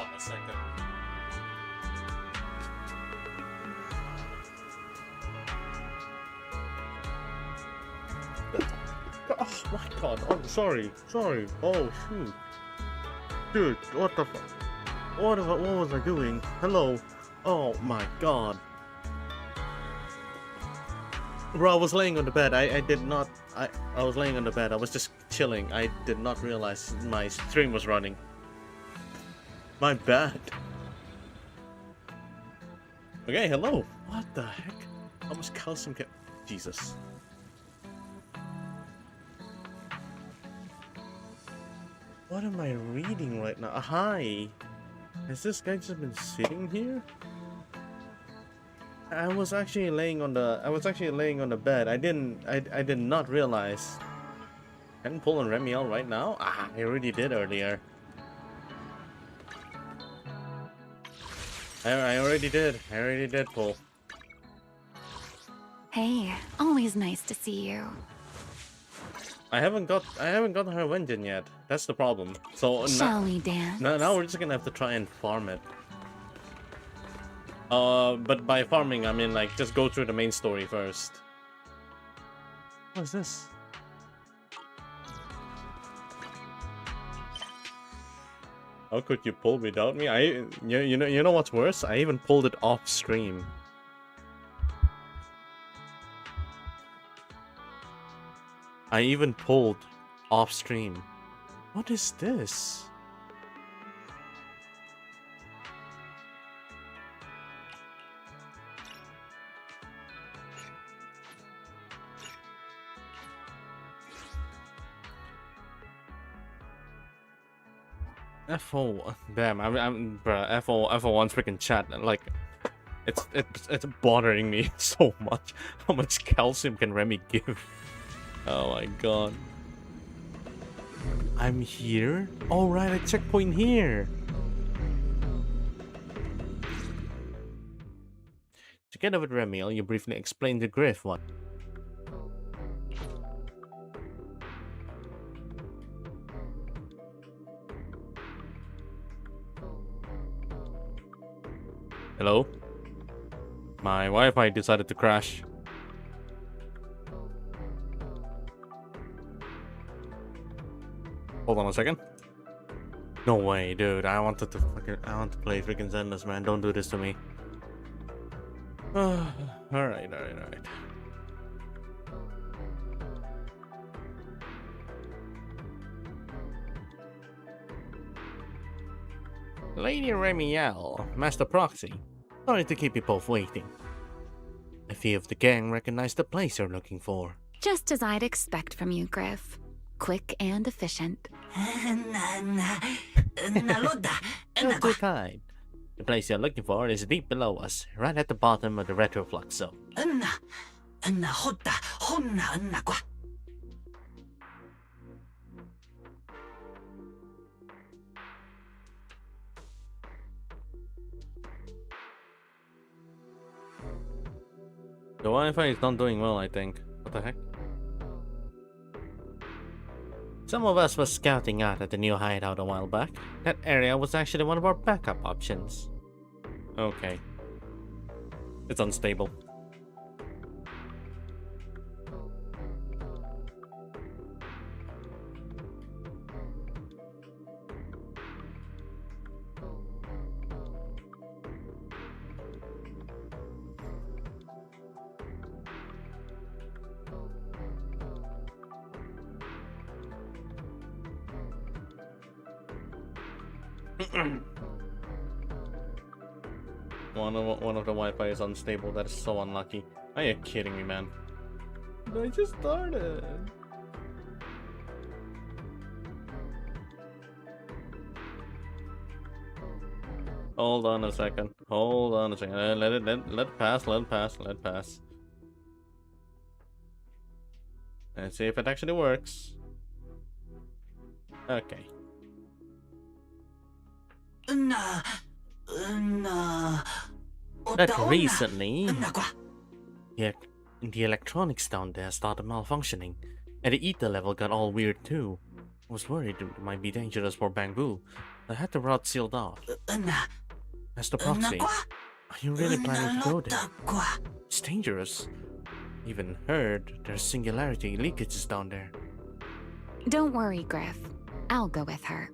on a second. Oh my god, oh sorry. Oh shoot. Dude, what the fuck? What was I doing? Hello? Oh my god. Bro, I was laying on the bed. I was laying on the bed. I was just chilling. I did not realize my stream was running. My bad. Okay, hello. What the heck? How much calcium can... Jesus. What am I reading right now? Hi. Has this guy just been sitting here? I was actually laying on the bed. I did not realize. I can pull on Remielle right now? Ah, I already did earlier. I already did pull. Hey, always nice to see you. I haven't got her Wengine yet. That's the problem. So Shall we dance? now we're just gonna have to try and farm it. But by farming I mean like just go through the main story first. What is this? How could you pull without me? You know what's worse? I even pulled it off stream. I even pulled off stream. What is this? FO, damn, bruh, FO1's freaking chat, like, it's bothering me so much. How much calcium can Remy give? Oh my god. I'm here? Oh right, a checkpoint here! Together with Remielle, you briefly explained the Griff one. Hello? My Wi-Fi decided to crash. Hold on a second. No way, dude. I want to play freaking Zenless, man. Don't do this to me. Alright. Lady Remielle, Master Proxy. Sorry to keep you both waiting. A few of the gang recognize the place you're looking for. Just as I'd expect from you, Griff. Quick and efficient. Not too kind. The place you're looking for is deep below us, right at the bottom of the retroflux zone. The Wi-Fi is not doing well, I think. What the heck? Some of us were scouting out at the new hideout a while back. That area was actually one of our backup options. Okay. It's unstable. One of the Wi-Fi is unstable. That is so unlucky. Are you kidding me, man? I just started. Hold on a second. Let it pass. Let's see if it actually works. Okay. That recently, the electronics down there started malfunctioning, and the ether level got all weird too. I was worried it might be dangerous for Bamboo, I had the route sealed off. As the proxy, are you really planning to go there? It's dangerous. Even heard there's singularity leakages down there. Don't worry, Griff. I'll go with her.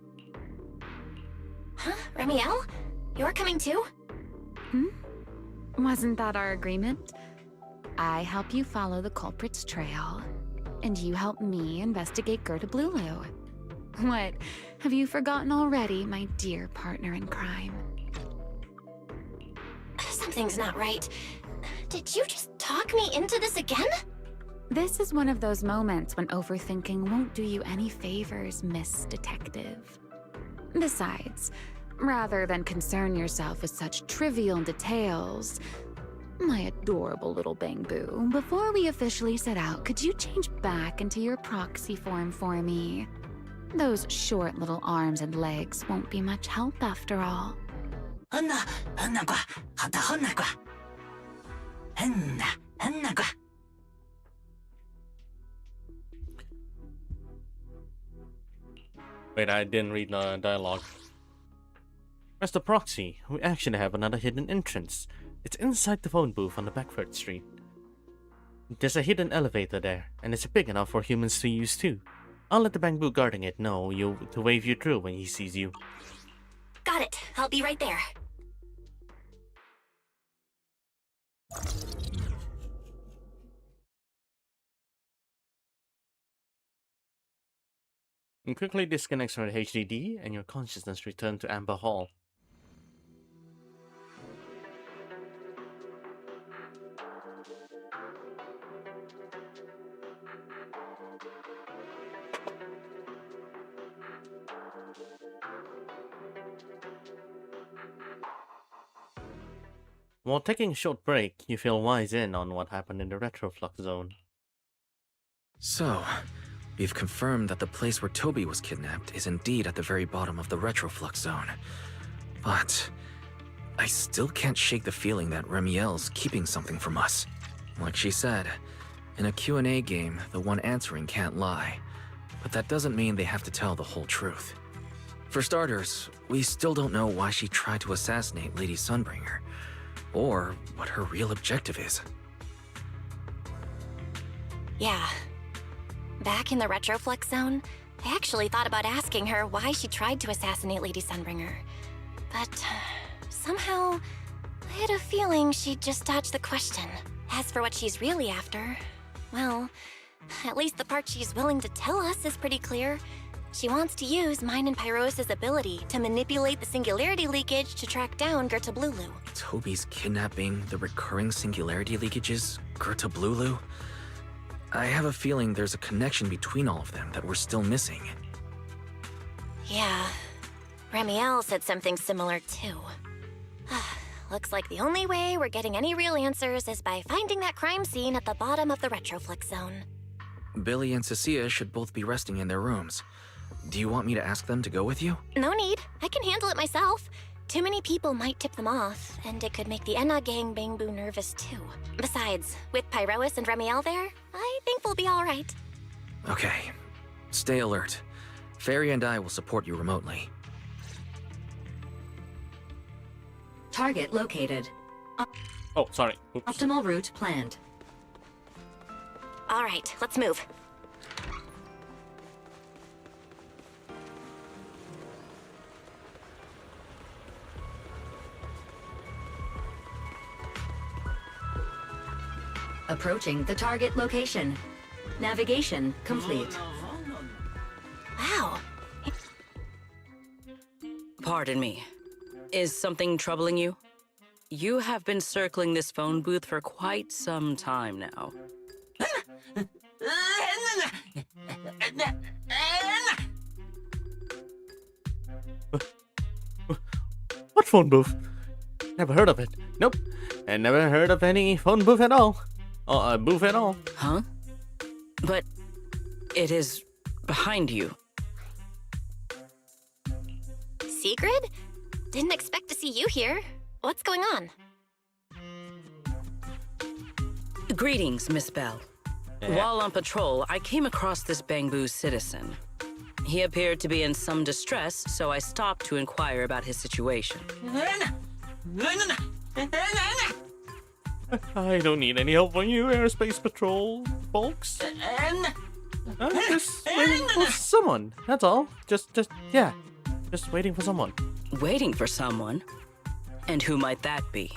Huh? Remielle? You're coming too? Wasn't that our agreement? I help you follow the culprit's trail, and you help me investigate Gerta Blulu. What? Have you forgotten already, my dear partner in crime? Something's not right. Did you just talk me into this again? This is one of those moments when overthinking won't do you any favors, Miss Detective. Besides, rather than concern yourself with such trivial details, my adorable little Bangbu, before we officially set out, could you change back into your proxy form for me? Those short little arms and legs won't be much help after all. Wait, I didn't read the dialogue. As the proxy, we actually have another hidden entrance. It's inside the phone booth on the Beckford Street. There's a hidden elevator there, and it's big enough for humans to use too. I'll let the Bangbu guarding it know to wave you through when he sees you. Got it. I'll be right there. And quickly disconnects from the HDD, and your consciousness returns to Amber Hall. While taking a short break, you feel wise in on what happened in the retroflux zone. So, we've confirmed that the place where Toby was kidnapped is indeed at the very bottom of the retroflux zone. But I still can't shake the feeling that Remielle's keeping something from us. Like she said, in a Q&A game, the one answering can't lie. But that doesn't mean they have to tell the whole truth. For starters, we still don't know why she tried to assassinate Lady Sunbringer, or what her real objective is. Yeah. Back in the retroflux zone, I actually thought about asking her why she tried to assassinate Lady Sunbringer. But somehow, I had a feeling she'd just dodge the question. As for what she's really after, well, at least the part she's willing to tell us is pretty clear. She wants to use mine and Pyros' ability to manipulate the singularity leakage to track down Gerta Blulu. Toby's kidnapping, the recurring singularity leakages, Gerta Blulu? I have a feeling there's a connection between all of them that we're still missing. Yeah. Remielle said something similar too. Looks like the only way we're getting any real answers is by finding that crime scene at the bottom of the retroflux zone. Billy and Cecilia should both be resting in their rooms. Do you want me to ask them to go with you? No need. I can handle it myself. Too many people might tip them off, and it could make the Enna gang Bangbu nervous too. Besides, with Pyrois and Remielle there, I think we'll be all right. Okay. Stay alert. Fairy and I will support you remotely. Target located. Oh, sorry. Oops. Optimal route planned. All right, let's move. Approaching the target location. Navigation complete. Wow. Pardon me. Is something troubling you? You have been circling this phone booth for quite some time now. What phone booth? Never heard of it. Nope. And never heard of any phone booth at all. Booth at all. Huh? But it is behind you. Sigrid? Didn't expect to see you here. What's going on? Greetings, Miss Bell. Yeah. While on patrol, I came across this Bangbu citizen. He appeared to be in some distress, so I stopped to inquire about his situation. I don't need any help from you, Airspace Patrol folks. I'm just waiting for someone. That's all. Just waiting for someone. Waiting for someone? And who might that be?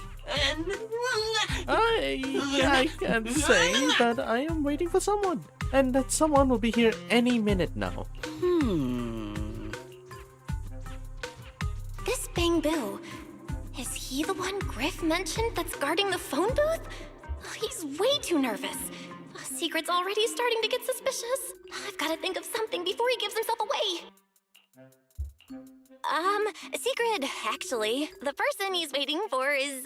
I can say that I am waiting for someone, and that someone will be here any minute now. This Bangbu, is he the one Griff mentioned that's guarding the phone booth? He's way too nervous. Secret's already starting to get suspicious. I've got to think of something before he gives himself away. Secret, actually. The person he's waiting for is,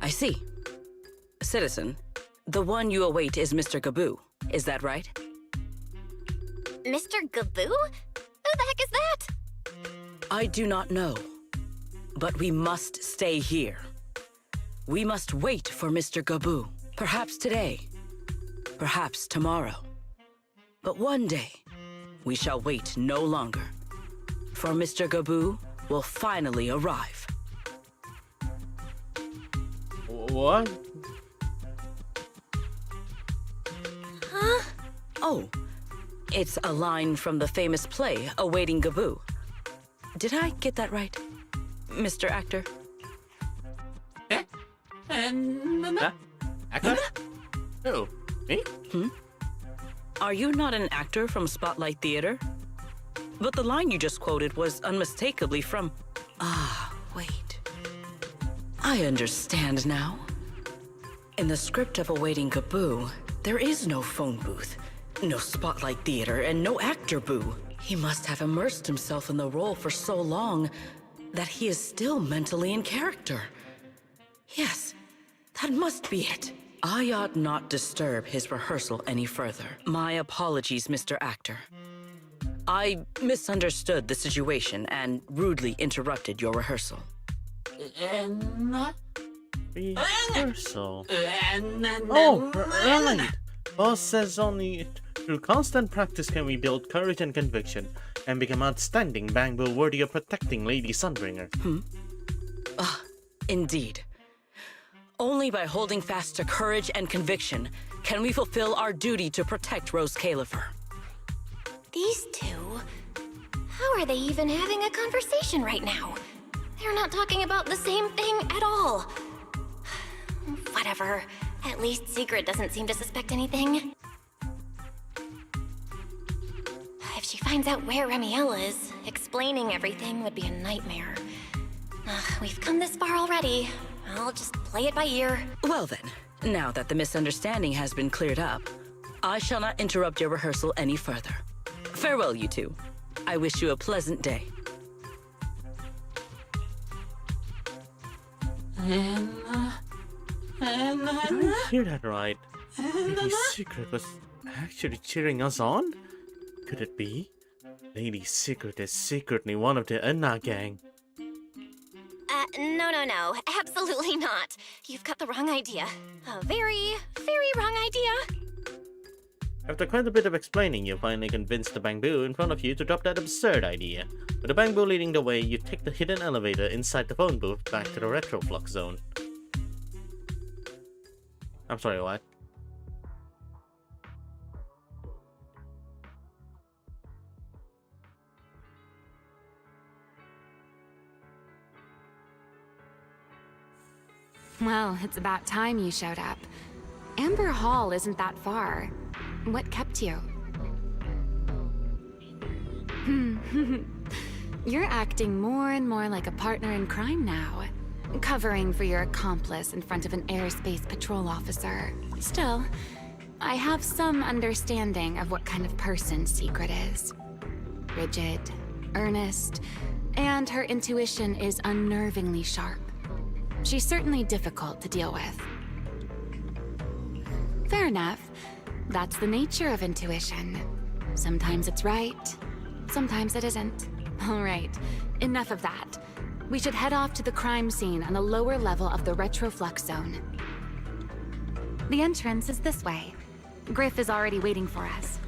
I see. Citizen, the one you await is Mr. Gaboo. Is that right? Mr. Gaboo? Who the heck is that? I do not know. But we must stay here. We must wait for Mr. Gaboo. Perhaps today. Perhaps tomorrow. But one day, we shall wait no longer. For Mr. Gaboo will finally arrive. What? Huh? Oh, it's a line from the famous play, Awaiting Gaboo. Did I get that right, Mr. Actor? Huh? Actor? Who? Me? Are you not an actor from Spotlight Theater? But the line you just quoted was unmistakably from... Ah, wait. I understand now. In the script of Awaiting Gaboo, there is no phone booth, no Spotlight Theater, and no actor boo. He must have immersed himself in the role for so long that he is still mentally in character. Yes, that must be it. I ought not disturb his rehearsal any further. My apologies, Mr. Actor. I misunderstood the situation and rudely interrupted your rehearsal. Rehearsal. Oh, right. Boss says only through constant practice can we build courage and conviction and become outstanding Bangbu worthy of protecting Lady Sunbringer. Indeed. Only by holding fast to courage and conviction can we fulfill our duty to protect Rose Califer. These two? How are they even having a conversation right now? They're not talking about the same thing at all. Whatever. At least Secret doesn't seem to suspect anything. If she finds out where Remielle is, explaining everything would be a nightmare. We've come this far already. I'll just play it by ear. Well then, now that the misunderstanding has been cleared up, I shall not interrupt your rehearsal any further. Farewell, you two. I wish you a pleasant day. Did I hear that right? Lady Secret was actually cheering us on? Could it be? Lady Secret is secretly one of the Enna gang. No. Absolutely not. You've got the wrong idea. A very, very wrong idea. After quite a bit of explaining, you finally convinced the Bangbu in front of you to drop that absurd idea. With the Bangbu leading the way, you take the hidden elevator inside the phone booth back to the Retroflux zone. I'm sorry, what? Well, it's about time you showed up. Amber Hall isn't that far. What kept you? You're acting more and more like a partner in crime now. Covering for your accomplice in front of an airspace patrol officer. Still, I have some understanding of what kind of person Secret is. Rigid, earnest, and her intuition is unnervingly sharp. She's certainly difficult to deal with. Fair enough. That's the nature of intuition. Sometimes it's right, sometimes it isn't. All right, enough of that. We should head off to the crime scene on the lower level of the Retroflux zone. The entrance is this way. Griff is already waiting for us.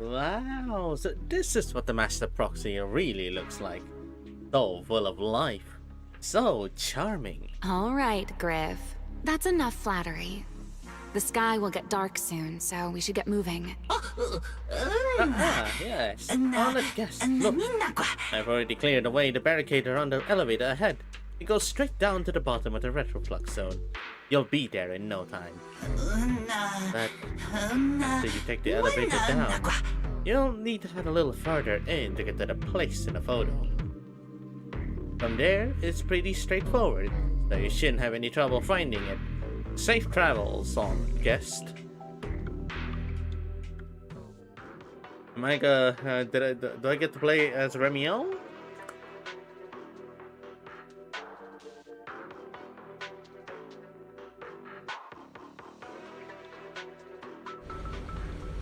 Wow, so this is what the Master Proxy really looks like. So full of life. So charming. All right, Griff. That's enough flattery. The sky will get dark soon, so we should get moving. Yes. Honored guest. Look, I've already cleared away the barricade on the elevator ahead. It goes straight down to the bottom of the retroflux zone. You'll be there in no time. But after you take the elevator down, you'll need to head a little further in to get to the place in the photo. From there, it's pretty straightforward, so you shouldn't have any trouble finding it. Safe travels, on guest. Am I do I get to play as Remielle?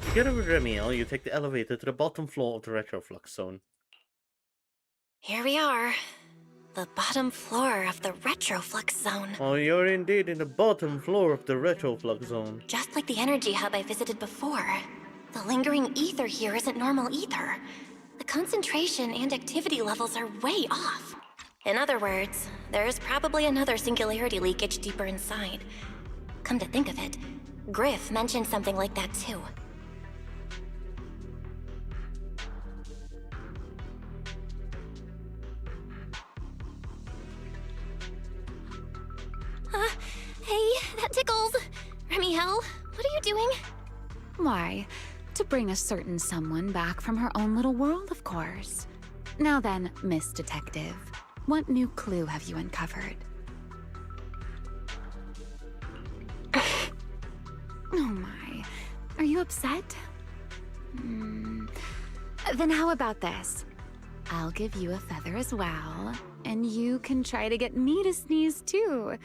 Together with Remielle, you take the elevator to the bottom floor of the retroflux zone. Here we are. The bottom floor of the retroflux zone. Oh, you're indeed in the bottom floor of the retroflux zone. Just like the energy hub I visited before. The lingering ether here isn't normal either. The concentration and activity levels are way off. In other words, there's probably another singularity leakage deeper inside. Come to think of it, Griff mentioned something like that too. Hey, that tickles. Remielle, what are you doing? Why, to bring a certain someone back from her own little world, of course. Now then, Miss Detective, what new clue have you uncovered? Oh my, are you upset? Then how about this? I'll give you a feather as well, and you can try to get me to sneeze too.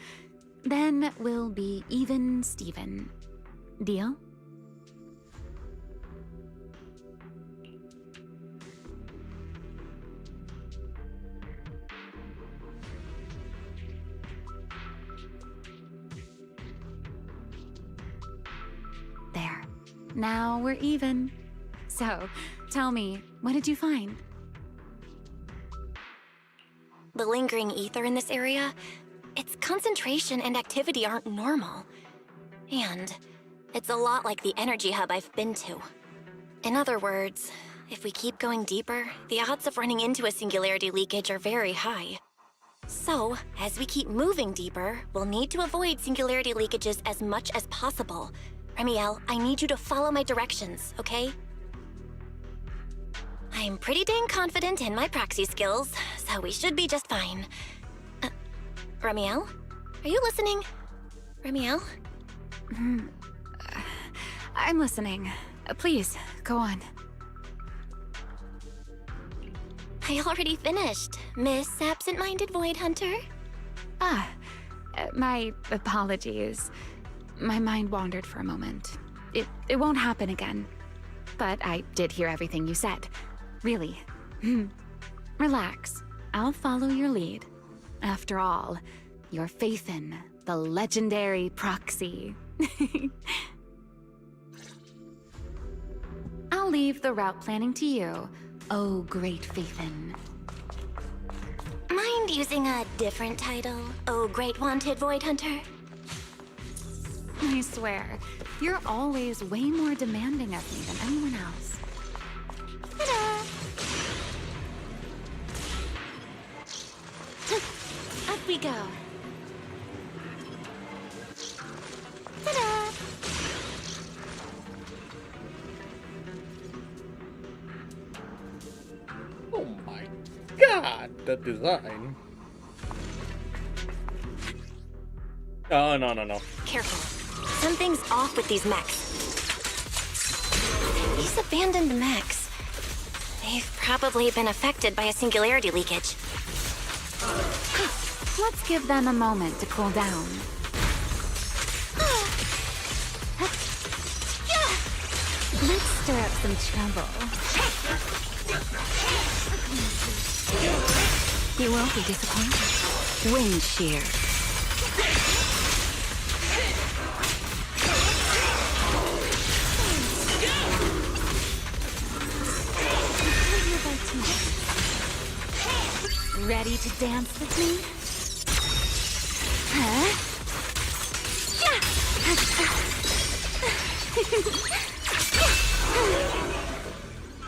Then we'll be even Steven. Deal? There. Now we're even. So, tell me, what did you find? The lingering ether in this area, its concentration and activity aren't normal. And it's a lot like the energy hub I've been to. In other words, if we keep going deeper, the odds of running into a singularity leakage are very high. So, as we keep moving deeper, we'll need to avoid singularity leakages as much as possible. Remielle, I need you to follow my directions, okay? I'm pretty dang confident in my proxy skills, so we should be just fine. Remielle? Are you listening? Remielle? I'm listening. Please, go on. I already finished, Miss Absent-Minded Void Hunter. My apologies. My mind wandered for a moment. It won't happen again. But I did hear everything you said. Really. Relax. I'll follow your lead. After all, your faith in the legendary proxy. I'll leave the route planning to you, oh great Faithin. Mind using a different title, oh great wanted Void Hunter? I swear, you're always way more demanding of me than anyone else. Ta-da! Up we go. Ta-da! Oh my god, the design. Oh, no. Careful. Something's off with these mechs. These abandoned mechs. They've probably been affected by a singularity leakage. Let's give them a moment to cool down. Let's stir up some trouble. You won't be disappointed. Wind shear. Ready to dance with me? Huh?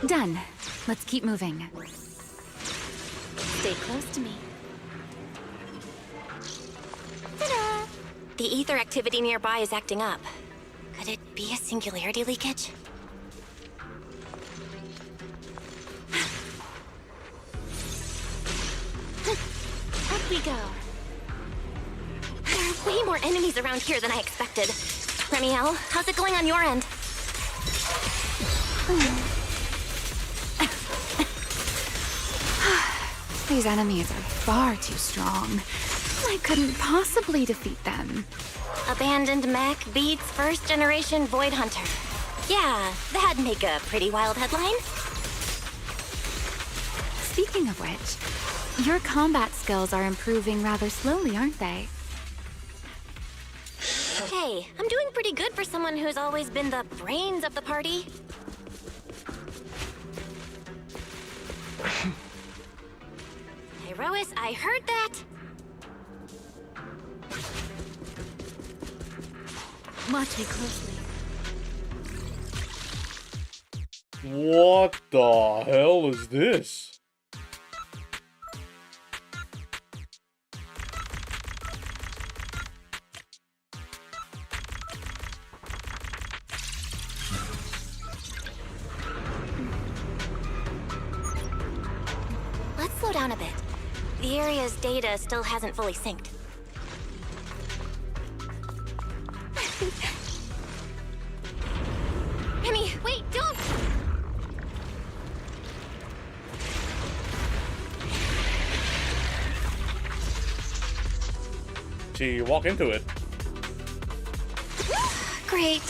Done. Let's keep moving. Stay close to me. Ta-da! The ether activity nearby is acting up. Could it be a singularity leakage? Up we go. There are way more enemies around here than I expected. Remielle, how's it going on your end? These enemies are far too strong. I couldn't possibly defeat them. Abandoned mech beats first generation Void Hunter. Yeah, that'd make a pretty wild headline. Speaking of which, your combat skills are improving rather slowly, aren't they? Hey, I'm doing pretty good for someone who's always been the brains of the party. Herois, I heard that. Watch me closely. What the hell is this? Let's slow down a bit. The area's data still hasn't fully synced. Remy, wait, don't! She walk into it. Great.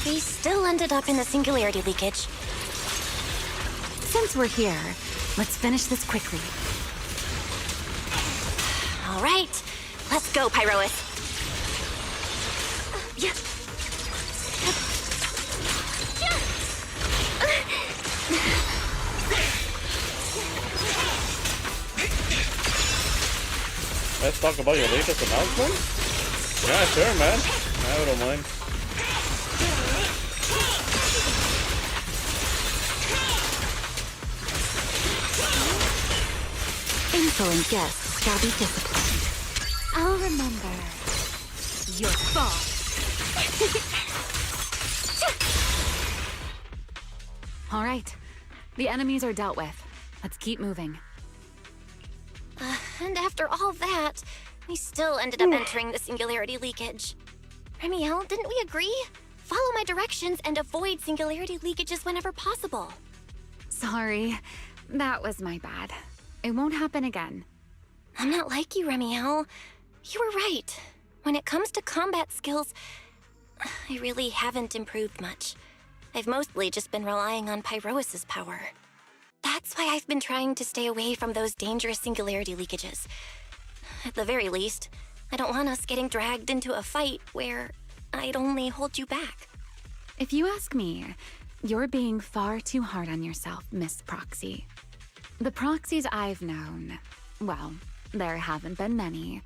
We still ended up in the singularity leakage. Since we're here, let's finish this quickly. All right, let's go, Pyrois. Yeah. Let's talk about your latest announcement? Yeah, sure, man. I don't mind. Insolent guests shall be disciplined. I'll remember your fall. All right, the enemies are dealt with. Let's keep moving. And after all that, we still ended up entering the singularity leakage. Remielle, didn't we agree? Follow my directions and avoid singularity leakages whenever possible. Sorry, that was my bad. It won't happen again. I'm not like you, Remielle. You were right. When it comes to combat skills, I really haven't improved much. I've mostly just been relying on Pyrois' power. That's why I've been trying to stay away from those dangerous singularity leakages. At the very least, I don't want us getting dragged into a fight where I'd only hold you back. If you ask me, you're being far too hard on yourself, Miss Proxy. The proxies I've known, well, there haven't been many,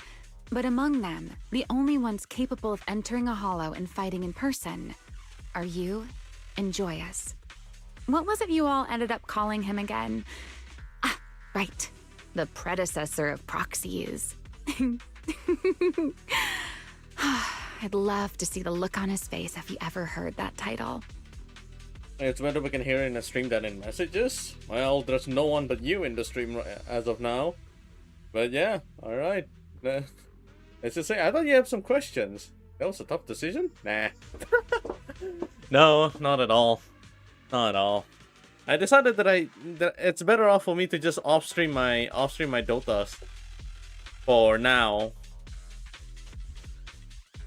but among them, the only ones capable of entering a hollow and fighting in person are you and Joyous. What was it you all ended up calling him again? Ah, right. The predecessor of proxies. I'd love to see the look on his face if he ever heard that title. It's whether we can hear it in a stream than in messages. Well, there's no one but you in the stream as of now. But yeah, alright. Let's just say, I thought you had some questions. That was a tough decision? Nah. No, not at all. Not at all. I decided that it's better off for me to just off-stream my Dotas for now.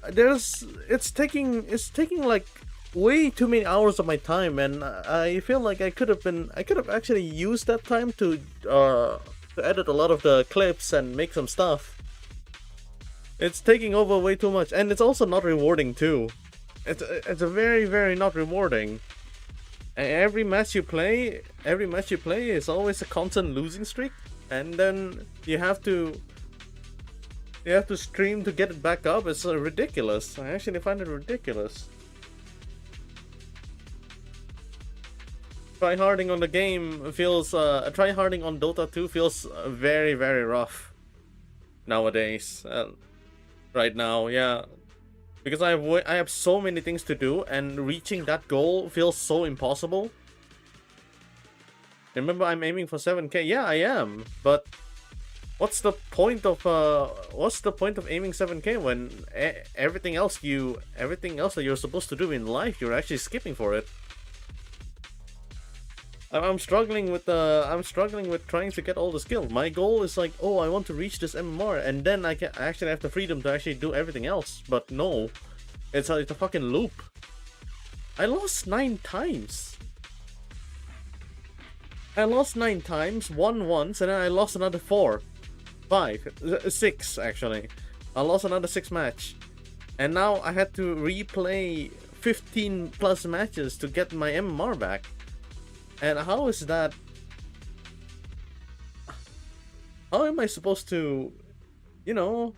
It's taking like way too many hours of my time, and I feel like I could have actually used that time to edit a lot of the clips and make some stuff. It's taking over way too much, and it's also not rewarding too. It's a very, very not rewarding. Every match you play, is always a constant losing streak, and then you have to stream to get it back up. It's ridiculous. I actually find it ridiculous. Tryharding on the game feels tryharding on Dota 2 feels very, very rough nowadays. Right now, yeah, because I have so many things to do, and reaching that goal feels so impossible. Remember, I'm aiming for 7K. Yeah, I am, but what's the point of aiming 7K when everything else that you're supposed to do in life, you're actually skipping for it? I'm struggling with trying to get all the skill. My goal is like, oh, I want to reach this MMR, and then I actually have the freedom to actually do everything else. But no, it's a fucking loop. I lost 9 times. I lost 9 times, won once, and then I lost another 4, 5, 6 actually. I lost another 6 match, and now I had to replay 15 plus matches to get my MMR back. And how is that? How am I supposed to, how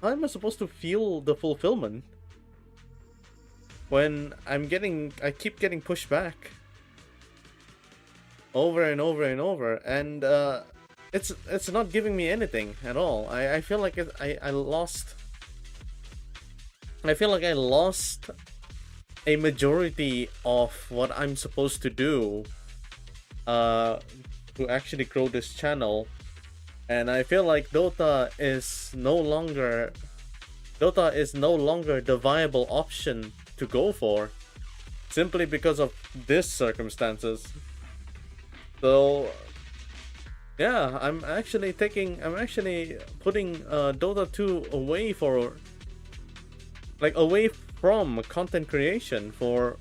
am I supposed to feel the fulfillment when I keep getting pushed back over and over and over, and it's not giving me anything at all. I feel like I lost. I feel like I lost a majority of what I'm supposed to do to actually grow this channel, and I feel like Dota is no longer the viable option to go for, simply because of this circumstances. So yeah, I'm actually putting Dota 2 away from content creation for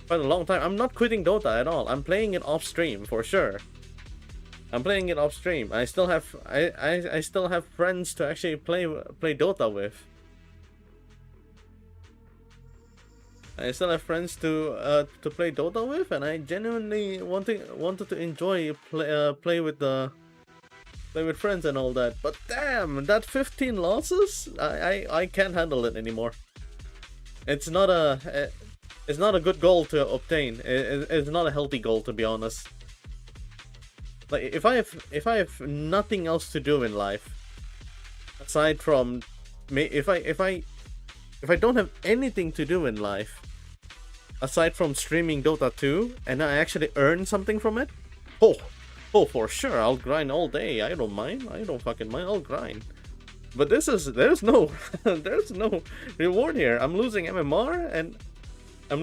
quite a long time. I'm not quitting Dota at all. I'm playing it off stream for sure. I'm playing it off stream. I still have I still have friends to actually play Dota with. I still have friends to play Dota with, and I genuinely wanted to enjoy play with friends and all that. But damn, that 15 losses, I can't handle it anymore. It's not a good goal to obtain. It's not a healthy goal, to be honest. Like, if I have nothing else to do in life aside from if I don't have anything to do in life aside from streaming Dota 2, and I actually earn something from it, oh, for sure, I'll grind all day. I don't mind. I don't fucking mind. I'll grind. But there's no there's no reward here. I'm losing MMR, and I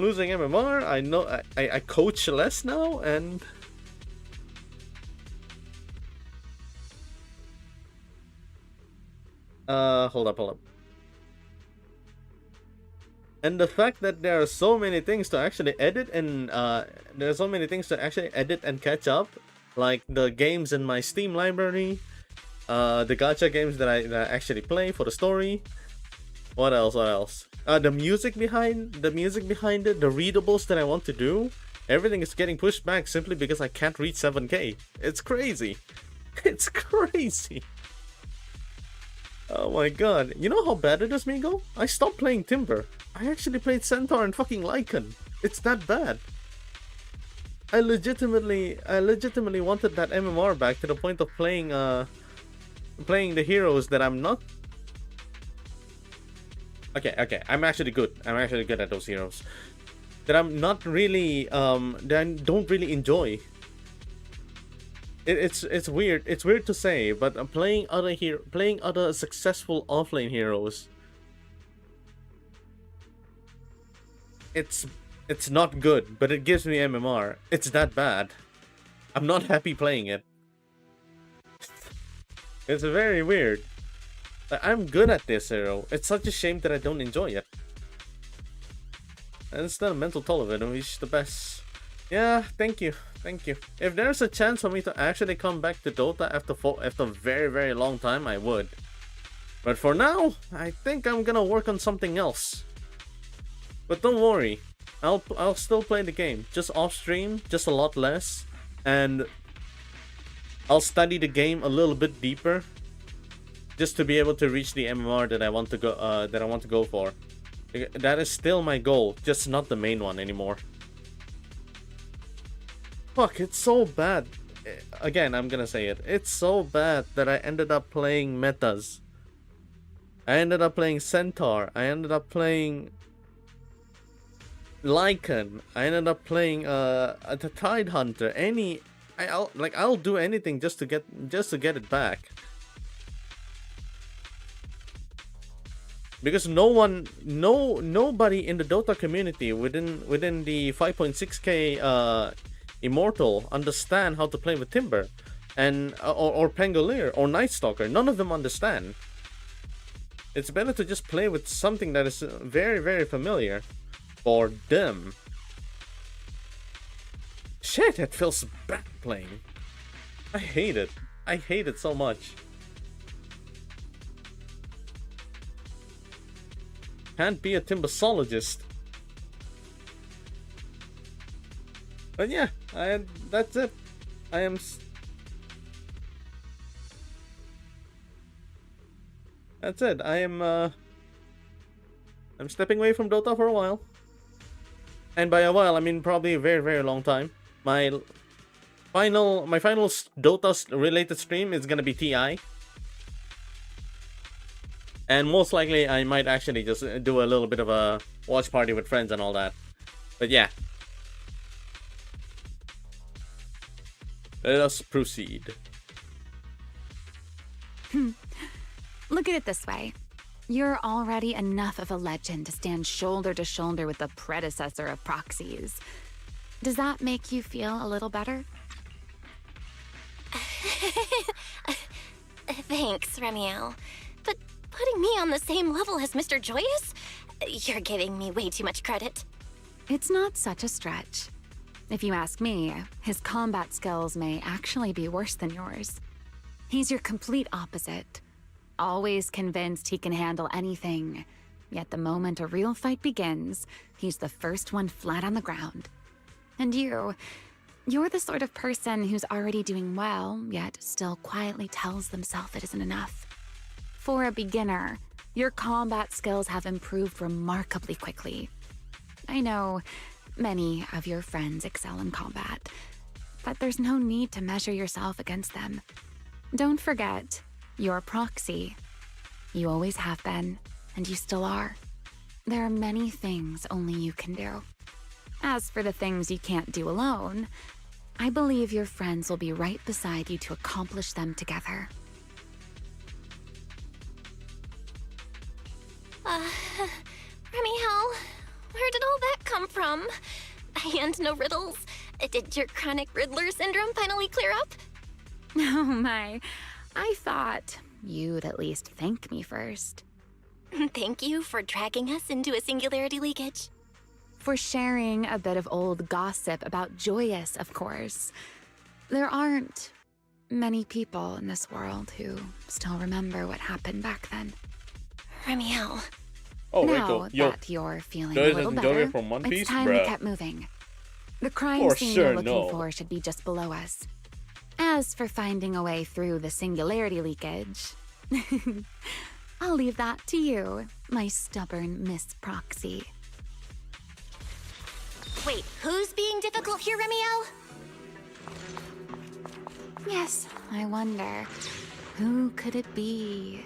know I coach less now, and hold up. And the fact that there are so many things to actually edit, and catch up, like the games in my Steam library, the gacha games that I actually play for the story. What else? The music behind it, the readables that I want to do, everything is getting pushed back simply because I can't reach 7K. It's crazy. It's crazy. Oh my god. You know how bad it does me go? I stopped playing Timber. I actually played Centaur and fucking Lycan. It's that bad. I legitimately wanted that MMR back to the point of playing the heroes that I'm not. Okay, I'm actually good at those heroes that I'm not really that I don't really enjoy. It's weird. It's weird to say, but I'm playing other successful offlane heroes. It's not good, but it gives me MMR. It's that bad. I'm not happy playing it. It's very weird. I'm good at this hero. It's such a shame that I don't enjoy it. And it's not a mental toll of it. I wish the best. Yeah, thank you. If there's a chance for me to actually come back to Dota after a very, very long time, I would. But for now, I think I'm gonna work on something else. But don't worry, I'll still play the game, just off stream, just a lot less, and I'll study the game a little bit deeper, just to be able to reach the MMR that I want to go for. That is still my goal, just not the main one anymore. Fuck, it's so bad. Again, I'm gonna say it. It's so bad that I ended up playing metas. I ended up playing Centaur. I ended up playing Lycan. I ended up playing the Tide Hunter. I'll do anything just to get it back. Because nobody in the Dota community within the 5.6k Immortal understand how to play with Timber, and or Pangolier or Night Stalker. None of them understand. It's better to just play with something that is very, very familiar for them. Shit, it feels bad playing. I hate it. I hate it so much. Can't be a Timbersologist. But yeah, that's it. That's it. I'm stepping away from Dota for a while. And by a while, I mean probably a very, very long time. My final Dota related stream is gonna be TI. And most likely, I might actually just do a little bit of a watch party with friends and all that. But yeah. Let us proceed. Look at it this way. You're already enough of a legend to stand shoulder to shoulder with the predecessor of proxies. Does that make you feel a little better? Thanks, Remielle. But putting me on the same level as Mr. Joyous? You're giving me way too much credit. It's not such a stretch. If you ask me, his combat skills may actually be worse than yours. He's your complete opposite. Always convinced he can handle anything. Yet the moment a real fight begins, he's the first one flat on the ground. And you're the sort of person who's already doing well, yet still quietly tells themselves it isn't enough. For a beginner, your combat skills have improved remarkably quickly. I know many of your friends excel in combat, but there's no need to measure yourself against them. Don't forget, you're a proxy. You always have been, and you still are. There are many things only you can do. As for the things you can't do alone, I believe your friends will be right beside you to accomplish them together. Remielle, where did all that come from? And no riddles. Did your chronic Riddler syndrome finally clear up? Oh my, I thought you'd at least thank me first. Thank you for dragging us into a singularity leakage. For sharing a bit of old gossip about Joyous, of course. There aren't many people in this world who still remember what happened back then. Remielle. Oh, now wait, yo. that you're feeling Joyous a little and Joey better, from One Piece? it's time Bruh. we kept moving. The crime For scene sure, you're looking no. for should be just below us. As for finding a way through the singularity leakage, I'll leave that to you, my stubborn Miss Proxy. Wait, who's being difficult here, Remielle? Yes, I wonder, who could it be?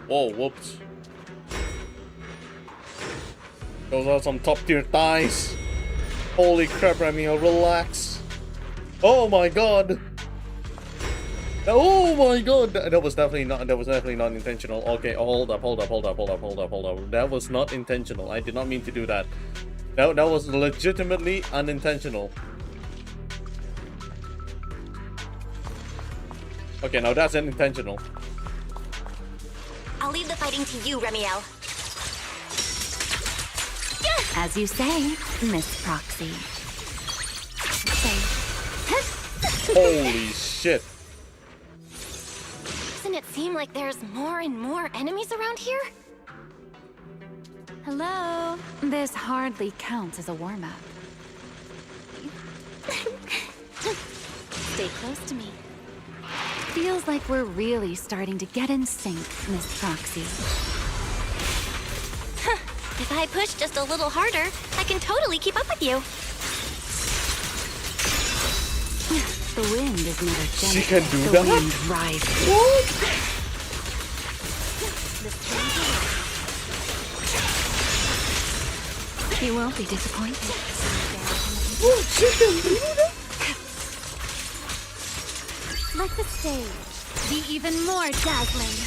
Whoa, whoops. Those are some top tier thighs. Holy crap, Remielle, relax. Oh my god. Oh my god. That was definitely not intentional. Okay, hold up. That was not intentional. I did not mean to do that. That was legitimately unintentional. Okay, now that's unintentional. I'll leave the fighting to you, Remielle. As you say, Miss Proxy. Holy shit. Isn't it seem like there's more and more enemies around here? Hello? This hardly counts as a warm-up. Stay close to me. Feels like we're really starting to get in sync, Miss Proxy. If I push just a little harder, I can totally keep up with you. The wind is never gentle. She can do the that? wind rises. You won't be disappointed. She can do that? Let the stage be even more dazzling.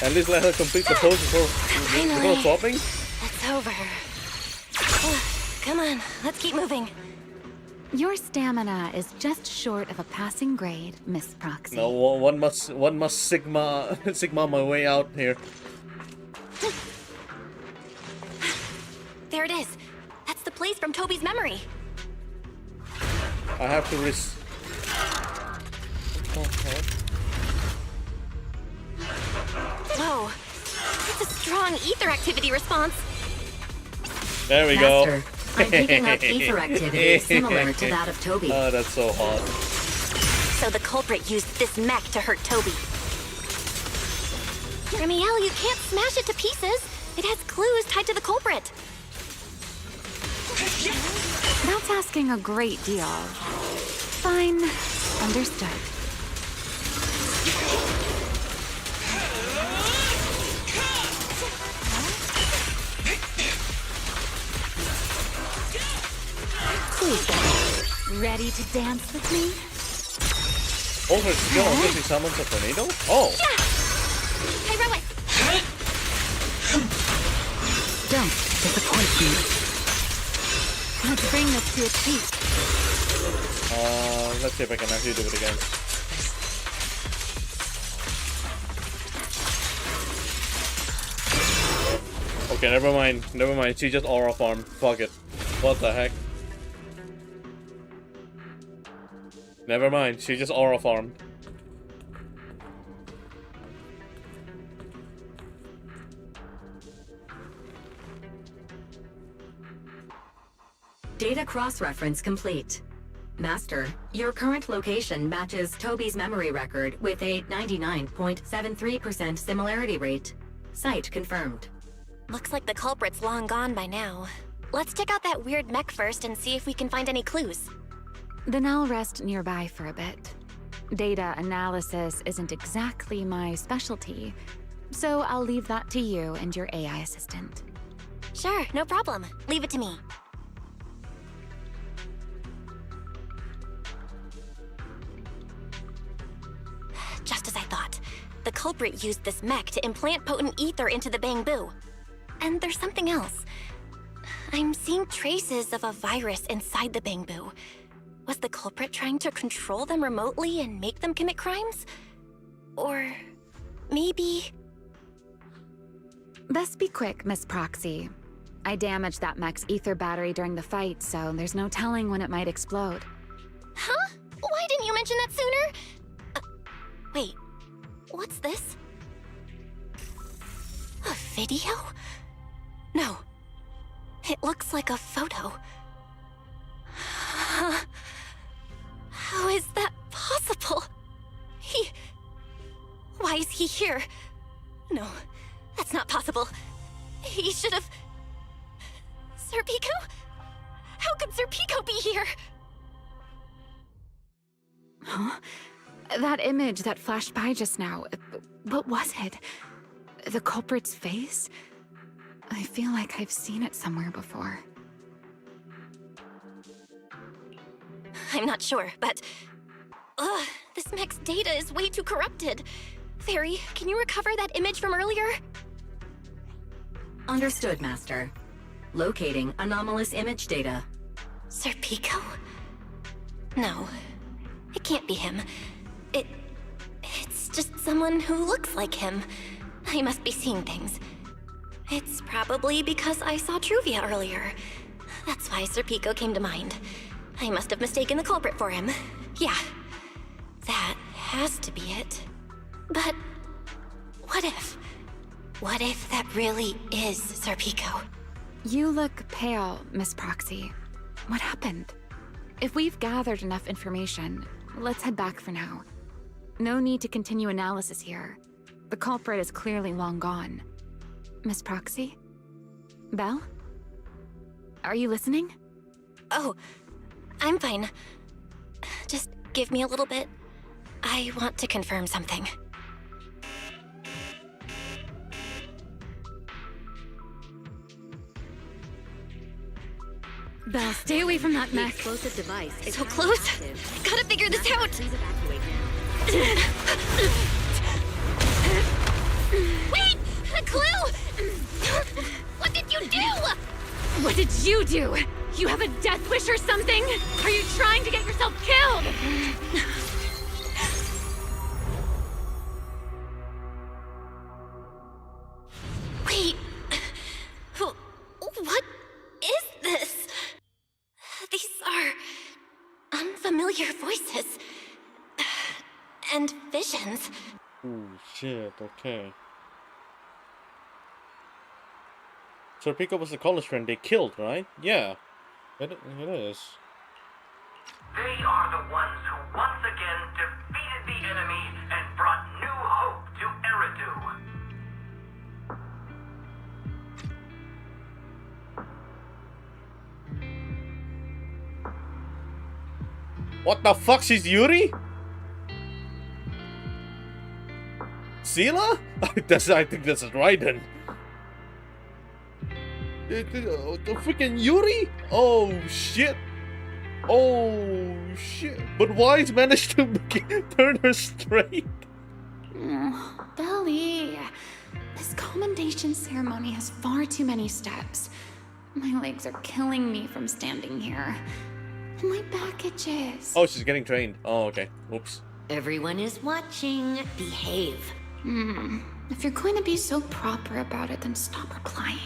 At least let her complete the pose before swapping. It's over. Come on, let's keep moving. Your stamina is just short of a passing grade, Miss Proxy. No, one must sigma my way out here. There it is. That's the place from Toby's memory. I have to risk. Whoa, that's a strong ether activity response. There we Master, go. I'm picking up ether activity similar to that of Toby. Oh, that's so hot. So the culprit used this mech to hurt Toby. Remielle, you can't smash it to pieces. It has clues tied to the culprit. That's asking a great deal. Fine. Understood. Ready to dance with me? Oh, her skill obviously summons a tornado? Oh! Heroic! Don't disappoint me. Let's bring this to its peak. Let's see if I can actually do it again. Okay, never mind. She just aura farmed. Fuck it. What the heck? Never mind, she just aura farmed. Data cross-reference complete. Master, your current location matches Toby's memory record with a 99.73% similarity rate. Site confirmed. Looks like the culprit's long gone by now. Let's check out that weird mech first and see if we can find any clues. Then I'll rest nearby for a bit. Data analysis isn't exactly my specialty, so I'll leave that to you and your AI assistant. Sure, no problem. Leave it to me. Just as I thought. The culprit used this mech to implant potent ether into the Bangbu. And there's something else. I'm seeing traces of a virus inside the Bangbu. Was the culprit trying to control them remotely and make them commit crimes? Or maybe... Best be quick, Miss Proxy. I damaged that mech's ether battery during the fight, so there's no telling when it might explode. Huh? Why didn't you mention that sooner? Wait, what's this? A video? No. It looks like a photo. How is that possible? Why is he here? No, that's not possible. He should have... Serpico? How could Serpico be here? Huh? That image that flashed by just now, what was it? The culprit's face? I feel like I've seen it somewhere before. I'm not sure, but... this mech's data is way too corrupted. Fairy, can you recover that image from earlier? Understood, Master. Locating anomalous image data. Serpico? No, it can't be him. It's just someone who looks like him. I must be seeing things. It's probably because I saw Truvia earlier. That's why Serpico came to mind. I must have mistaken the culprit for him. Yeah, that has to be it. But what if? What if that really is Sir Pico? You look pale, Miss Proxy. What happened? If we've gathered enough information, let's head back for now. No need to continue analysis here. The culprit is clearly long gone. Miss Proxy? Belle? Are you listening? Oh, I'm fine. Just give me a little bit. I want to confirm something. Belle, stay away from that The mess. explosive device is So highly close. active. Gotta figure this out. Please evacuate now. Wait! A clue! What did you do? What did you do? You have a death wish or something? Are you trying to get yourself killed? Wait. What is this? These are unfamiliar voices. And visions. Oh shit, okay. So Pico was the college friend they killed, right? Yeah. It is. They are the ones who once again defeated the enemy and brought new hope to Eridu. What the fuck? She's Yuri? Sela? I think that's Raiden. The freaking Yuri? Oh shit. Oh shit. But why's managed to turn her straight? Belly, this commendation ceremony has far too many steps. My legs are killing me from standing here. And my back itches. Oh, she's getting trained. Oh, okay. Oops. Everyone is watching. Behave. If you're going to be so proper about it, then stop replying.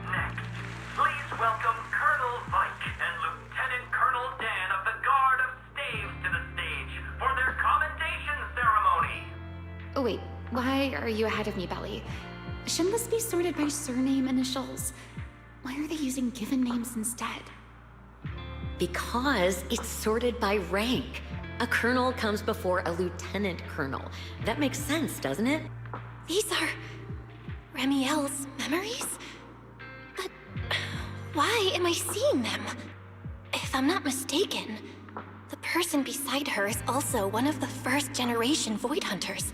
Next, please welcome Colonel Vike and Lieutenant Colonel Dan of the Guard of Staves to the stage for their commendation ceremony. Oh wait, why are you ahead of me, Belly? Shouldn't this be sorted by surname initials? Why are they using given names instead? Because it's sorted by rank. A colonel comes before a lieutenant colonel. That makes sense, doesn't it? These are Remielle's memories? But why am I seeing them? If I'm not mistaken, the person beside her is also one of the first-generation Void Hunters.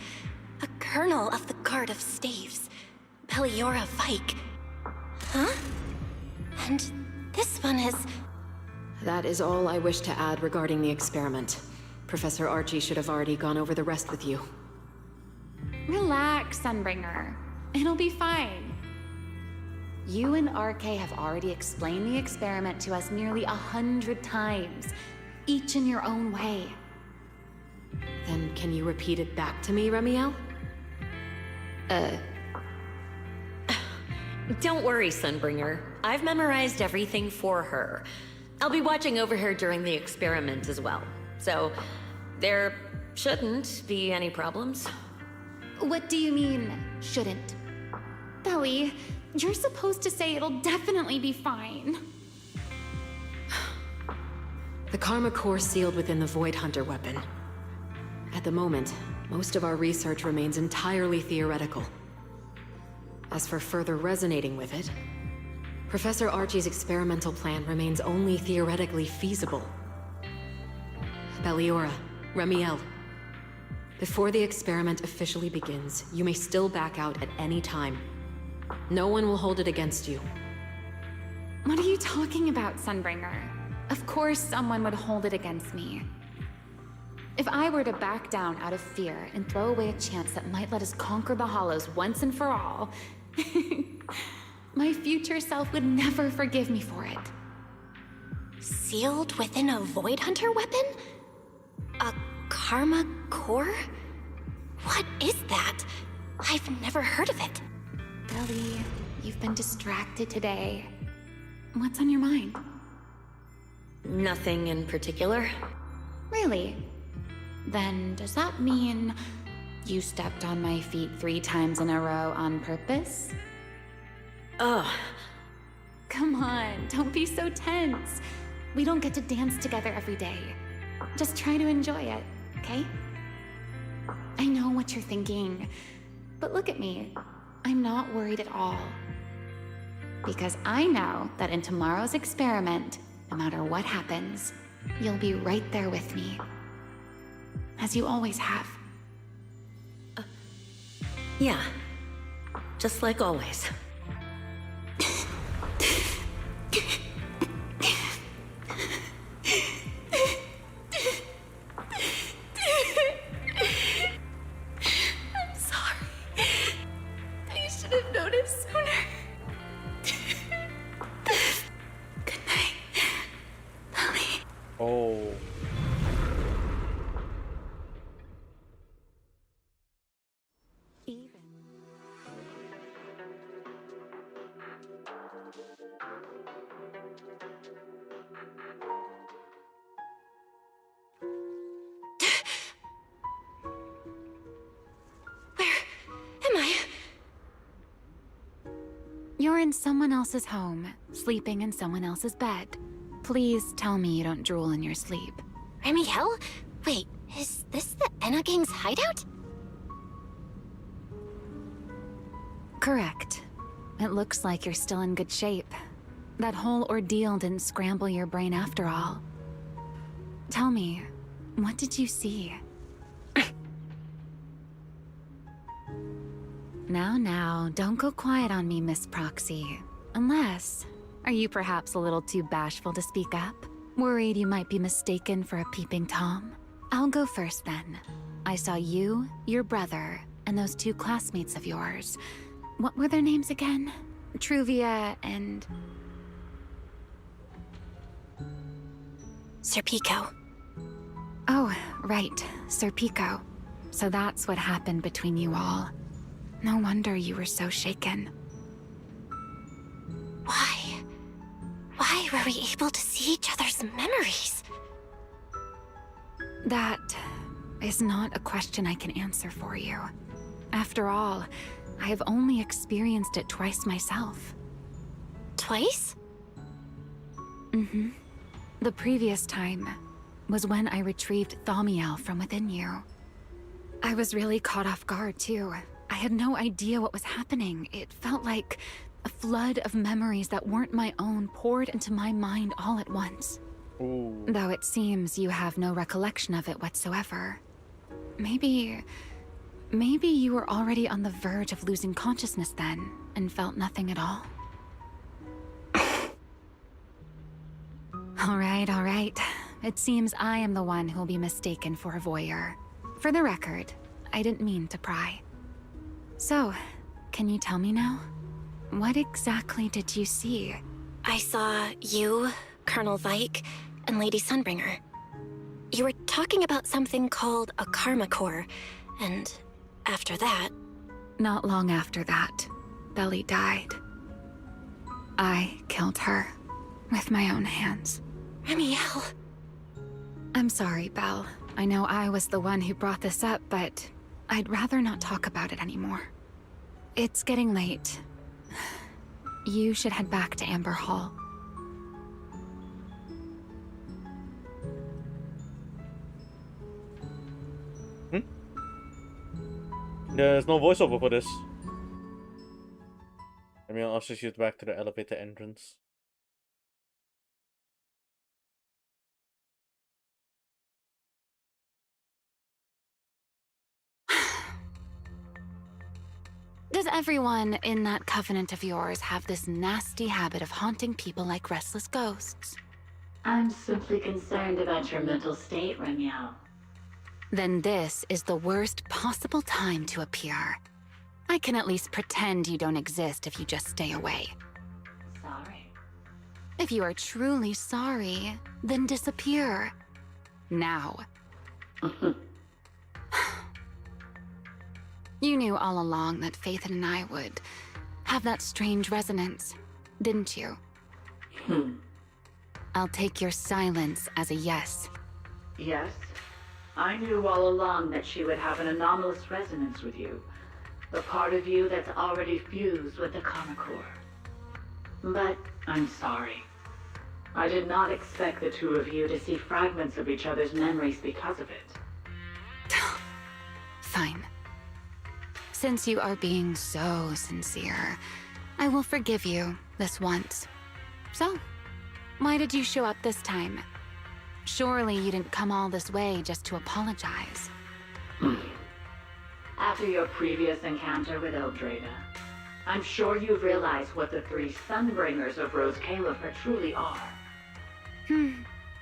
A colonel of the Guard of Staves, Beliora Vike. Huh? And this one is... That is all I wish to add regarding the experiment. Professor Archie should have already gone over the rest with you. Relax, Sunbringer. It'll be fine. You and RK have already explained the experiment to us nearly 100 times, each in your own way. Then can you repeat it back to me, Remielle? Don't worry, Sunbringer. I've memorized everything for her. I'll be watching over her during the experiment as well. So, there shouldn't be any problems. What do you mean, shouldn't? Belly, you're supposed to say it'll definitely be fine. The Karma Core sealed within the Void Hunter weapon. At the moment, most of our research remains entirely theoretical. As for further resonating with it, Professor Archie's experimental plan remains only theoretically feasible. Beliora, Remielle, before the experiment officially begins, you may still back out at any time. No one will hold it against you. What are you talking about, Sunbringer? Of course someone would hold it against me. If I were to back down out of fear and throw away a chance that might let us conquer the Hollows once and for all, my future self would never forgive me for it. Sealed within a Void Hunter weapon? A Karma Core? What is that? I've never heard of it. Belly, you've been distracted today. What's on your mind? Nothing in particular. Really? Then does that mean You stepped on my feet 3 times in a row on purpose? Ugh. Come on, don't be so tense. We don't get to dance together every day. Just try to enjoy it, okay? I know what you're thinking, but look at me. I'm not worried at all. Because I know that in tomorrow's experiment, no matter what happens, you'll be right there with me. As you always have. Yeah. Just like always. I'm sorry. I should have noticed sooner. Good night, Lily. Oh. Am I? You're in someone else's home, sleeping in someone else's bed. Please tell me you don't drool in your sleep. Remielle? Wait, is this the Enna Gang's hideout? Correct. It looks like you're still in good shape. That whole ordeal didn't scramble your brain after all. Tell me, what did you see? Now, don't go quiet on me, Miss Proxy. Unless, are you perhaps a little too bashful to speak up? Worried you might be mistaken for a peeping Tom? I'll go first then. I saw you, your brother, and those 2 classmates of yours. What were their names again? Truvia and... Sir Pico. Oh, right, Sir Pico. So that's what happened between you all. No wonder you were so shaken. Why? Why were we able to see each other's memories? That is not a question I can answer for you. After all, I have only experienced it twice myself. Twice? Mm-hmm. The previous time was when I retrieved Thaumiel from within you. I was really caught off guard, too. I had no idea what was happening. It felt like a flood of memories that weren't my own poured into my mind all at once. Ooh. Though it seems you have no recollection of it whatsoever. Maybe you were already on the verge of losing consciousness then, and felt nothing at all. All right. It seems I am the one who'll be mistaken for a voyeur. For the record, I didn't mean to pry. So, can you tell me now? What exactly did you see? I saw you, Colonel Vike, and Lady Sunbringer. You were talking about something called a karma core, and after that... Not long after that, Belly died. I killed her with my own hands. Remielle... I'm sorry, Belle. I know I was the one who brought this up, but I'd rather not talk about it anymore. It's getting late. You should head back to Amber Hall. There's no voiceover for this. I mean, I'll just shoot back to the elevator entrance. Does everyone in that covenant of yours have this nasty habit of haunting people like restless ghosts? I'm simply concerned about your mental state, Remielle. Then this is the worst possible time to appear. I can at least pretend you don't exist if you just stay away. Sorry. If you are truly sorry, then disappear. Now. You knew all along that Faith and I would have that strange resonance, didn't you? I'll take your silence as a yes. Yes? I knew all along that she would have an anomalous resonance with you. The part of you that's already fused with the Karma Core. But I'm sorry. I did not expect the two of you to see fragments of each other's memories because of it. Fine. Since you are being so sincere, I will forgive you this once. So, why did you show up this time? Surely you didn't come all this way just to apologize. After your previous encounter with Eldrada, I'm sure you've realized what the three Sunbringers of Rose Califer truly are.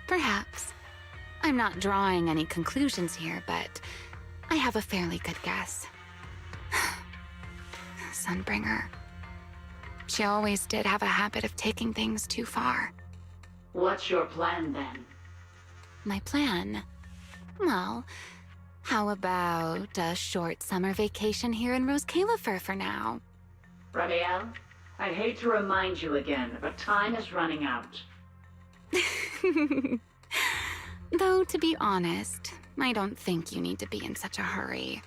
Perhaps. I'm not drawing any conclusions here, but I have a fairly good guess. Sunbringer. She always did have a habit of taking things too far. What's your plan then? My plan? Well, how about a short summer vacation here in Rose Califer for now? Remielle, I hate to remind you again, but time is running out. Though, to be honest, I don't think you need to be in such a hurry.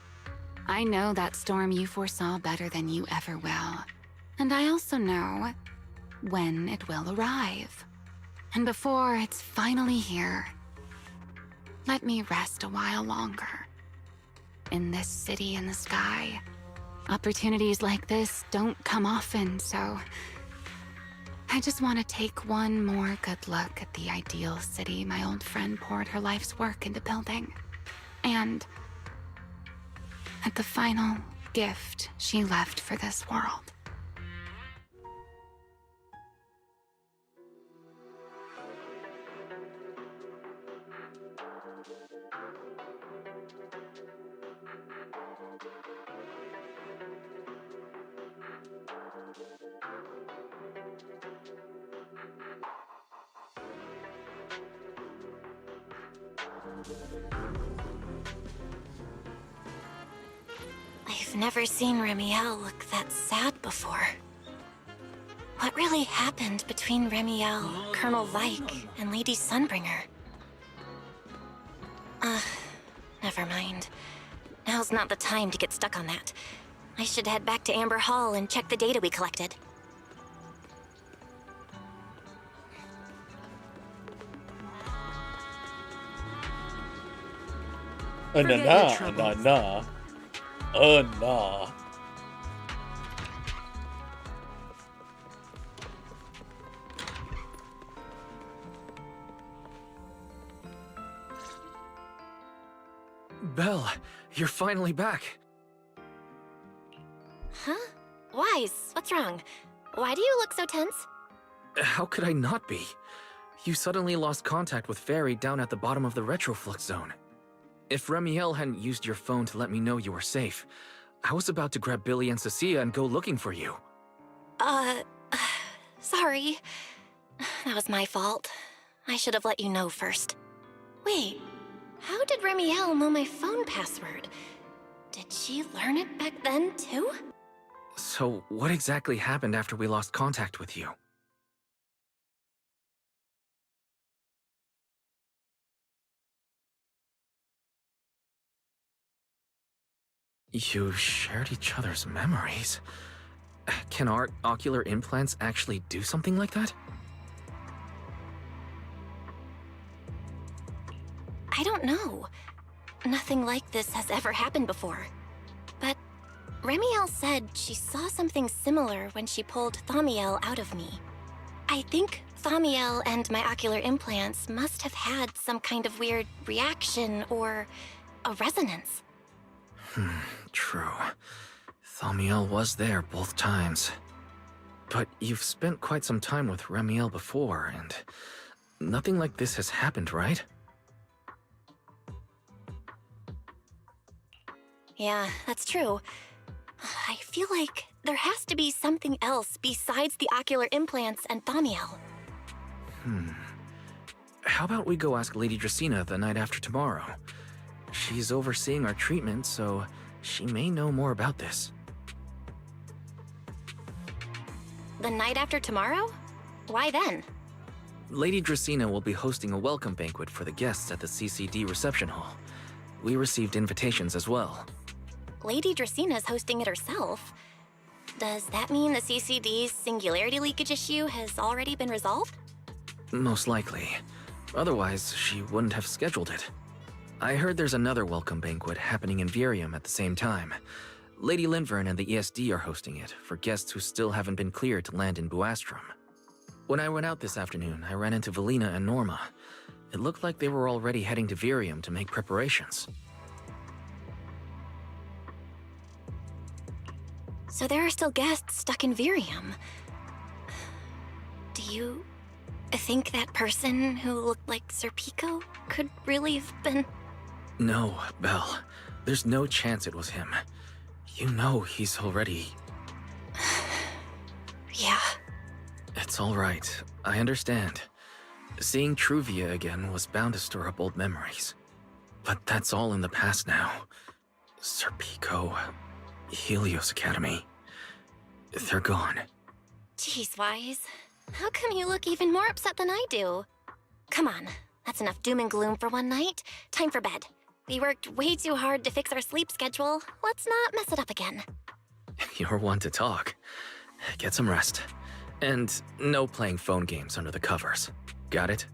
I know that storm you foresaw better than you ever will. And I also know when it will arrive. And before it's finally here, let me rest a while longer. In this city in the sky, opportunities like this don't come often, so I just want to take one more good look at the ideal city my old friend poured her life's work into building. And at the final gift she left for this world. I've never seen Remielle look that sad before. What really happened between Remielle, Colonel Vike, and Lady Sunbringer? Never mind. Now's not the time to get stuck on that. I should head back to Amber Hall and check the data we collected. Nah. Belle, you're finally back. Huh? Wise, what's wrong? Why do you look so tense? How could I not be? You suddenly lost contact with Fairy down at the bottom of the retroflux zone. If Remielle hadn't used your phone to let me know you were safe, I was about to grab Billy and Cecilia and go looking for you. Sorry. That was my fault. I should have let you know first. Wait, how did Remielle know my phone password? Did she learn it back then, too? So, what exactly happened after we lost contact with you? You shared each other's memories. Can our ocular implants actually do something like that? I don't know. Nothing like this has ever happened before. But Remielle said she saw something similar when she pulled Thaumiel out of me. I think Thaumiel and my ocular implants must have had some kind of weird reaction or a resonance. True. Thaumiel was there both times. But you've spent quite some time with Remielle before, and nothing like this has happened, right? Yeah, that's true. I feel like there has to be something else besides the ocular implants and Thaumiel. How about we go ask Lady Dracaena the night after tomorrow? She's overseeing our treatment, so she may know more about this. The night after tomorrow? Why then? Lady Dracaena will be hosting a welcome banquet for the guests at the CCD reception hall. we received invitations as well. Lady Dracina's hosting it herself. Does that mean the CCD's singularity leakage issue has already been resolved? Most likely. Otherwise, she wouldn't have scheduled it. I heard there's another welcome banquet happening in Virium at the same time. Lady Linvern and the ESD are hosting it for guests who still haven't been cleared to land in Buastrom. When I went out this afternoon, I ran into Valina and Norma. It looked like they were already heading to Virium to make preparations. So there are still guests stuck in Virium. Do you think that person who looked like Sir Pico could really have been... No, Belle. There's no chance it was him. You know he's already... Yeah. It's all right. I understand. Seeing Truvia again was bound to stir up old memories. But that's all in the past now. Sir Pico, Helios Academy, they're gone. Jeez, Wise. How come you look even more upset than I do? Come on, that's enough doom and gloom for one night. Time for bed. We worked way too hard to fix our sleep schedule. Let's not mess it up again. You're one to talk. Get some rest. And no playing phone games under the covers. Got it?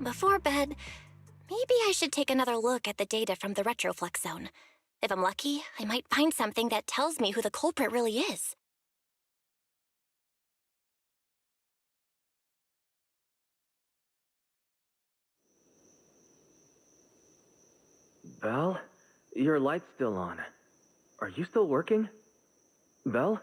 Before bed, maybe I should take another look at the data from the Retroflux zone. If I'm lucky, I might find something that tells me who the culprit really is. Belle? Your light's still on. Are you still working? Belle?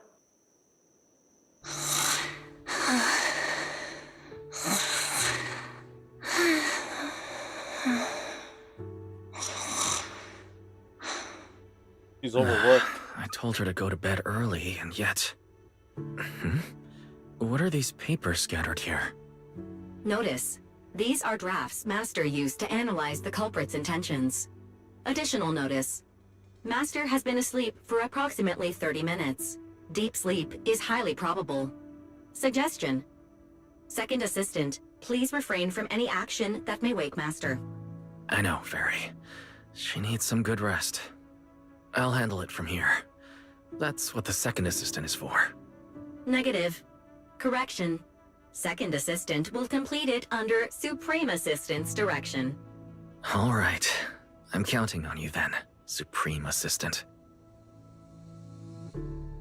He's overworked. I told her to go to bed early, and yet... What are these papers scattered here? Notice, these are drafts Master used to analyze the culprit's intentions. Additional notice. Master has been asleep for approximately 30 minutes. Deep sleep is highly probable. Suggestion. Second Assistant, please refrain from any action that may wake Master. I know, Fairy. She needs some good rest. I'll handle it from here. That's what the Second Assistant is for. Negative. Correction. Second Assistant will complete it under Supreme Assistant's direction. All right. I'm counting on you then, Supreme Assistant.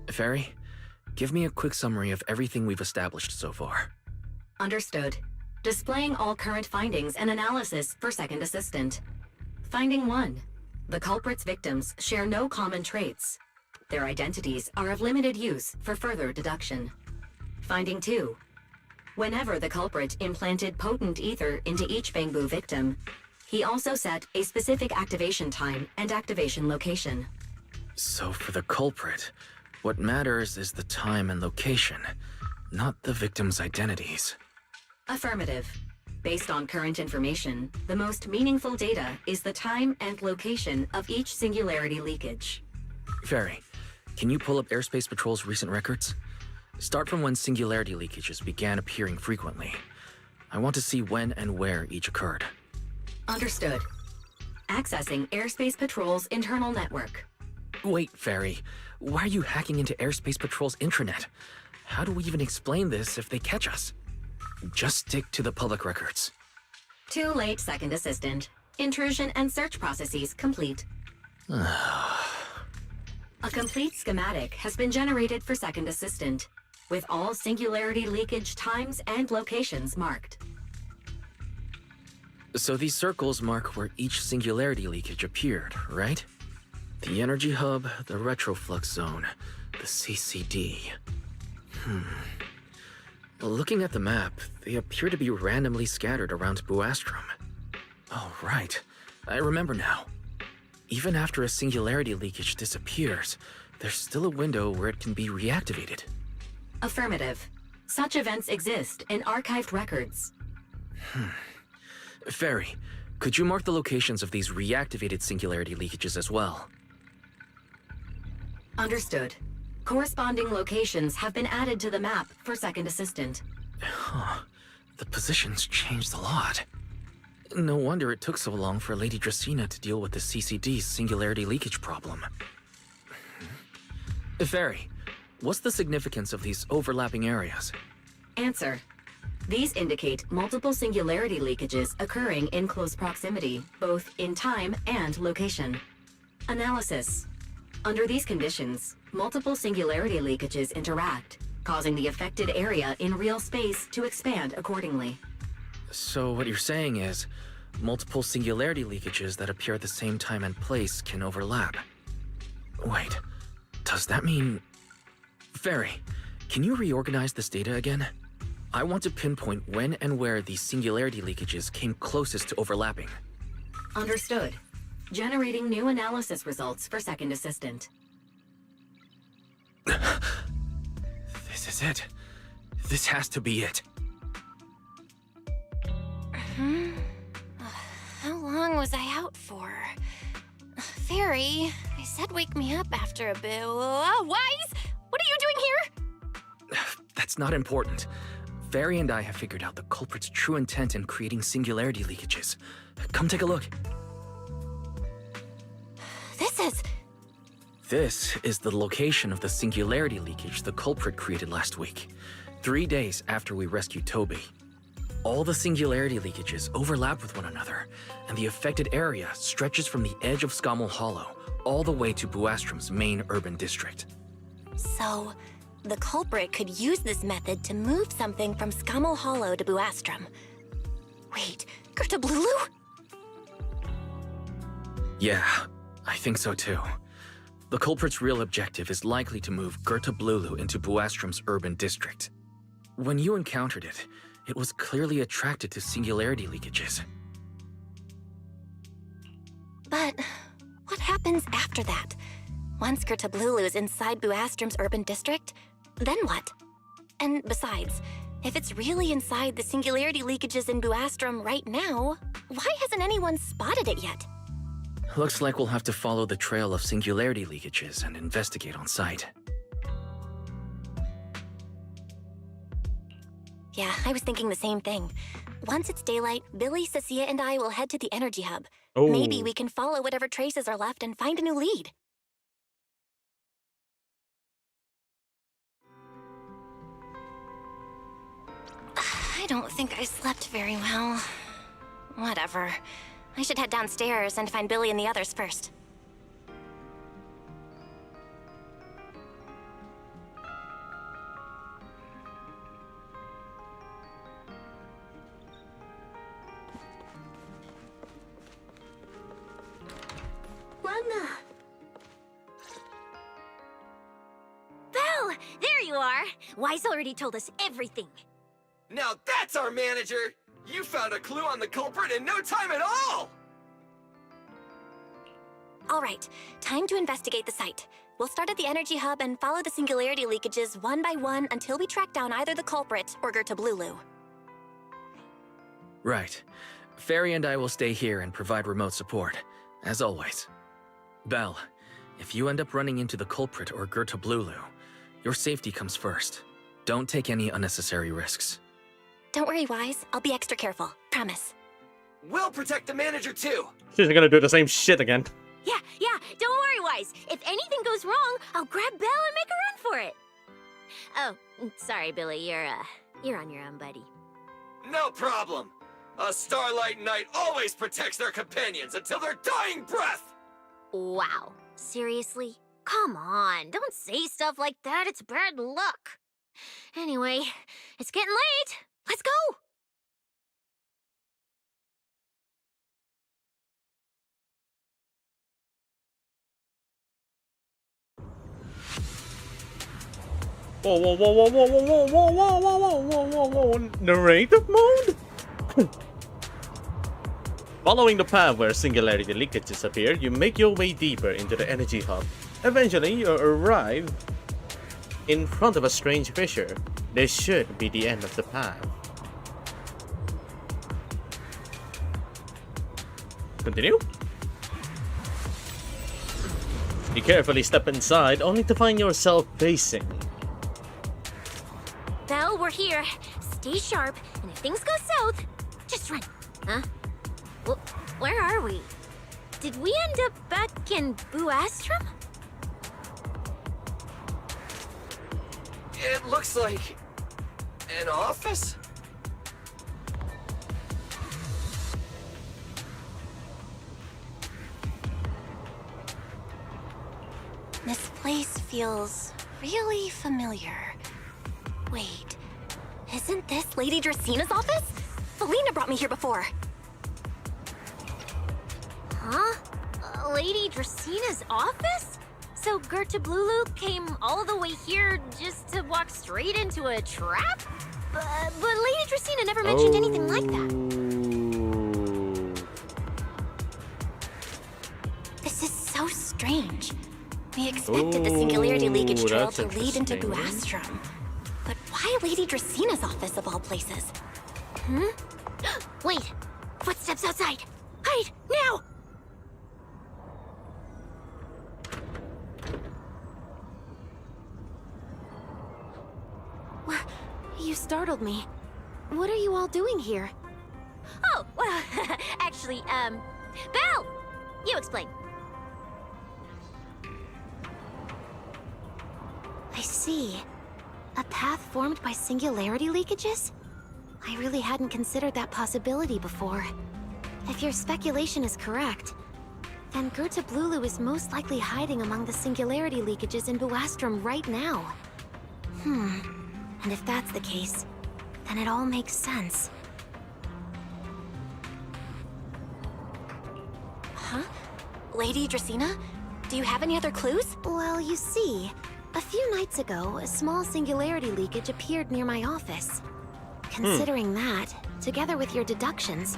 Fairy, give me a quick summary of everything we've established so far. Understood. Displaying all current findings and analysis for Second Assistant. Finding 1. The culprit's victims share no common traits. Their identities are of limited use for further deduction. Finding 2. Whenever the culprit implanted potent ether into each Bangbu victim, he also set a specific activation time and activation location. So for the culprit, what matters is the time and location, not the victims' identities. Affirmative. Based on current information, the most meaningful data is the time and location of each singularity leakage. Fairy, can you pull up Airspace Patrol's recent records? Start from when singularity leakages began appearing frequently. I want to see when and where each occurred. Understood. Accessing Airspace Patrol's internal network. Wait, Fairy. Why are you hacking into Airspace Patrol's intranet? How do we even explain this if they catch us? Just stick to the public records. Too late, Second Assistant. Intrusion and search processes complete. A complete schematic has been generated for Second Assistant, with all singularity leakage times and locations marked. So these circles mark where each singularity leakage appeared, right? The energy hub, the retroflux zone, the CCD. Looking at the map, they appear to be randomly scattered around Buastrom. Oh, right. I remember now. Even after a singularity leakage disappears, there's still a window where it can be reactivated. Affirmative. Such events exist in archived records. Fairy, could you mark the locations of these reactivated singularity leakages as well? Understood. Corresponding locations have been added to the map for Second Assistant. The position's changed a lot. No wonder it took so long for Lady Dracaena to deal with the CCD's singularity leakage problem. Fairy, what's the significance of these overlapping areas? Answer. These indicate multiple singularity leakages occurring in close proximity, both in time and location. Analysis. Under these conditions, multiple singularity leakages interact, causing the affected area in real space to expand accordingly. So what you're saying is, multiple singularity leakages that appear at the same time and place can overlap. Wait, does that mean... Fairy, can you reorganize this data again? I want to pinpoint when and where these singularity leakages came closest to overlapping. Understood. Generating new analysis results for Second Assistant. This is it. This has to be it. How long was I out for? Fairy, I said wake me up after a bit. Wise? What are you doing here? That's not important. Fairy and I have figured out the culprit's true intent in creating singularity leakages. Come take a look. This is the location of the singularity leakage the culprit created last week, 3 days after we rescued Toby. All the singularity leakages overlap with one another, and the affected area stretches from the edge of Scommel Hollow all the way to Buastrom's main urban district. So, the culprit could use this method to move something from Scommel Hollow to Buastrom. Wait, Gertablulu? Yeah, I think so too. The culprit's real objective is likely to move Gertablulu into Buastrom's urban district. When you encountered it, it was clearly attracted to singularity leakages. But what happens after that? Once Gertablulu is inside Buastrom's urban district, then what? And besides, if it's really inside the singularity leakages in Buastrom right now, why hasn't anyone spotted it yet? Looks like we'll have to follow the trail of singularity leakages and investigate on site. Yeah, I was thinking the same thing. Once it's daylight, Billy, Cecilia, and I will head to the energy hub. Oh. Maybe we can follow whatever traces are left and find a new lead. I don't think I slept very well. Whatever. I should head downstairs and find Billy and the others first. Lana! Belle! There you are! Wise already told us everything. Now that's our manager! You found a clue on the culprit in no time at all! All right, time to investigate the site. We'll start at the energy hub and follow the singularity leakages one by one until we track down either the culprit or Gertablulu. Right. Fairy and I will stay here and provide remote support, as always. Belle, if you end up running into the culprit or Gertablulu, your safety comes first. Don't take any unnecessary risks. Don't worry, Wise. I'll be extra careful. Promise. We'll protect the manager too! She's gonna do the same shit again. Yeah, don't worry, Wise. If anything goes wrong, I'll grab Belle and make a run for it. Oh, sorry, Billy. You're on your own, buddy. No problem! A Starlight Knight always protects their companions until their dying breath! Wow. Seriously? Come on, don't say stuff like that. It's bad luck. Anyway, it's getting late. Let's go! Whoa, whoa, whoa, whoa, whoa, whoa, whoa, whoa, whoa, whoa, whoa, whoa, whoa, whoa, narrative mode? Following the path where singularity leakages appear, you make your way deeper into the energy hub. Eventually, you arrive in front of a strange fissure. This should be the end of the path. Continue? You carefully step inside, only to find yourself facing. Belle, we're here. Stay sharp, and if things go south, just run. Huh? Where are we? Did we end up back in Buastrum? It looks like an office? This place feels really familiar. Wait, isn't this Lady Dracena's office? Felina brought me here before. Huh? Lady Dracena's office? So Gerta Blulu came all the way here just to walk straight into a trap? But Lady Dracena never mentioned anything like that. This is so strange. We expected the Singularity Leakage Trail that's to lead into interesting. Buastrum. But why Lady Dracena's office of all places? Wait! Footsteps outside! Hide! Now! You startled me. What are you all doing here? Oh, well, actually, Belle! You explain. I see. A path formed by singularity leakages? I really hadn't considered that possibility before. If your speculation is correct, then Gerta Blulu is most likely hiding among the singularity leakages in Buastrum right now. And if that's the case, then it all makes sense. Huh? Lady Dracena? Do you have any other clues? Well, you see, a few nights ago, a small singularity leakage appeared near my office. Considering that, together with your deductions,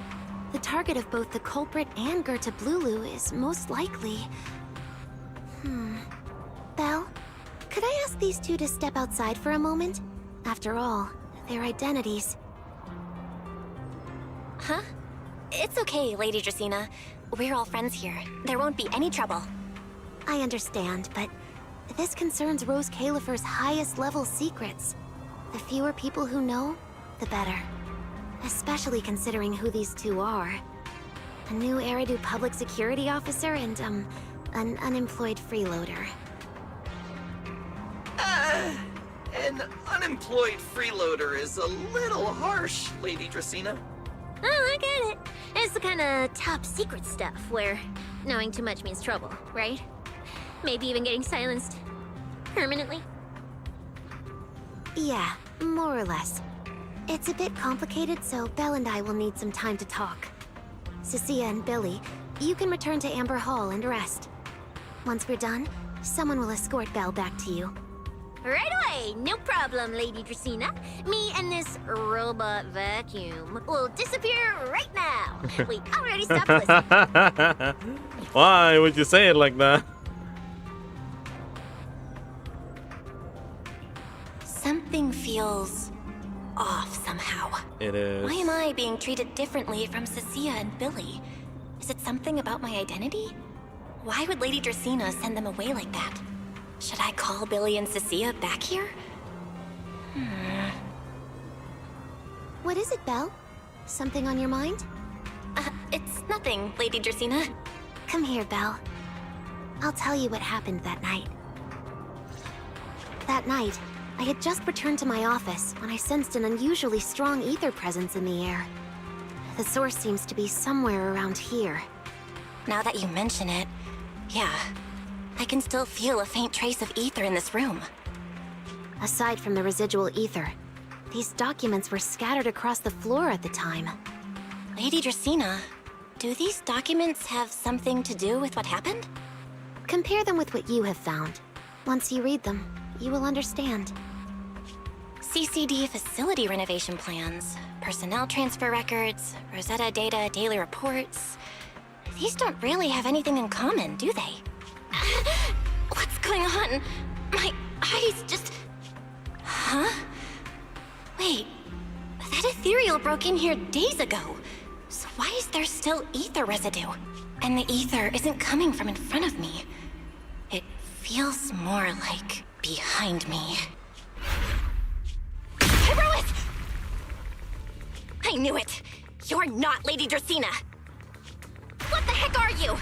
the target of both the culprit and Gerta Blulu is most likely... Belle, could I ask these two to step outside for a moment? After all, their identities... Huh? It's okay, Lady Dracena. We're all friends here. There won't be any trouble. I understand, but this concerns Rose Califer's highest level secrets. The fewer people who know, the better. Especially considering who these two are. A new Eridu public security officer and, an unemployed freeloader. An unemployed freeloader is a little harsh, Lady Dracena. Oh, I get it. It's the kind of top secret stuff where knowing too much means trouble, right? Maybe even getting silenced permanently. Yeah, more or less. It's a bit complicated, so Belle and I will need some time to talk. Cecilia and Billy, you can return to Amber Hall and rest. Once we're done, someone will escort Belle back to you. Right away, no problem, Lady Dracena. Me and this robot vacuum will disappear right now. We already stopped listening. Why would you say it like that? Something feels off somehow. It is. Why am I being treated differently from Cecilia and Billy? Is it something about my identity? Why would Lady Dracena send them away like that? Should I call Billy and Cecilia back here? What is it, Belle? Something on your mind? It's nothing, Lady Dracena. Come here, Belle. I'll tell you what happened that night. That night, I had just returned to my office when I sensed an unusually strong ether presence in the air. The source seems to be somewhere around here. Now that you mention it, yeah. I can still feel a faint trace of ether in this room. Aside from the residual ether, these documents were scattered across the floor at the time. Lady Dracena, do these documents have something to do with what happened? Compare them with what you have found. Once you read them, you will understand. CCD facility renovation plans, personnel transfer records, Rosetta data daily reports. These don't really have anything in common, do they? What's going on? My eyes just... Huh? Wait, that ethereal broke in here days ago. So why is there still ether residue? And the ether isn't coming from in front of me. It feels more like behind me. Hyperwith! I knew it! You're not Lady Dracena! What the heck are you?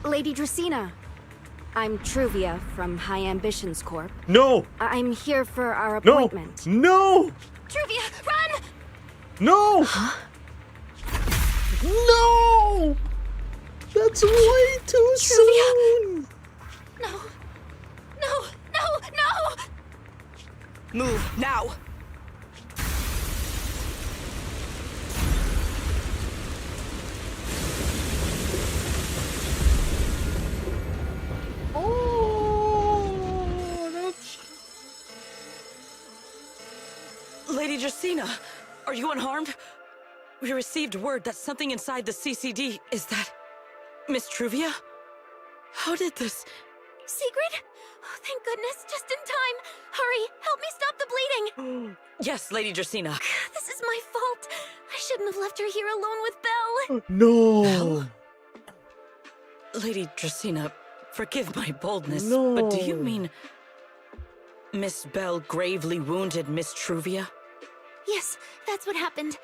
Lady Dracena. I'm Truvia from High Ambitions Corp. No! I'm here for our No! appointment. No! Truvia, run! No! No! That's way too soon! No. No, no, no! Move now! Oh, that's... Lady Dracena, are you unharmed? We received word that something inside the CCD is that... Miss Truvia? How did this... Sigrid? Oh, thank goodness, just in time. Hurry, help me stop the bleeding. Yes, Lady Dracena. This is my fault. I shouldn't have left her here alone with Belle. No! Lady Dracena, forgive my boldness, No. but do you mean... Miss Belle gravely wounded Miss Truvia? Yes, that's what happened.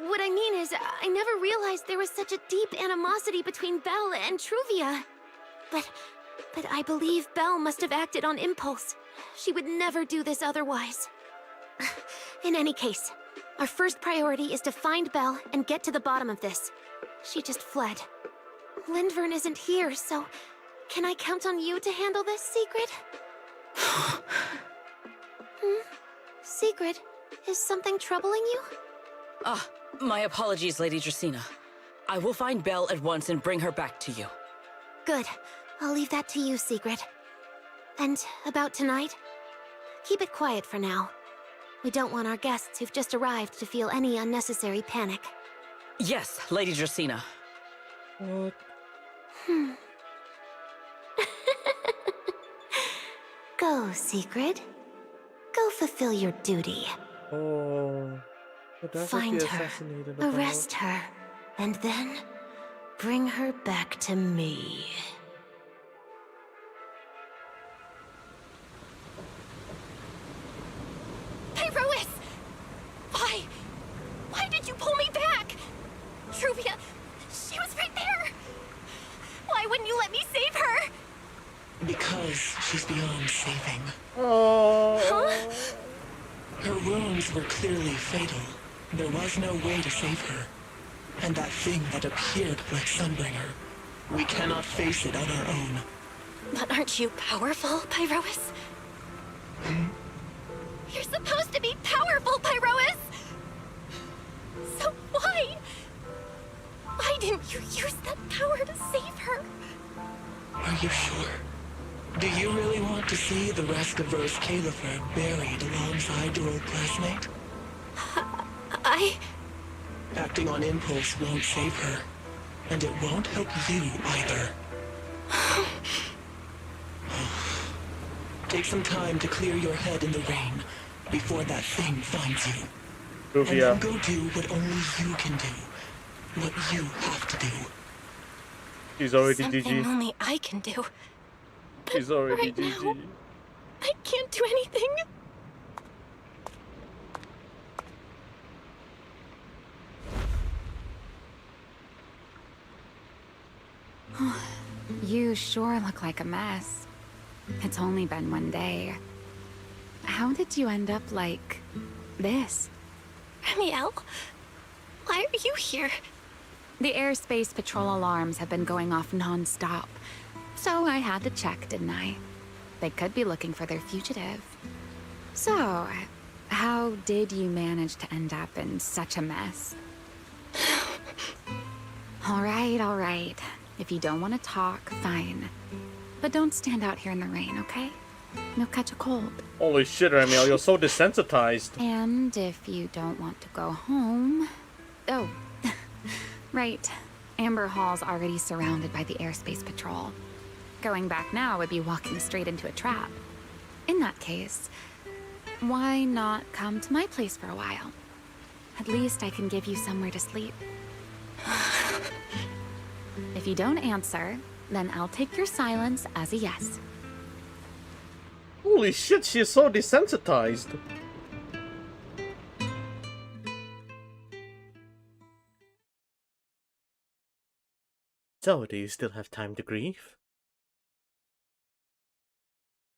What I mean is, I never realized there was such a deep animosity between Belle and Truvia. But I believe Belle must have acted on impulse. She would never do this otherwise. In any case, our first priority is to find Belle and get to the bottom of this. She just fled. Lindvern isn't here, so can I count on you to handle this, Sigrid? Sigrid, is something troubling you? Ah, my apologies, Lady Dracena. I will find Belle at once and bring her back to you. Good. I'll leave that to you, Sigrid. And about tonight? Keep it quiet for now. We don't want our guests who've just arrived to feel any unnecessary panic. Yes, Lady Dracena. What? Go, Sigrid. Go fulfill your duty. Oh... but that's what Find she her, assassinated about. arrest her, and then bring her back to me. Pyrois! Why? Why did you pull me back? Truvia, she was right there! Why wouldn't you let me save her? Because she's beyond saving. Oh... Her wounds were clearly fatal. There was no way to save her. And that thing that appeared like Sunbringer, we cannot face it on our own. But aren't you powerful, Pyrois? You're supposed to be powerful, Pyrois! So why? Why didn't you use that power to save her? Are you sure? Do you really want to see the rest of Rose Califer buried alongside your old classmate? Acting on impulse won't save her. And it won't help you either. Take some time to clear your head in the rain before that thing finds you. And then go do what only you can do. What you have to do. She's already Something GG. only I can do. She's already right GG. now, I can't do anything. You sure look like a mess. It's only been one day. How did you end up like this? Remielle, why are you here? The airspace patrol alarms have been going off non-stop. So I had to check, didn't I? They could be looking for their fugitive. So, how did you manage to end up in such a mess? All right. If you don't want to talk, fine. But don't stand out here in the rain, okay? You'll catch a cold. Holy shit, Remielle, you're so desensitized. And if you don't want to go home... Oh, right. Amber Hall's already surrounded by the airspace patrol. Going back now would be walking straight into a trap. In that case, why not come to my place for a while? At least I can give you somewhere to sleep. If you don't answer, then I'll take your silence as a yes. Holy shit, she is so desensitized. So, do you still have time to grieve?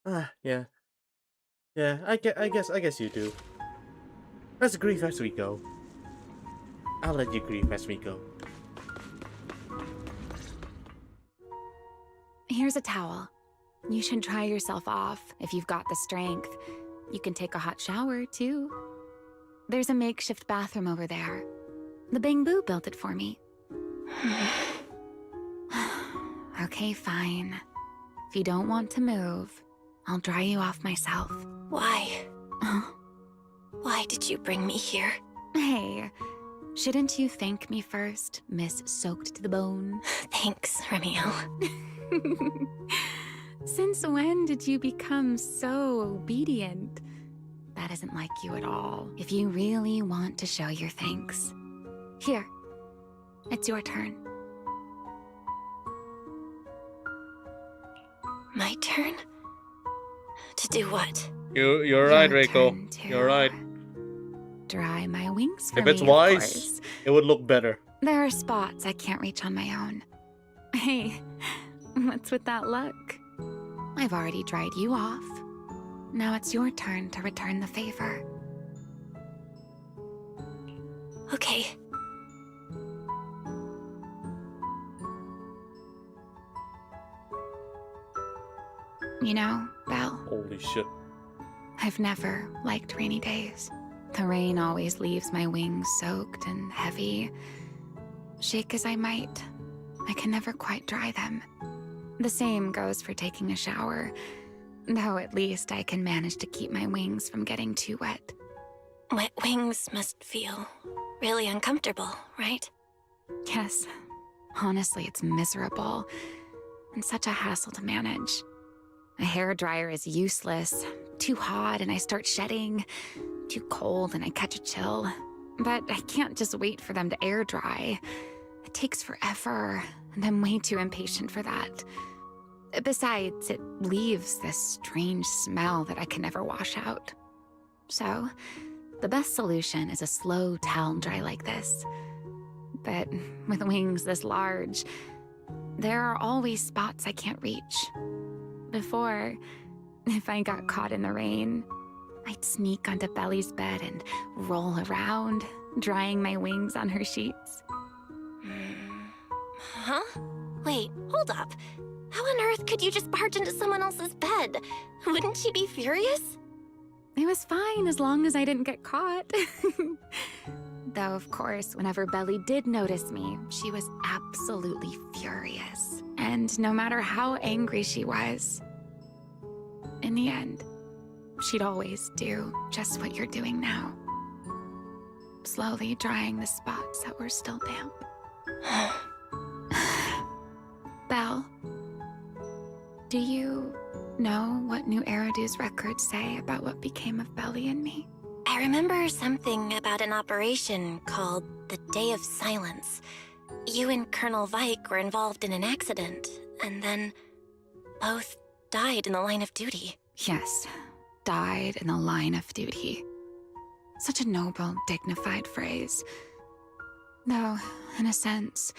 Yeah. Yeah, I guess you do. Let's grieve as we go. I'll let you grieve as we go. Here's a towel. You should dry yourself off if you've got the strength. You can take a hot shower, too. There's a makeshift bathroom over there. The Bamboo built it for me. Okay, fine. If you don't want to move, I'll dry you off myself. Why? Why did you bring me here? Hey, shouldn't you thank me first, Miss Soaked to the Bone? Thanks, Remielle. Since when did you become so obedient? That isn't like you at all. If you really want to show your thanks. Here, it's your turn. My turn? To do what? You're right, Reiko. You're right. Dry my wings for If me, it's of wise, course. it would look better. There are spots I can't reach on my own. Hey, what's with that look? I've already dried you off. Now it's your turn to return the favor. Okay. You know, Belle, Holy shit. I've never liked rainy days. The rain always leaves my wings soaked and heavy. Shake as I might, I can never quite dry them. The same goes for taking a shower, though at least I can manage to keep my wings from getting too wet. Wet wings must feel really uncomfortable, right? Yes, honestly, it's miserable and such a hassle to manage. A hairdryer is useless. Too hot and I start shedding. Too cold and I catch a chill. But I can't just wait for them to air dry. It takes forever, and I'm way too impatient for that. Besides, it leaves this strange smell that I can never wash out. So, the best solution is a slow towel dry like this. But with wings this large, there are always spots I can't reach. Before, if I got caught in the rain, I'd sneak onto Belly's bed and roll around, drying my wings on her sheets. Huh? Wait, hold up. How on earth could you just barge into someone else's bed? Wouldn't she be furious? It was fine as long as I didn't get caught. Though, of course, whenever Belly did notice me, she was absolutely furious. And no matter how angry she was, in the end, she'd always do just what you're doing now. Slowly drying the spots that were still damp. Belle, do you know what New Eridu's records say about what became of Belly and me? I remember something about an operation called the Day of Silence. You and Colonel Vike were involved in an accident, and then both died in the line of duty. Yes, died in the line of duty. Such a noble, dignified phrase. Though, in a sense,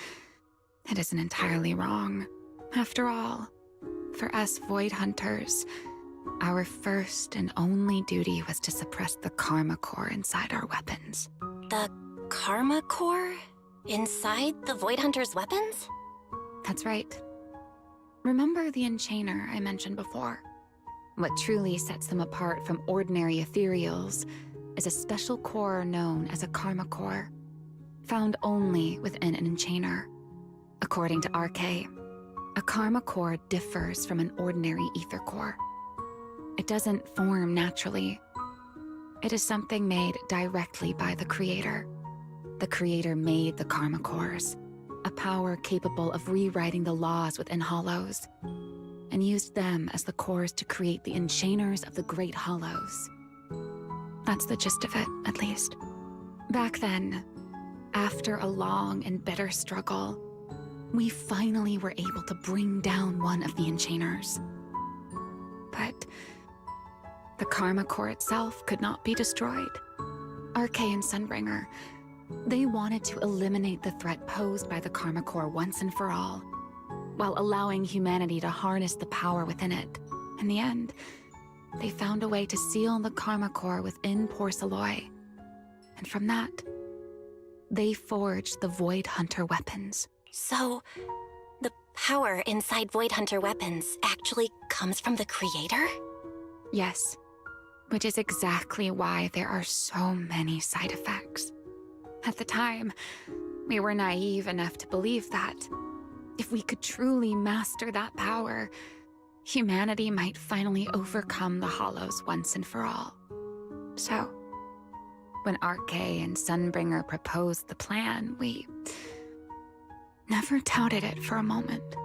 it isn't entirely wrong. After all, for us Void Hunters, our first and only duty was to suppress the Karma Core inside our weapons. The Karma Core? Inside the Void Hunter's weapons? That's right. Remember the Enchainer I mentioned before? What truly sets them apart from ordinary ethereals is a special core known as a Karma Core, found only within an Enchainer. According to RK, a Karma Core differs from an ordinary Ether Core. It doesn't form naturally. It is something made directly by the Creator. The Creator made the Karma Cores, a power capable of rewriting the laws within Hollows, and used them as the cores to create the Enchainers of the Great Hollows. That's the gist of it, at least. Back then, after a long and bitter struggle, we finally were able to bring down one of the Enchainers. But the Karma Core itself could not be destroyed. RK and Sunbringer, they wanted to eliminate the threat posed by the Karma Core once and for all. while allowing humanity to harness the power within it. In the end, they found a way to seal the Karma Core within Porcelloy. And from that, they forged the Void Hunter weapons. So, the power inside Void Hunter weapons actually comes from the creator? Yes, which is exactly why there are so many side effects. At the time, we were naive enough to believe that if we could truly master that power, humanity might finally overcome the Hollows once and for all. So, when Arche and Sunbringer proposed the plan, we never doubted it for a moment.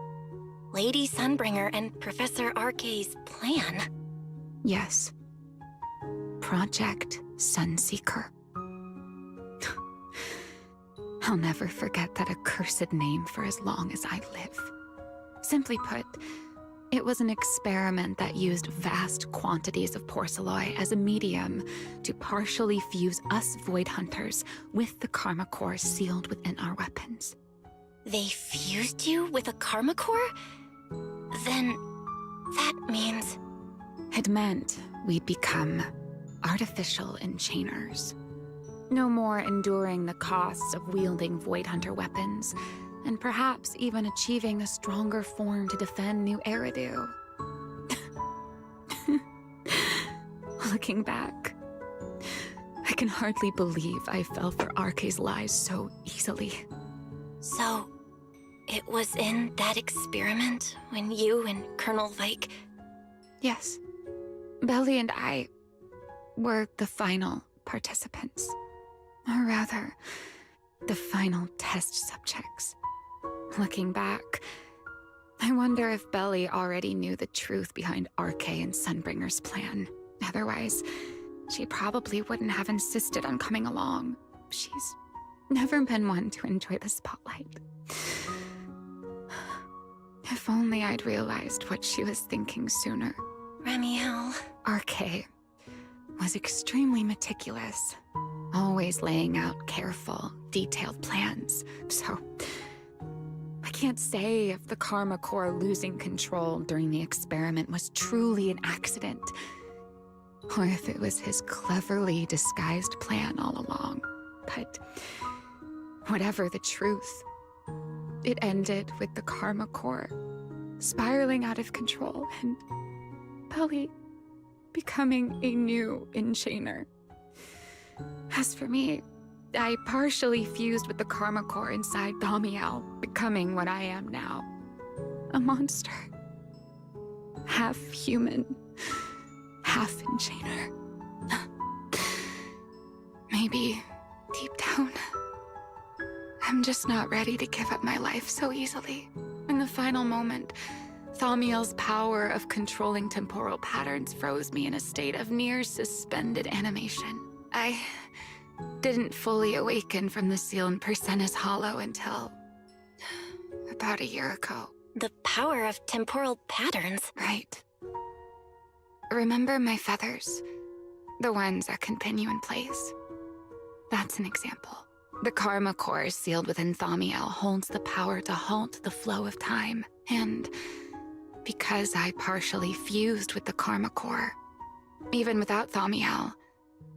Lady Sunbringer and Professor Arche's plan? Yes. Project Sunseeker. I'll never forget that accursed name for as long as I live. Simply put, it was an experiment that used vast quantities of Porcelloy as a medium to partially fuse us Void Hunters with the Karma Core sealed within our weapons. They fused you with a Karma Core? Then that means... It meant we'd become artificial enchainers. No more enduring the costs of wielding Void Hunter weapons, and perhaps even achieving a stronger form to defend New Eridu. Looking back, I can hardly believe I fell for Arche's lies so easily. So, it was in that experiment when you and Colonel Vike... Yes. Belly and I were the final participants. Or rather, the final test subjects. Looking back, I wonder if Belly already knew the truth behind Arche and Sunbringer's plan. Otherwise, she probably wouldn't have insisted on coming along. She's never been one to enjoy the spotlight. If only I'd realized what she was thinking sooner. Remielle... Arche was extremely meticulous, always laying out careful, detailed plans. So, I can't say if the Karma Core losing control during the experiment was truly an accident, or if it was his cleverly disguised plan all along. But whatever the truth, it ended with the Karma Core spiraling out of control and Belly becoming a new enchainer. As for me, I partially fused with the Karma Core inside Thaumiel, becoming what I am now. A monster. Half human, half enchainer. Maybe, deep down, I'm just not ready to give up my life so easily. In the final moment, Thaumiel's power of controlling temporal patterns froze me in a state of near suspended animation. I didn't fully awaken from the seal in Persena's Hollow until about a year ago. The power of temporal patterns? Right. Remember my feathers? The ones that can pin you in place? That's an example. The Karma Core sealed within Thaumiel holds the power to halt the flow of time. And because I partially fused with the Karma Core, even without Thaumiel,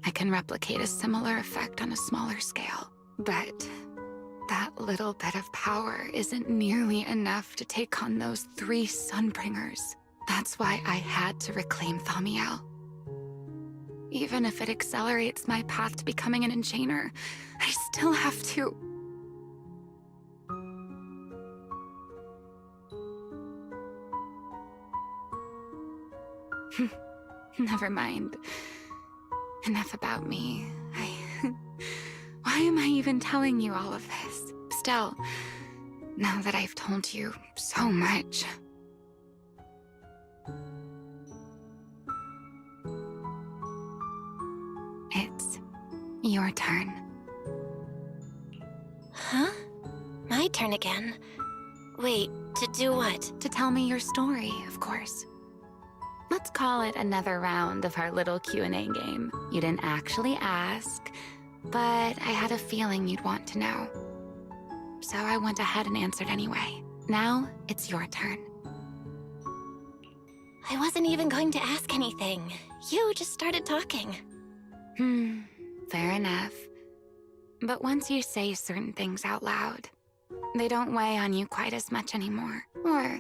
I can replicate a similar effect on a smaller scale. But that little bit of power isn't nearly enough to take on those 3 Sunbringers. That's why I had to reclaim Thaumiel. Even if it accelerates my path to becoming an enchainer, I still have to... Never mind. Enough about me. Why am I even telling you all of this? Still, now that I've told you so much... It's your turn. Huh? My turn again? Wait, to do what? To tell me your story, of course. Let's call it another round of our little Q&A game. You didn't actually ask, but I had a feeling you'd want to know. So I went ahead and answered anyway. Now, it's your turn. I wasn't even going to ask anything. You just started talking. Fair enough. But once you say certain things out loud, they don't weigh on you quite as much anymore. Or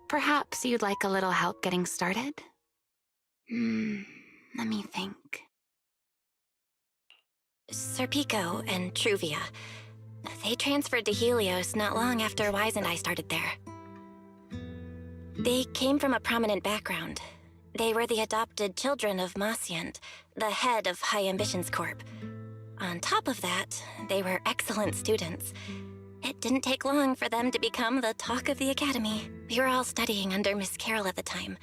perhaps you'd like a little help getting started? Let me think. Serpico and Truvia. They transferred to Helios not long after Wise and I started there. They came from a prominent background. They were the adopted children of Masyant, the head of High Ambitions Corp. On top of that, they were excellent students. It didn't take long for them to become the talk of the academy. We were all studying under Miss Carroll at the time.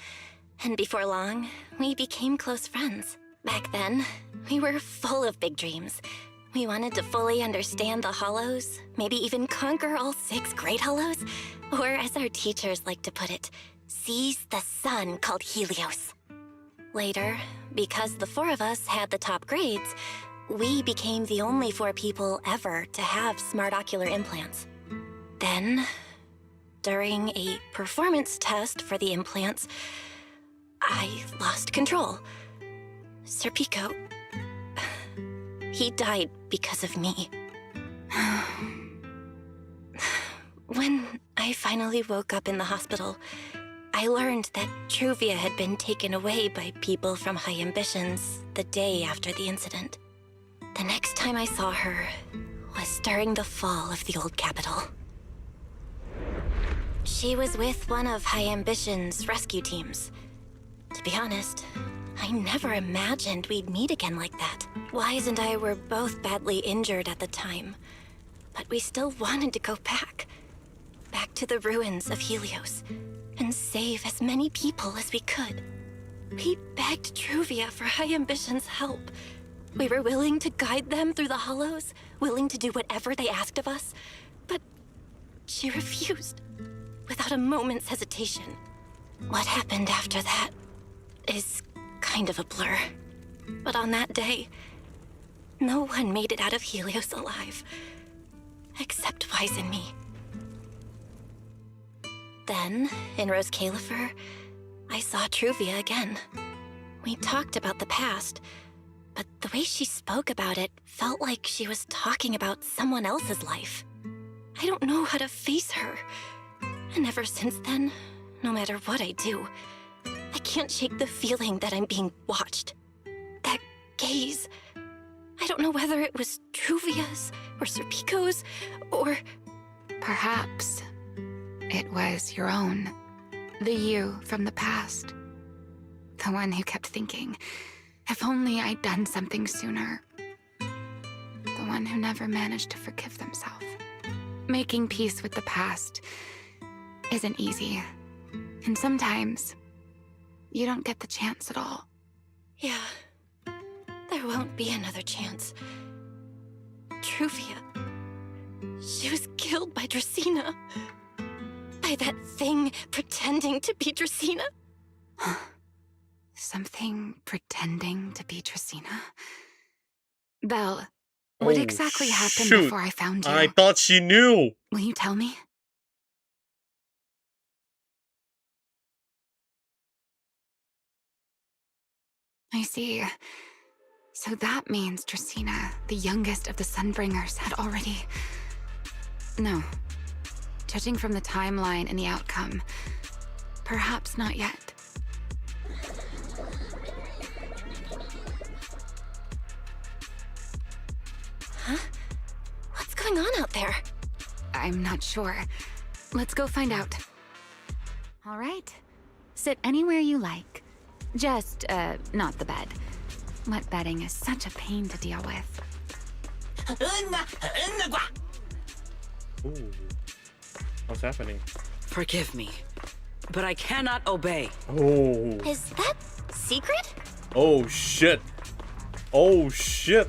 And before long, we became close friends. Back then, we were full of big dreams. We wanted to fully understand the Hollows, maybe even conquer all 6 Great Hollows, or as our teachers like to put it, seize the sun called Helios. Later, because the 4 of us had the top grades, we became the only 4 people ever to have smart ocular implants. Then, during a performance test for the implants, I lost control. Serpico, he died because of me. When I finally woke up in the hospital, I learned that Truvia had been taken away by people from High Ambitions the day after the incident. The next time I saw her was during the fall of the old capital. She was with one of High Ambition's rescue teams. To be honest, I never imagined we'd meet again like that. Wise and I were both badly injured at the time, but we still wanted to go back to the ruins of Helios, and save as many people as we could. We begged Truvia for High Ambition's help. We were willing to guide them through the Hollows, willing to do whatever they asked of us, but she refused, without a moment's hesitation. What happened after that is kind of a blur. But on that day, no one made it out of Helios alive, except Wise and me. Then, in Rose Califer, I saw Truvia again. We talked about the past, but the way she spoke about it felt like she was talking about someone else's life. I don't know how to face her. And ever since then, no matter what I do, I can't shake the feeling that I'm being watched. That gaze. I don't know whether it was Truvia's or Serpico's or... Perhaps it was your own. The you from the past. The one who kept thinking, if only I'd done something sooner. The one who never managed to forgive themselves. Making peace with the past isn't easy. And sometimes, you don't get the chance at all. Yeah, there won't be another chance. Truvia, she was killed by Dracena. By that thing pretending to be Dracena. Something pretending to be Dracena? Belle, what exactly happened before I found you? I thought she knew. Will you tell me? I see. So that means Dracena, the youngest of the Sunbringers, had already... No. Judging from the timeline and the outcome, perhaps not yet. Huh? What's going on out there? I'm not sure. Let's go find out. All right. Sit anywhere you like. Just, not the bed. Wet bedding is such a pain to deal with. Ooh. What's happening? Forgive me, but I cannot obey. Oh. Is that secret? Oh shit. Oh shit.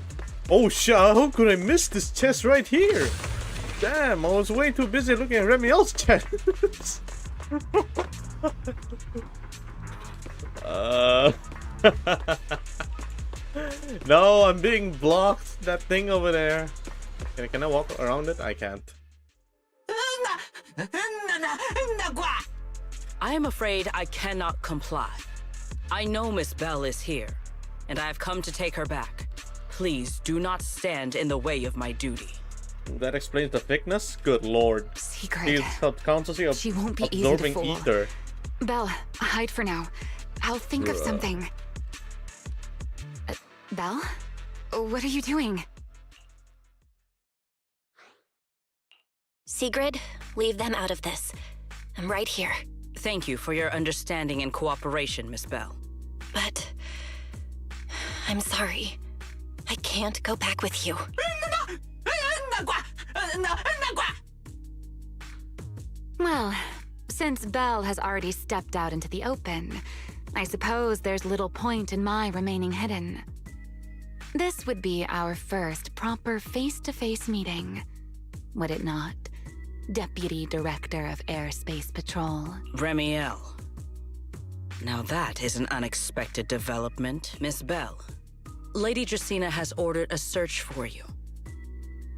Oh shit. How could I miss this chest right here? Damn, I was way too busy looking at Remielle's chest. No, I'm being blocked. That thing over there. Can I walk around it? I can't. I am afraid I cannot comply. I know Miss Bell is here, and I have come to take her back. Please do not stand in the way of my duty. That explains the thickness? Good lord. Secret. He's subconsciously She won't be easy to absorbing fool. ether. Belle, hide for now. I'll think of Bruh. something. Belle? What are you doing? Sigrid, leave them out of this. I'm right here. Thank you for your understanding and cooperation, Miss Bell. But I'm sorry. I can't go back with you. Well, since Belle has already stepped out into the open, I suppose there's little point in my remaining hidden. This would be our first proper face-to-face meeting, would it not, Deputy Director of Airspace Patrol? Remielle. Now that is an unexpected development, Miss Bell. Lady Dracaena has ordered a search for you.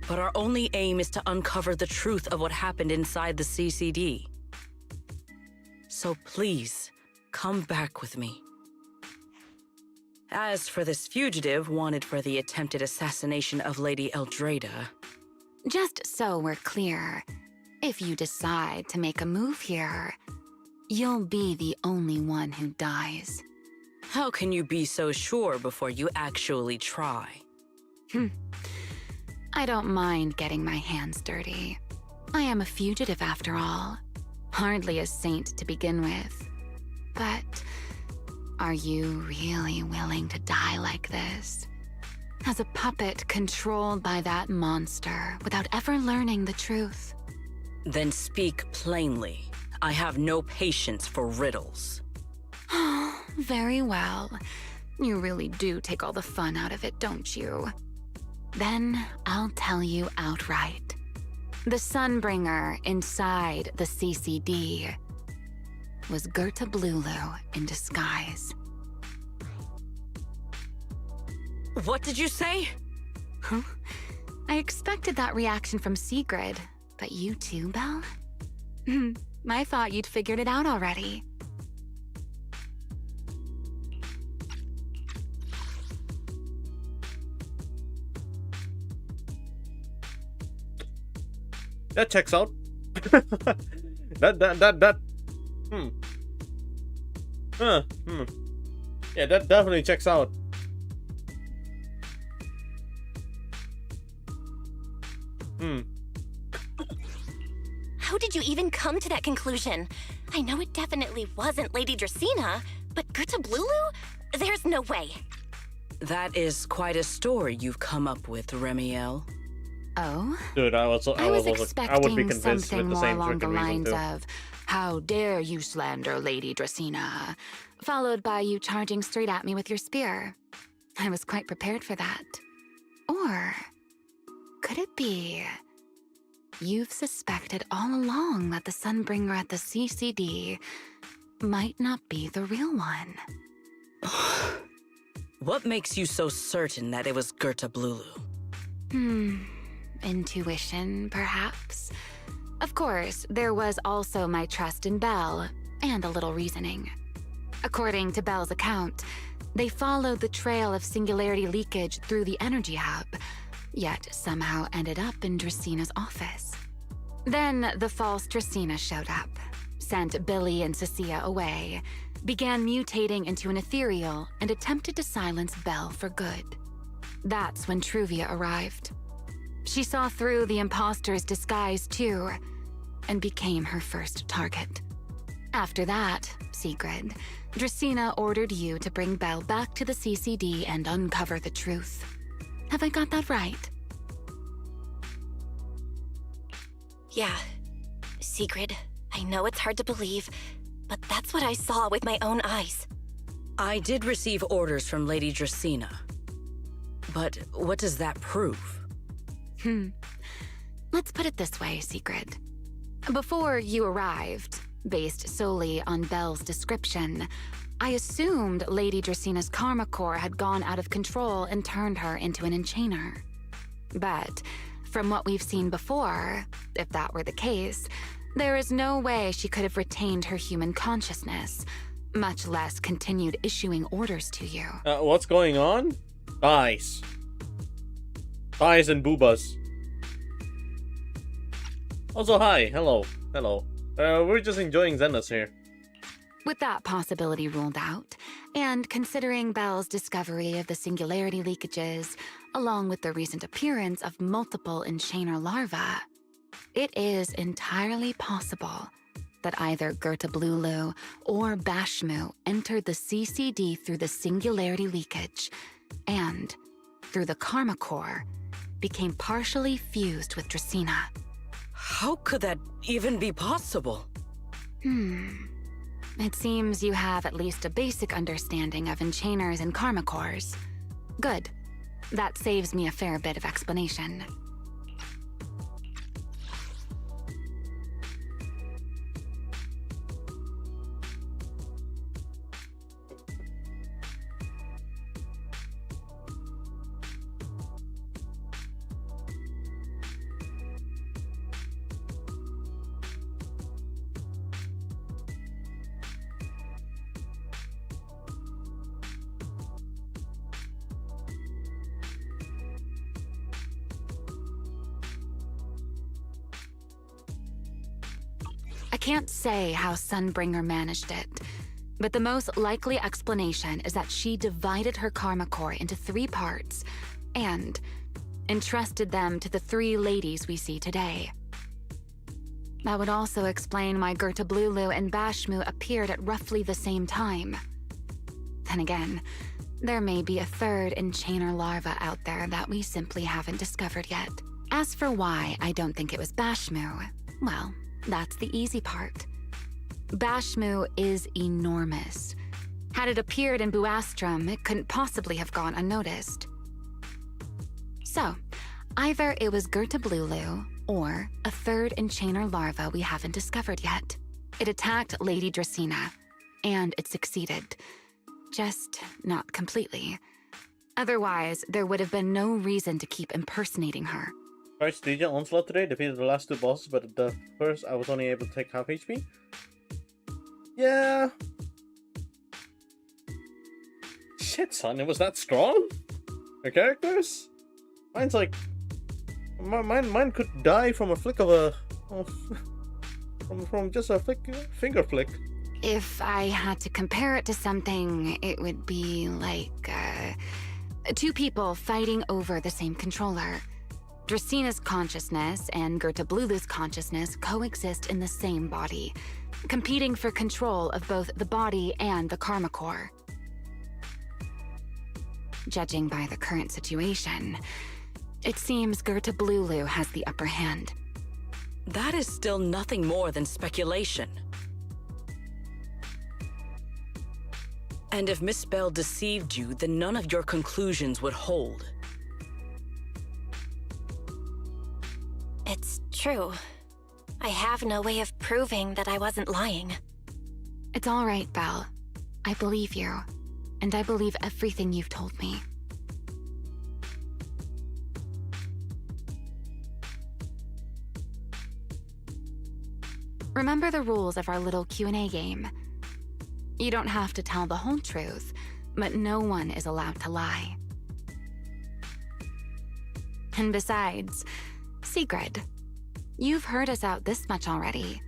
But our only aim is to uncover the truth of what happened inside the CCD. So please, come back with me. As for this fugitive wanted for the attempted assassination of Lady Eldrada... Just so we're clear, if you decide to make a move here, you'll be the only one who dies. How can you be so sure before you actually try? I don't mind getting my hands dirty. I am a fugitive after all. Hardly a saint to begin with. But are you really willing to die like this? As a puppet controlled by that monster without ever learning the truth? Then speak plainly. I have no patience for riddles. Very well. You really do take all the fun out of it, don't you? Then I'll tell you outright. The Sunbringer inside the CCD was Gerta Blulu in disguise. What did you say? Huh? I expected that reaction from Sigrid, but you too, Belle? I thought you'd figured it out already. That checks out. Yeah, that definitely checks out. How did you even come to that conclusion? I know it definitely wasn't Lady Dracaena, but Gerta Blulu? There's no way. That is quite a story you've come up with, Remielle. Oh? Dude, I was expecting I would be convinced something with the more same along the freaking reason lines too. of, "How dare you slander Lady Dracaena?" followed by you charging straight at me with your spear. I was quite prepared for that. Or could it be you've suspected all along that the Sunbringer at the CCD might not be the real one? What makes you so certain that it was Gerta Blulu? Intuition, perhaps? Of course, there was also my trust in Belle, and a little reasoning. According to Belle's account, they followed the trail of singularity leakage through the energy hub, yet somehow ended up in Draceena's office. Then the false Dracaena showed up, sent Billy and Cecilia away, began mutating into an ethereal, and attempted to silence Belle for good. That's when Truvia arrived. She saw through the imposter's disguise too, and became her first target. After that, Sigrid, Dracaena ordered you to bring Belle back to the CCD and uncover the truth. Have I got that right? Yeah. Sigrid, I know it's hard to believe, but that's what I saw with my own eyes. I did receive orders from Lady Dracaena. But what does that prove? Let's put it this way, Sigrid. Before you arrived, based solely on Belle's description, I assumed Lady Draceena's karma core had gone out of control and turned her into an enchainer. But from what we've seen before, if that were the case, There is no way she could have retained her human consciousness, much less continued issuing orders to you. What's going on? Thighs. Thighs and boobas. Also, hi. Hello. Hello. We're just enjoying Zenless here. With that possibility ruled out, and considering Bell's discovery of the singularity leakages, along with the recent appearance of multiple enchainer larvae, it is entirely possible that either Gertablulu or Bashmu entered the CCD through the singularity leakage, and, through the Karma Core, became partially fused with Dracaena. How could that even be possible? It seems you have at least a basic understanding of enchainers and Karma Cores. Good. That saves me a fair bit of explanation. I can't say how Sunbringer managed it, but the most likely explanation is that she divided her Karma Core into 3 parts and entrusted them to the 3 ladies we see today. That would also explain why Gertablulu and Bashmu appeared at roughly the same time. Then again, there may be a 3rd enchainer larva out there that we simply haven't discovered yet. As for why I don't think it was Bashmu, well, that's the easy part. Bashmu is enormous. Had it appeared in Buastrum, it couldn't possibly have gone unnoticed. So, either it was Gertablulu or a 3rd enchainer larva we haven't discovered yet. It attacked Lady Dracaena, and it succeeded. Just not completely. Otherwise, there would have been no reason to keep impersonating her. First DJ Onslaught today defeated the last 2 bosses, but at the first I was only able to take half HP. Yeah. Shit, son, it was that strong? Her characters? Mine's like... Mine could die from a flick of a... from just a finger flick. If I had to compare it to something, it would be like, 2 people fighting over the same controller. Dracaena's consciousness and Gertablulu's consciousness coexist in the same body, competing for control of both the body and the Karma Core. Judging by the current situation, it seems Gertablulu has the upper hand. That is still nothing more than speculation. And if Miss Bell deceived you, then none of your conclusions would hold. It's true. I have no way of proving that I wasn't lying. It's all right, Belle. I believe you, and I believe everything you've told me. Remember the rules of our little Q&A game. You don't have to tell the whole truth, but no one is allowed to lie. And besides, Sigrid, you've heard us out this much already.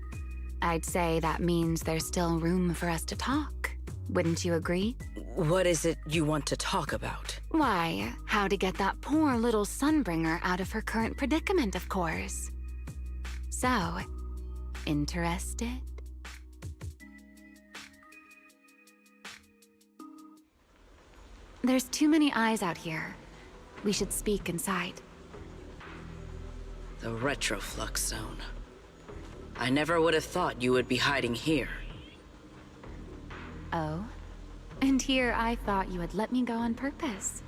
I'd say that means there's still room for us to talk. Wouldn't you agree? What is it you want to talk about? Why, how to get that poor little Sunbringer out of her current predicament, of course. So, interested? There's too many eyes out here. We should speak inside. The Retroflux Zone. I never would have thought you would be hiding here. Oh? And here I thought you would let me go on purpose.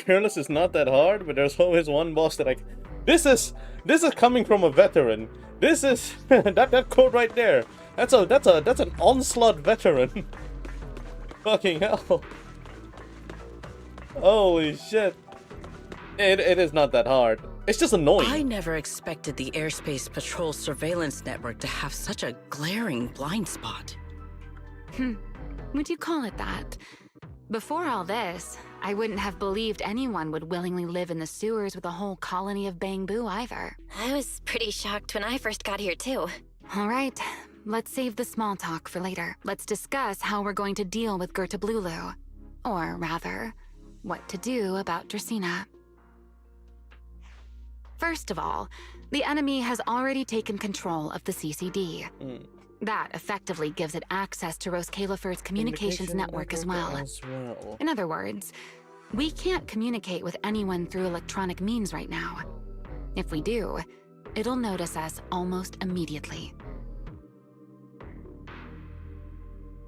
Fearless is not that hard, but there's always one boss that I This is coming from a veteran. This is that quote right there. That's an onslaught veteran. Fucking hell. Holy shit. It is not that hard. It's just annoying. I never expected the Airspace Patrol surveillance network to have such a glaring blind spot. Would you call it that? Before all this, I wouldn't have believed anyone would willingly live in the sewers with a whole colony of Bangbu either. I was pretty shocked when I first got here, too. All right, let's save the small talk for later. Let's discuss how we're going to deal with Gerta Blulu. Or rather, what to do about Dracaena. First of all, the enemy has already taken control of the CCD. That effectively gives it access to Roskalifer's communications network as well. In other words, we can't communicate with anyone through electronic means right now. If we do, it'll notice us almost immediately.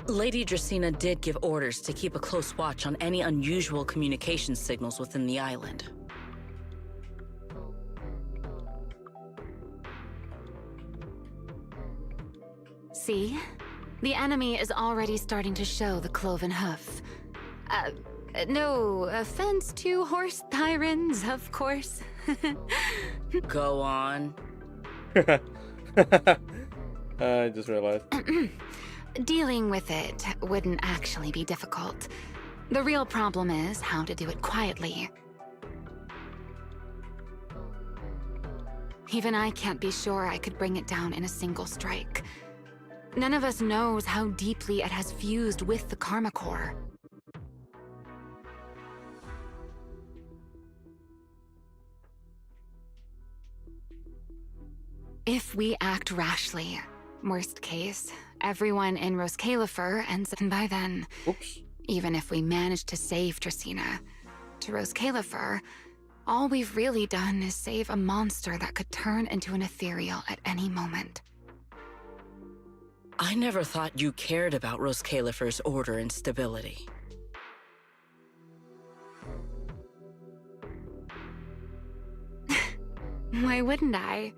Lady Dracaena did give orders to keep a close watch on any unusual communication signals within the island. See? The enemy is already starting to show the cloven hoof. No offense to horse tyrants, of course. Go on. I just realized. Dealing with it wouldn't actually be difficult. The real problem is how to do it quietly. Even I can't be sure I could bring it down in a single strike. None of us knows how deeply it has fused with the Karma Core. If we act rashly, worst case, everyone in Roskalifer ends up by then. Oops. Even if we manage to save Dracaena, to Roskalifer, all we've really done is save a monster that could turn into an ethereal at any moment. I never thought you cared about Roskalifer's order and stability. Why wouldn't I?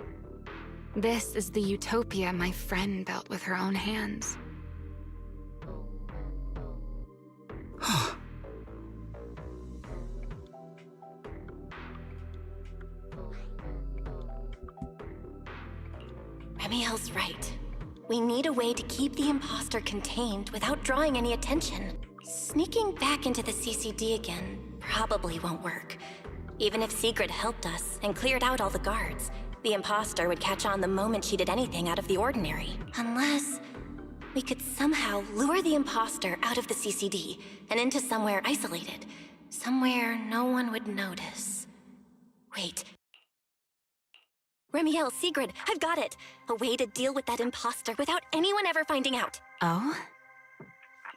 This is the utopia my friend built with her own hands. Remielle's right. We need a way to keep the imposter contained without drawing any attention. Sneaking back into the CCD again probably won't work. Even if Sigrid helped us and cleared out all the guards, the imposter would catch on the moment she did anything out of the ordinary. Unless we could somehow lure the imposter out of the CCD and into somewhere isolated. Somewhere no one would notice. Wait. Remielle, Sigrid, I've got it! A way to deal with that imposter without anyone ever finding out. Oh?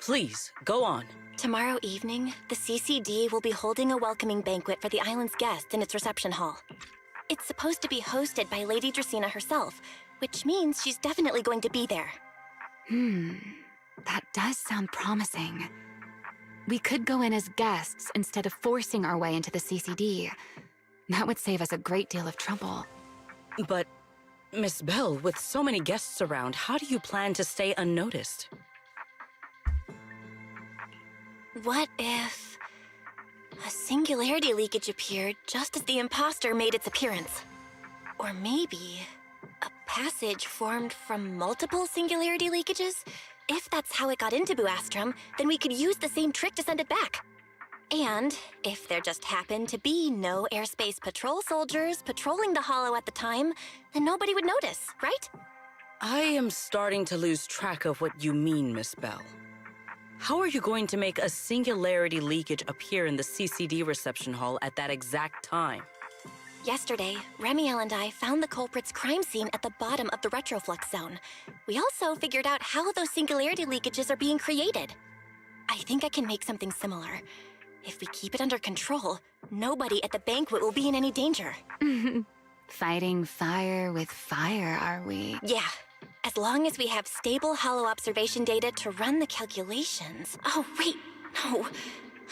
Please, go on. Tomorrow evening, the CCD will be holding a welcoming banquet for the island's guests in its reception hall. It's supposed to be hosted by Lady Dracaena herself, which means she's definitely going to be there. That does sound promising. We could go in as guests instead of forcing our way into the CCD. That would save us a great deal of trouble. But, Miss Bell, with so many guests around, how do you plan to stay unnoticed? What if a singularity leakage appeared just as the imposter made its appearance? Or maybe a passage formed from multiple singularity leakages? If that's how it got into Buastrum, then we could use the same trick to send it back. And if there just happened to be no airspace patrol soldiers patrolling the Hollow at the time, then nobody would notice, right? I am starting to lose track of what you mean, Miss Bell. How are you going to make a singularity leakage appear in the CCD reception hall at that exact time? Yesterday, Remielle and I found the culprit's crime scene at the bottom of the retroflux zone. We also figured out how those singularity leakages are being created. I think I can make something similar. If we keep it under control, nobody at the banquet will be in any danger. Fighting fire with fire, are we? Yeah. As long as we have stable hollow observation data to run the calculations. Oh, wait, no.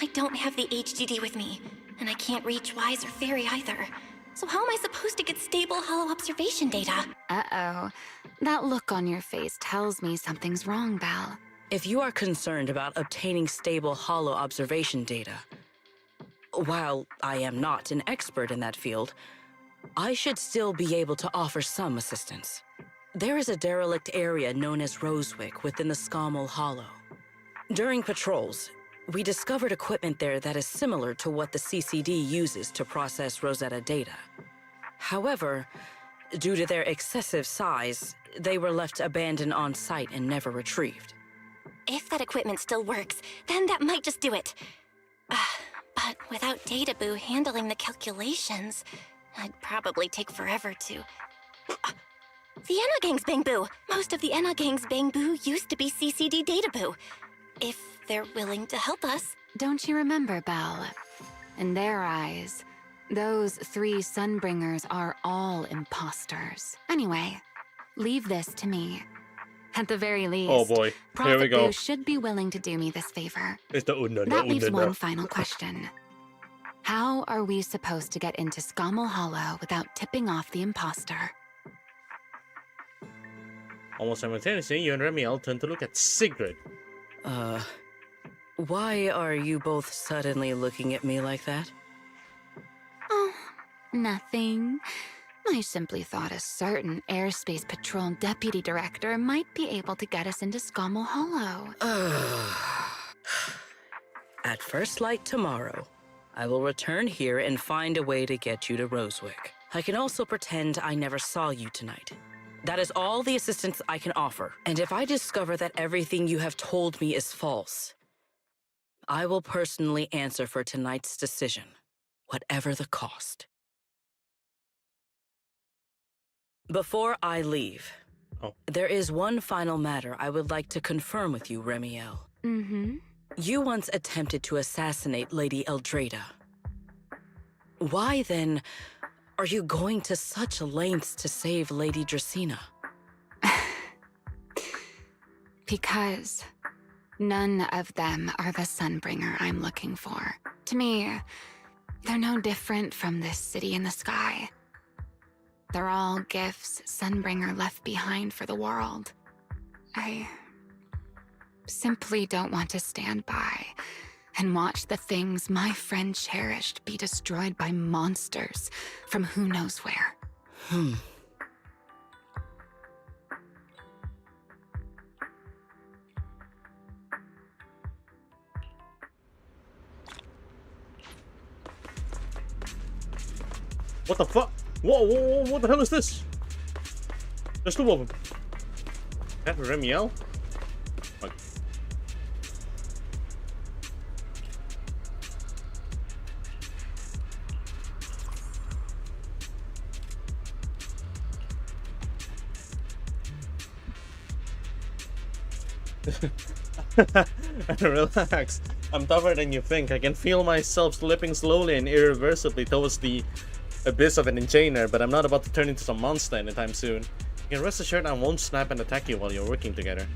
I don't have the HDD with me, and I can't reach Wise or Fairy either. So how am I supposed to get stable hollow observation data? Uh-oh. That look on your face tells me something's wrong, Belle. If you are concerned about obtaining stable hollow observation data, while I am not an expert in that field, I should still be able to offer some assistance. There is a derelict area known as Rosewick within the Scommel Hollow. During patrols, we discovered equipment there that is similar to what the CCD uses to process Rosetta data. However, due to their excessive size, they were left abandoned on site and never retrieved. If that equipment still works, then that might just do it. But without Databoo handling the calculations, I'd probably take forever to... The Enogang's Bangboo! Most of the Enogang's Bangboo used to be CCD Databoo. If they're willing to help us. Don't you remember, Belle? In their eyes, those 3 Sunbringers are all imposters. Anyway, leave this to me. At the very least, Oh boy, here we go. Prophet Boo should be willing to do me this favor. It's the That leaves one final question. How are we supposed to get into Scommel Hollow without tipping off the imposter? Almost simultaneously, you and Remielle turn to look at Sigrid. Why are you both suddenly looking at me like that? Oh, nothing. I simply thought a certain airspace patrol deputy director might be able to get us into Scommel Hollow. At first light tomorrow, I will return here and find a way to get you to Rosewick. I can also pretend I never saw you tonight. That is all the assistance I can offer. And if I discover that everything you have told me is false, I will personally answer for tonight's decision, whatever the cost. Before I leave, there is one final matter I would like to confirm with you, Remielle. Mm-hmm. You once attempted to assassinate Lady Eldrada. Why, then, are you going to such lengths to save Lady Dracaena? Because none of them are the Sunbringer I'm looking for. To me, they're no different from this city in the sky. They're all gifts Sunbringer left behind for the world. I simply don't want to stand by and watch the things my friend cherished be destroyed by monsters from who knows where. What the fuck? Whoa, what the hell is this? There's 2 of them. That Remielle? Fuck. Relax. I'm tougher than you think. I can feel myself slipping slowly and irreversibly towards the abyss of an enchainer, but I'm not about to turn into some monster anytime soon. You can rest assured I won't snap and attack you while you're working together.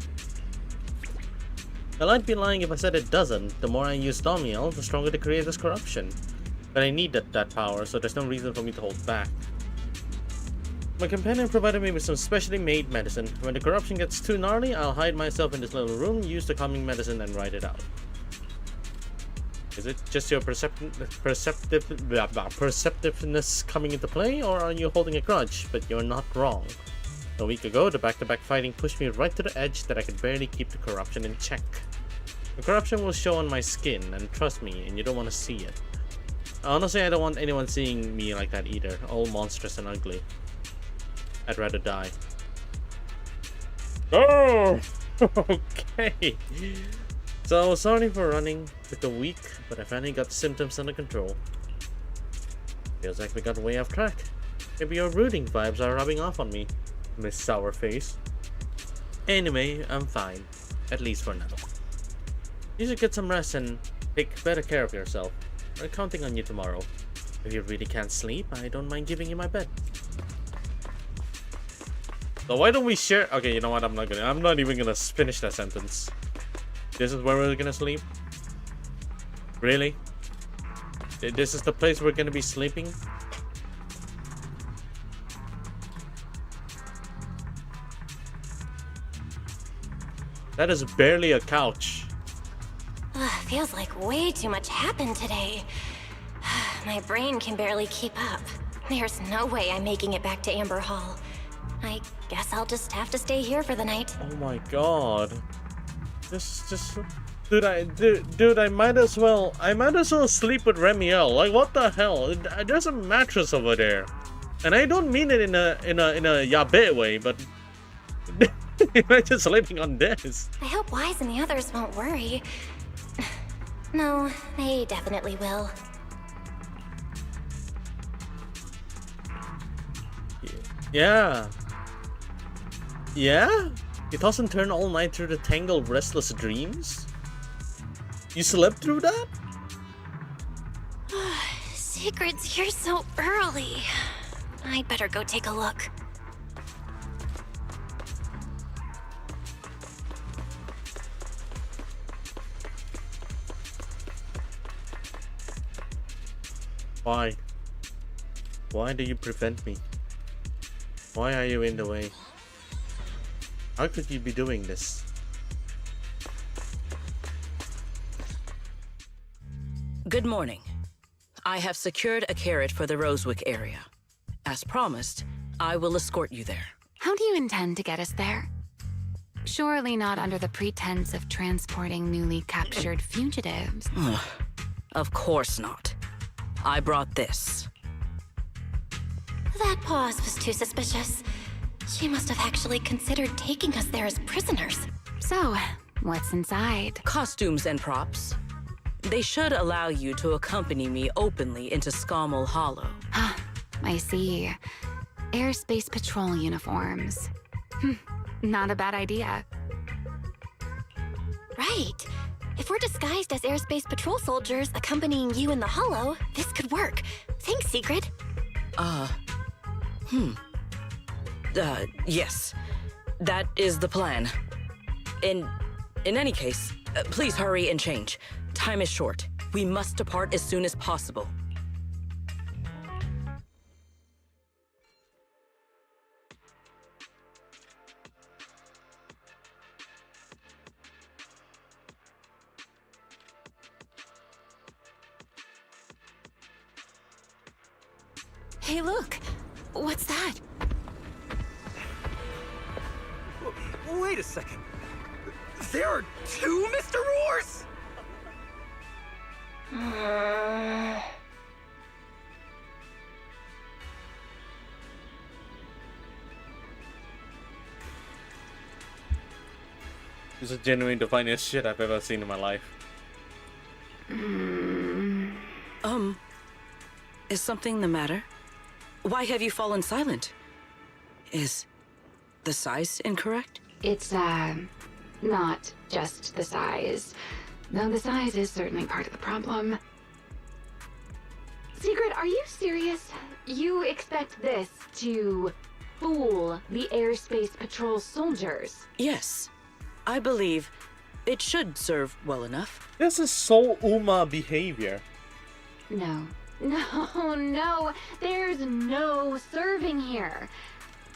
Well, I'd be lying if I said it doesn't. The more I use Remielle, the stronger the creator's corruption. But I need that power, so there's no reason for me to hold back. My companion provided me with some specially made medicine. When the corruption gets too gnarly, I'll hide myself in this little room, use the calming medicine, and ride it out. Is it just your perceptiveness coming into play, or are you holding a grudge? But you're not wrong. A week ago, the back-to-back fighting pushed me right to the edge that I could barely keep the corruption in check. The corruption will show on my skin, and trust me, and you don't want to see it. Honestly, I don't want anyone seeing me like that either, all monstrous and ugly. I'd rather die. Oh! Okay. So, sorry for running. Took a week, but I finally got the symptoms under control. Feels like we got way off track. Maybe your brooding vibes are rubbing off on me, Miss Sourface. Anyway, I'm fine. At least for now. You should get some rest and take better care of yourself. I'm counting on you tomorrow. If you really can't sleep, I don't mind giving you my bed. So why don't we share? Okay, you know what? I'm not even gonna finish that sentence. This is where we're gonna sleep? Really? This is the place we're gonna be sleeping? That is barely a couch. Feels like way too much happened today. My brain can barely keep up. There's no way I'm making it back to Amber Hall. I guess I'll just have to stay here for the night. Oh my god. Just dude, I might as well sleep with Remielle. Like, what the hell? There's a mattress over there. And I don't mean it in a yabe way, but imagine sleeping on this. I hope Wise and the others won't worry. No, they definitely will. Yeah. Yeah? You toss and turn all night through the tangle of restless dreams? You slept through that? Secret's here so early. I'd better go take a look. Why? Why do you prevent me? Why are you in the way? How could you be doing this? Good morning. I have secured a carrot for the Rosewick area. As promised, I will escort you there. How do you intend to get us there? Surely not under the pretense of transporting newly captured fugitives. Of course not. I brought this. That pause was too suspicious. She must have actually considered taking us there as prisoners. So, what's inside? Costumes and props. They should allow you to accompany me openly into Scommel Hollow. I see. Airspace patrol uniforms. Not a bad idea. Right. If we're disguised as airspace patrol soldiers accompanying you in the Hollow, this could work. Thanks, Sigrid. Yes. That is the plan. In any case, please hurry and change. Time is short. We must depart as soon as possible. Hey, look! What's that? Wait a second. There are two Mr. Roars? This is genuinely the funniest shit I've ever seen in my life. Is something the matter? Why have you fallen silent? Is the size incorrect? It's, not just the size. Though the size is certainly part of the problem. Sigrid, are you serious? You expect this to fool the airspace patrol soldiers? Yes. I believe it should serve well enough. This is so Uma behavior. No. No, there's no serving here.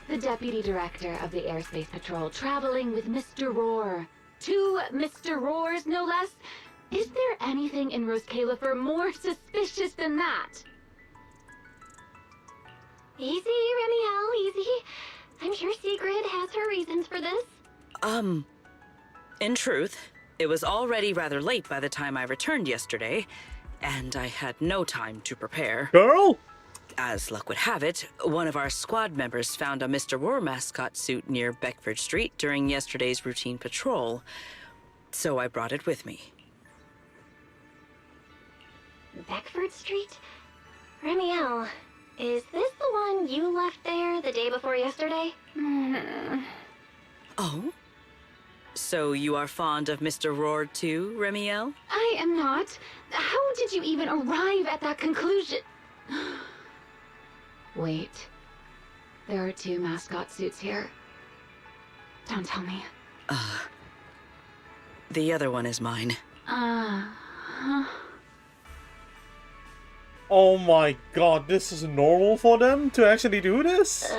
The deputy director of the airspace patrol traveling with Mr. Roar. 2 Mr. Roars, no less. Is there anything in Roscalifer more suspicious than that? Easy, Remielle, easy. I'm sure Sigrid has her reasons for this. In truth, it was already rather late by the time I returned yesterday, and I had no time to prepare. Girl? As luck would have it, one of our squad members found a Mr. Roar mascot suit near Beckford Street during yesterday's routine patrol, so I brought it with me. Beckford Street? Remielle, is this the one you left there the day before yesterday? Oh? So you are fond of Mr. Roar too, Remielle? I am not. How did you even arrive at that conclusion? Wait. There are 2 mascot suits here. Don't tell me. The other one is mine. Oh my god, this is normal for them to actually do this?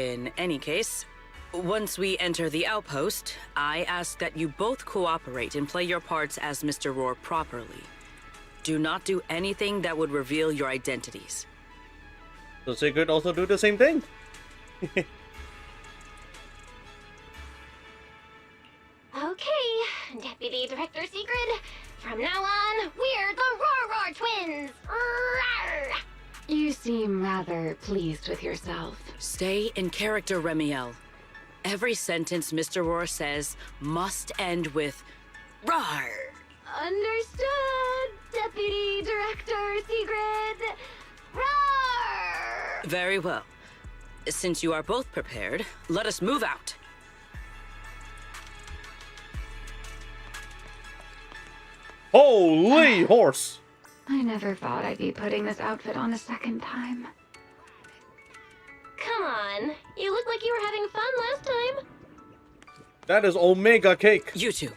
In any case, once we enter the outpost, I ask that you both cooperate and play your parts as Mr. Roar properly. Do not do anything that would reveal your identities. So Sigrid also do the same thing. Okay, Deputy Director Sigrid. From now on, we're the Roar Twins! Rawr! You seem rather pleased with yourself. Stay in character, Remielle. Every sentence Mr. Roar says must end with "Rawr." Understood, Deputy Director Sigrid! Rawr! Very well. Since you are both prepared, let us move out. Holy horse! I never thought I'd be putting this outfit on a second time. Come on, you looked like you were having fun last time. That is Omega cake. You two,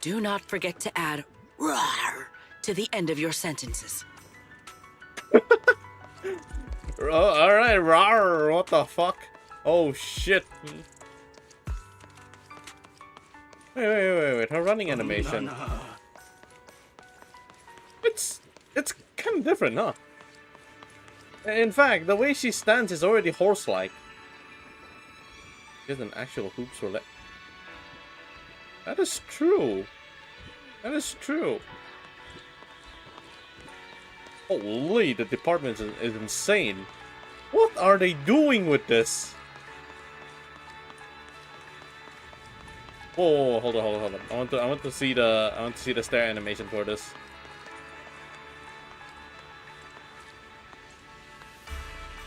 do not forget to add "Rawr" to the end of your sentences. Alright, rawr, what the fuck? Oh shit. Wait, her running animation. It's kind of different, huh? In fact, the way she stands is already horse-like. She has an actual hoops for that. That is true. That is true. Holy, the department is insane. What are they doing with this? Whoa, hold on. I want to see the stare animation for this.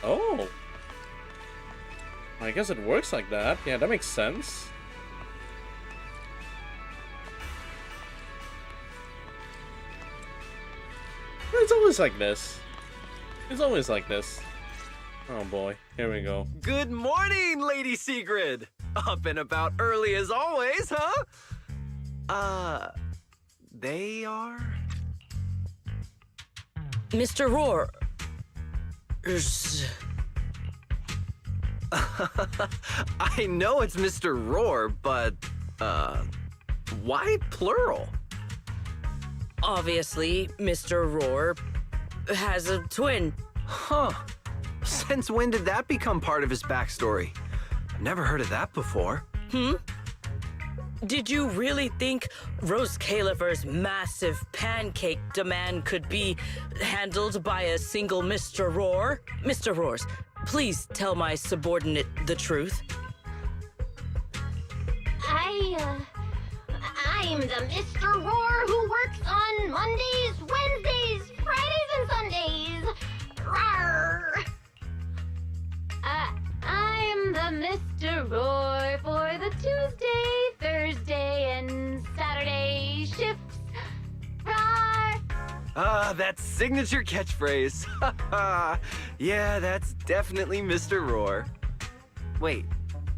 Oh. I guess it works like that. Yeah, that makes sense. It's always like this. It's always like this. Oh boy, here we go. Good morning, Lady Sigrid! Up and about early as always, huh? They are? Mr. Roar. I know it's Mr. Roar, but, why plural? Obviously, Mr. Roar has a twin. Huh. Since when did that become part of his backstory? I've never heard of that before. Did you really think Rose Califer's massive pancake demand could be handled by a single Mr. Roar? Mr. Roars, please tell my subordinate the truth. I'm the Mr. Roar who works on Mondays, Wednesdays, Fridays, and Sundays. Rawr! I'm the Mr. Roar for the Tuesday, Thursday, and Saturday shifts. Rawr! That signature catchphrase. Yeah, that's definitely Mr. Roar. Wait.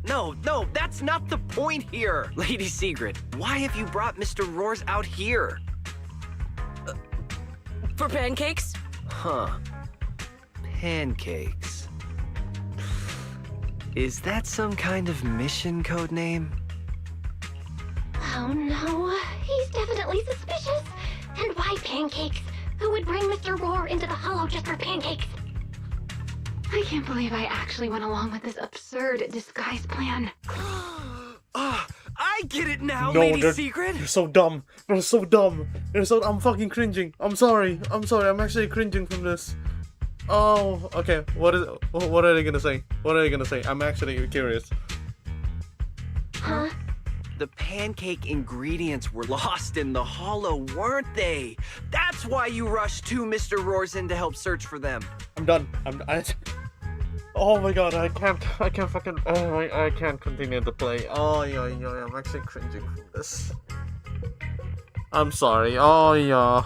No, that's not the point here. Lady Sigrid, why have you brought Mr. Roars out here? For pancakes? Huh. Pancakes. Is that some kind of mission code name? Oh no, he's definitely suspicious. And why pancakes? Who would bring Mr. Roar into the Hollow just for pancakes? I can't believe I actually went along with this absurd disguise plan. I get it now, No, Lady Sigrid. They're so dumb. I'm fucking cringing. I'm sorry. I'm actually cringing from this. Oh, okay. What are they gonna say? I'm actually curious. Huh? The pancake ingredients were lost in the Hollow, weren't they? That's why you rushed two Mr. Roars in to help search for them. I'm done. Oh my god, I can't fucking, I can't continue to play. Oh, yeah, I'm actually cringing from this. I'm sorry. Oh, yeah.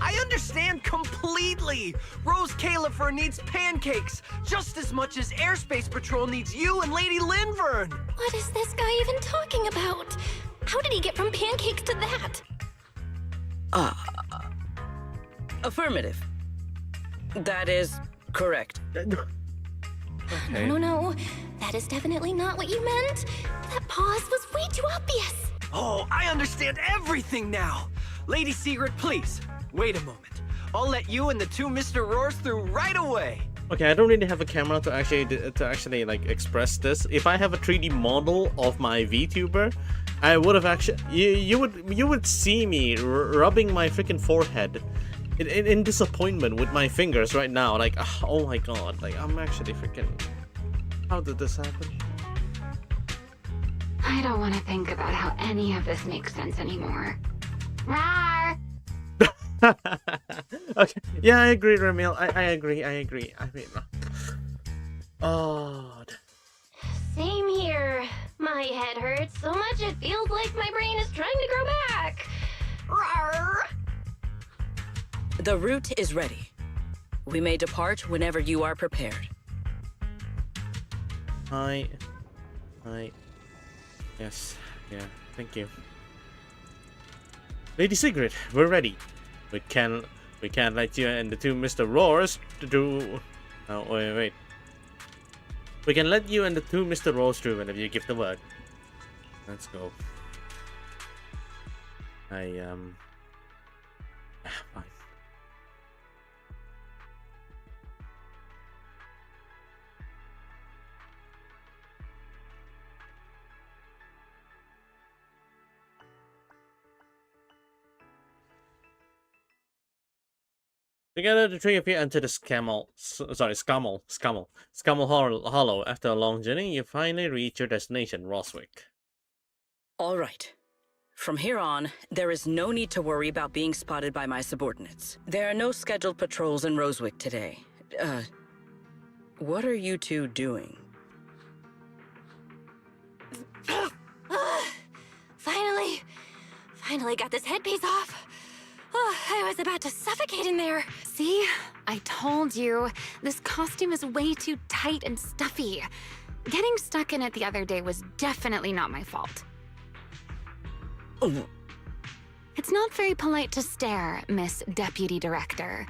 I understand completely. Rose Califer needs pancakes just as much as Airspace Patrol needs you and Lady Linvern. What is this guy even talking about? How did he get from pancakes to that? Affirmative. That is correct. Okay. No. That is definitely not what you meant. That pause was way too obvious. Oh, I understand everything now. Lady Sigrid, please, wait a moment. I'll let you and the two Mr. Roars through right away. Okay, I don't really have a camera to actually like express this. If I have a 3D model of my VTuber, I would have actually you would see me rubbing my freaking forehead in disappointment with my fingers right now. Like, oh my god, like I'm actually freaking. How did this happen? I don't want to think about how any of this makes sense anymore. Rawr! Okay, yeah, I agree, Remielle. I agree. I mean, oh. Same here. My head hurts so much it feels like my brain is trying to grow back. Rawr! The route is ready. We may depart whenever you are prepared. Hi. Yes. Yeah. Thank you. Lady Sigrid, we're ready. We can't let you and the two Mr. Roars to do. Oh wait. We can let you and the two Mr. Roars through whenever you give the word. Let's go. Fine. Together, the three of you enter the Scummel Hollow. After a long journey, you finally reach your destination, Roswick. All right. From here on, there is no need to worry about being spotted by my subordinates. There are no scheduled patrols in Roswick today. What are you two doing? Finally got this headpiece off. Oh, I was about to suffocate in there. See? I told you. This costume is way too tight and stuffy. Getting stuck in it the other day was definitely not my fault. Oh. It's not very polite to stare, Miss Deputy Director.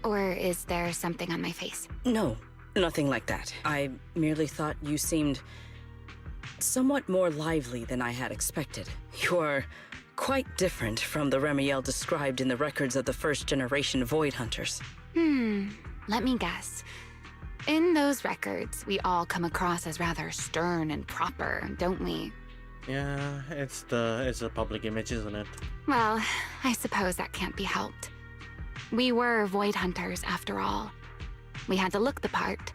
Or is there something on my face? No, nothing like that. I merely thought you seemed somewhat more lively than I had expected. You're quite different from the Remielle described in the records of the first-generation Void Hunters. Let me guess. In those records, we all come across as rather stern and proper, don't we? Yeah, it's a public image, isn't it? Well, I suppose that can't be helped. We were Void Hunters, after all. We had to look the part.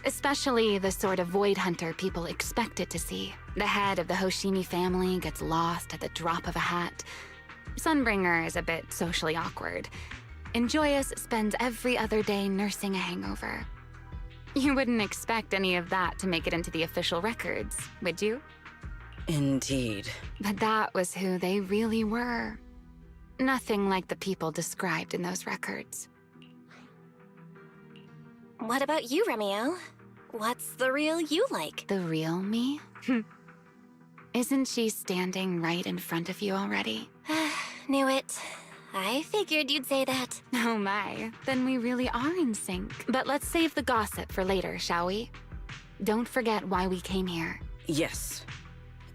Especially the sort of Void Hunter people expected to see. The head of the Hoshimi family gets lost at the drop of a hat. Sunbringer is a bit socially awkward. And Joyous spends every other day nursing a hangover. You wouldn't expect any of that to make it into the official records, would you? Indeed. But that was who they really were. Nothing like the people described in those records. What about you, Remielle? What's the real you like? The real me? Isn't she standing right in front of you already? Knew it. I figured you'd say that. Oh my, then we really are in sync. But let's save the gossip for later, shall we? Don't forget why we came here. Yes.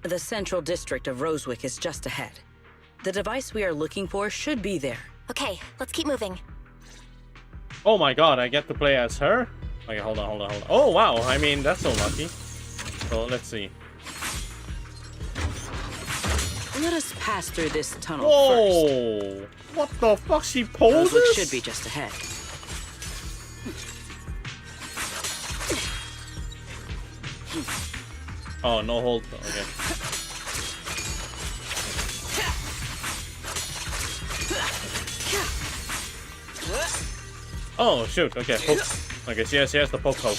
The central district of Roswick is just ahead. The device we are looking for should be there. Okay, let's keep moving. Oh my god, I get to play as her? Okay, hold on. Oh wow, I mean, that's so lucky. So, let's see. Let us pass through this tunnel Whoa! first. What the fuck, she poses? Roswick should be just ahead. Oh, no hold. Okay. Oh, shoot. Okay, poke. Okay, she has the poke hook.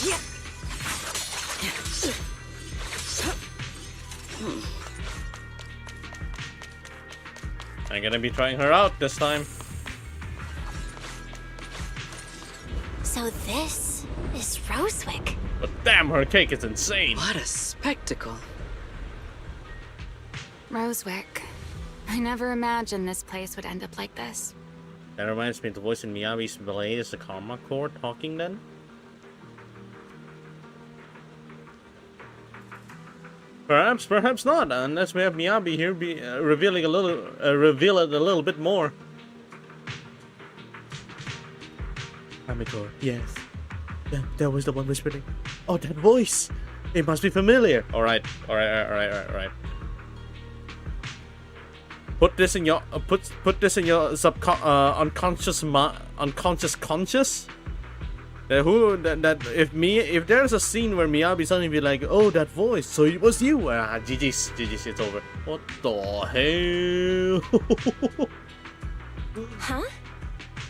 I'm gonna be trying her out this time. So this is Roswick. But damn, her cake is insane. What a spectacle. Roswick. I never imagined this place would end up like this. That reminds me, the voice in Miyabi's ballet is the karma core talking then? Perhaps, perhaps not, unless we have Miyabi here be revealing a little, reveal it a little bit more. Amicore, yes. That was the one whispering. Oh, that voice! It must be familiar. Alright. Put this in your put this in your unconscious conscious. If there's a scene where Miyabi suddenly be like, oh, that voice, so it was you. GG's, it's over. What the hell? Huh?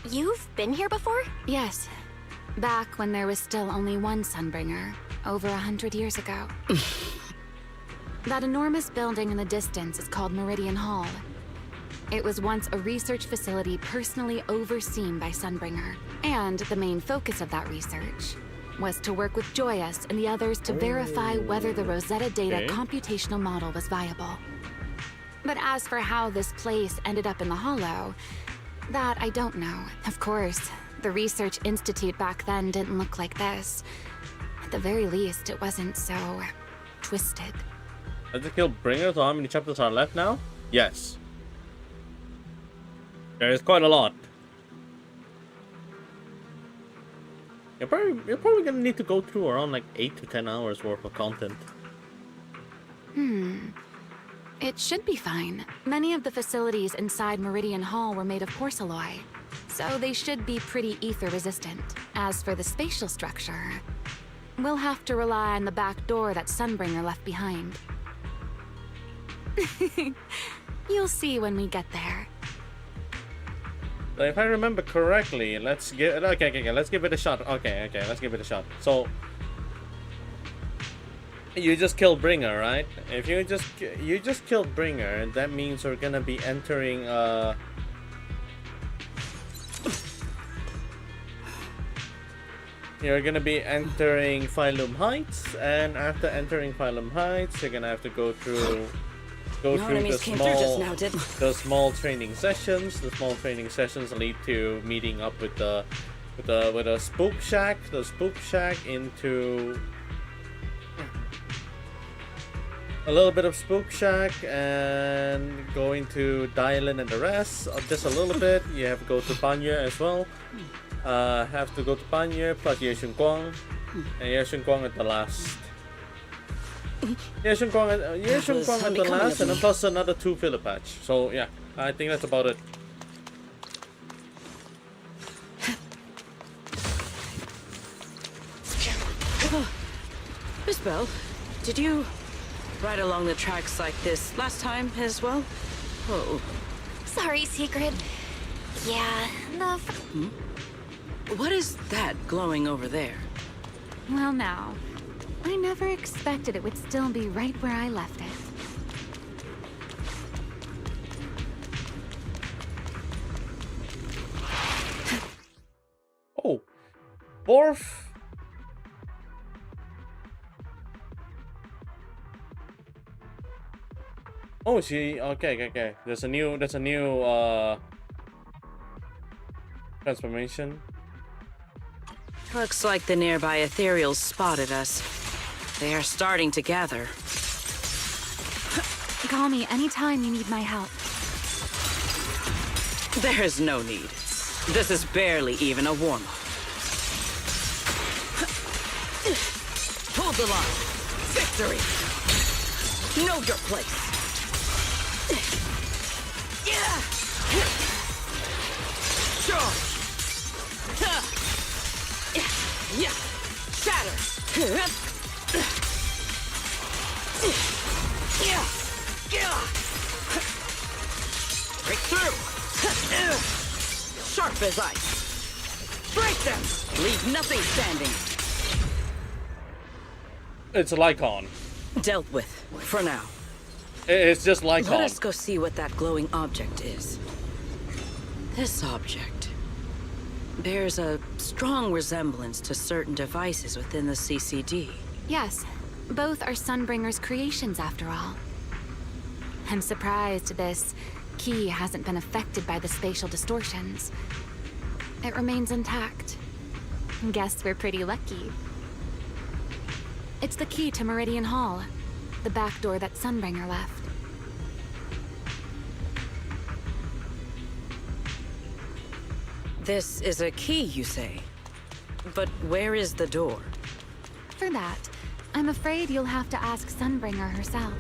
You've been here before? Yes. Back when there was still only one Sunbringer, over 100 years ago. That enormous building in the distance is called Meridian Hall. It was once a research facility personally overseen by Sunbringer, and the main focus of that research was to work with Joyous and the others to verify whether the Rosetta Data computational model was viable. But as for how this place ended up in the Hollow, that I don't know. Of course, the Research Institute back then didn't look like this. At the very least, it wasn't so twisted. Has it killed Bringer? So how many chapters are left now? Yes. There is quite a lot. You're probably gonna need to go through around like 8 to 10 hours worth of content. It should be fine. Many of the facilities inside Meridian Hall were made of porcelain, so they should be pretty ether resistant. As for the spatial structure, we'll have to rely on the back door that Sunbringer left behind. You'll see when we get there. So if I remember correctly, let's give let's give it a shot. Okay, let's give it a shot. So you just killed Bringer, right? If you just killed Bringer, that means we're gonna be entering you're gonna be entering Phylum Heights, and after entering Phylum Heights, you're gonna have to go through the small training sessions. The small training sessions lead to meeting up with a spook shack. The spook shack into a little bit of spook shack and going to Dylan and the rest. Just a little bit. You have to go to Banya as well. Have to go to Banya plus Ye Shun Guang, and Ye Shun Guang at the last. Ye Shun Guang at the last, and then plus another 2 filler patch. So yeah, I think that's about it. Miss Bell, did you ride along the tracks like this last time as well? Oh. Sorry, Secret. Yeah, What is that glowing over there? Well now, I never expected it would still be right where I left it. Oh, Borf. Oh, she okay. There's a new transformation. Looks like the nearby ethereals spotted us. They are starting to gather. Call me anytime you need my help. There is no need. This is barely even a warm-up. Hold the line. Victory! Know your place. Yeah! Charge! Yeah! Shatter! Yeah! Break through! Sharp as ice! Break them! Leave nothing standing! It's Lycon. Dealt with, for now. It's just Lycon. Let us go see what that glowing object is. This object bears a strong resemblance to certain devices within the CCD. Yes, both are Sunbringer's creations after all. I'm surprised this key hasn't been affected by the spatial distortions. It remains intact. Guess we're pretty lucky. It's the key to Meridian Hall, the back door that Sunbringer left. This is a key, you say? But where is the door? For that, I'm afraid you'll have to ask Sunbringer herself.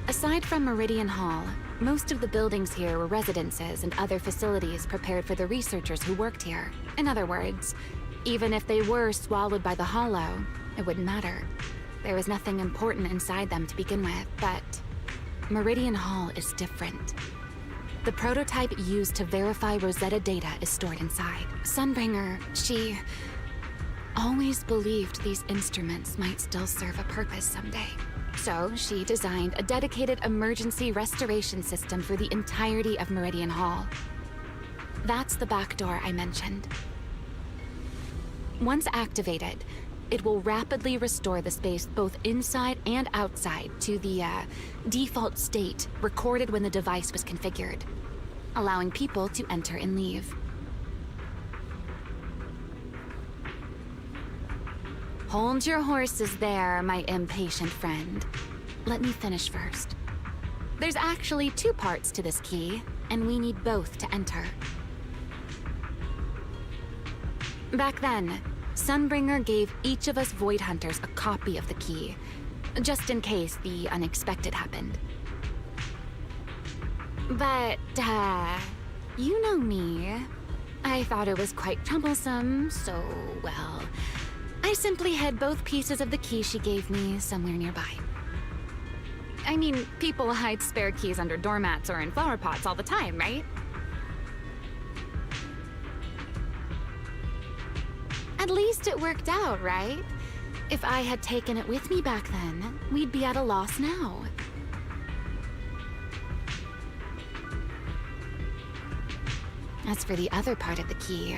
Aside from Meridian Hall, most of the buildings here were residences and other facilities prepared for the researchers who worked here. In other words, even if they were swallowed by the Hollow, it wouldn't matter. There was nothing important inside them to begin with, but Meridian Hall is different. The prototype used to verify Rosetta data is stored inside. Sunbringer, she always believed these instruments might still serve a purpose someday. So she designed a dedicated emergency restoration system for the entirety of Meridian Hall. That's the back door I mentioned. Once activated, it will rapidly restore the space both inside and outside to the default state recorded when the device was configured, allowing people to enter and leave. Hold your horses there, my impatient friend. Let me finish first. There's actually two parts to this key, and we need both to enter. Back then, Sunbringer gave each of us Void Hunters a copy of the key, just in case the unexpected happened. But, you know me. I thought it was quite troublesome, so, well, I simply hid both pieces of the key she gave me somewhere nearby. I mean, people hide spare keys under doormats or in flower pots all the time, right? At least it worked out, right? If I had taken it with me back then, we'd be at a loss now. As for the other part of the key,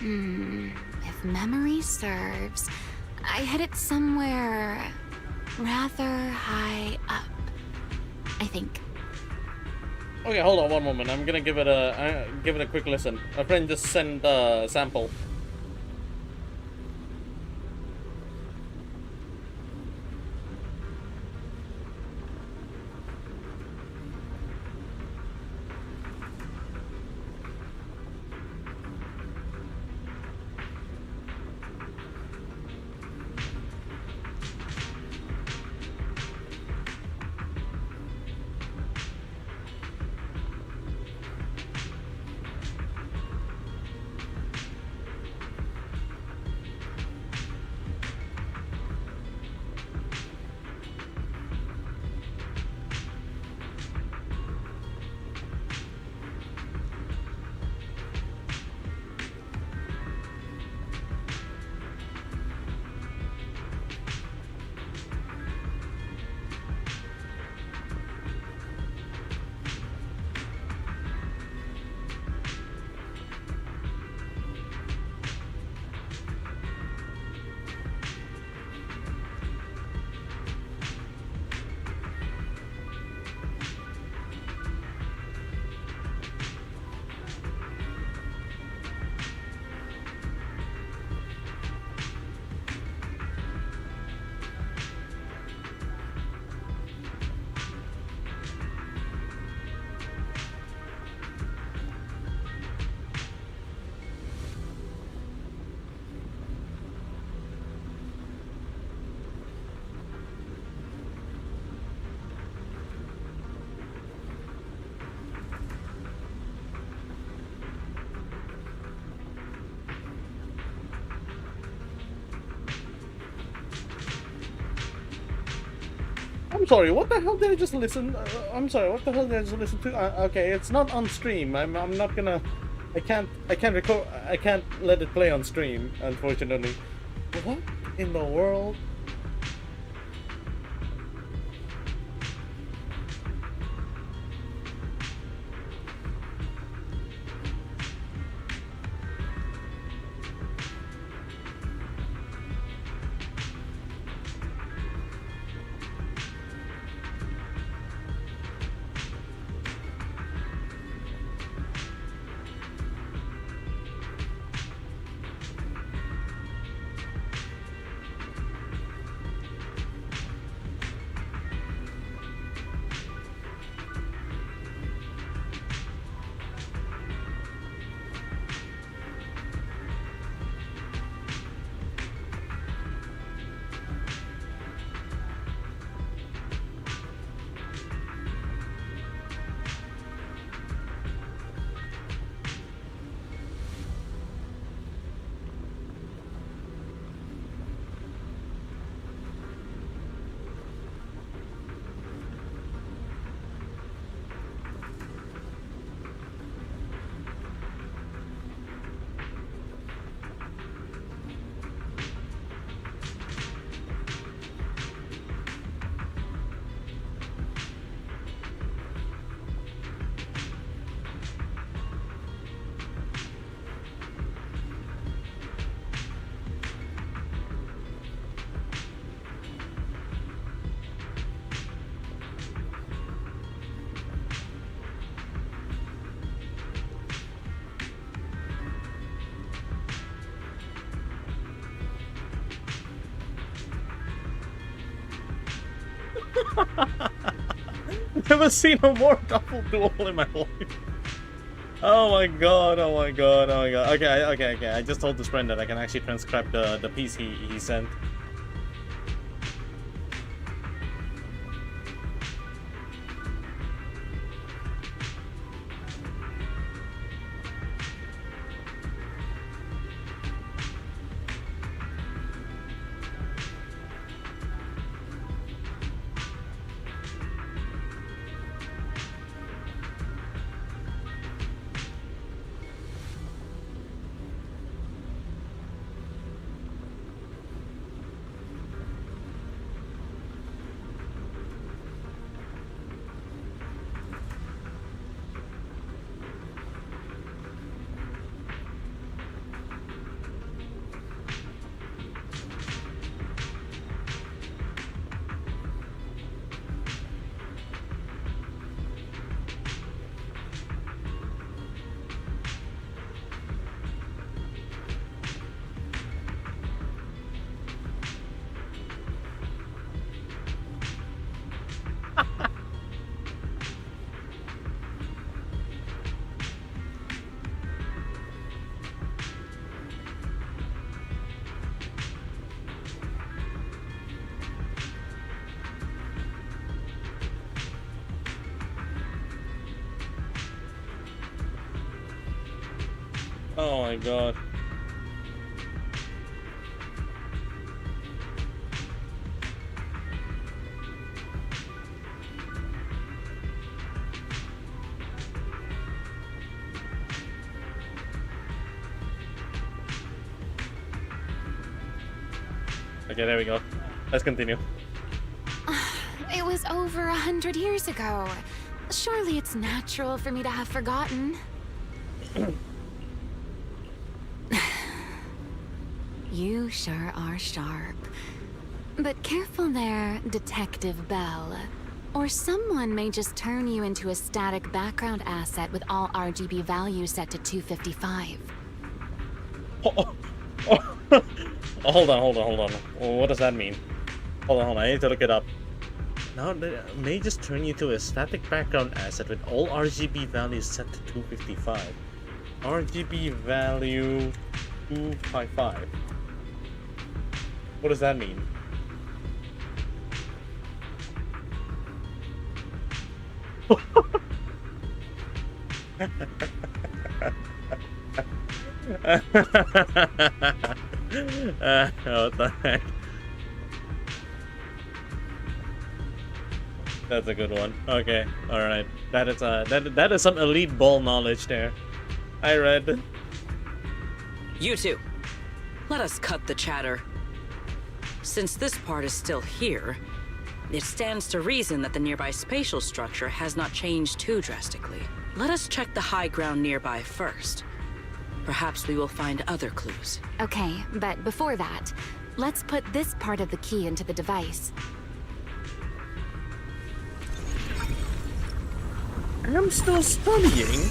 if memory serves, I hid it somewhere rather high up, I think. Okay, hold on one moment. I'm gonna give it a quick listen. A friend just sent a sample. I'm sorry, what the hell did I just listen? I'm sorry, what the hell did I just listen to? Okay, it's not on stream. I'm not gonna. I can't record. I can't let it play on stream, unfortunately. What in the world? Never seen a more double duel in my life. Oh my god, oh my god, oh my god. Okay. I just told this friend that I can actually transcribe the piece he sent. Oh my god. Okay, there we go. Let's continue. It was over 100 years ago. Surely it's natural for me to have forgotten. You sure are sharp. But careful there, Detective Bell. Or someone may just turn you into a static background asset with all RGB values set to 255. Hold on. What does that mean? Hold on. I need to look it up. Now, they may just turn you to a static background asset with all RGB values set to 255. RGB value 255. What does that mean? What the heck? That's a good one. Okay, all right. That is that is some elite ball knowledge there. I read. You two, let us cut the chatter. Since this part is still here, it stands to reason that the nearby spatial structure has not changed too drastically. Let us check the high ground nearby first. Perhaps we will find other clues. Okay, but before that, let's put this part of the key into the device. I'm still studying?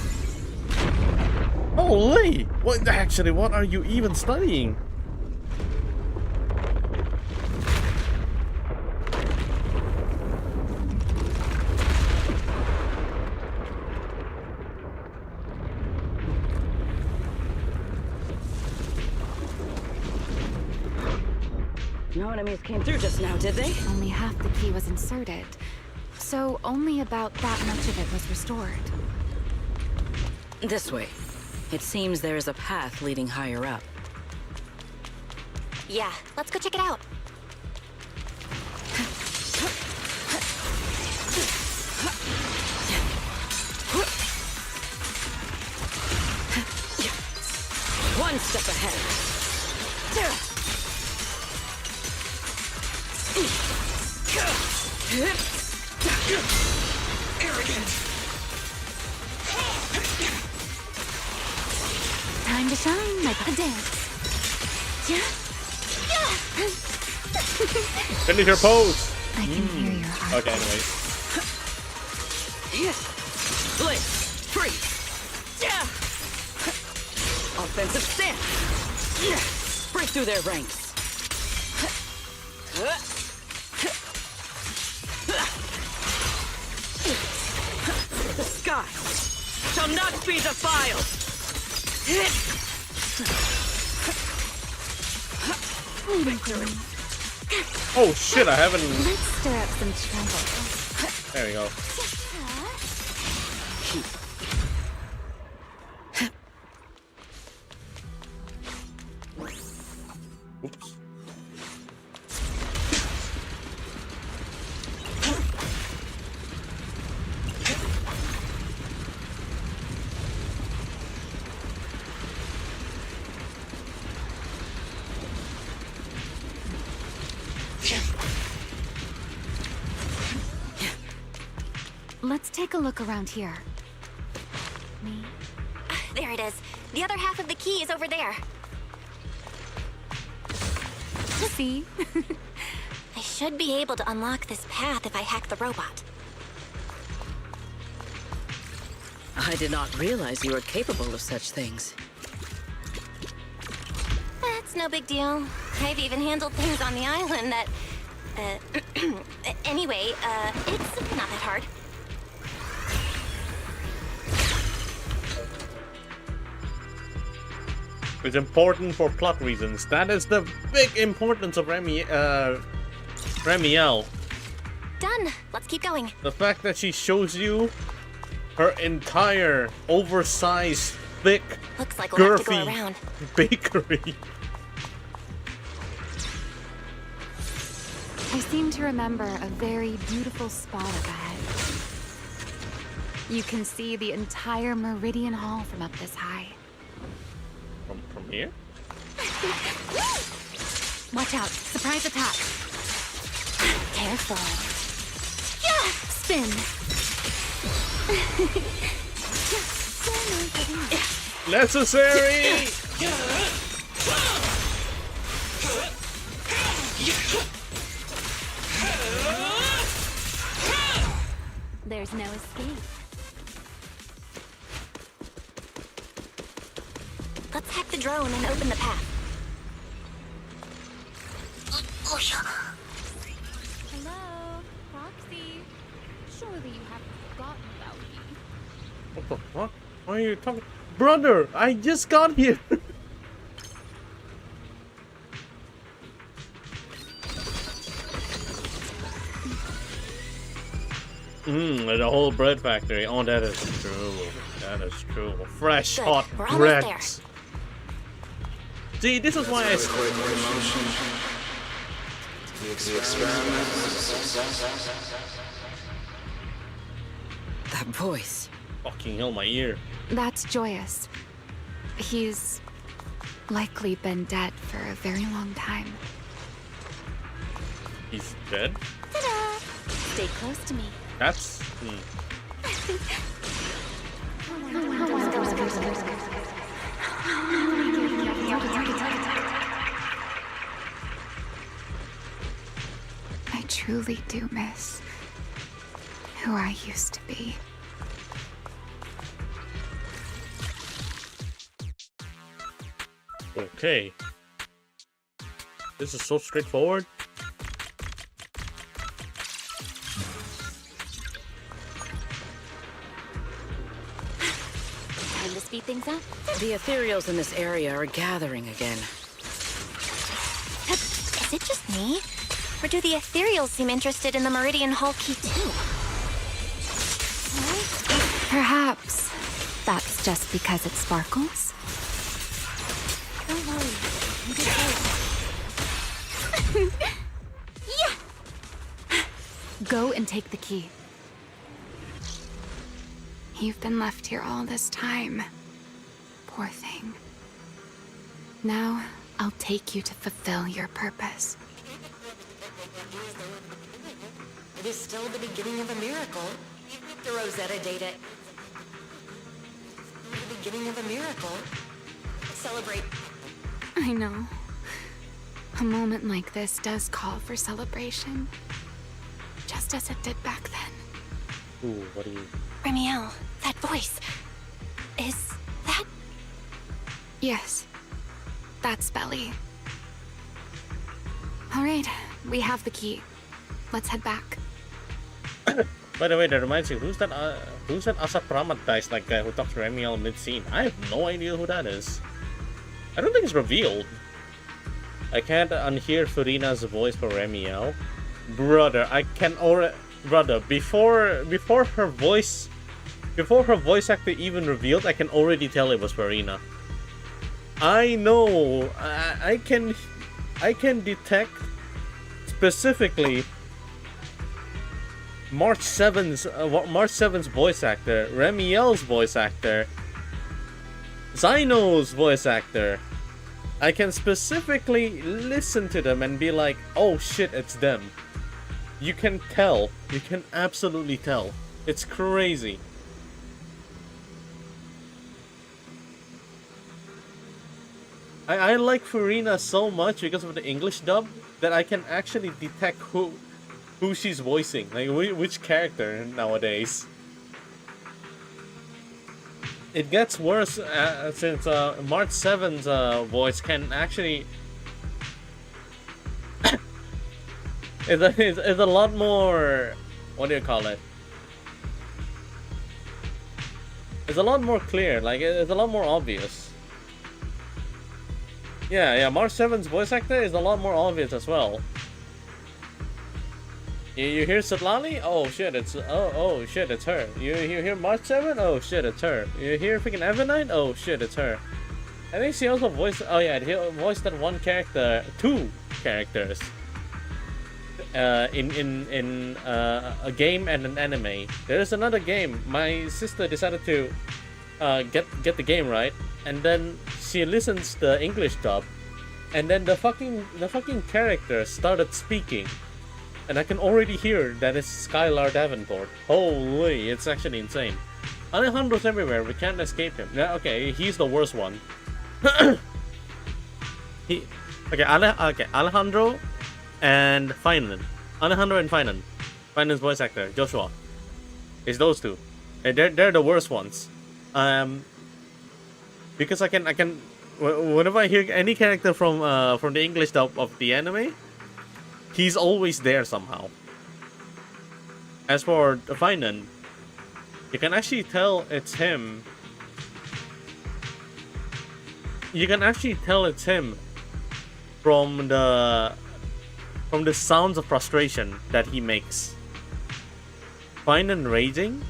Holy! What actually, what are you even studying? No enemies came through just now, did they? Only half the key was inserted, so only about that much of it was restored. This way. It seems there is a path leading higher up. Yeah, let's go check it out. One step ahead. Arrogant! Time to shine, like a dance. Finish your pose! I can hear your heart. Okay, anyways. Blitz! Freeze! Offensive stance! Break through their ranks! The sky shall not be defiled! Oh shit, I haven't. Let's stir up some trouble. There we go. Oops. Let's take a look around here. Me? There it is. The other half of the key is over there. See? I should be able to unlock this path if I hack the robot. I did not realize you were capable of such things. That's no big deal. I've even handled things on the island that... anyway, it's not that hard. It's important for plot reasons. That is the big importance of Remielle. Done. Let's keep going. The fact that she shows you her entire oversized, thick, Looks like we'll have to go girthy around. bakery. I seem to remember a very beautiful spot up ahead. You can see the entire Meridian Hall from up this high. From here? Watch out! Surprise attack! Careful. Yeah! Spin! Necessary! There's no escape. Let's hack the drone and open the path. Hello, Roxy. Surely you haven't forgotten about me. What the fuck? Why are you talking? Brother, I just got here! The whole bread factory. Oh, that is true. That is true. Fresh, Good. hot We're almost bread. there. See, this is why I. That voice. Fucking hell, my ear. That's Joyous. He's likely been dead for a very long time. He's dead? Ta-da! Stay close to me. That's. I truly do miss who I used to be. Okay. This is so straightforward. Time to speed things up. The ethereals in this area are gathering again. Is it just me? Or do the ethereals seem interested in the Meridian Hall key too? Perhaps that's just because it sparkles? Don't worry. Yeah! Go and take the key. You've been left here all this time. Poor thing. Now, I'll take you to fulfill your purpose. It is still the beginning of a miracle. The Rosetta data. The beginning of a miracle. Celebrate. I know. A moment like this does call for celebration. Just as it did back then. Ooh, what do you. Remielle, that voice. Is that... Yes. That's Belly. All right, we have the key. Let's head back. By the way, that reminds me, who's that Asa traumatized like guy who talks to Remielle mid-scene? I have no idea who that is. I don't think it's revealed. I can't unhear Furina's voice for Remielle. Brother, I can already... Brother, before her voice actor even revealed, I can already tell it was Furina. I know. I can detect specifically March 7's voice actor, Remielle's voice actor, Zyno's voice actor. I can specifically listen to them and be like, oh shit, it's them. You can tell. You can absolutely tell. It's crazy. I like Furina so much because of the English dub that I can actually detect who she's voicing, like which character nowadays. It gets worse since March 7's voice can actually is a lot more, what do you call it? It's a lot more clear, like it's a lot more obvious. Yeah, March 7's voice actor is a lot more obvious as well. You hear Svetlana? Oh shit, it's oh shit, it's her. You hear March 7? Oh shit, it's her. You hear freaking Evanite? Oh shit, it's her. I think she also voiced. Oh yeah, he voiced that one character, two characters. In a game and an anime. There's another game. My sister decided to get the game right, and then she listens the English dub, and then the fucking character started speaking. And I can already hear that it's Skylar Davenport. Holy, it's actually insane. Alejandro's everywhere, we can't escape him. Yeah, okay, he's the worst one. Alejandro and Finan. Alejandro and Finan. Finan's voice actor, Joshua. It's those two. They're the worst ones. Because I can whenever I hear any character from the English dub of the anime, he's always there somehow. As for Finan, you can actually tell it's him. You can actually tell it's him from the sounds of frustration that he makes. Finan raging,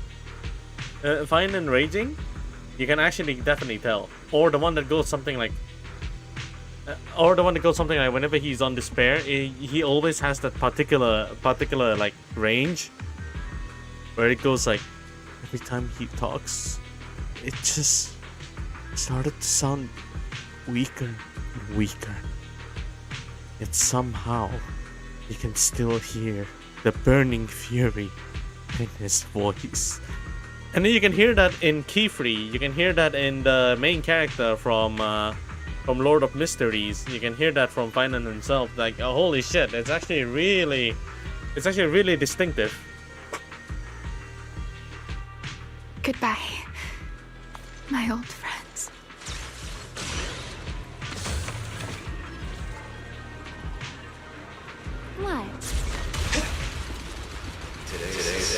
you can actually definitely tell. Or the one that goes something like. Whenever he's on despair, he always has that particular like range where it goes like every time he talks, it just started to sound weaker and weaker. Yet somehow you can still hear the burning fury in his voice. And then you can hear that in Keyfree. You can hear that in the main character from Lord of Mysteries. You can hear that from Finan himself. Like, oh, holy shit! It's actually really distinctive. Goodbye, my old friends. What? Today's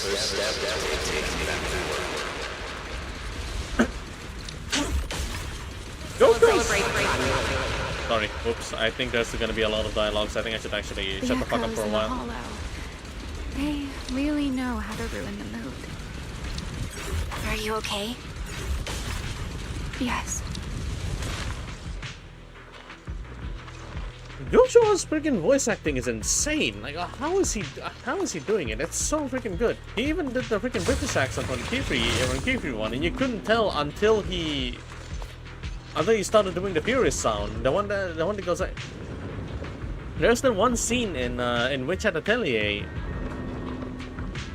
first step toward taking back the world. Go Sorry, oops. I think there's gonna be a lot of dialogues. I think I should actually shut the fuck up for a while. They really know how to ruin the mood. Are you okay? Yes. Joshua's freaking voice acting is insane. Like, how is he doing it? It's so freaking good. He even did the freaking British accent on Keyfree one, and you couldn't tell until he started doing the Furious sound. The one that goes like. There's the one scene in Witch at Atelier,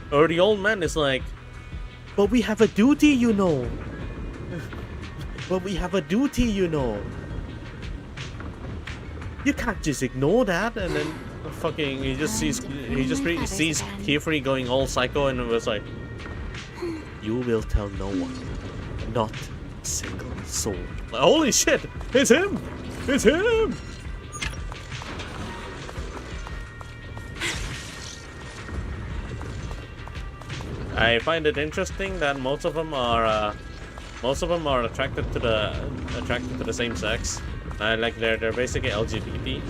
where the old man is like, "But we have a duty, you know. But we have a duty, you know. You can't just ignore that." And then fucking he just sees Keyfree going all psycho, and it was like, "You will tell no one, not a single soul." Like, holy shit! It's him! It's him! I find it interesting that most of them are attracted to the same sex. Like they're basically LGBT.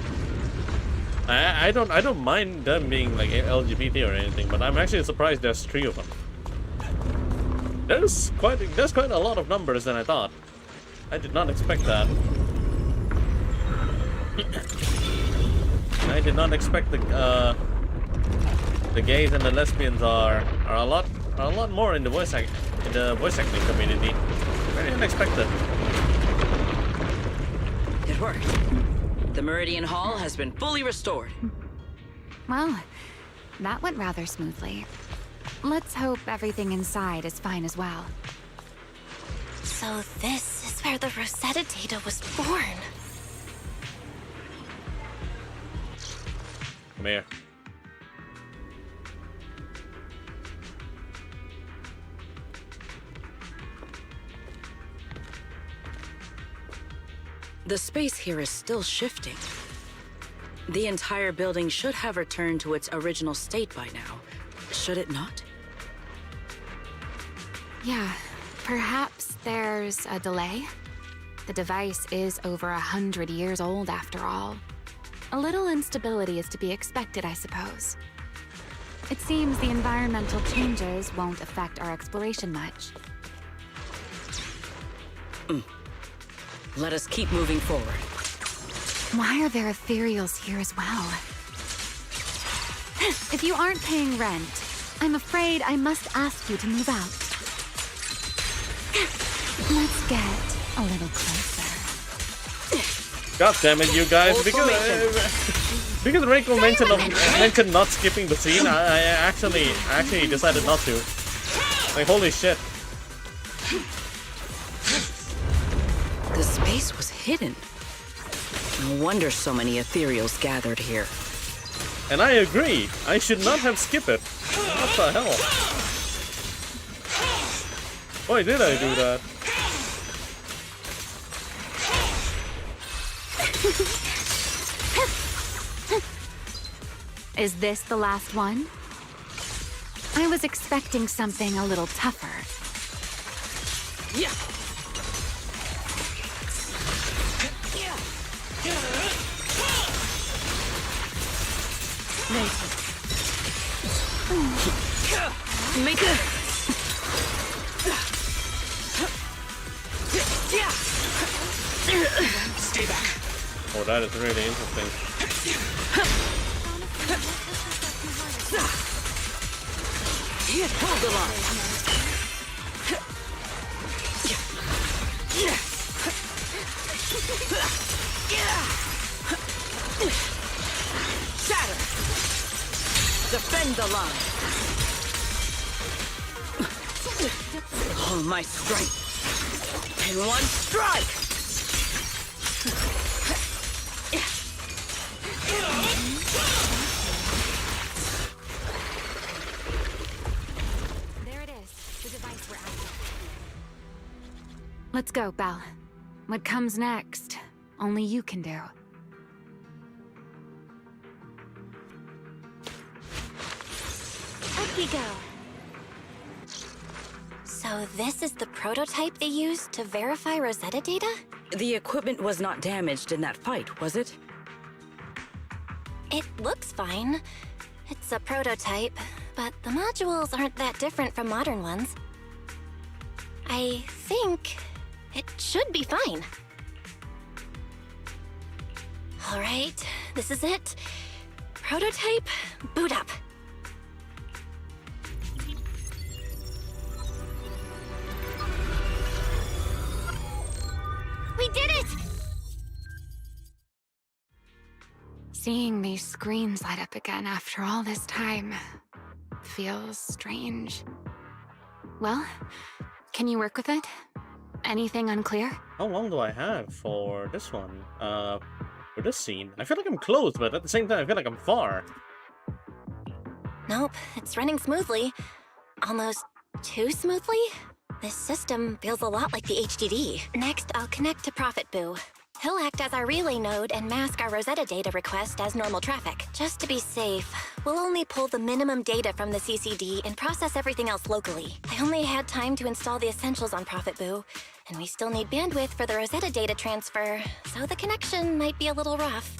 I don't mind them being like LGBT or anything, but I'm actually surprised there's 3 of them. There's quite a lot of numbers than I thought. I did not expect that. I did not expect the gays and the lesbians are a lot more in the voice acting community. Very unexpected. It worked. The Meridian Hall has been fully restored. Well, that went rather smoothly. Let's hope everything inside is fine as well. So this is where the Rosetta data was born. Come here. The space here is still shifting. The entire building should have returned to its original state by now, should it not? Yeah, perhaps there's a delay. The device is over 100 years old after all. A little instability is to be expected, I suppose. It seems the environmental changes won't affect our exploration much. Let us keep moving forward. Why are there ethereals here as well? If you aren't paying rent, I'm afraid I must ask you to move out. Let's get a little closer. God damn it, you guys! Because Reiko mentioned not skipping the scene, I actually decided not to. Like, holy shit! The space was hidden. No wonder so many ethereals gathered here. And I agree. I should not have skipped it. What the hell? Why did I do that? Is this the last one? I was expecting something a little tougher. Yeah. Make it. Stay back. Oh, that is really interesting. Hold the line. Shatter. Defend the line. All my strength in one strike. There it is, the device we're after. Let's go, Belle. What comes next, only you can do. Up we go. So this is the prototype they used to verify Rosetta data? The equipment was not damaged in that fight, was it? It looks fine. It's a prototype, but the modules aren't that different from modern ones. I think it should be fine. All right, this is it. Prototype, boot up. We did it! Seeing these screens light up again after all this time feels strange. Well, can you work with it? Anything unclear? How long do I have for this one? For this scene? I feel like I'm close, but at the same time, I feel like I'm far. Nope, it's running smoothly. Almost too smoothly? This system feels a lot like the HDD. Next, I'll connect to Prophet Boo. He'll act as our relay node and mask our Rosetta data request as normal traffic. Just to be safe, we'll only pull the minimum data from the CCD and process everything else locally. I only had time to install the essentials on Prophet Boo, and we still need bandwidth for the Rosetta data transfer, so the connection might be a little rough.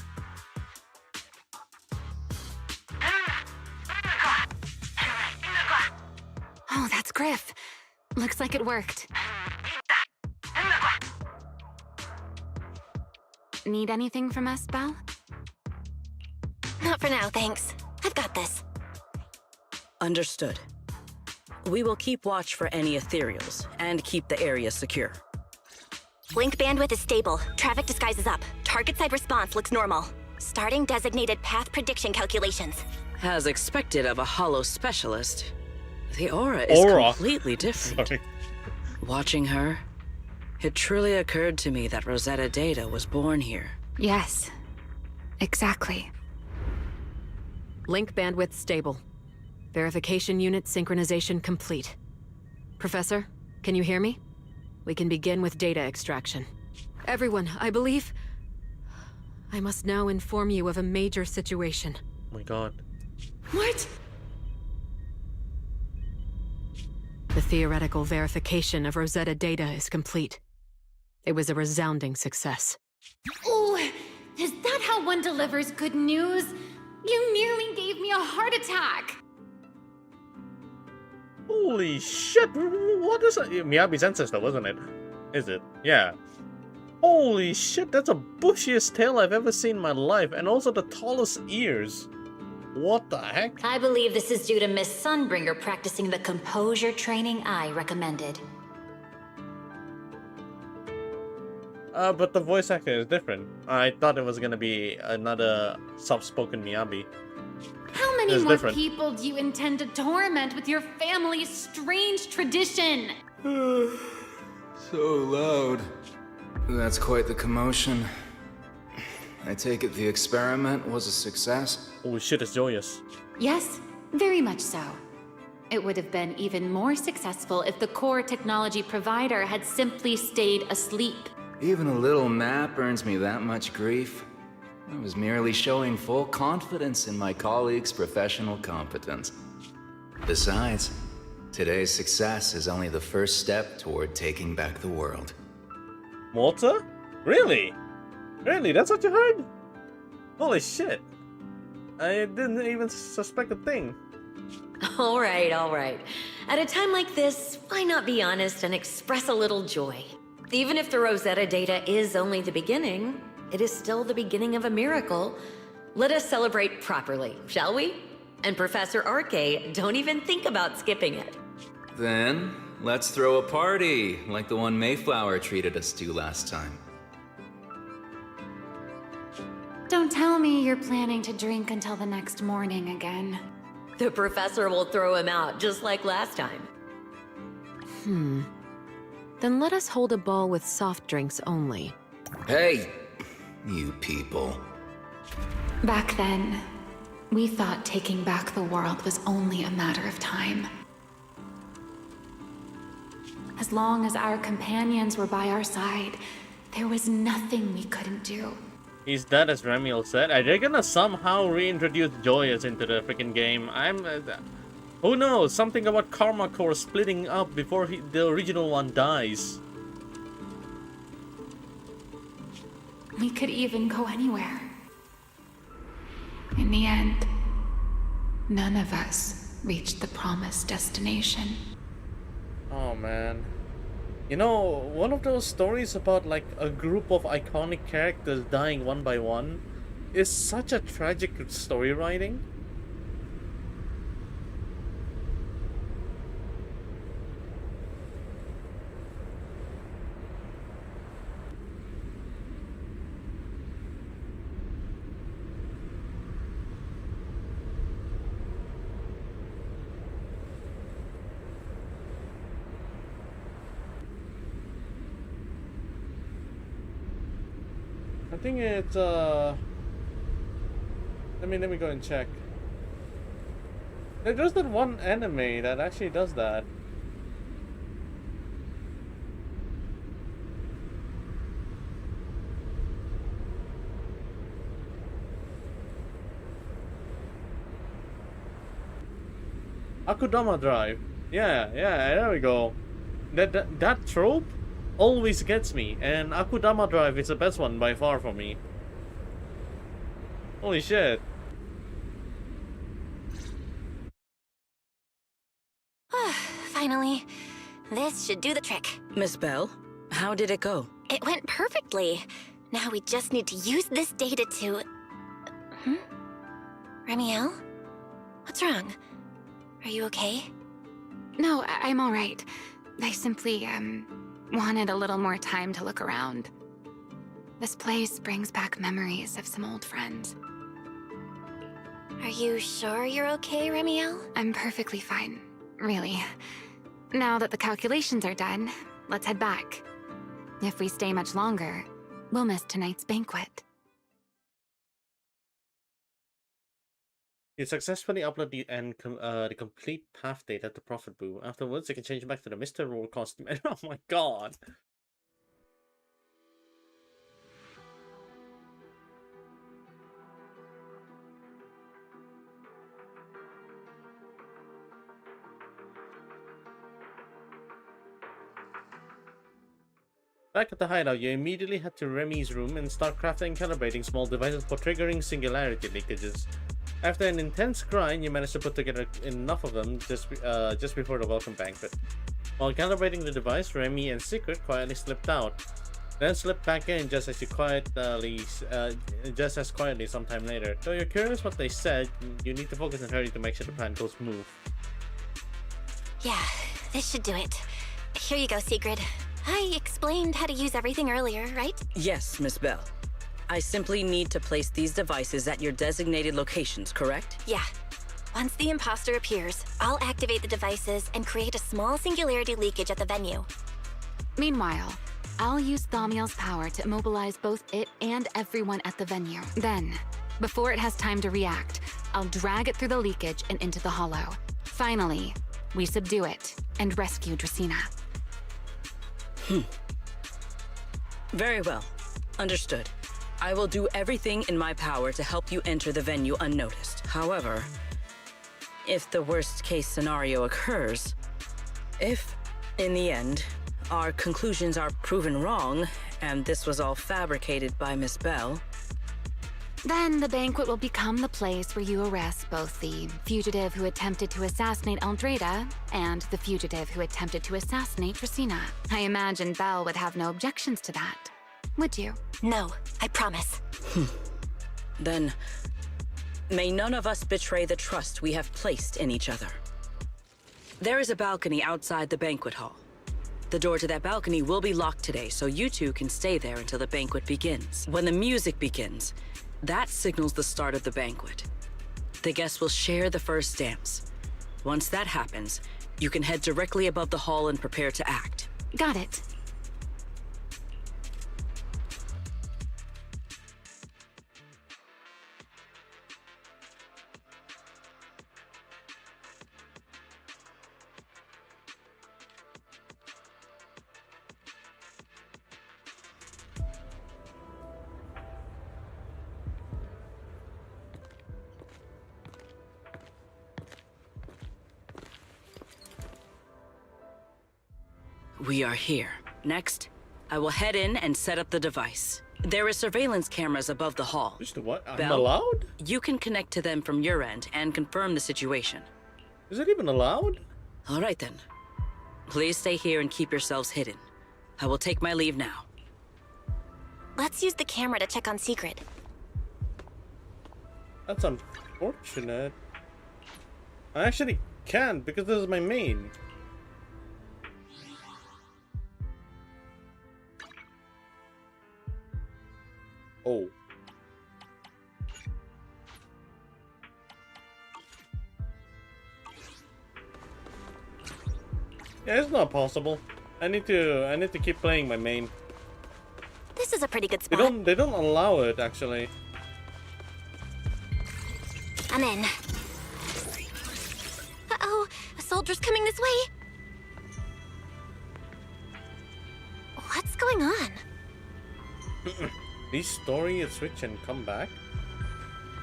Oh, that's Griff. Looks like it worked. Need anything from us, Belle? Not for now, thanks. I've got this. Understood. We will keep watch for any ethereals and keep the area secure. Link bandwidth is stable. Traffic disguise is up. Target side response looks normal. Starting designated path prediction calculations. As expected of a holo specialist, the aura is completely different. Sorry. Watching her, it truly occurred to me that Rosetta Data was born here. Yes. Exactly. Link bandwidth stable. Verification unit synchronization complete. Professor, can you hear me? We can begin with data extraction. Everyone, I believe... I must now inform you of a major situation. Oh my god. What? The theoretical verification of Rosetta Data is complete. It was a resounding success. Oh, is that how one delivers good news? You nearly gave me a heart attack! Holy shit! What is that? Miyabi's ancestor, wasn't it? Is it? Yeah. Holy shit, that's the bushiest tail I've ever seen in my life, and also the tallest ears. What the heck? I believe this is due to Miss Sunbringer practicing the composure training I recommended. But the voice acting is different. I thought it was gonna be another soft-spoken Miyabi. How many It's more different. people do you intend to torment with your family's strange tradition? So loud. That's quite the commotion. I take it the experiment was a success? Holy shit, it's joyous. Yes, very much so. It would have been even more successful if the core technology provider had simply stayed asleep. Even a little nap earns me that much grief. I was merely showing full confidence in my colleagues' professional competence. Besides, today's success is only the first step toward taking back the world. Malta? Really? Really? That's what you heard? Holy shit. I didn't even suspect a thing. All right. At a time like this, why not be honest and express a little joy? Even if the Rosetta Data is only the beginning, it is still the beginning of a miracle. Let us celebrate properly, shall we? And Professor Arke, don't even think about skipping it. Then, let's throw a party, like the one Mayflower treated us to last time. Don't tell me you're planning to drink until the next morning again. The professor will throw him out, just like last time. Then let us hold a ball with soft drinks only. Hey, you people. Back then, we thought taking back the world was only a matter of time. As long as our companions were by our side, there was nothing we couldn't do. He's dead, as Remielle said. Are they gonna somehow reintroduce Joyous into the freaking game? Who knows? Something about Karma Core splitting up before the original one dies. We could even go anywhere. In the end, none of us reached the promised destination. Oh man. You know, one of those stories about like a group of iconic characters dying one by one is such a tragic story writing. I think it's let me go and check. There's that one anime that actually does that. Akudama Drive. Yeah, there we go. That trope always gets me, and Akudama Drive is the best one by far for me. Holy shit. Finally. This should do the trick. Miss Bell, how did it go? It went perfectly. Now we just need to use this data to... Remielle? What's wrong? Are you okay? No, I'm all right. I simply, wanted a little more time to look around. This place brings back memories of some old friends. Are you sure you're okay, Remielle? I'm perfectly fine, really. Now that the calculations are done, let's head back. If we stay much longer, we'll miss tonight's banquet. You successfully upload the complete path data to Prophet Boo. Afterwards, you can change back to the Mr. Roar costume. Oh my god! Back at the hideout, you immediately head to Remy's room and start crafting and calibrating small devices for triggering singularity leakages. After an intense grind, you manage to put together enough of them just before the welcome banquet. While calibrating the device, Remy and Secret quietly slipped out, then slipped back in just as quietly sometime later. Though you're curious what they said, you need to focus and hurry to make sure the plan goes smooth. Yeah, this should do it. Here you go, Sigrid. I explained how to use everything earlier, right? Yes, Miss Bell. I simply need to place these devices at your designated locations, correct? Yeah. Once the imposter appears, I'll activate the devices and create a small singularity leakage at the venue. Meanwhile, I'll use Thaumiel's power to immobilize both it and everyone at the venue. Then, before it has time to react, I'll drag it through the leakage and into the hollow. Finally, we subdue it and rescue Dracaena. Very well. Understood. I will do everything in my power to help you enter the venue unnoticed. However, if the worst-case scenario occurs, if, in the end, our conclusions are proven wrong, and this was all fabricated by Miss Bell, then the banquet will become the place where you arrest both the fugitive who attempted to assassinate Aldreda and the fugitive who attempted to assassinate Dracaena. I imagine Belle would have no objections to that. Would you? No, I promise. Then, may none of us betray the trust we have placed in each other. There is a balcony outside the banquet hall. The door to that balcony will be locked today, so you two can stay there until the banquet begins. When the music begins, that signals the start of the banquet. The guests will share the first dance. Once that happens, you can head directly above the hall and prepare to act. Got it. We are here. Next, I will head in and set up the device. There is surveillance cameras above the hall. Just what? I'm Belle, allowed? you can connect to them from your end and confirm the situation. Is it even allowed? All right then. Please stay here and keep yourselves hidden. I will take my leave now. Let's use the camera to check on Secret. That's unfortunate. I actually can't because this is my main. Oh. Yeah, it's not possible. I need to keep playing my main. This is a pretty good spot. They don't allow it actually. I'm in. Uh-oh, a soldier's coming this way. What's going on? These story and switch and come back?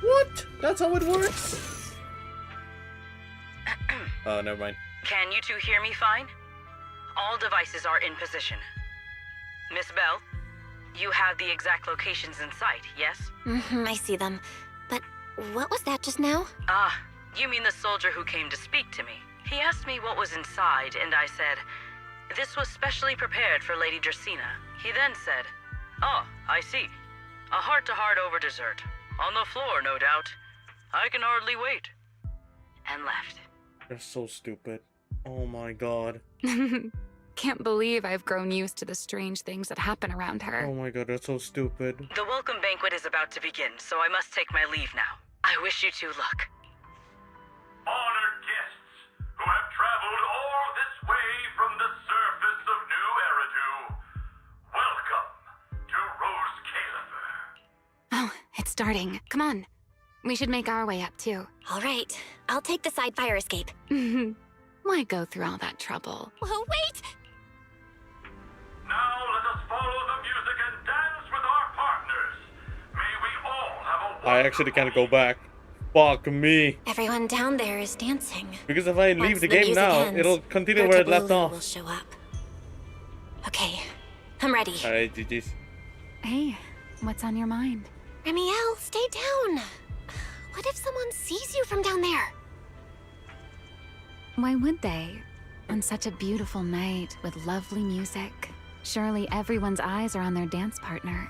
What? That's how it works? Oh, never mind. Can you two hear me fine? All devices are in position. Miss Bell, you have the exact locations in sight, yes? I see them. But what was that just now? Ah, you mean the soldier who came to speak to me. He asked me what was inside, and I said, this was specially prepared for Lady Dracaena. He then said, oh, I see. A heart-to-heart over dessert. On the floor, no doubt. I can hardly wait. And left. They're so stupid. Oh my god. Can't believe I've grown used to the strange things that happen around her. Oh my god, they're so stupid. The welcome banquet is about to begin, so I must take my leave now. I wish you two luck. Honored guests who have traveled all this way from the surface of New Eridu, welcome to Rose Caliber. Oh, it's starting. Come on. We should make our way up, too. All right, I'll take the side fire escape. Why go through all that trouble? Oh, wait! Now let us follow the music and dance with our partners. May we all have a I actually can't go back. Fuck me. Everyone down there is dancing. Because if I leave Once the the game music now, ends, it'll continue Gerta where it left Blulu off. will show up. Okay, I'm ready. Alright, GG's. Hey, what's on your mind? Remielle, stay down. What if someone sees you from down there? Why would they? On such a beautiful night with lovely music, surely everyone's eyes are on their dance partner.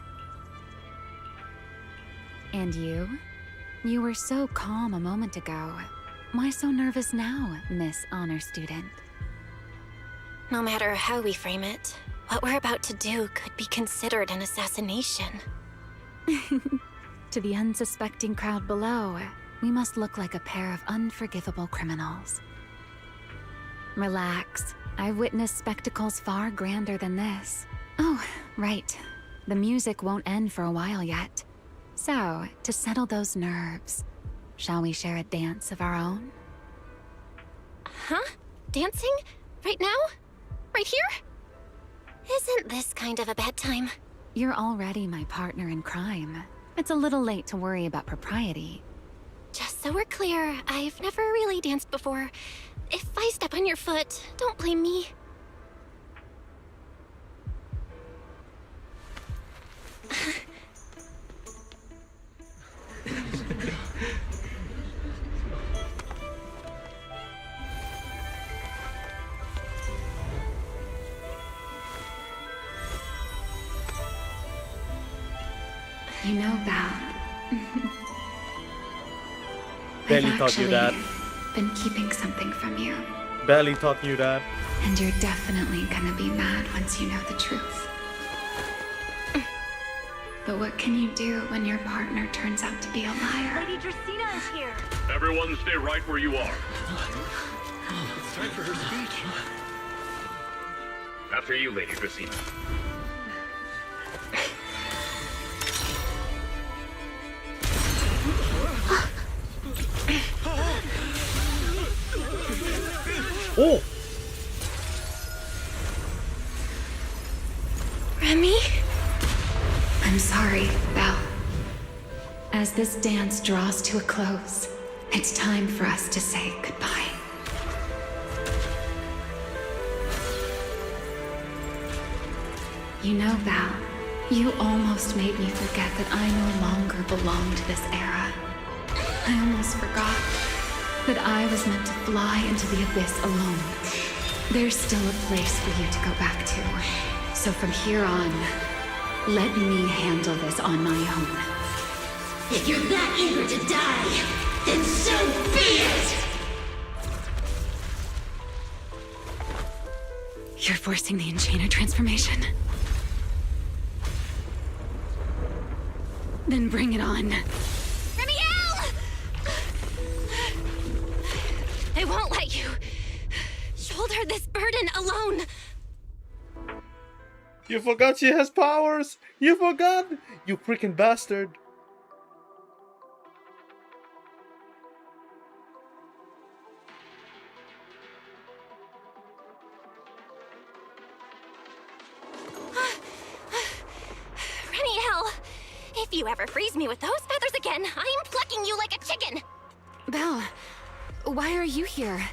And you? You were so calm a moment ago. Why so nervous now, Miss Honor Student? No matter how we frame it, what we're about to do could be considered an assassination. To the unsuspecting crowd below, we must look like a pair of unforgivable criminals. Relax. I've witnessed spectacles far grander than this. Oh, right. The music won't end for a while yet. So, to settle those nerves, shall we share a dance of our own? Huh? Dancing? Right now? Right here? Isn't this kind of a bad time? You're already my partner in crime. It's a little late to worry about propriety. Just so we're clear, I've never really danced before. If I step on your foot, don't blame me. You know, Val. Barely I've taught you that. been keeping something from you. Barely taught you that. And you're definitely gonna be mad once you know the truth. But what can you do when your partner turns out to be a liar? Lady Dracaena is here. Everyone stay right where you are. It's time for her speech. After you, Lady Dracaena. Oh! Remy? I'm sorry, Belle. As this dance draws to a close, it's time for us to say goodbye. You know, Val, you almost made me forget that I no longer belong to this era. I almost forgot that I was meant to fly into the abyss alone. There's still a place for you to go back to. So from here on, let me handle this on my own. If you're that eager to die, then so be it! You're forcing the Enchainer transformation. Then bring it on. Remielle! I won't let you shoulder this burden alone. You forgot she has powers! You forgot! You freaking bastard! Remielle, if you ever freeze me with those feathers again, I'm plucking you like a chicken. Belle, why are you here?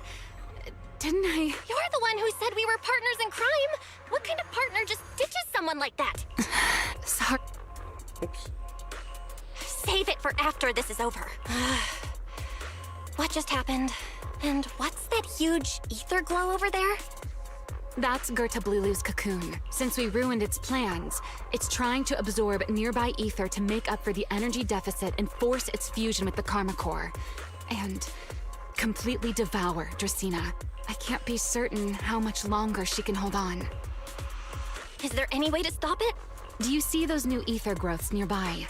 Didn't I? You're the one who said we were partners in crime. What kind of partner just ditches someone like that? Sorry. Oops. Save it for after this is over. What just happened? And what's that huge ether glow over there? That's Gerta Blulu's cocoon. Since we ruined its plans, it's trying to absorb nearby ether to make up for the energy deficit and force its fusion with the Karma Core. And completely devour Dracaena. I can't be certain how much longer she can hold on. Is there any way to stop it? Do you see those new ether growths nearby?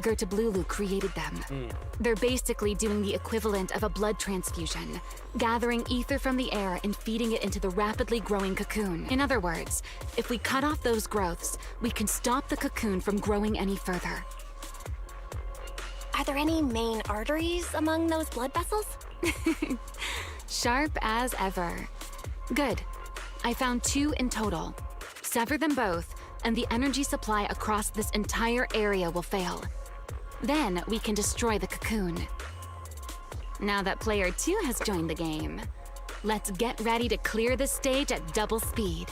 Gerta Blulu created them. They're basically doing the equivalent of a blood transfusion, gathering ether from the air and feeding it into the rapidly growing cocoon. In other words, if we cut off those growths, we can stop the cocoon from growing any further. Are there any main arteries among those blood vessels? Sharp as ever. Good. I found 2 in total. Sever them both, and the energy supply across this entire area will fail. Then we can destroy the cocoon. Now that player 2 has joined the game, let's get ready to clear the stage at double speed.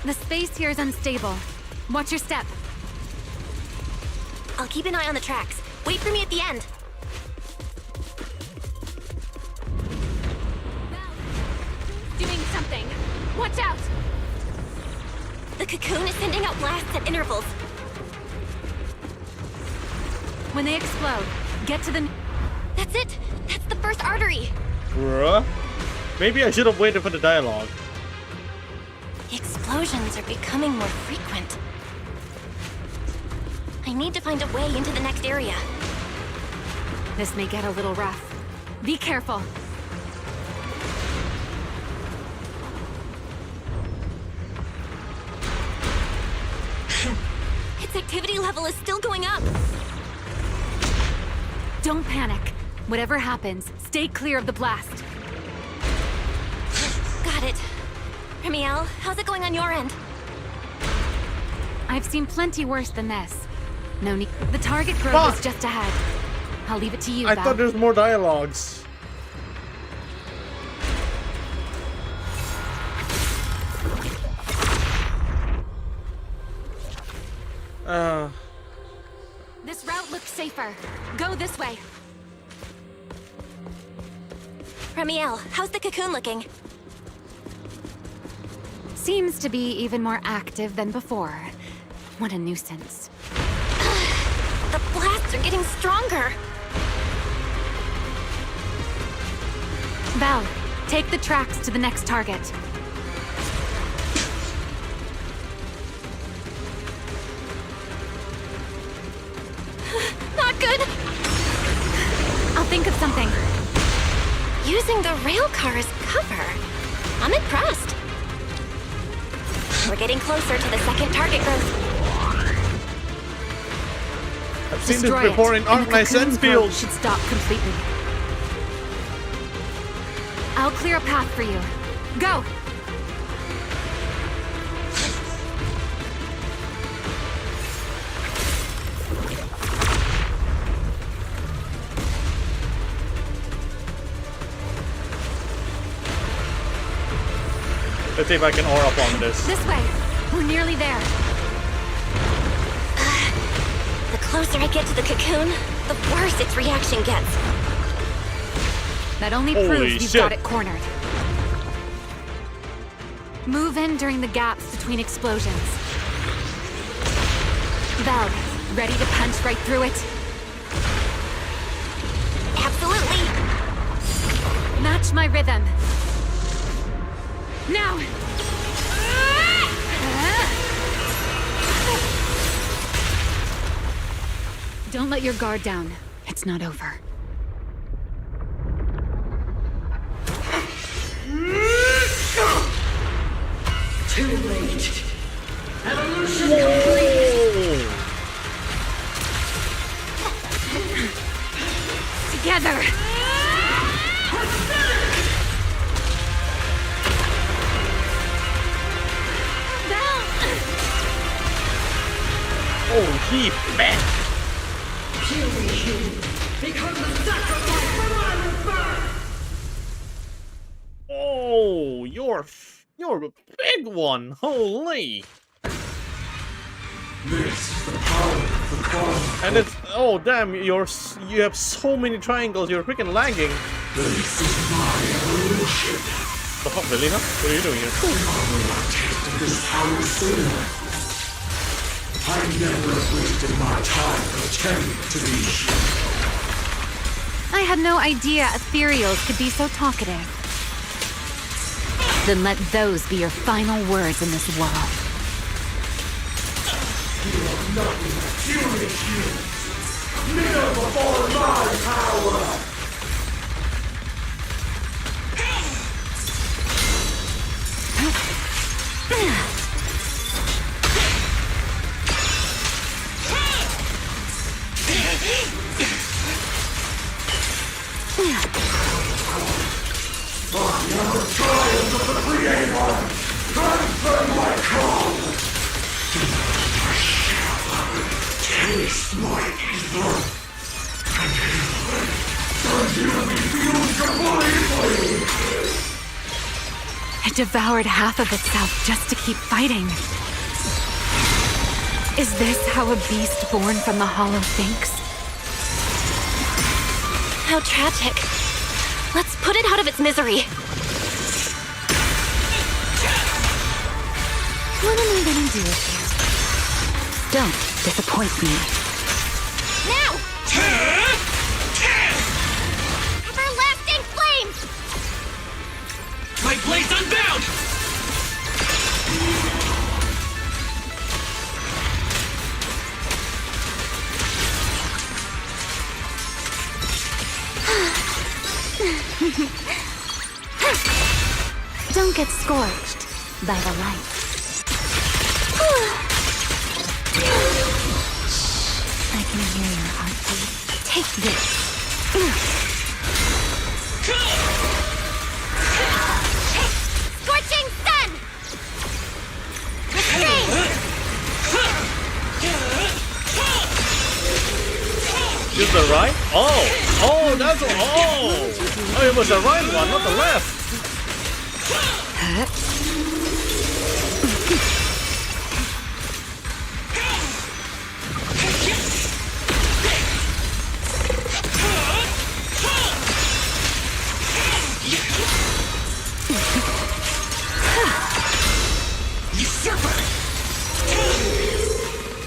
The space here is unstable. Watch your step. I'll keep an eye on the tracks. Wait for me at the end. Doing something. Watch out! The cocoon is sending out blasts at intervals. When they explode, get to the... That's it! That's the first artery! Bruh. Maybe I should have waited for the dialogue. Explosions are becoming more frequent. I need to find a way into the next area. This may get a little rough. Be careful. Its activity level is still going up. Don't panic. Whatever happens, stay clear of the blast. Got it. Remielle, how's it going on your end? I've seen plenty worse than this. No need. The target growth is just ahead. I'll leave it to you, I Val. thought there was more dialogues. This route looks safer. Go this way. Remielle, how's the cocoon looking? Seems to be even more active than before. What a nuisance. The blasts are getting stronger. Val, take the tracks to the next target. Not good. I'll think of something. Using the rail car as cover. I'm impressed. We're getting closer to the second target growth. I've seen Destroy this before it, in and the Arknights cocoon's Enfield. growth should stop completely. I'll clear a path for you. Go! Let's see if I can aura up on this. This way. We're nearly there. The closer I get to the cocoon, the worse its reaction gets. That only Holy proves you've shit. got it cornered. Move in during the gaps between explosions. Val, ready to punch right through it? Absolutely. Match my rhythm. Now! Don't let your guard down. It's not over. Too late. Evolution complete. deep, man. Become the sacrifice for my rebirth! Oh, you're a big one. Holy. This is the power of the Karma. And it's oh damn, you have so many triangles. You're freaking lagging. This is my evolution. The fuck, Velina? What are you doing here? I will not taste this power sooner. I never wasted my time pretending to be human. I had no idea ethereals could be so talkative. Then let those be your final words in this world. You are nothing but furious humans. Kneel before my power! I am the child of the Creator! Transcend my call! Taste my evil! And you will be fused completely! It devoured half of itself just to keep fighting. Is this how a beast born from the Hollow thinks? How tragic. Let's put it out of its misery. What am I gonna do with you? Don't disappoint me. Now! Everlasting flames! My blade's unbound! Don't get scorched by the light. I can hear your heartbeat. Take this. Scorching sun! Restrain! Use the right? Oh! Oh, that's oh! Oh, it was the right one, not the left.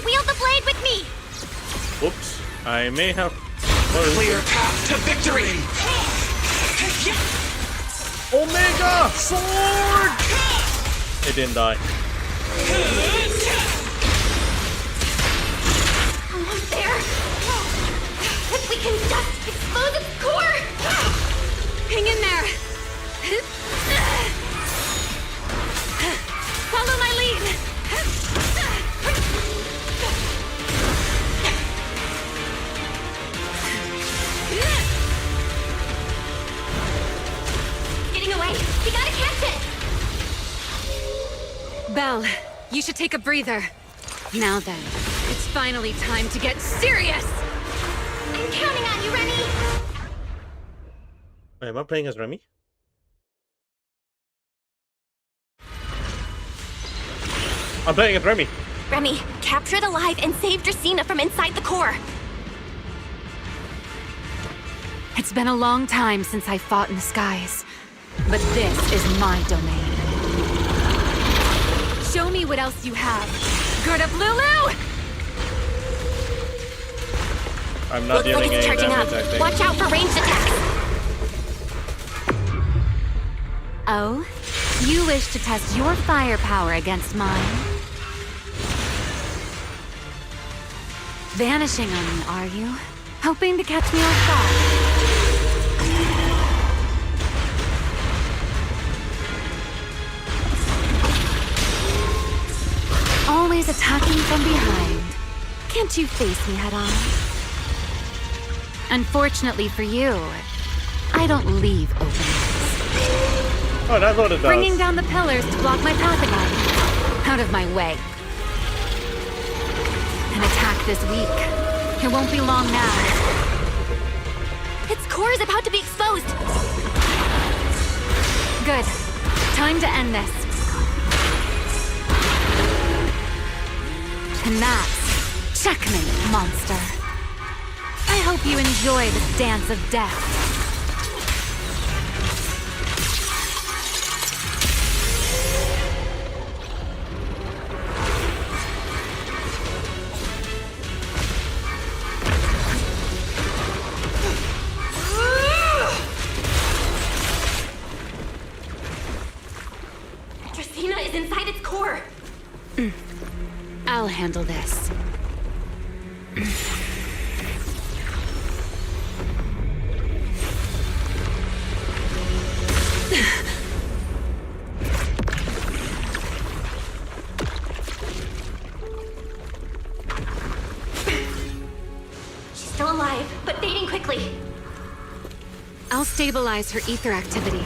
Wield the blade with me! Whoops. I may have Clear path to victory! Omega Sword! It didn't die. Almost there! If we can just expose its core! Hang in there. Follow my lead. Getting away! We gotta catch it! Belle, you should take a breather. Now then, it's finally time to get serious! I'm counting on you, Remy! Wait, am I playing as Remy? I'm playing as Remy. Remy, capture it alive and save Dracena from inside the core. It's been a long time since I fought in the skies, but this is my domain. Show me what else you have. Gird up, Lulu! I'm not Looks like dealing it's any charging damage, I up. think. Watch out for ranged attacks. Oh? You wish to test your firepower against mine? Vanishing on me, are you? Hoping to catch me off guard? Always attacking from behind. Can't you face me head on? Unfortunately for you, I don't leave openings. Oh, that's what it does. Bringing down the pillars to block my path again. Out of my way. An attack this week. It won't be long now. Its core is about to be exposed. Good. Time to end this. And that's checkmate, monster. I hope you enjoy this dance of death. Dracena is inside its core. I'll handle this. She's still alive, but fading quickly. I'll stabilize her ether activity.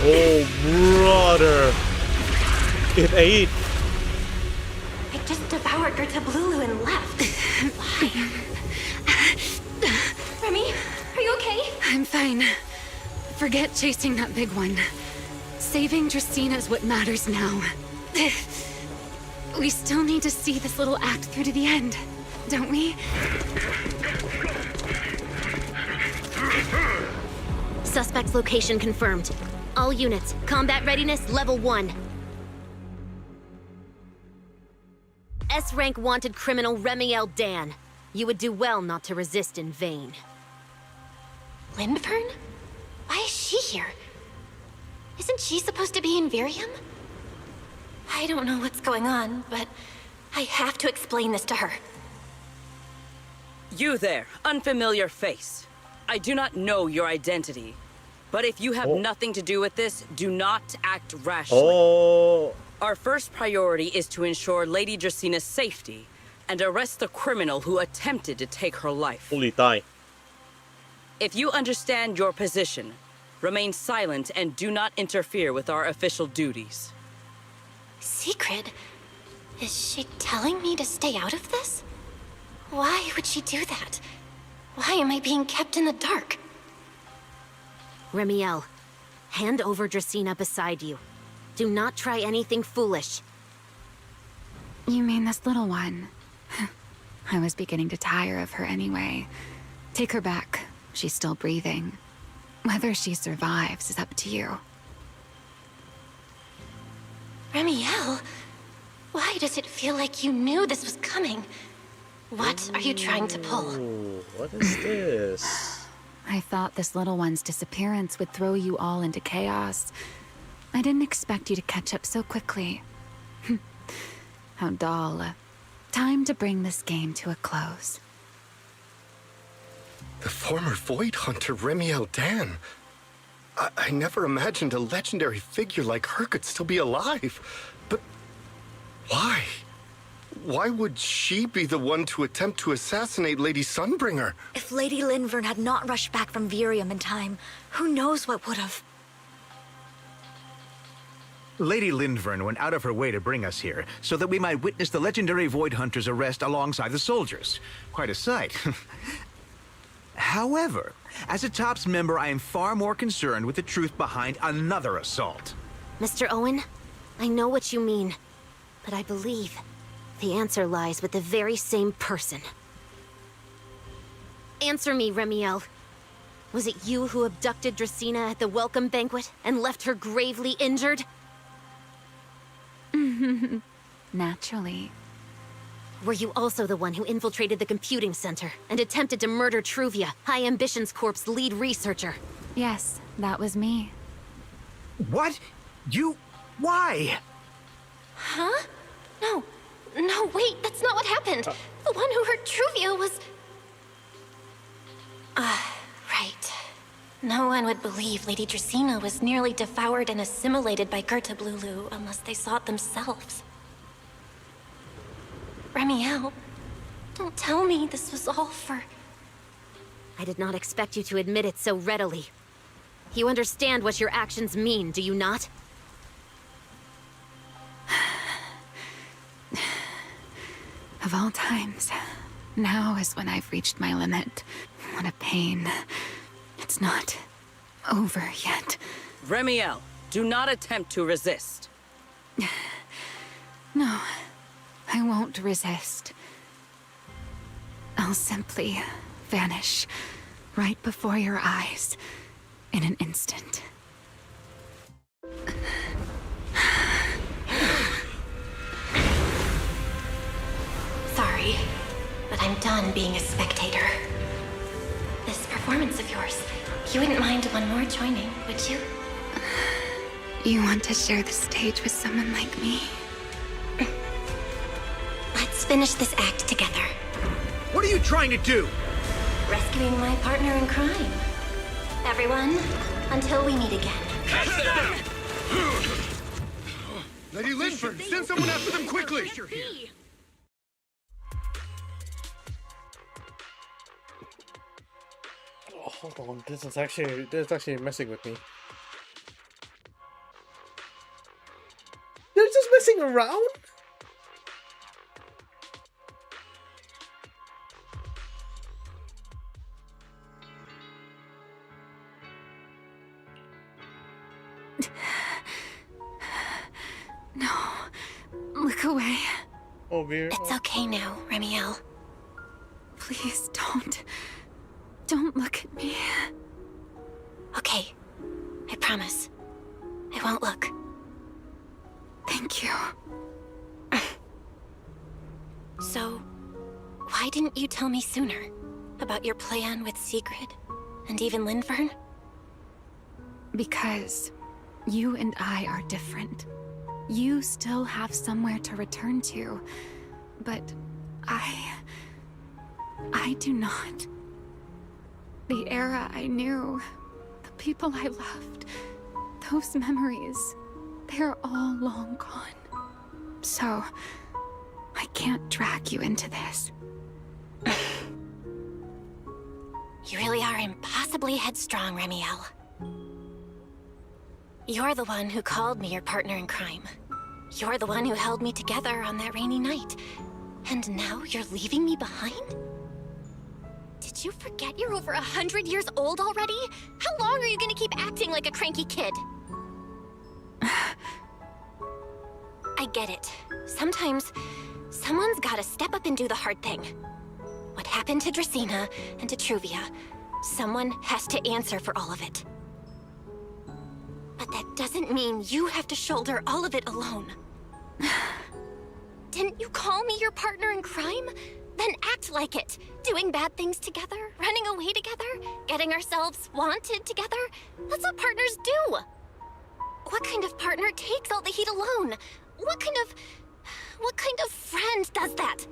Oh, brother. It ate. It just devoured Gertablulu and left. Why? Remy, are you okay? I'm fine. Forget chasing that big one. Saving Dracena is what matters now. We still need to see this little act through to the end, don't we? Suspect's location confirmed. All units, combat readiness level 1. S-rank wanted criminal Remielle Dan. You would do well not to resist in vain. Lindvern? Why is she here? Isn't she supposed to be in Virium? I don't know what's going on, but I have to explain this to her. You there, unfamiliar face. I do not know your identity. But if you have nothing to do with this, do not act rashly. Our first priority is to ensure Lady Dracena's safety and arrest the criminal who attempted to take her life. If you understand your position, remain silent and do not interfere with our official duties. Secret? Is she telling me to stay out of this? Why would she do that? Why am I being kept in the dark? Remielle, hand over Dracena beside you. Do not try anything foolish. You mean this little one? I was beginning to tire of her anyway. Take her back. She's still breathing. Whether she survives is up to you. Remielle? Why does it feel like you knew this was coming? What are you trying to pull? What is this? I thought this little one's disappearance would throw you all into chaos. I didn't expect you to catch up so quickly. How dull. Time to bring this game to a close. The former Void Hunter Remielle Dan. I never imagined a legendary figure like her could still be alive. But why? Why would she be the one to attempt to assassinate Lady Sunbringer? If Lady Lindvern had not rushed back from Virium in time, who knows what would have... Lady Lindvern went out of her way to bring us here, so that we might witness the legendary Void Hunter's arrest alongside the soldiers. Quite a sight. However, as a TOPS member, I am far more concerned with the truth behind another assault. Mr. Owen, I know what you mean, but I believe the answer lies with the very same person. Answer me, Remielle. Was it you who abducted Dracena at the welcome banquet and left her gravely injured? Naturally. Were you also the one who infiltrated the computing center and attempted to murder Truvia, High Ambitions Corp's lead researcher? Yes, that was me. What? You... why? Huh? No, wait, that's not what happened. The one who hurt Truvia was... right. No one would believe Lady Dracena was nearly devoured and assimilated by Gertablulu unless they saw it themselves. Remielle, don't tell me this was all for... I did not expect you to admit it so readily. You understand what your actions mean, do you not? Of all times, now is when I've reached my limit. What a pain. It's not over yet. Remielle, do not attempt to resist. No, I won't resist. I'll simply vanish right before your eyes in an instant. Sorry, but I'm done being a spectator. This performance of yours, you wouldn't mind one more joining, would you? You want to share the stage with someone like me? Let's finish this act together. What are you trying to do? Rescuing my partner in crime. Everyone, until we meet again. Lady Linford, send someone after them quickly! Oh, hold on, this is actually messing with me. They're just messing around? No, look away. Oh, Veer. It's okay now, Remielle. Please don't look at me. Okay, I promise. I won't look. Thank you. So, why didn't you tell me sooner about your plan with Sigrid and even Linfern? Because you and I are different. You still have somewhere to return to, but I do not. The era I knew, the people I loved, those memories, they're all long gone. So, I can't drag you into this. You really are impossibly headstrong, Remielle. You're the one who called me your partner in crime. You're the one who held me together on that rainy night. And now you're leaving me behind? Did you forget you're over 100 years old already? How long are you gonna keep acting like a cranky kid? I get it. Sometimes, someone's gotta step up and do the hard thing. What happened to Dracena and to Truvia, someone has to answer for all of it. But that doesn't mean you have to shoulder all of it alone. Didn't you call me your partner in crime? Then act like it. Doing bad things together, running away together, getting ourselves wanted together. That's what partners do. What kind of partner takes all the heat alone? What kind of friend does that?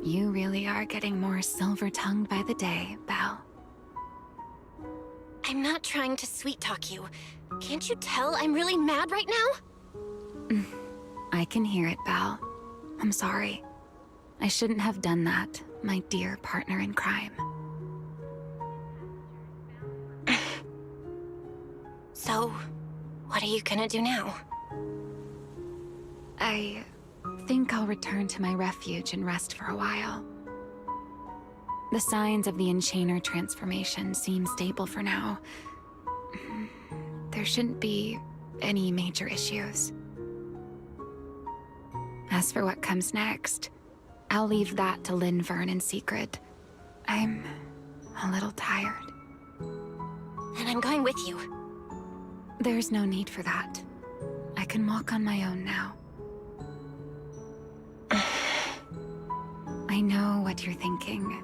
You really are getting more silver-tongued by the day, Belle. I'm not trying to sweet-talk you. Can't you tell I'm really mad right now? I can hear it, Belle. I'm sorry. I shouldn't have done that, my dear partner in crime. So, what are you gonna do now? I think I'll return to my refuge and rest for a while. The signs of the Enchainer transformation seem stable for now. There shouldn't be any major issues. As for what comes next, I'll leave that to Linfern and Sigrid. I'm a little tired. And I'm going with you. There's no need for that. I can walk on my own now. I know what you're thinking.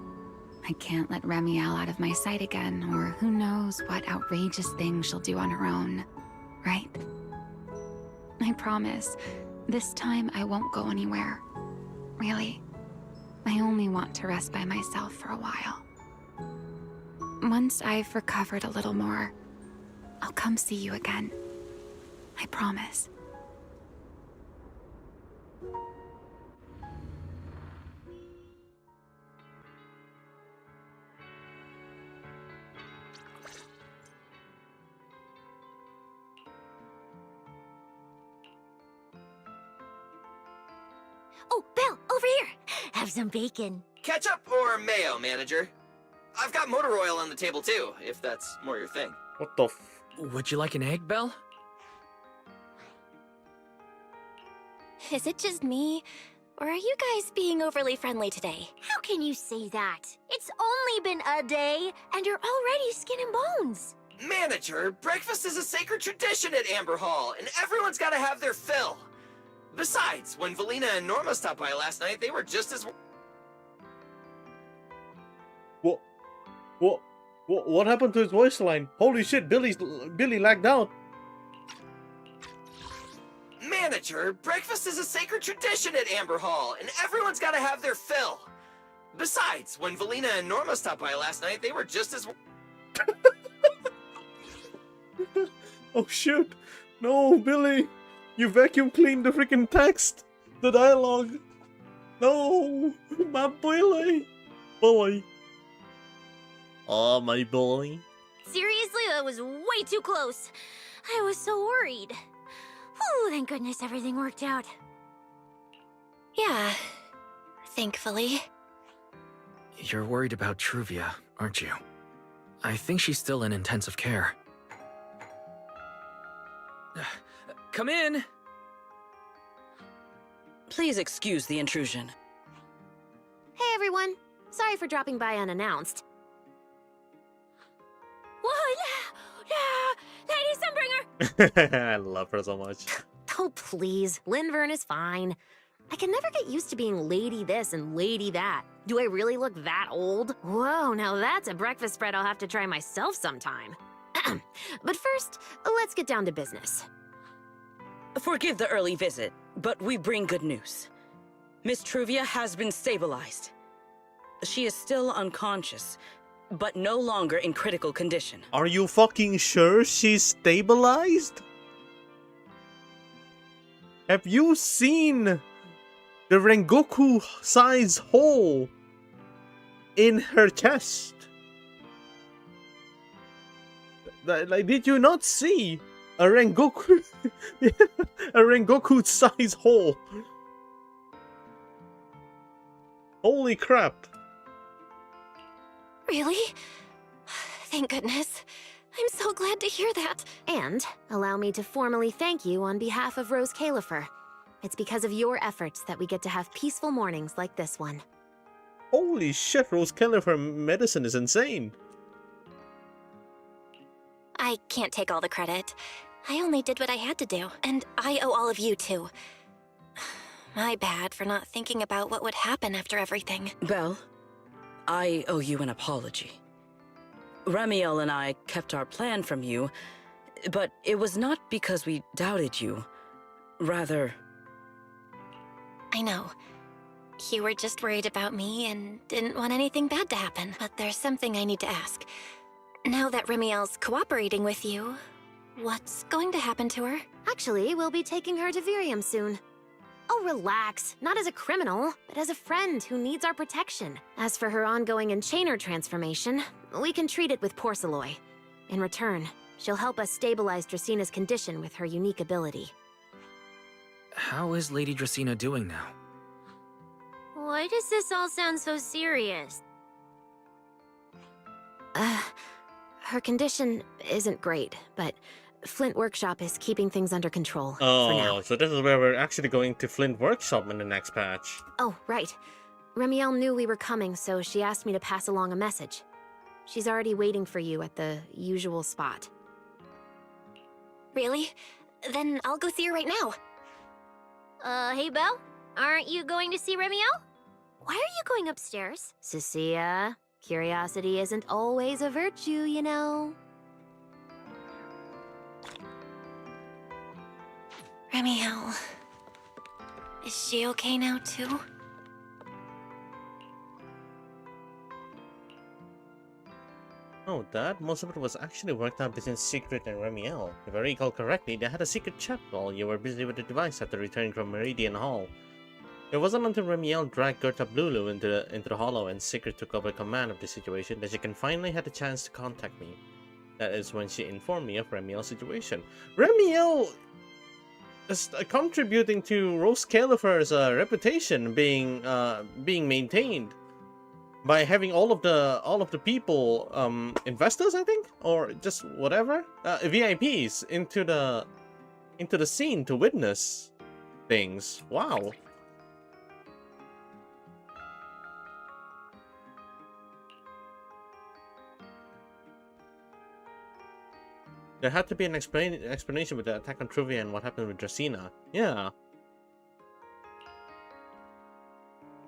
I can't let Remielle out of my sight again, or who knows what outrageous thing she'll do on her own, right? I promise, this time I won't go anywhere. Really. I only want to rest by myself for a while. Once I've recovered a little more, I'll come see you again. I promise. over here. Have some bacon. Ketchup or mayo, manager? I've got motor oil on the table too, if that's more your thing. What the f... Would you like an egg, Belle? Is it just me? Or are you guys being overly friendly today? How can you say that? It's only been a day, and you're already skin and bones. Manager, breakfast is a sacred tradition at Amber Hall, and everyone's gotta have their fill. Besides, when Valina and Norma stopped by last night, they were just as... What happened to his voice line? Holy shit, Billy lagged out. Manager, breakfast is a sacred tradition at Amber Hall, and everyone's gotta have their fill. Besides, when Valina and Norma stopped by last night, they were just as... Oh shit. No, Billy. You vacuum cleaned the freaking text. The dialogue. No. My Billy. Billy. Oh, my boy. Seriously, that was way too close. I was so worried. Whew, thank goodness everything worked out. Yeah, thankfully. You're worried about Truvia, aren't you? I think she's still in intensive care. Come in! Please excuse the intrusion. Hey everyone! Sorry for dropping by unannounced. Lady Sunbringer! I love her so much. Oh please, Linvern is fine. I can never get used to being lady this and lady that. Do I really look that old? Whoa, now that's a breakfast spread I'll have to try myself sometime. But first, let's get down to business. Forgive the early visit, but we bring good news. Miss Truvia has been stabilized. She is still unconscious, but no longer in critical condition. Are you fucking sure she's stabilized? Have you seen the Rengoku-size hole in her chest? Like, did you not see a Rengoku, a Rengoku-size hole? Holy crap! Really? Thank goodness. I'm so glad to hear that. And allow me to formally thank you on behalf of Rose Califer. It's because of your efforts that we get to have peaceful mornings like this one. Holy shit, Rose Califer medicine is insane. I can't take all the credit. I only did what I had to do, and I owe all of you too. My bad for not thinking about what would happen after everything. Belle, I owe you an apology. Remielle and I kept our plan from you, but it was not because we doubted you. Rather... I know. You were just worried about me and didn't want anything bad to happen. But there's something I need to ask. Now that Remielle's cooperating with you, what's going to happen to her? Actually, we'll be taking her to Virium soon. Oh, relax. Not as a criminal, but as a friend who needs our protection. As for her ongoing enchainer transformation, we can treat it with Porceloy. In return, she'll help us stabilize Dracina's condition with her unique ability. How is Lady Dracina doing now? Why does this all sound so serious? Her condition isn't great, but Flint Workshop is keeping things under control for Oh, now. so this is where we're actually going to Flint Workshop in the next patch. Oh, right. Remielle knew we were coming, so she asked me to pass along a message. She's already waiting for you at the usual spot. Really? Then I'll go see her right now. Hey Belle? Aren't you going to see Remielle? Why are you going upstairs? Cecilia, curiosity isn't always a virtue, you know. Remielle... Is she okay now, too? Oh, Dad, most of it was actually worked out between Secret and Remielle. If I recall correctly, they had a secret chat while you were busy with the device after returning from Meridian Hall. It wasn't until Remielle dragged Gerta Blulu into the hollow and Secret took over command of the situation that she can finally had a chance to contact me. That is when she informed me of Remielle's situation. Remielle contributing to Rose Califer's reputation being maintained by having all of the people, investors, I think, or just whatever, VIPs into the scene to witness things. Wow. There had to be an explanation with the attack on Truvia and what happened with Dracaena. Yeah.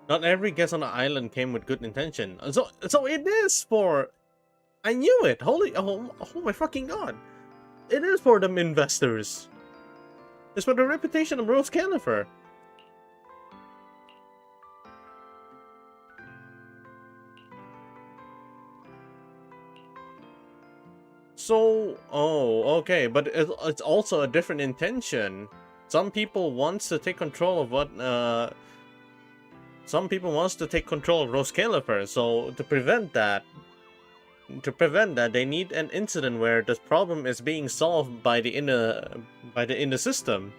Not every guest on the island came with good intention. So it is for... I knew it! Oh my fucking god! It is for them investors. It's for the reputation of Rose Califer. So, oh, okay, but it's also a different intention. Some people wants to take control of what, some people wants to take control of Rose Califer, so to prevent that, they need an incident where the problem is being solved by the inner system.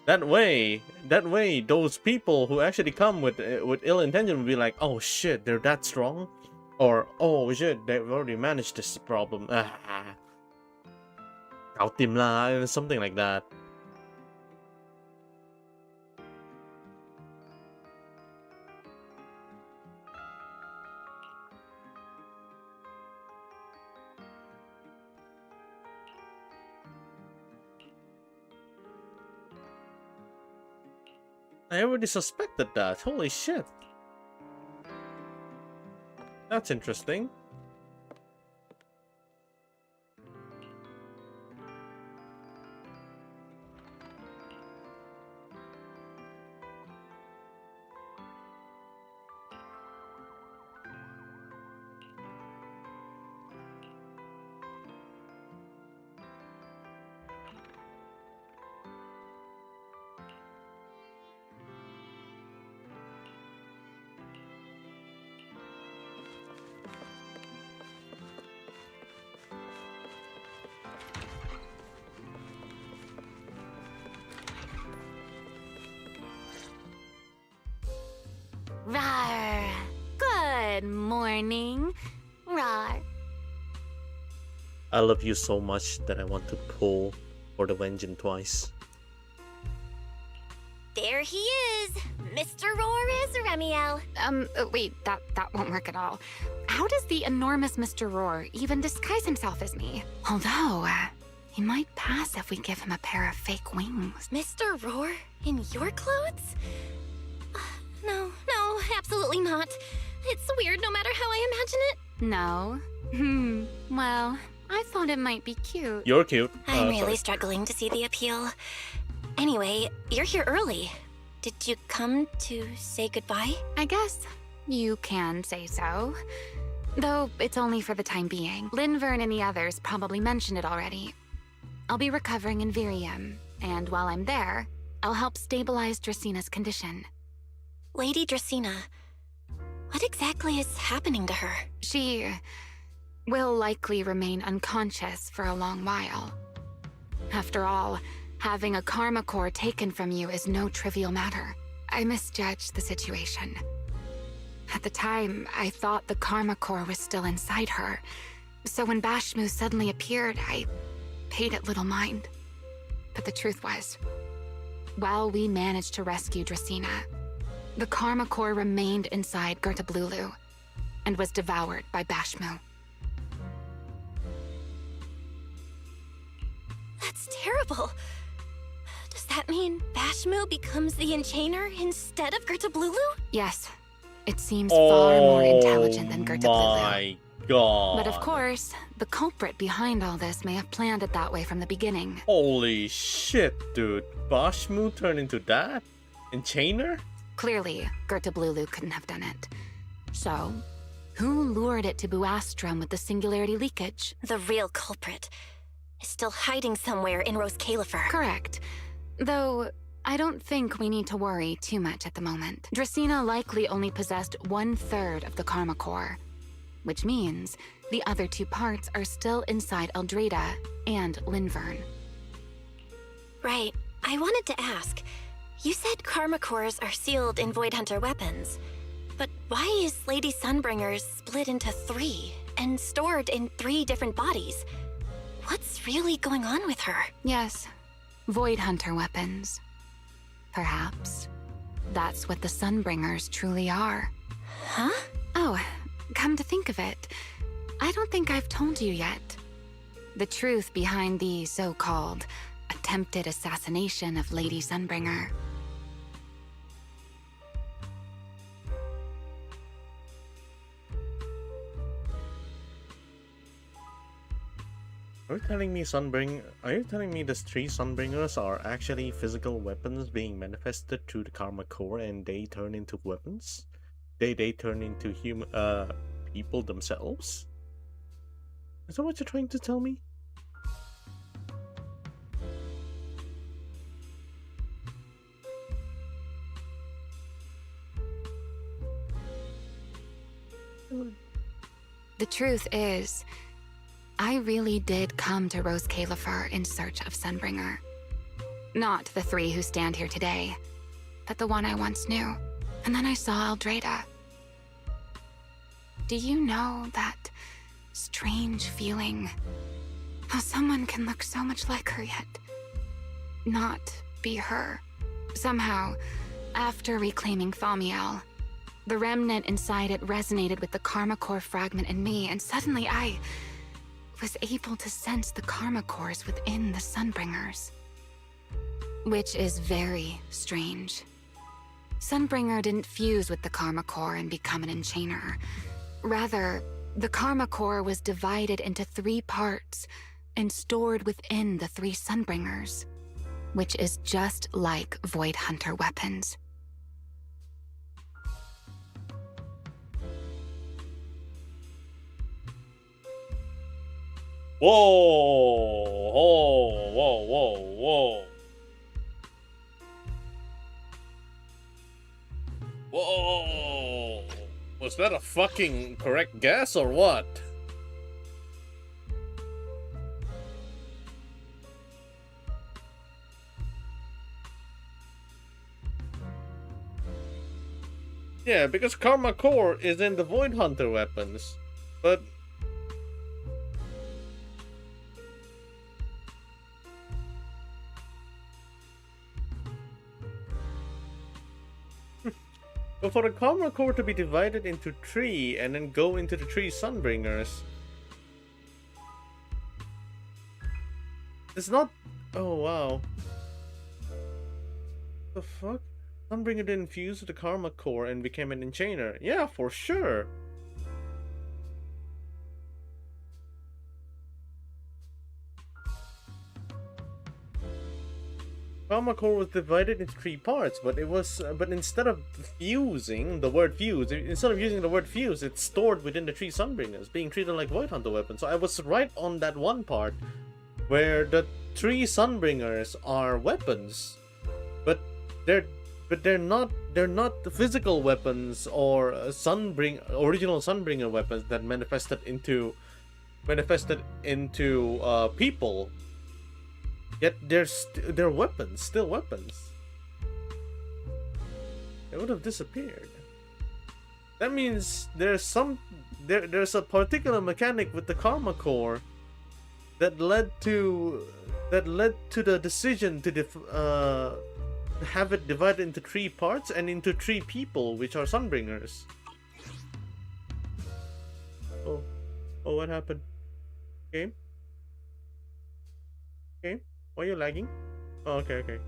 That way, those people who actually come with ill intention will be like, oh shit, they're that strong? Or, oh shit, they've already managed this problem. Outim la, something like that. I already suspected that. Holy shit. That's interesting. Rawr. Good morning. Rawr. I love you so much that I want to pull for the Wengine twice. There he is! Mr. Roar is Remielle. Wait, that won't work at all. How does the enormous Mr. Roar even disguise himself as me? Although, he might pass if we give him a pair of fake wings. Mr. Roar? In your clothes? No, absolutely not. It's weird no matter how I imagine it. No? Well, I thought it might be cute. You're cute. I'm really struggling to see the appeal. Anyway, you're here early. Did you come to say goodbye? I guess you can say so. Though it's only for the time being. Linvern and the others probably mentioned it already. I'll be recovering in Virium, and while I'm there, I'll help stabilize Draceena's condition. Lady Dracaena, what exactly is happening to her? She will likely remain unconscious for a long while. After all, having a karma core taken from you is no trivial matter. I misjudged the situation. At the time, I thought the karma core was still inside her. So when Bashmu suddenly appeared, I paid it little mind. But the truth was, while we managed to rescue Dracaena, the karma core remained inside Gertablulu and was devoured by Bashmu. That's terrible. Does that mean Bashmu becomes the Enchainer instead of Gertablulu? Yes. It seems far more intelligent than Gertablulu. Oh my god. But of course, the culprit behind all this may have planned it that way from the beginning. Holy shit, dude. Bashmu turned into that? Enchainer? Clearly, Gertablulu couldn't have done it. So, who lured it to Buastrum with the singularity leakage? The real culprit is still hiding somewhere in Rose Califer. Correct. Though, I don't think we need to worry too much at the moment. Dracaena likely only possessed 1/3 of the karma core, which means the other 2 parts are still inside Eldreda and Linvern. Right. I wanted to ask. You said karma cores are sealed in Void Hunter weapons. But why is Lady Sunbringer's split into 3 and stored in 3 different bodies? What's really going on with her? Yes, Void Hunter weapons. Perhaps. That's what the Sunbringers truly are. Huh? Oh, come to think of it, I don't think I've told you yet. The truth behind the so-called attempted assassination of Lady Sunbringer. Are you telling me the 3 Sunbringers are actually physical weapons being manifested through the Karma Core and they turn into weapons? They turn into human people themselves? Is that what you're trying to tell me? The truth is, I really did come to Rose Califer in search of Sunbringer. Not the 3 who stand here today, but the one I once knew. And then I saw Eldrada. Do you know that strange feeling? How someone can look so much like her yet not be her. Somehow, after reclaiming Thaumiel, the remnant inside it resonated with the Karma Core fragment in me, and suddenly I was able to sense the Karma Cores within the Sunbringers. Which is very strange. Sunbringer didn't fuse with the Karma Core and become an enchainer. Rather, the Karma Core was divided into 3 parts and stored within the 3 Sunbringers, which is just like Void Hunter weapons. Whoa! Whoa! Whoa! Was that a fucking correct guess or what? Yeah, because Karma Core is in the Void Hunter weapons, but but for the Karma Core to be divided into 3 and then go into the 3 Sunbringers, it's not. Oh wow. The fuck? Sunbringer didn't fuse with the Karma Core and became an enchainer. Yeah, for sure. Karma Core was divided into 3 parts, but it was but instead of fusing the word fuse, instead of using the word fuse, it's stored within the 3 Sunbringers, being treated like Void Hunter weapons. So I was right on that one part where the 3 Sunbringers are weapons, but they're not the physical weapons or original Sunbringer weapons that manifested into people. Yet they're weapons, still weapons. They would have disappeared. That means there's a particular mechanic with the Karma Core that led to the decision to have it divided into 3 parts and into 3 people, which are Sunbringers. Oh, what happened? Game? Why are you lagging? Oh, okay.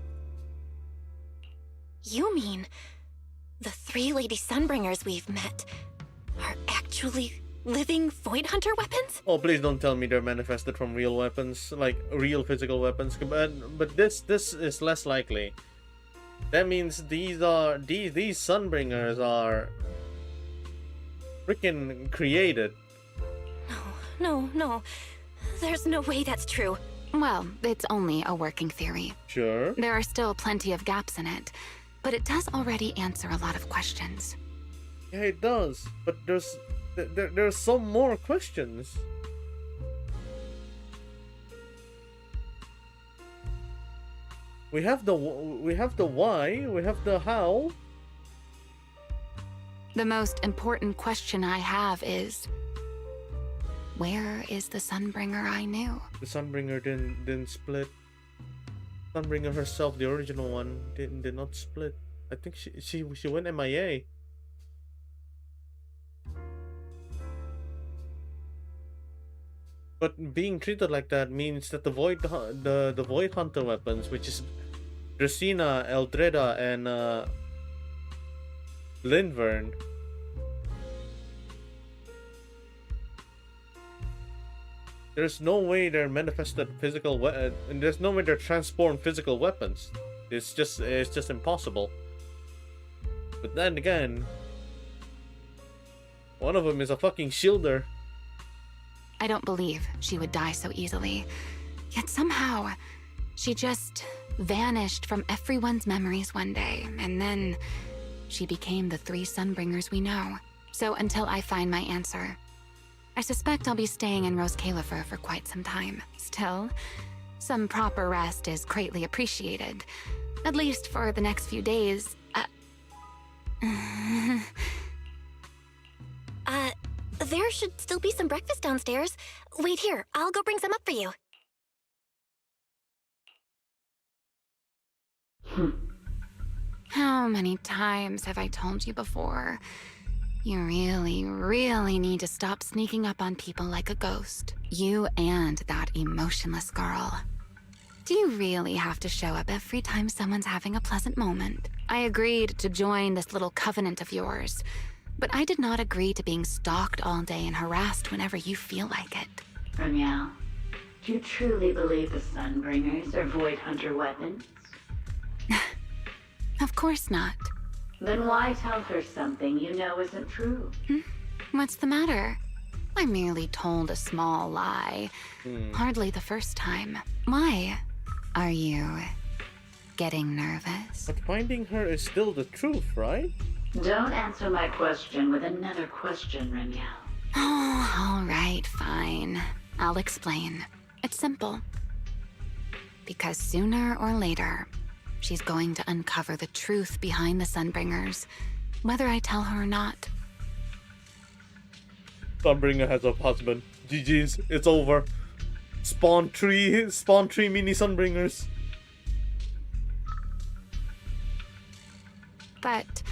You mean the 3 Lady Sunbringers we've met are actually living Void Hunter weapons? Oh, please don't tell me they're manifested from real weapons, like real physical weapons. But this is less likely. That means these Sunbringers are freaking created. No. There's no way that's true. Well, it's only a working theory. Sure. There are still plenty of gaps in it, but it does already answer a lot of questions. Yeah, it does. But there's some more questions. We have the why, we have the how. The most important question I have is, where is the Sunbringer I knew? The Sunbringer didn't split. Sunbringer herself, the original one, did not split. I think she went MIA. But being treated like that means that the Void Hunter weapons, which is Dracena, Eldreda, and Lindvern, there's no way they're manifested physical and there's no way they're transformed physical weapons. It's just impossible. But then again, one of them is a fucking shielder. I don't believe she would die so easily. Yet somehow, she just vanished from everyone's memories one day, and then she became the 3 Sunbringers we know. So until I find my answer, I suspect I'll be staying in Rose Califer for quite some time. Still, some proper rest is greatly appreciated. At least for the next few days. There should still be some breakfast downstairs. Wait here, I'll go bring some up for you. How many times have I told you before? You really, really need to stop sneaking up on people like a ghost. You and that emotionless girl. Do you really have to show up every time someone's having a pleasant moment? I agreed to join this little covenant of yours, but I did not agree to being stalked all day and harassed whenever you feel like it. Remielle, do you truly believe the Sunbringers are Void Hunter weapons? Of course not. Then why tell her something you know isn't true? What's the matter? I merely told a small lie. Hardly the first time. Why? Are you getting nervous? But finding her is still the truth, right? Don't answer my question with another question, Remielle. Oh, all right, fine. I'll explain. It's simple. Because sooner or later, she's going to uncover the truth behind the Sunbringers, whether I tell her or not. Sunbringer has a husband. GG's, it's over. Spawn 3 mini Sunbringers. But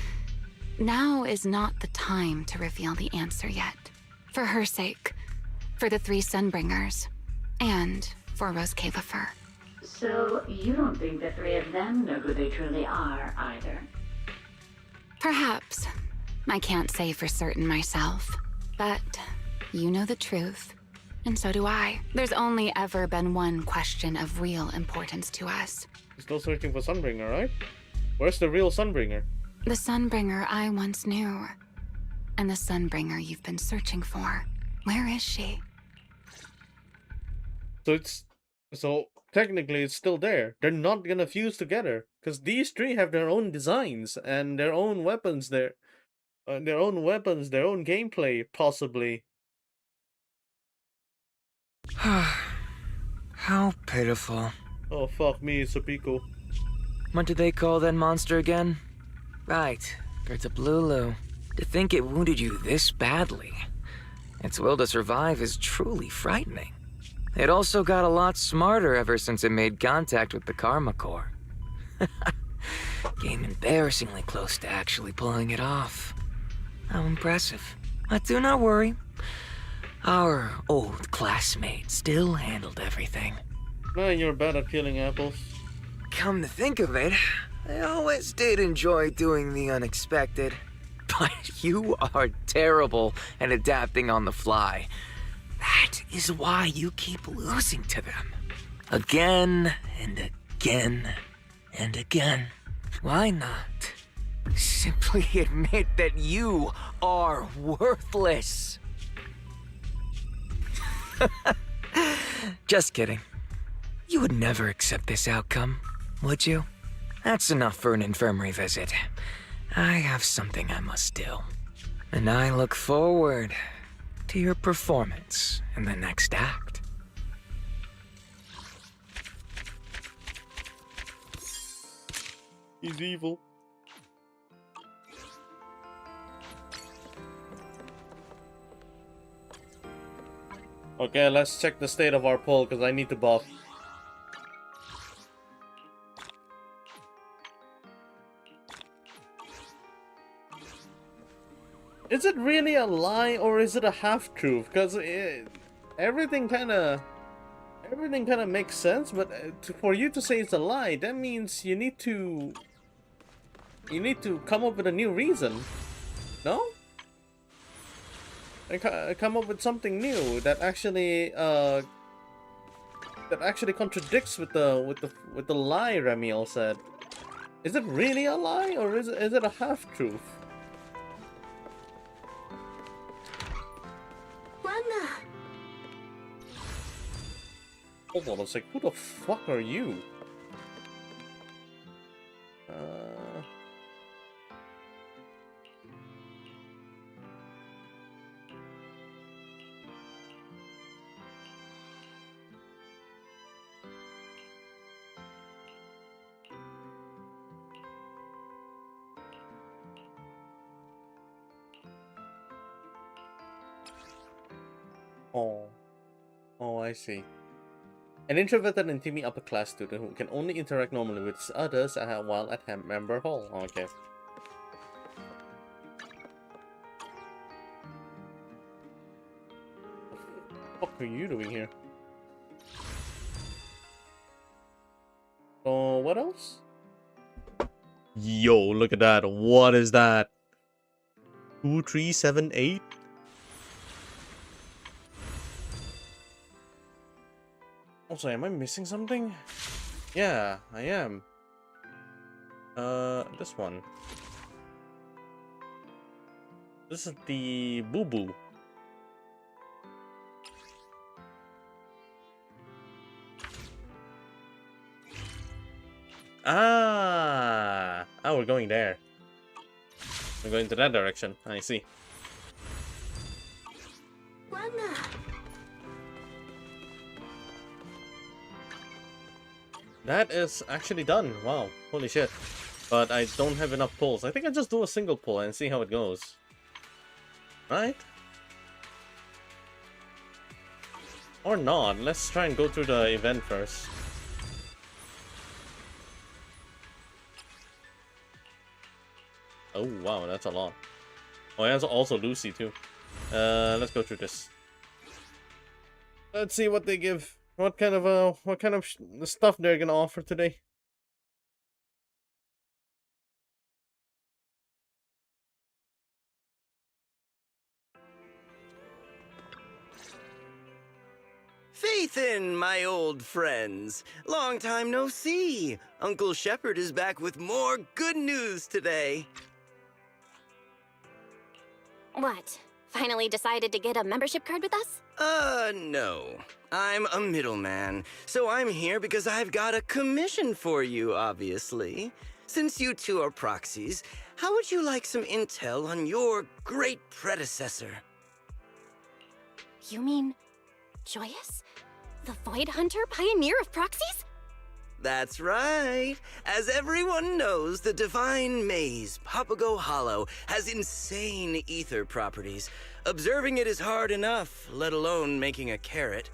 now is not the time to reveal the answer yet. For her sake, for the 3 Sunbringers, and for Rose Califer. So, you don't think the 3 of them know who they truly are, either? Perhaps. I can't say for certain myself. But you know the truth, and so do I. There's only ever been one question of real importance to us. You're still searching for Sunbringer, right? Where's the real Sunbringer? The Sunbringer I once knew. And the Sunbringer you've been searching for. Where is she? So technically it's still there. They're not gonna fuse together. Because these 3 have their own designs and their own weapons, their own gameplay, possibly. How pitiful. Oh fuck me, it's a Pico. What did they call that monster again? Right, Gertablulu. To think it wounded you this badly. Its will to survive is truly frightening. It also got a lot smarter ever since it made contact with the Karma Core. Came embarrassingly close to actually pulling it off. How impressive. But do not worry. Our old classmate still handled everything. Man, you're bad at peeling apples. Come to think of it, I always did enjoy doing the unexpected. But you are terrible at adapting on the fly. That is why you keep losing to them. Again and again and again. Why not simply admit that you are worthless? Just kidding. You would never accept this outcome, would you? That's enough for an infirmary visit. I have something I must do. And I look forward to your performance in the next act. He's evil. Okay, let's check the state of our poll, because I need to buff. Is it really a lie, or is it a half-truth? Because everything kind of makes sense, but for you to say it's a lie, that means you need to come up with a new reason, no? Come up with something new that actually contradicts with the lie Remielle said. Is it really a lie, or is it a half-truth? Hold on a sec, who the fuck are you? Oh, I see. An introverted and timid upper-class student who can only interact normally with others while at Member Hall. Okay. What the fuck are you doing here? Oh, what else? Yo, look at that. What is that? 2378? Also, am I missing something? Yeah, I am. This one. This is the boo-boo. Ah! Oh, we're going there. We're going to that direction. I see. That is actually done. Wow, holy shit. But I don't have enough pulls. I think I just do a single pull and see how it goes. Right? Or not. Let's try and go through the event first. Oh wow, that's a lot. Oh, there's also Lucy too. Let's go through this. Let's see what they give. What kind of stuff they're gonna offer today? Faithin, my old friends. Long time no see. Uncle Shepard is back with more good news today. What? Finally decided to get a membership card with us? No. I'm a middleman, so I'm here because I've got a commission for you, obviously. Since you two are proxies, how would you like some intel on your great predecessor? You mean Joyous? The Void Hunter pioneer of proxies? That's right. As everyone knows, the Divine Maze, Papago Hollow, has insane ether properties. Observing it is hard enough, let alone making a carrot.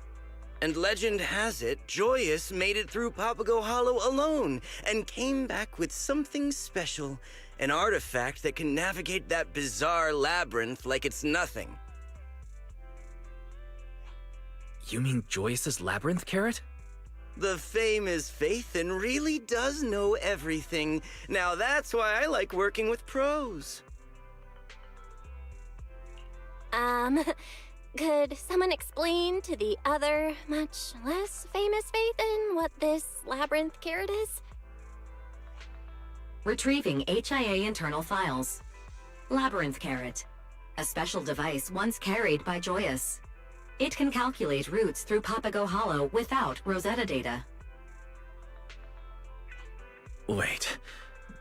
And legend has it, Joyous made it through Papago Hollow alone, and came back with something special. An artifact that can navigate that bizarre labyrinth like it's nothing. You mean Joyce's labyrinth carrot? The famous Faithin really does know everything. Now that's why I like working with pros. Could someone explain to the other, much less famous Faithin what this labyrinth carrot is? Retrieving HIA internal files. Labyrinth carrot. A special device once carried by Joyous. It can calculate routes through Papago Hollow without Rosetta data. Wait,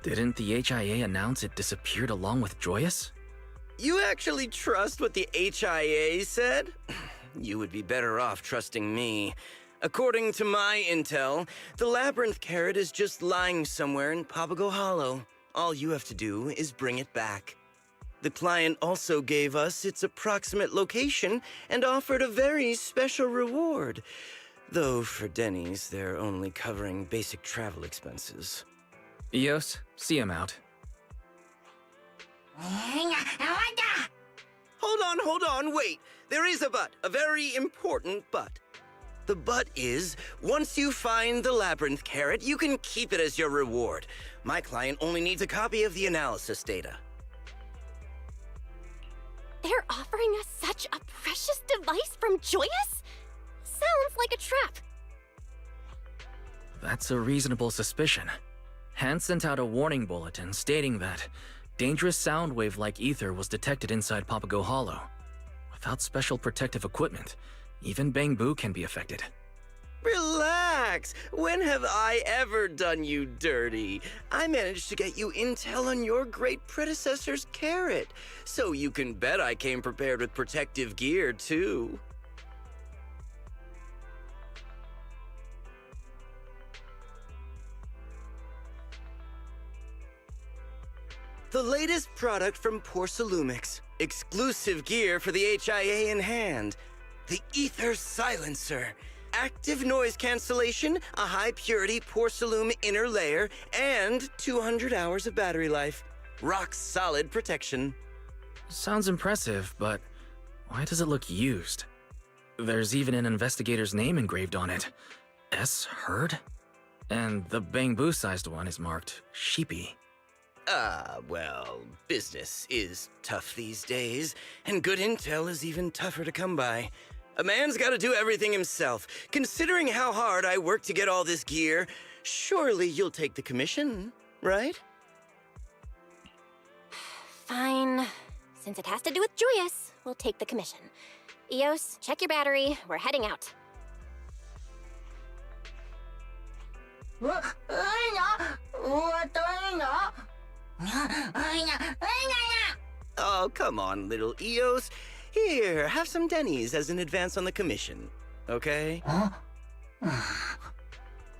didn't the HIA announce it disappeared along with Joyous? You actually trust what the HIA said? You would be better off trusting me. According to my intel, the labyrinth carrot is just lying somewhere in Papago Hollow. All you have to do is bring it back. The client also gave us its approximate location and offered a very special reward. Though for Denny's, they're only covering basic travel expenses. Eos, see him out. Hold on, wait. There is a but, a very important but. The but is, once you find the labyrinth carrot, you can keep it as your reward. My client only needs a copy of the analysis data. They're offering us such a precious device from Joyous? Sounds like a trap. That's a reasonable suspicion. Han sent out a warning bulletin stating that dangerous sound wave like ether was detected inside Papago Hollow. Without special protective equipment, even Bangbu can be affected. Relax! When have I ever done you dirty? I managed to get you intel on your great predecessor's carrot, so you can bet I came prepared with protective gear, too. The latest product from Porcelumix. Exclusive gear for the HIA in hand. The Ether Silencer. Active noise cancellation, a high-purity porcelain inner layer, and 200 hours of battery life. Rock-solid protection. Sounds impressive, but why does it look used? There's even an investigator's name engraved on it. S. Hurd? And the bamboo-sized one is marked Sheepy. Well, business is tough these days, and good intel is even tougher to come by. A man's gotta do everything himself. Considering how hard I worked to get all this gear, surely you'll take the commission, right? Fine. Since it has to do with Joyous, we'll take the commission. Eos, check your battery. We're heading out. Oh, come on, little Eos. Here, have some Denny's as an advance on the commission, okay?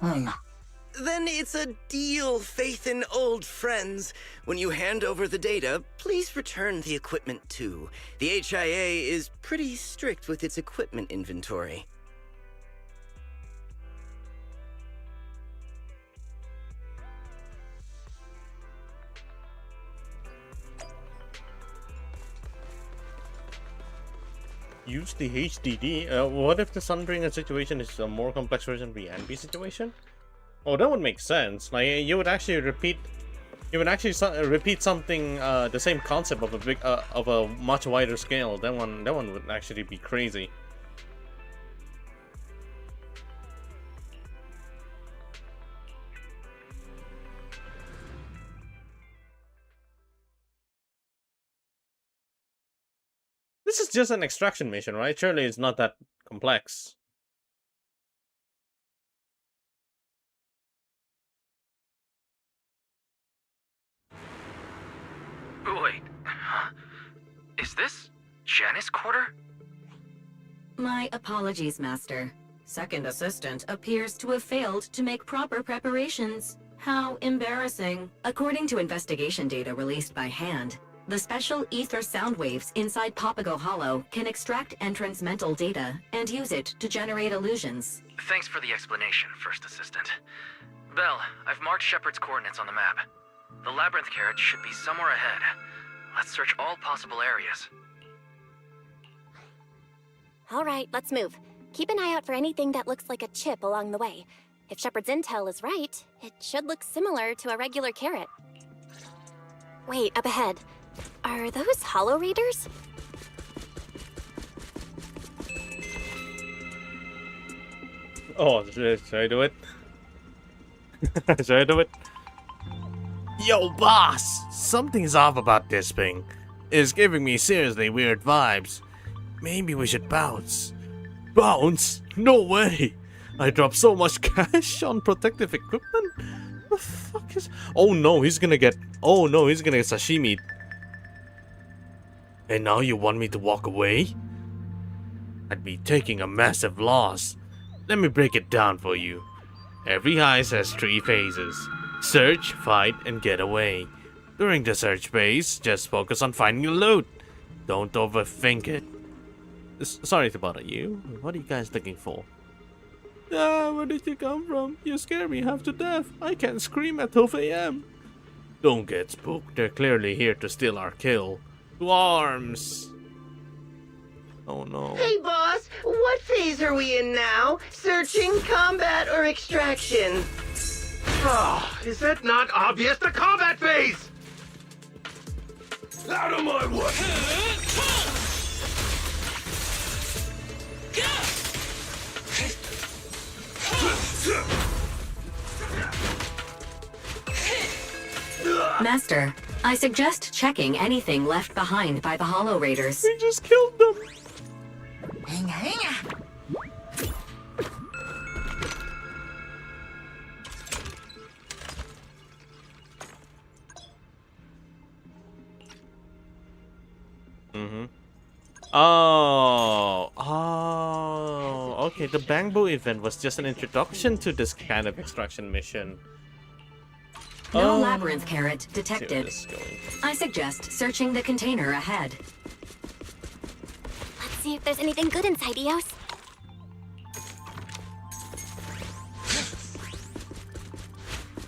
Then it's a deal, faith in old friends. When you hand over the data, please return the equipment too. The HIA is pretty strict with its equipment inventory. Use the HDD. What if the Sunbringer situation is a more complex version of the NB situation? Oh, that would make sense. Like you would actually repeat something, the same concept of a much wider scale. That one would actually be crazy. This is just an extraction mission, right? Surely it's not that complex. Wait, is this Janice Quarter? My apologies, Master. Second Assistant appears to have failed to make proper preparations. How embarrassing. According to investigation data released by Hand, the special ether sound waves inside Papago Hollow can extract entrance mental data and use it to generate illusions. Thanks for the explanation, First Assistant. Belle, I've marked Shepard's coordinates on the map. The labyrinth carrot should be somewhere ahead. Let's search all possible areas. All right, let's move. Keep an eye out for anything that looks like a chip along the way. If Shepard's intel is right, it should look similar to a regular carrot. Wait, up ahead. Are those Hollow Raiders? Oh, should I do it? Should I do it? Yo, boss! Something's off about this thing. It's giving me seriously weird vibes. Maybe we should bounce. Bounce? No way! I dropped so much cash on protective equipment? The fuck is... Oh no, he's gonna get sashimi. And now you want me to walk away? I'd be taking a massive loss. Let me break it down for you. Every heist has 3 phases. Search, fight, and get away. During the search phase, just focus on finding the loot. Don't overthink it. Sorry to bother you. What are you guys looking for? Where did you come from? You scare me half to death. I can't scream at 12 a.m. Don't get spooked. They're clearly here to steal our kill. To arms! Oh no. Hey boss, what phase are we in now? Searching, combat, or extraction? Oh, is that not obvious? The combat phase! Out of my way! Master, I suggest checking anything left behind by the Hollow Raiders. We just killed them! Okay, the Bangbo event was just an introduction to this kind of extraction mission. No labyrinth carrot detected. I suggest searching the container ahead. Let's see if there's anything good inside, Eos.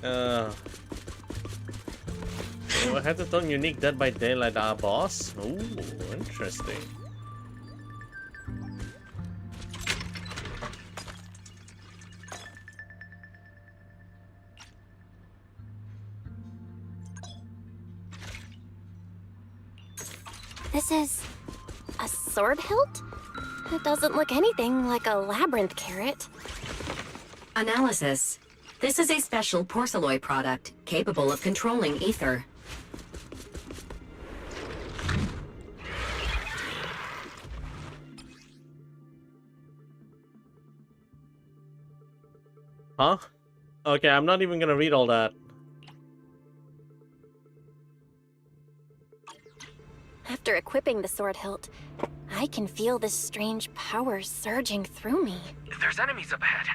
I had to turn unique Dead by Daylight boss. Ooh, interesting. This is a sword hilt? It doesn't look anything like a labyrinth carrot. Analysis. This is a special porcelain product capable of controlling ether. Huh? Okay, I'm not even gonna read all that. After equipping the sword hilt, I can feel this strange power surging through me. There's enemies up ahead.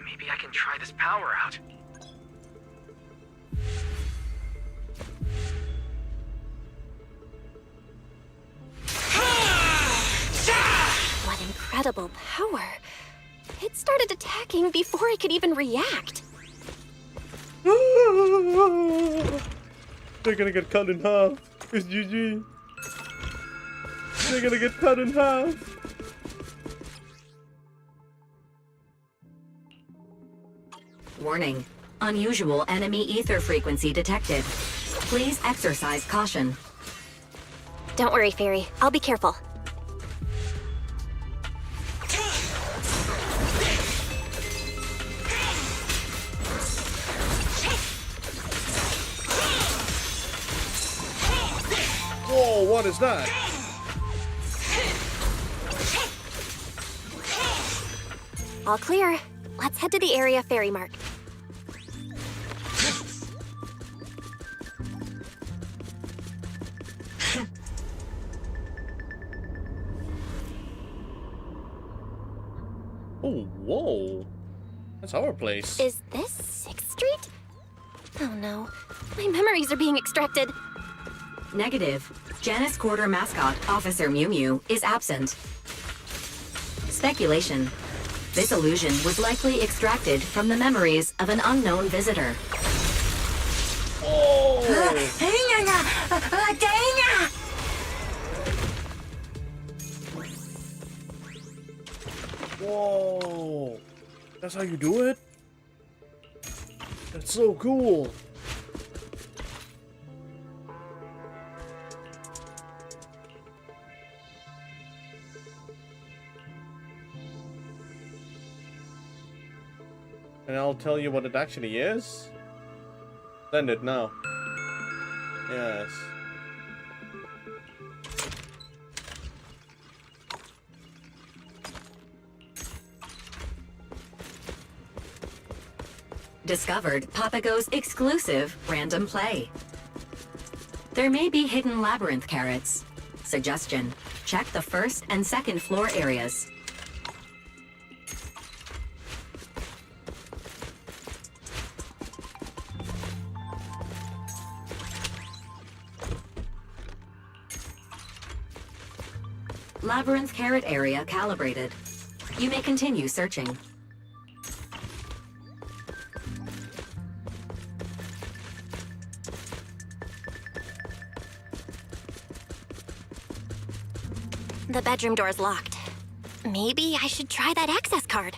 Maybe I can try this power out. What incredible power! It started attacking before I could even react. They're gonna get cut in half. It's GG. They're gonna get cut in half. Warning. Unusual enemy ether frequency detected. Please exercise caution. Don't worry, Fairy. I'll be careful. Whoa, what is that? All clear. Let's head to the area Fairy marked. Oh, whoa. That's our place. Is this 6th Street? Oh no. My memories are being extracted. Negative. Janus Quarter mascot, Officer Mew Mew, is absent. Speculation. This illusion was likely extracted from the memories of an unknown visitor. Oh! Whoa! That's how you do it? That's so cool. And I'll tell you what it actually is. Send it now. Yes. Discovered Papago's exclusive random play. There may be hidden labyrinth carrots. Suggestion. Check the 1st and 2nd floor areas. Labyrinth Carrot area calibrated. You may continue searching. The bedroom door's locked. Maybe I should try that access card.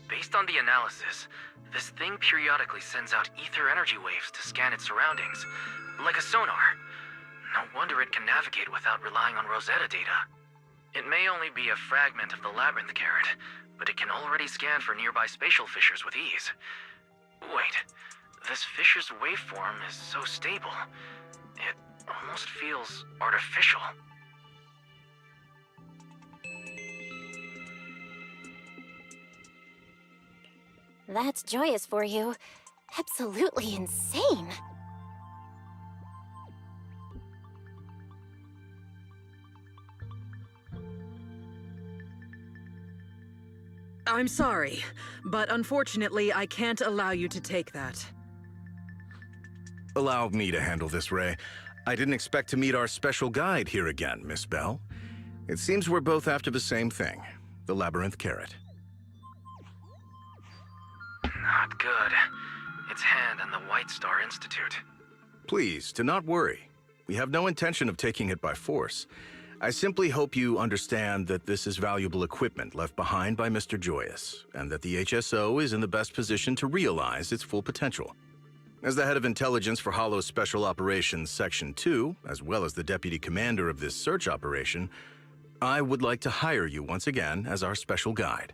Based on the analysis, this thing periodically sends out ether energy waves to scan its surroundings, like a sonar. No wonder it can navigate without relying on Rosetta data. It may only be a fragment of the Labyrinth Carrot, but it can already scan for nearby spatial fissures with ease. Wait, this fissure's waveform is so stable, it almost feels artificial. That's joyous for you. Absolutely insane. I'm sorry, but unfortunately I can't allow you to take that. Allow me to handle this, Ray. I didn't expect to meet our special guide here again, Miss Bell. It seems we're both after the same thing, the Labyrinth Carrot. Not good. It's Hand and the White Star Institute. Please, do not worry. We have no intention of taking it by force. I simply hope you understand that this is valuable equipment left behind by Mr. Joyous, and that the HSO is in the best position to realize its full potential. As the head of intelligence for Hollow's Special Operations Section 2, as well as the deputy commander of this search operation, I would like to hire you once again as our special guide.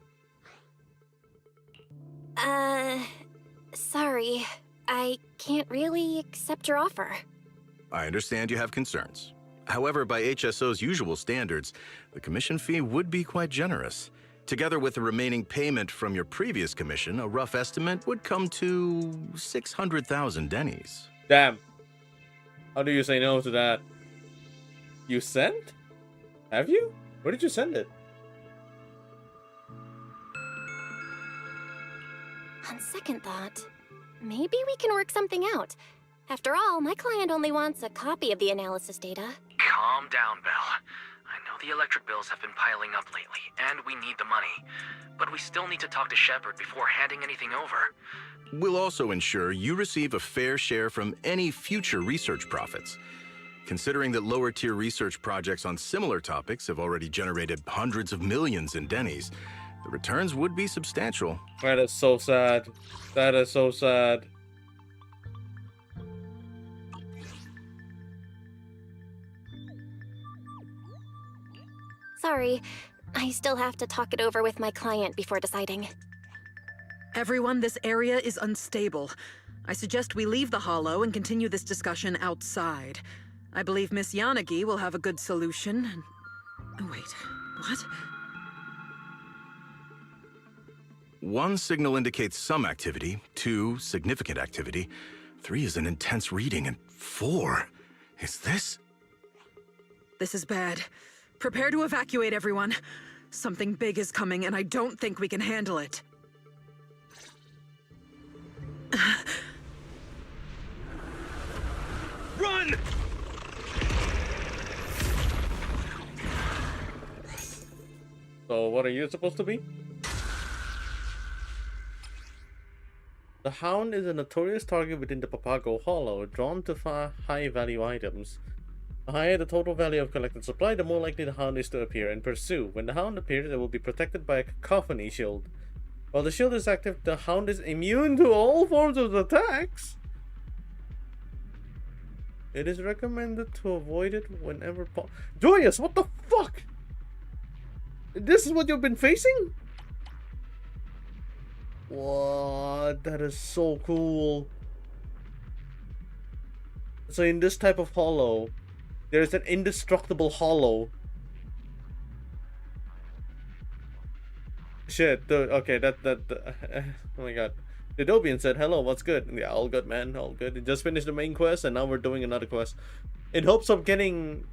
Sorry. I can't really accept your offer. I understand you have concerns. However, by HSO's usual standards, the commission fee would be quite generous. Together with the remaining payment from your previous commission, a rough estimate would come to 600,000 dennies. Damn. How do you say no to that? You sent? Have you? Where did you send it? On second thought, maybe we can work something out. After all, my client only wants a copy of the analysis data. Calm down, Belle. I know the electric bills have been piling up lately, and we need the money. But we still need to talk to Shepard before handing anything over. We'll also ensure you receive a fair share from any future research profits. Considering that lower-tier research projects on similar topics have already generated hundreds of millions in dennies, the returns would be substantial. That is so sad. That is so sad. Sorry, I still have to talk it over with my client before deciding. Everyone, this area is unstable. I suggest we leave the Hollow and continue this discussion outside. I believe Miss Yanagi will have a good solution. Oh, wait, what? 1 signal indicates some activity, 2 significant activity, 3 is an intense reading, and 4 is this? This is bad. Prepare to evacuate, everyone. Something big is coming, and I don't think we can handle it. Run! So what are you supposed to be? The Hound is a notorious target within the Papago Hollow, drawn to high-value items. The higher the total value of collected supply, the more likely the Hound is to appear and pursue. When the Hound appears, it will be protected by a cacophony shield. While the shield is active, the hound is immune to all forms of attacks. It is recommended to avoid it whenever possible. Joyous, what the fuck? This is what you've been facing? What? That is so cool. So in this type of hollow, there's an indestructible hollow. Shit, dude, okay, oh my god. The Dobian said, hello, what's good? Yeah, all good, man, all good. We just finished the main quest, and now we're doing another quest. In hopes of getting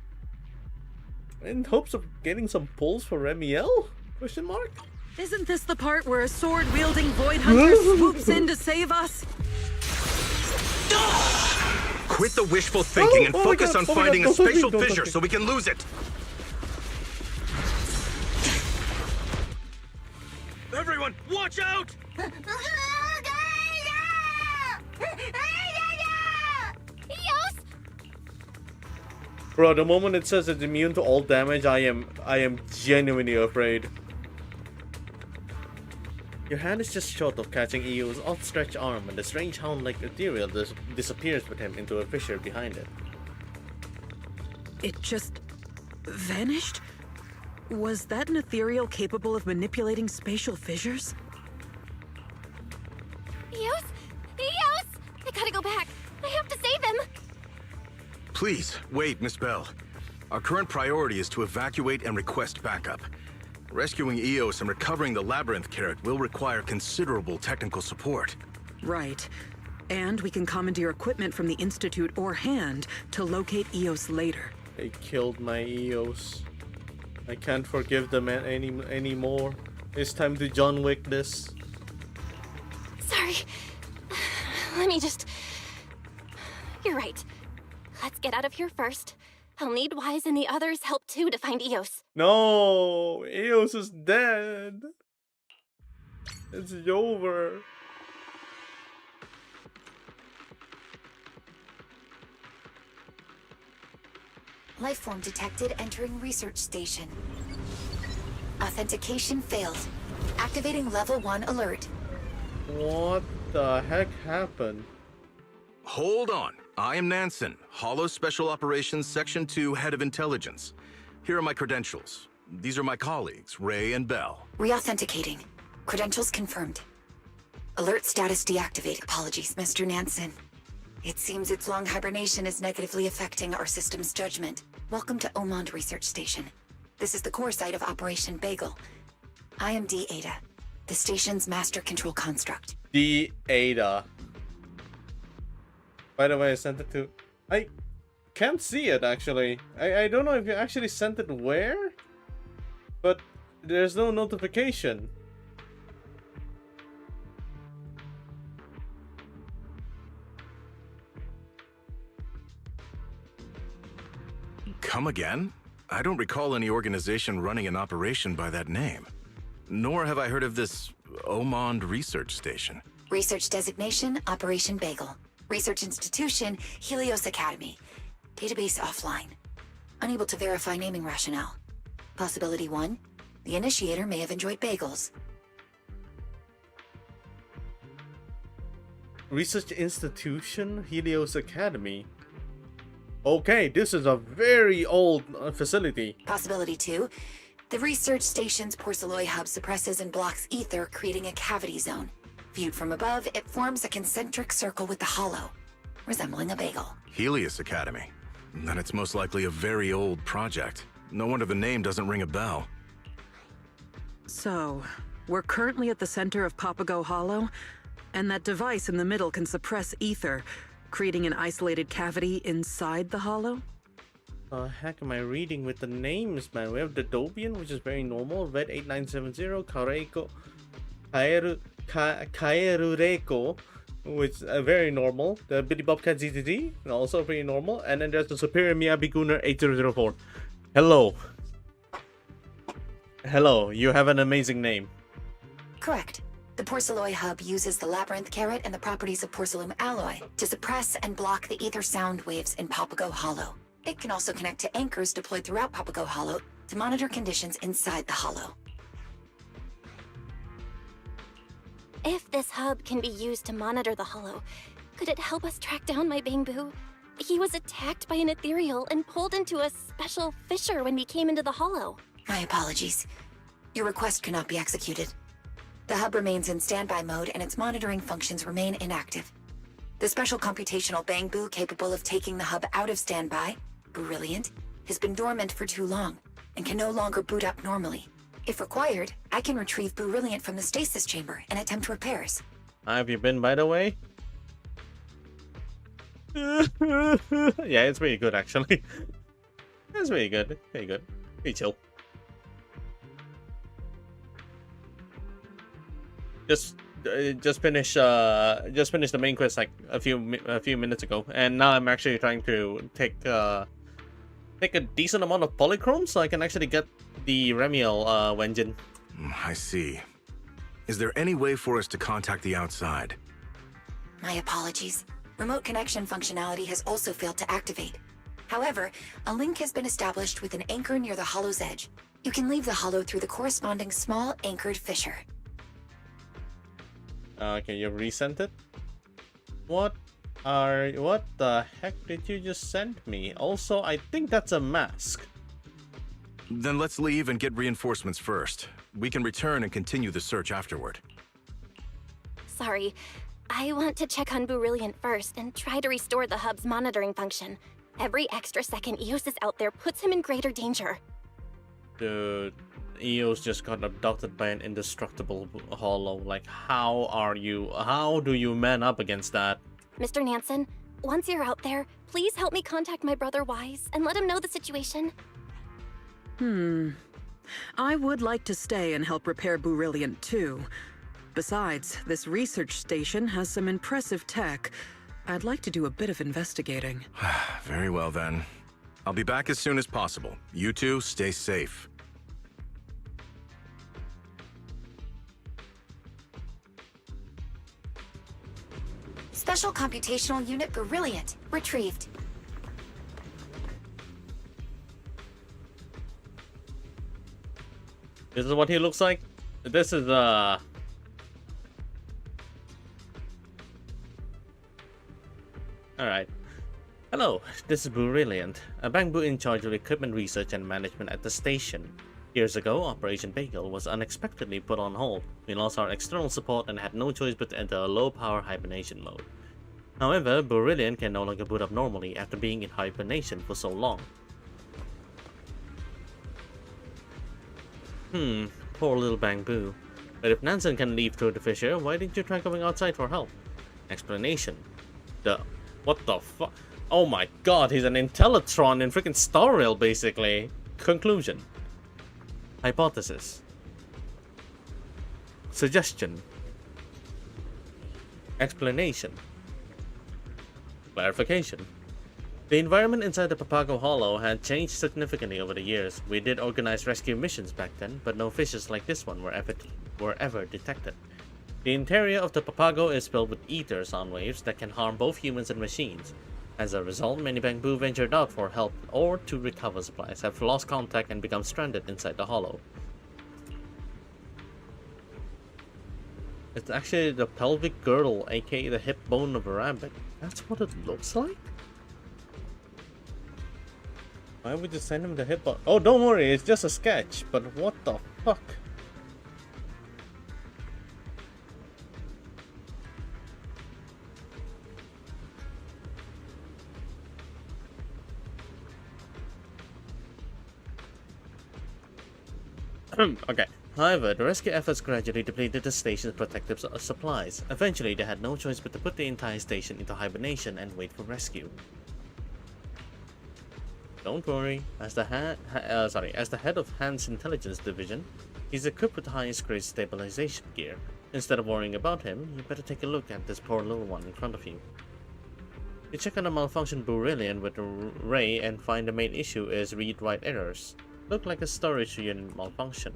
some pulls for Remielle? Question mark? Isn't this the part where a sword-wielding Void Hunter swoops in to save us? Quit the wishful thinking and focus on finding a spatial fissure so we can lose it. Everyone, watch out! Bro, the moment it says it's immune to all damage, I am genuinely afraid. Your hand is just short of catching Eo's outstretched arm, and the strange hound-like ethereal disappears with him into a fissure behind it. It just vanished? Was that an ethereal capable of manipulating spatial fissures? Eos? Eos! I gotta go back. I have to save him. Please, wait, Miss Bell. Our current priority is to evacuate and request backup. Rescuing Eos and recovering the labyrinth carrot will require considerable technical support. Right. And we can commandeer equipment from the Institute or Hand to locate Eos later. They killed my Eos. I can't forgive them anymore. It's time to John Wick this. Sorry. Let me just... You're right. Let's get out of here first. I'll need Wise and the others' help too to find Eos. No! Eos is dead! It's over. Lifeform detected entering research station. Authentication failed. Activating level 1 alert. What the heck happened? Hold on. I am Nansen, Hollow Special Operations Section 2 Head of Intelligence. Here are my credentials. These are my colleagues, Ray and Bell. Reauthenticating. Credentials confirmed. Alert status deactivated. Apologies, Mr. Nansen. It seems its long hibernation is negatively affecting our system's judgment. Welcome to Omond Research Station. This is the core site of Operation Bagel. I am D-Ada, the station's master control construct. D-Ada. By the way, I sent it to... I can't see it, actually. I don't know if you actually sent it where, but there's no notification. Come again? I don't recall any organization running an operation by that name. Nor have I heard of this Omond Research Station. Research designation, Operation Bagel. Research institution, Helios Academy. Database offline. Unable to verify naming rationale. Possibility 1, the initiator may have enjoyed bagels. Research institution, Helios Academy. Okay, this is a very old facility. Possibility 2, the research station's Porceloy hub suppresses and blocks ether, creating a cavity zone. Viewed from above, it forms a concentric circle with the hollow, resembling a bagel. Helios Academy. Then it's most likely a very old project. No wonder the name doesn't ring a bell. So, we're currently at the center of Papago Hollow, and that device in the middle can suppress ether, creating an isolated cavity inside the hollow? The heck am I reading with the names, man? We have the Dobian, which is very normal. Red 8970, Kaerureko, which is very normal. The Billy Bobcat ZTT, also pretty normal. And then there's the Superior Miyabi Gunner 8004. Hello. Hello, you have an amazing name. Correct. The Porceloy hub uses the labyrinth carrot and the properties of porcelain alloy to suppress and block the ether sound waves in Papago Hollow. It can also connect to anchors deployed throughout Papago Hollow to monitor conditions inside the hollow. If this hub can be used to monitor the Hollow, could it help us track down my Bangbu? He was attacked by an ethereal and pulled into a special fissure when we came into the Hollow. My apologies. Your request cannot be executed. The hub remains in standby mode and its monitoring functions remain inactive. The special computational Bangbu capable of taking the hub out of standby, Brilliant, has been dormant for too long and can no longer boot up normally. If required, I can retrieve Brilliant from the stasis chamber and attempt repairs. How have you been, by the way? Yeah, it's really good, actually. It's really good. Pretty good. Pretty chill. Just finished the main quest like a few minutes ago, and now I'm actually trying to take a decent amount of polychrome so I can actually get the Remielle Wengine. I see. Is there any way for us to contact the outside? My apologies. Remote connection functionality has also failed to activate. However, a link has been established with an anchor near the Hollow's edge. You can leave the Hollow through the corresponding small anchored fissure. Okay, you've resent it? What the heck did you just send me? Also, I think that's a mask. Then let's leave and get reinforcements first. We can return and continue the search afterward. Sorry, I want to check on Brilliant first and try to restore the hub's monitoring function. Every extra second Eos is out there puts him in greater danger. Dude, Eos just got abducted by an indestructible Hollow. Like, how do you man up against that? Mr. Nansen, once you're out there, please help me contact my brother Wise and let him know the situation. I would like to stay and help repair Brilliant too. Besides, this research station has some impressive tech. I'd like to do a bit of investigating. Very well then. I'll be back as soon as possible. You two, stay safe. Special computational unit Brilliant retrieved. This is what he looks like. This is Alright. Hello, this is Brilliant, a Bangbu in charge of equipment research and management at the station. Years ago, Operation Bagel was unexpectedly put on hold. We lost our external support and had no choice but to enter a low-power hibernation mode. However, Brilliant can no longer boot up normally after being in hibernation for so long. Poor little Bangbu. But if Nansen can leave through the fissure, why didn't you try going outside for help? Explanation. What the fuck? Oh my god, he's an Intellitron in freaking Star Rail, basically. Conclusion. Hypothesis. Suggestion. Explanation. Clarification. The environment inside the Papago Hollow had changed significantly over the years. We did organize rescue missions back then, but no fissures like this one were ever detected. The interior of the Papago is filled with ether sound waves that can harm both humans and machines. As a result, many Bangbu ventured out for help or to recover supplies, have lost contact and become stranded inside the Hollow. It's actually the pelvic girdle, aka the hip bone of a rabbit. That's what it looks like? Why would you send him the hip bone? Oh, don't worry, it's just a sketch, but what the fuck? Okay. However, the rescue efforts gradually depleted the station's protective supplies. Eventually, they had no choice but to put the entire station into hibernation and wait for rescue. Don't worry, as the head of Han's intelligence division, he's equipped with the highest grade stabilization gear. Instead of worrying about him, you better take a look at this poor little one in front of you. You check on the malfunctioned Brilliant with the ray and find the main issue is read-write errors. Look like a storage unit malfunction.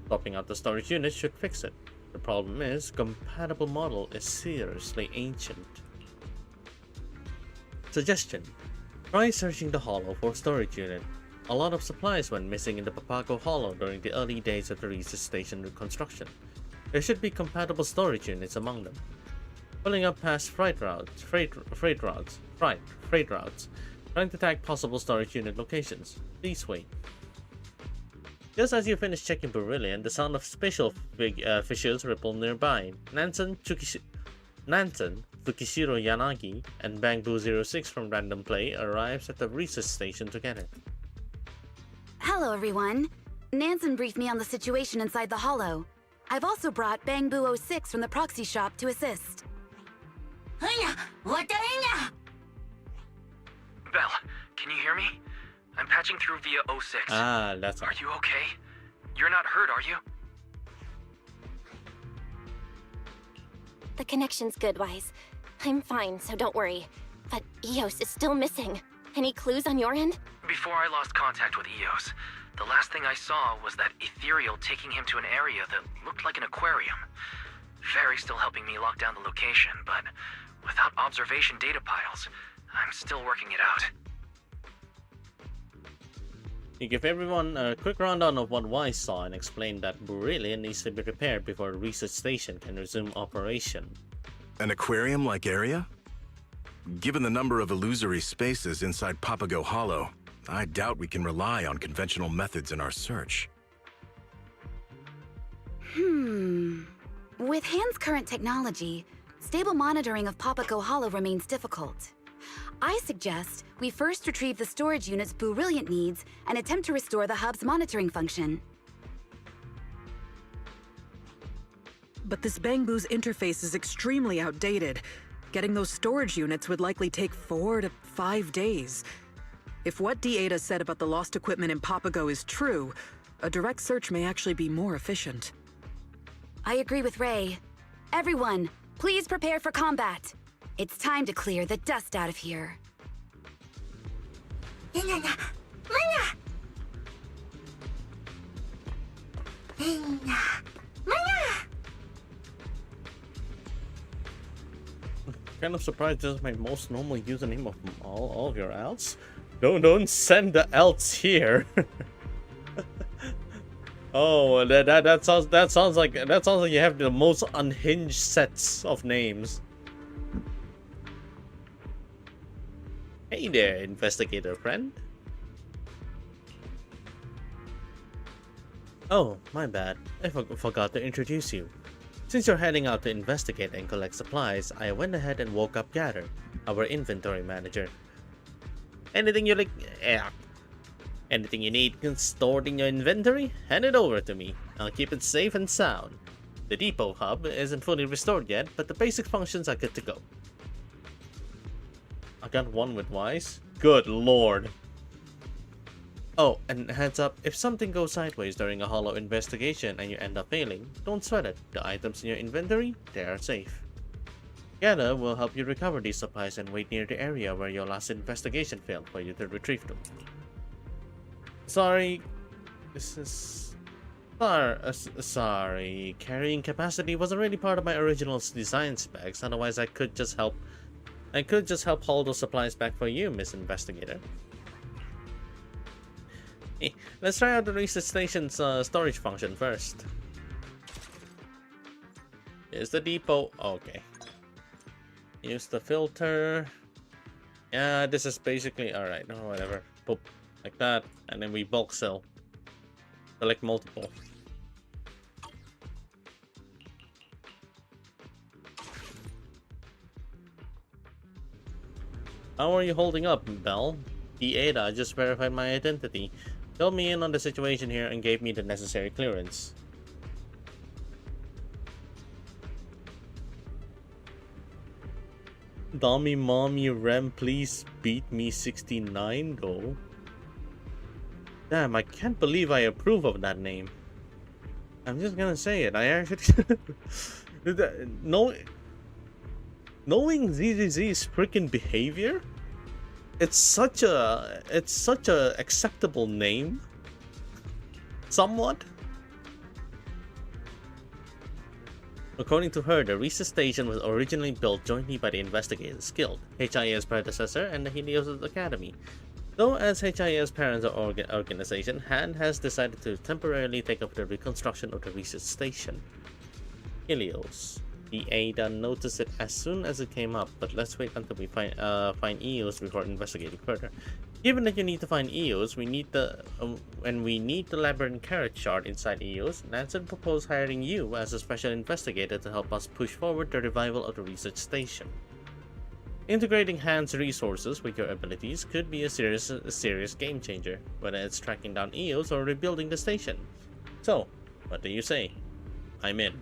Swapping out the storage unit should fix it. The problem is, compatible model is seriously ancient. Suggestion. Try searching the Hollow for storage unit. A lot of supplies went missing in the Papago Hollow during the early days of the research station construction. There should be compatible storage units among them. Pulling up past freight routes, trying to tag possible storage unit locations. Please wait. Just as you finish checking Beryllion, the sound of spatial fissures ripple nearby. Nansen, Tsukishiro Yanagi, and Bangboo06 from Random Play arrives at the research station together. Hello, everyone. Nansen briefed me on the situation inside the Hollow. I've also brought Bangboo06 from the proxy shop to assist. Belle, can you hear me? I'm patching through via 06. That's Are you okay? You're not hurt, are you? The connection's good, Wise. I'm fine, so don't worry. But Eos is still missing. Any clues on your end? Before I lost contact with Eos, the last thing I saw was that ethereal taking him to an area that looked like an aquarium. Fairy's still helping me lock down the location, but without observation data piles, I'm still working it out. You give everyone a quick rundown of what Wise saw and explain that Beryllion needs to be repaired before the research station can resume operation. An aquarium-like area? Given the number of illusory spaces inside Papago Hollow, I doubt we can rely on conventional methods in our search. With Hand's current technology, stable monitoring of Papago Hollow remains difficult. I suggest we first retrieve the storage units Beryllion needs and attempt to restore the hub's monitoring function. But this Bangboo's interface is extremely outdated. Getting those storage units would likely take 4 to 5 days. If what D-Ada said about the lost equipment in Papago is true, a direct search may actually be more efficient. I agree with Ray. Everyone, please prepare for combat. It's time to clear the dust out of here. Kind of surprised this is my most normal username of all of your alts. Don't send the alts here. Oh, that sounds like you have the most unhinged sets of names. Hey there, investigator friend. Oh, my bad. I forgot to introduce you. Since you're heading out to investigate and collect supplies, I went ahead and woke up Gather, our inventory manager. Anything you like, anything you need stored in your inventory, hand it over to me. I'll keep it safe and sound. The depot hub isn't fully restored yet, but the basic functions are good to go. I got one with Wise. Good lord. Oh, and heads up, if something goes sideways during a Hollow investigation and you end up failing, don't sweat it. The items in your inventory, they are safe. Yana will help you recover these supplies and wait near the area where your last investigation failed for you to retrieve them. Sorry, sorry, carrying capacity wasn't really part of my original design specs, otherwise I could just help haul those supplies back for you, Miss Investigator. Let's try out the research station's storage function first. Here's the depot. Okay. Use the filter. Yeah, this is basically alright. No, whatever. Boop. Like that. And then we bulk sell. Select multiple. How are you holding up, Belle? D-Ada just verified my identity. Filled me in on the situation here and gave me the necessary clearance. Dummy mommy Rem, please beat me 69 though. Damn, I can't believe I approve of that name. I'm just gonna say it. I actually knowing ZZZ's freaking behavior, it's such a acceptable name. Somewhat. According to her, the research station was originally built jointly by the Investigators Guild, HIA's predecessor, and the Helios Academy. Though as HIA's parent organization, Han has decided to temporarily take up the reconstruction of the research station. Ilios. The Ada noticed it as soon as it came up, but let's wait until we find Eos before investigating further. Given that you need to find Eos, we need the labyrinth carrot shard inside Eos. Nansen proposed hiring you as a special investigator to help us push forward the revival of the research station. Integrating Han's resources with your abilities could be a serious game changer, whether it's tracking down Eos or rebuilding the station. So, what do you say? I'm in.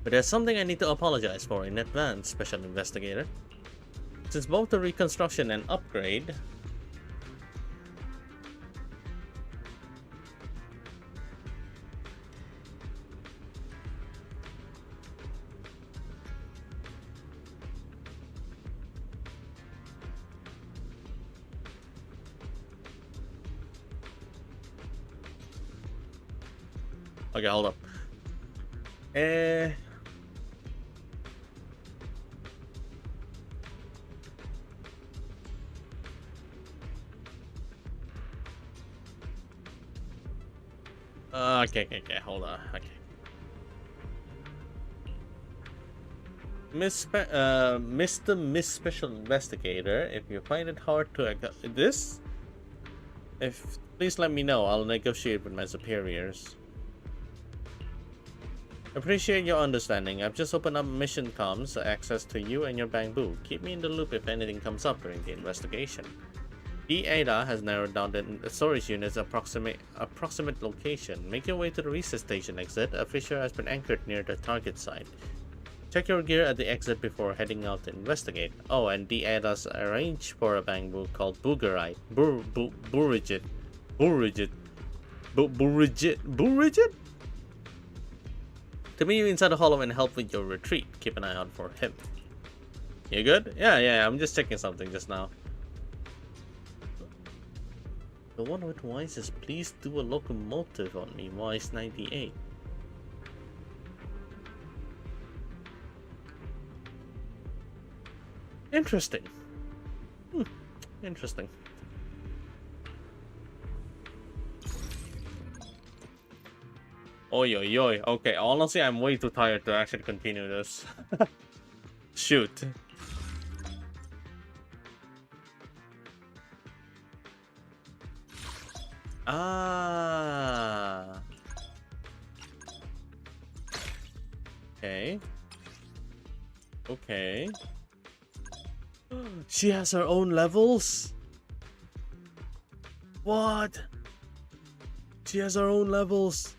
But there's something I need to apologize for in advance, Special Investigator. Since both the reconstruction and upgrade okay, hold up. Okay, hold on. Okay. Miss Special Investigator, if you find it hard to please let me know. I'll negotiate with my superiors. Appreciate your understanding. I've just opened up mission comms access to you and your Bangbu. Keep me in the loop if anything comes up during the investigation. The Ada has narrowed down the storage unit's approximate location. Make your way to the research station exit. A fissure has been anchored near the target site. Check your gear at the exit before heading out to investigate. Oh, and the Ada's arranged for a Bangbu called Boogerite. Burigit? To meet you inside the hollow and help with your retreat. Keep an eye out for him. You good? Yeah, I'm just checking something just now. The one with Wise is please do a locomotive on me, Wise 98. Interesting. Interesting. Oi, oi, oi. Okay, honestly, I'm way too tired to actually continue this. Shoot. Ah. Okay. Okay. She has her own levels? What? She has her own levels.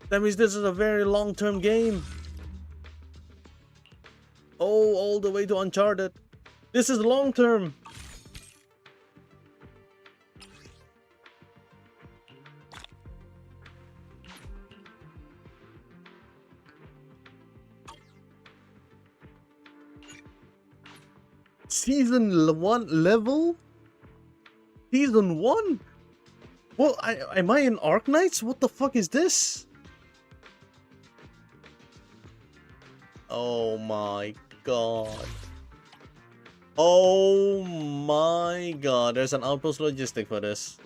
That means this is a very long-term game. Oh, all the way to Uncharted. This is long-term. Season 1 level? Season 1? Well, am I in Arknights? What the fuck is this? Oh my god. Oh my god. There's an outpost logistic for this.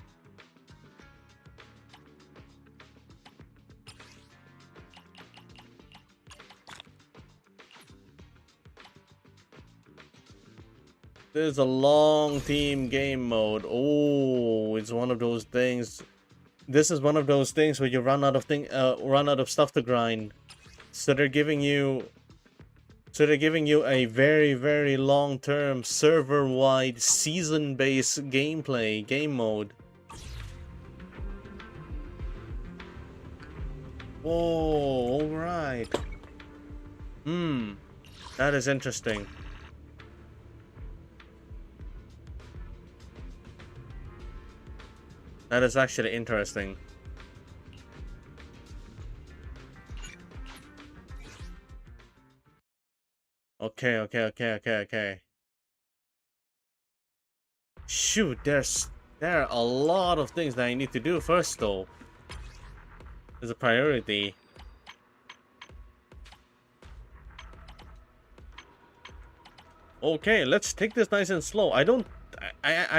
This is a long team game mode. Oh, it's one of those things. This is one of those things where you run out of stuff to grind. So they're giving you a very, very long-term server-wide season-based gameplay game mode. Whoa, all right. That is interesting. That is actually interesting. Okay. Shoot, there are a lot of things that I need to do first though. There's a priority. Okay, let's take this nice and slow. I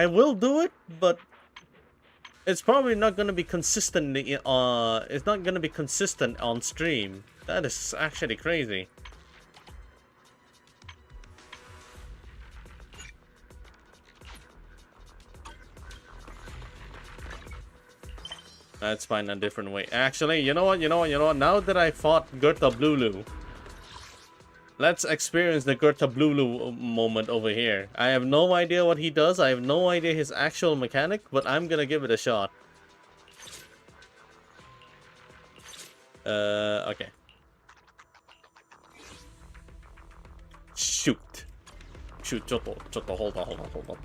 will do it, but It's probably not gonna be consistent. It's not gonna be consistent on stream. That is actually crazy. Let's find a different way. Actually, you know what? Now that I fought Gerta Blulu, let's experience the Gerta Blulu moment over here. I have no idea what he does. I have no idea his actual mechanic, but I'm gonna give it a shot. Okay. Shoot. Chotto, hold on.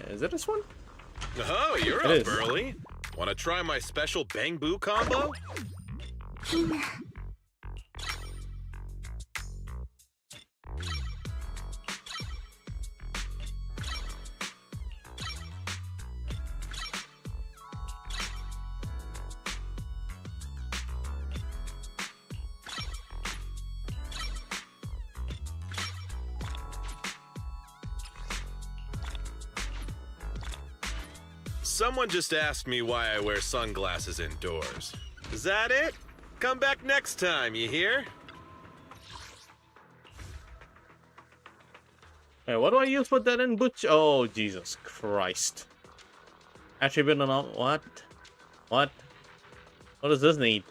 Is it this one? Oh, you're up early. Want to try my special Bang Boo combo? Someone just asked me why I wear sunglasses indoors. Is that it? Come back next time, you hear? Hey, what do I use for that in Butch? Oh, Jesus Christ. Attribute on what? What does this need?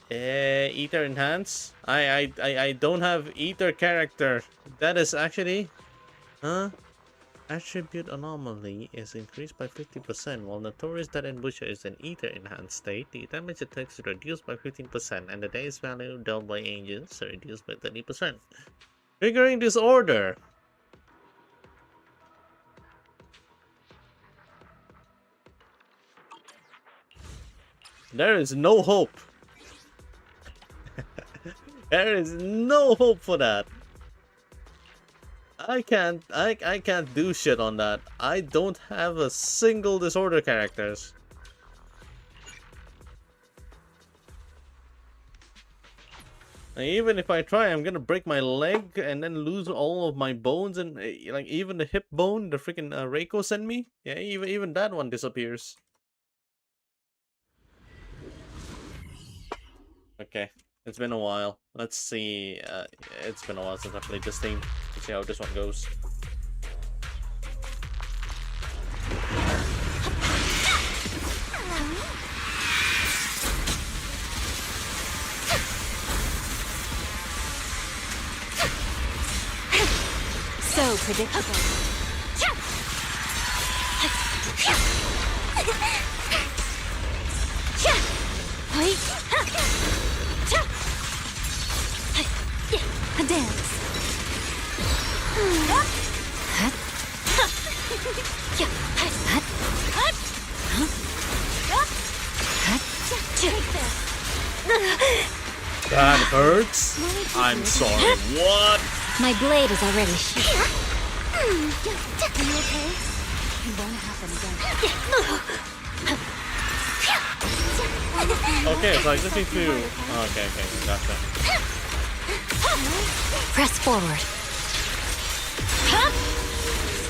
Ether enhance? I don't have ether character. That is actually... Huh? Attribute anomaly is increased by 50%, while Notorious Dead Ambusher is in ether enhanced state. The damage it takes is reduced by 15%, and the day's value dealt by angels is reduced by 30%. Triggering disorder. There is no hope. There is no hope for that. I can't do shit on that. I don't have a single disorder characters. Even if I try, I'm gonna break my leg and then lose all of my bones, and like even the hip bone the freaking Reiko sent me. Yeah, even that one disappears. Okay, it's been a while. Let's see. It's been a while since I played this theme. Let's see how this one goes. So predictable. A dance. That hurts. I'm sorry. What? My blade is already sheathed. Are you okay? It won't happen again. Okay, so I just need to... Okay, gotcha. Press forward.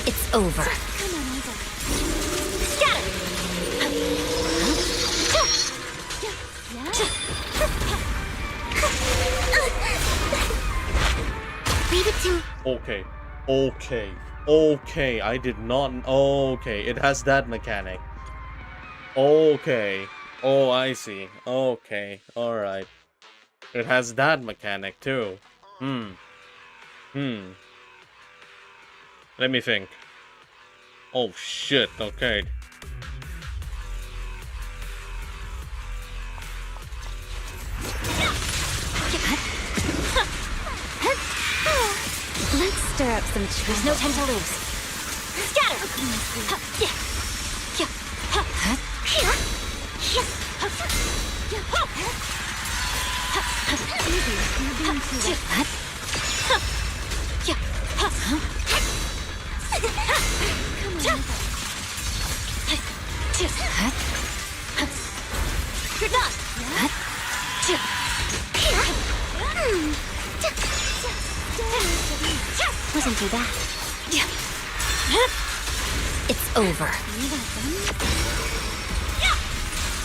It's over. Scatter! Leave it to... Okay, I did not... Okay, it has that mechanic. Okay. Oh, I see. Okay, alright. It has that mechanic too. Let me think. Oh shit, okay. Let's stir up some trouble. There's no time to lose. Scatter! You're done! Wasn't too bad. It's over.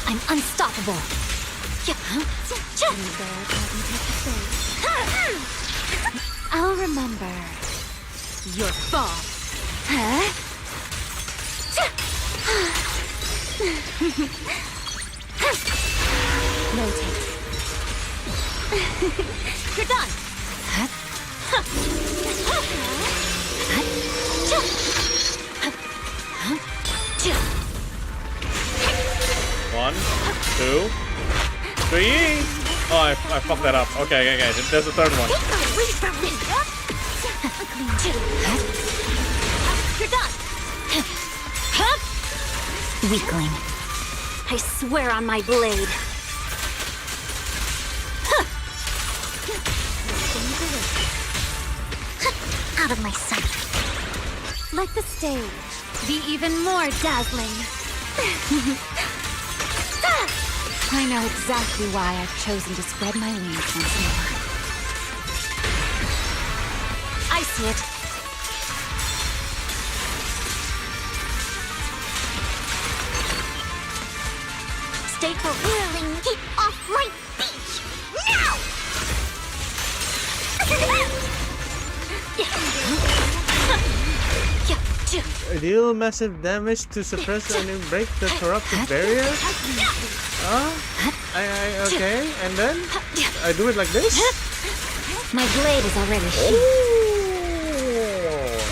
I'm unstoppable. I'll remember your fall. Huh? Rotate. You're done. One, two, three. Oh, I fucked that up. Okay. There's a third one. You're done. Weakling. I swear on my blade. Out of my sight. Let the stage be even more dazzling. I know exactly why I've chosen to spread my wings once more. I see it. Stay for whirling. Get off my beach! Now! Deal massive damage to suppress and break the corrupted barrier? Okay, and then I do it like this? My blade is already sheathed.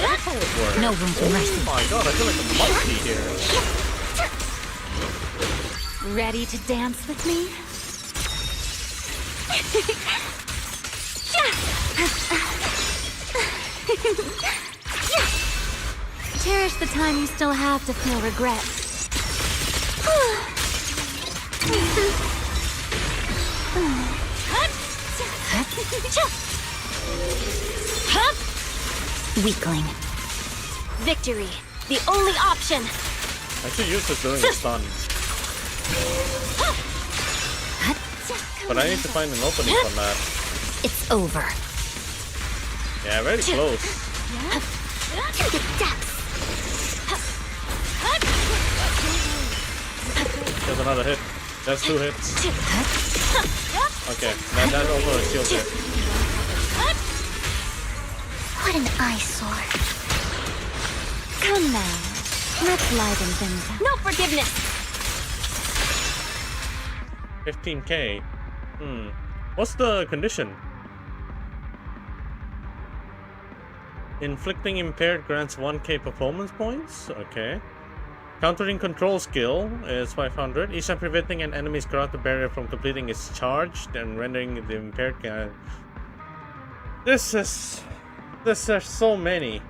That's how it works. No room for mercy. Oh my god, I feel like a monkey here. Ready to dance with me? Cherish the time you still have to feel regret. Weakling. Victory, the only option. I should use this during the stun. But I need to find an opening from that. It's over. Yeah, very close. There's another hit. That's 2 hits. Okay, that over a shield hit. What an eyesore. Come now, let's liven things up. No forgiveness. 15k. What's the condition? Inflicting impaired grants 1k performance points. Okay. Countering control skill is 500. Each time preventing an enemy's corrupted barrier from completing its charge, then rendering the impaired guy. There's so many.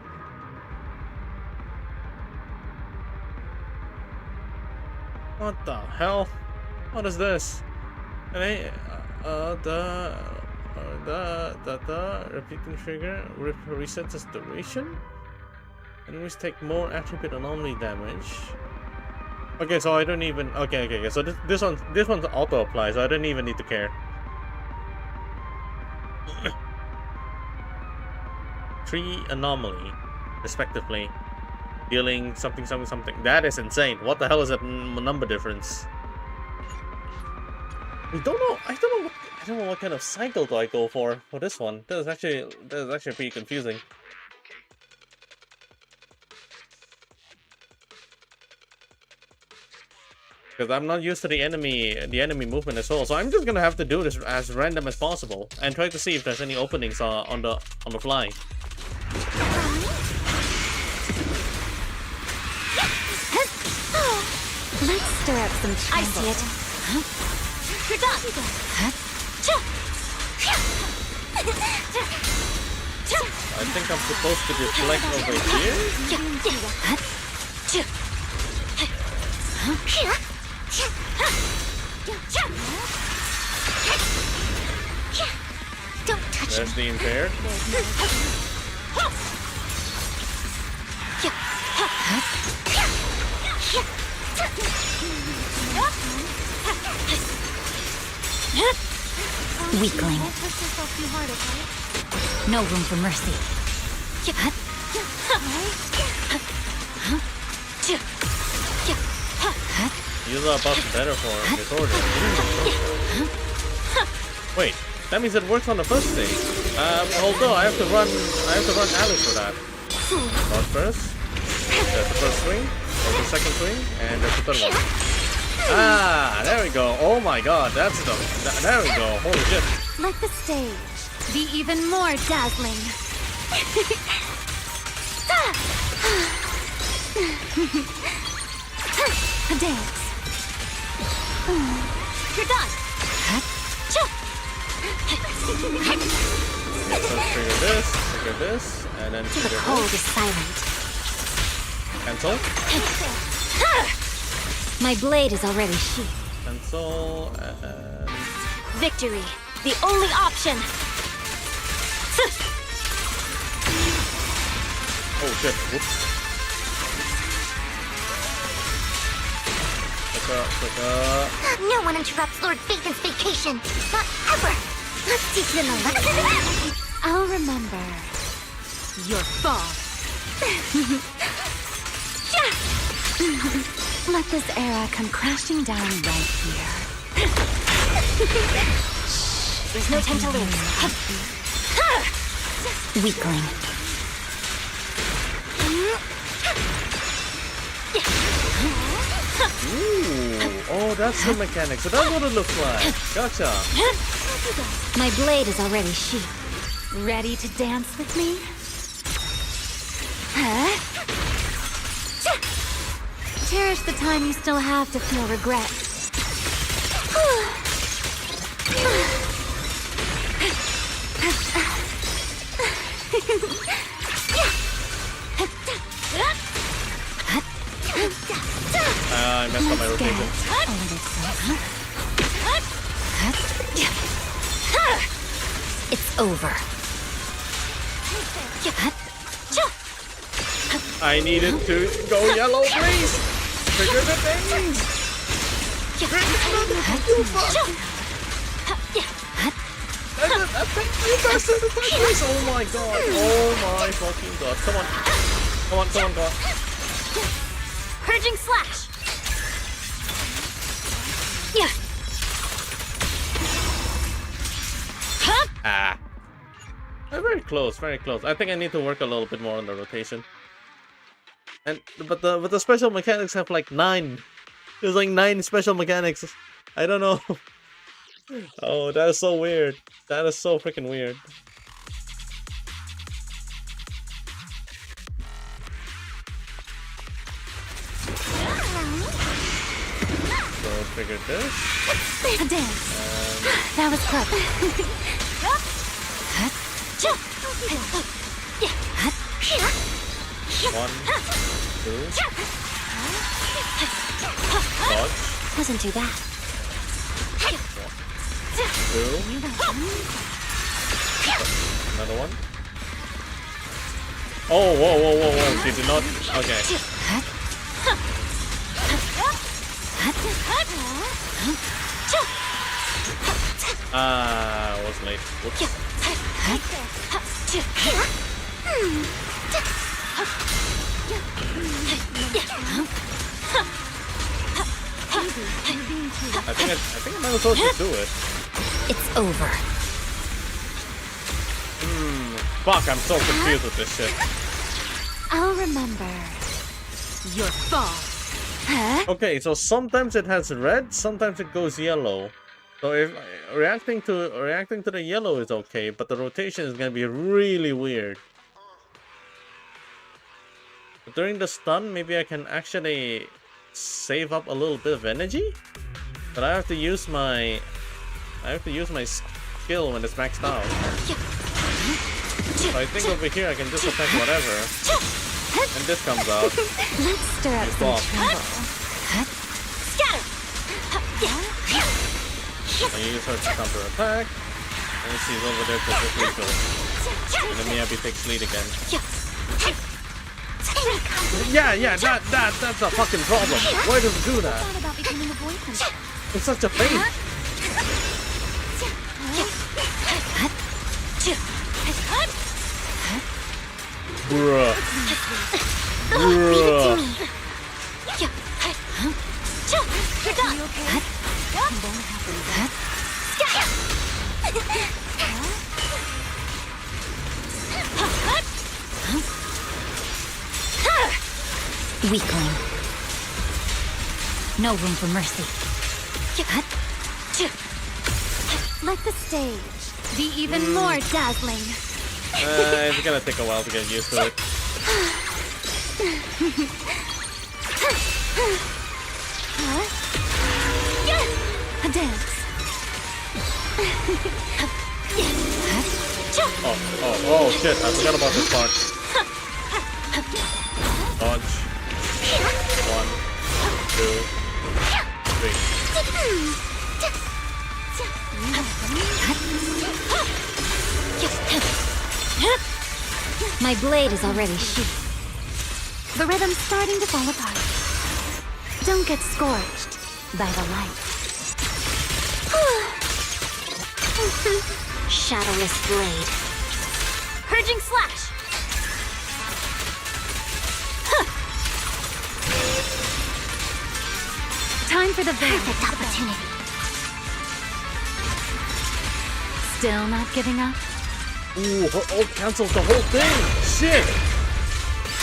What the hell? What is this? Repeating trigger resets its duration. Enemies take more attribute anomaly damage. Okay, so I don't even. Okay. So this one's auto apply, so I don't even need to care. 3 anomaly, respectively, dealing something. That is insane. What the hell is that number difference? I don't know what kind of cycle do I go for this one. That is actually pretty confusing. Because I'm not used to the enemy movement as well, so I'm just gonna have to do this as random as possible and try to see if there's any openings on the fly. Let's stir up some trouble. I see it. You're done. I think I'm supposed to deflect over here. Don't touch There's the impaired. Weakling. No room for mercy. Use our buff better for disorder. Wait, that means it works on the first stage. Although I have to run Alice for that. Not first. That's the first swing. That's the second swing, and that's the third one. Ah, there we go. Oh my god, that's the. There we go. Holy shit. Let the stage be even more dazzling. A dance. You're done. Okay, so trigger this, and then The trigger cold this. is silent. Cancel. My blade is already sheathed. Cancel. Victory, the only option. Oh shit. Whoops. No one interrupts Lord Phaeton's vacation. Not ever. Let's teach them a lesson. I'll remember your fall. Let this era come crashing down right here. There's no time to lose. Weakling. Ooh, oh, that's the mechanic. So that's what it looks like. Gotcha. My blade is already sheathed. Ready to dance with me? Huh? Cherish the time you still have to feel regret. I messed up my rotation. It's over. I needed to go yellow, please. Trigger the things. You bastard! Oh my god! Oh my fucking god! Come on! Come on! Come on! Come on! Purging slash. Yeah. Ah! Very close, very close. I think I need to work a little bit more on the rotation. And but the special mechanics have like 9. There's like 9 special mechanics. I don't know. Oh, that is so weird. That is so freaking weird. So trigger this. A dance. That was clever. 1, 2. Dodge. Wasn't too bad. 2. Another one. Oh, whoa, whoa, whoa, whoa. She did not. Okay. I was late. Whoops. I think I'm not supposed to do it. It's over. Fuck, I'm so confused with this shit. I'll remember your fall. Huh? Okay, so sometimes it has red, sometimes it goes yellow. So if reacting to the yellow is okay, but the rotation is gonna be really weird. But during the stun, maybe I can actually save up a little bit of energy. But I have to use my skill when it's maxed out. So I think over here I can just attack whatever. And this comes out. Let's stir up some trouble. Scatter. I use her to counter attack. And she's over there to just refill. And then Miyabi takes lead again. Yeah, that's a fucking problem. Why does it do that? It's such a pain. Bruh. Leave it to Bruh. me. You're done. Weakling. No room for mercy. Let the stage be even more dazzling. It's gonna take a while to get used to it. A dance. Oh shit, I forgot about this part. Dodge. 1, 2, 3. My blade is already sheathed. The rhythm's starting to fall apart. Don't get scorched by the light. Shadowless blade. Purging slash. Time for the Perfect opportunity. Still not giving up? Ooh, her ult cancels the whole thing! Shit!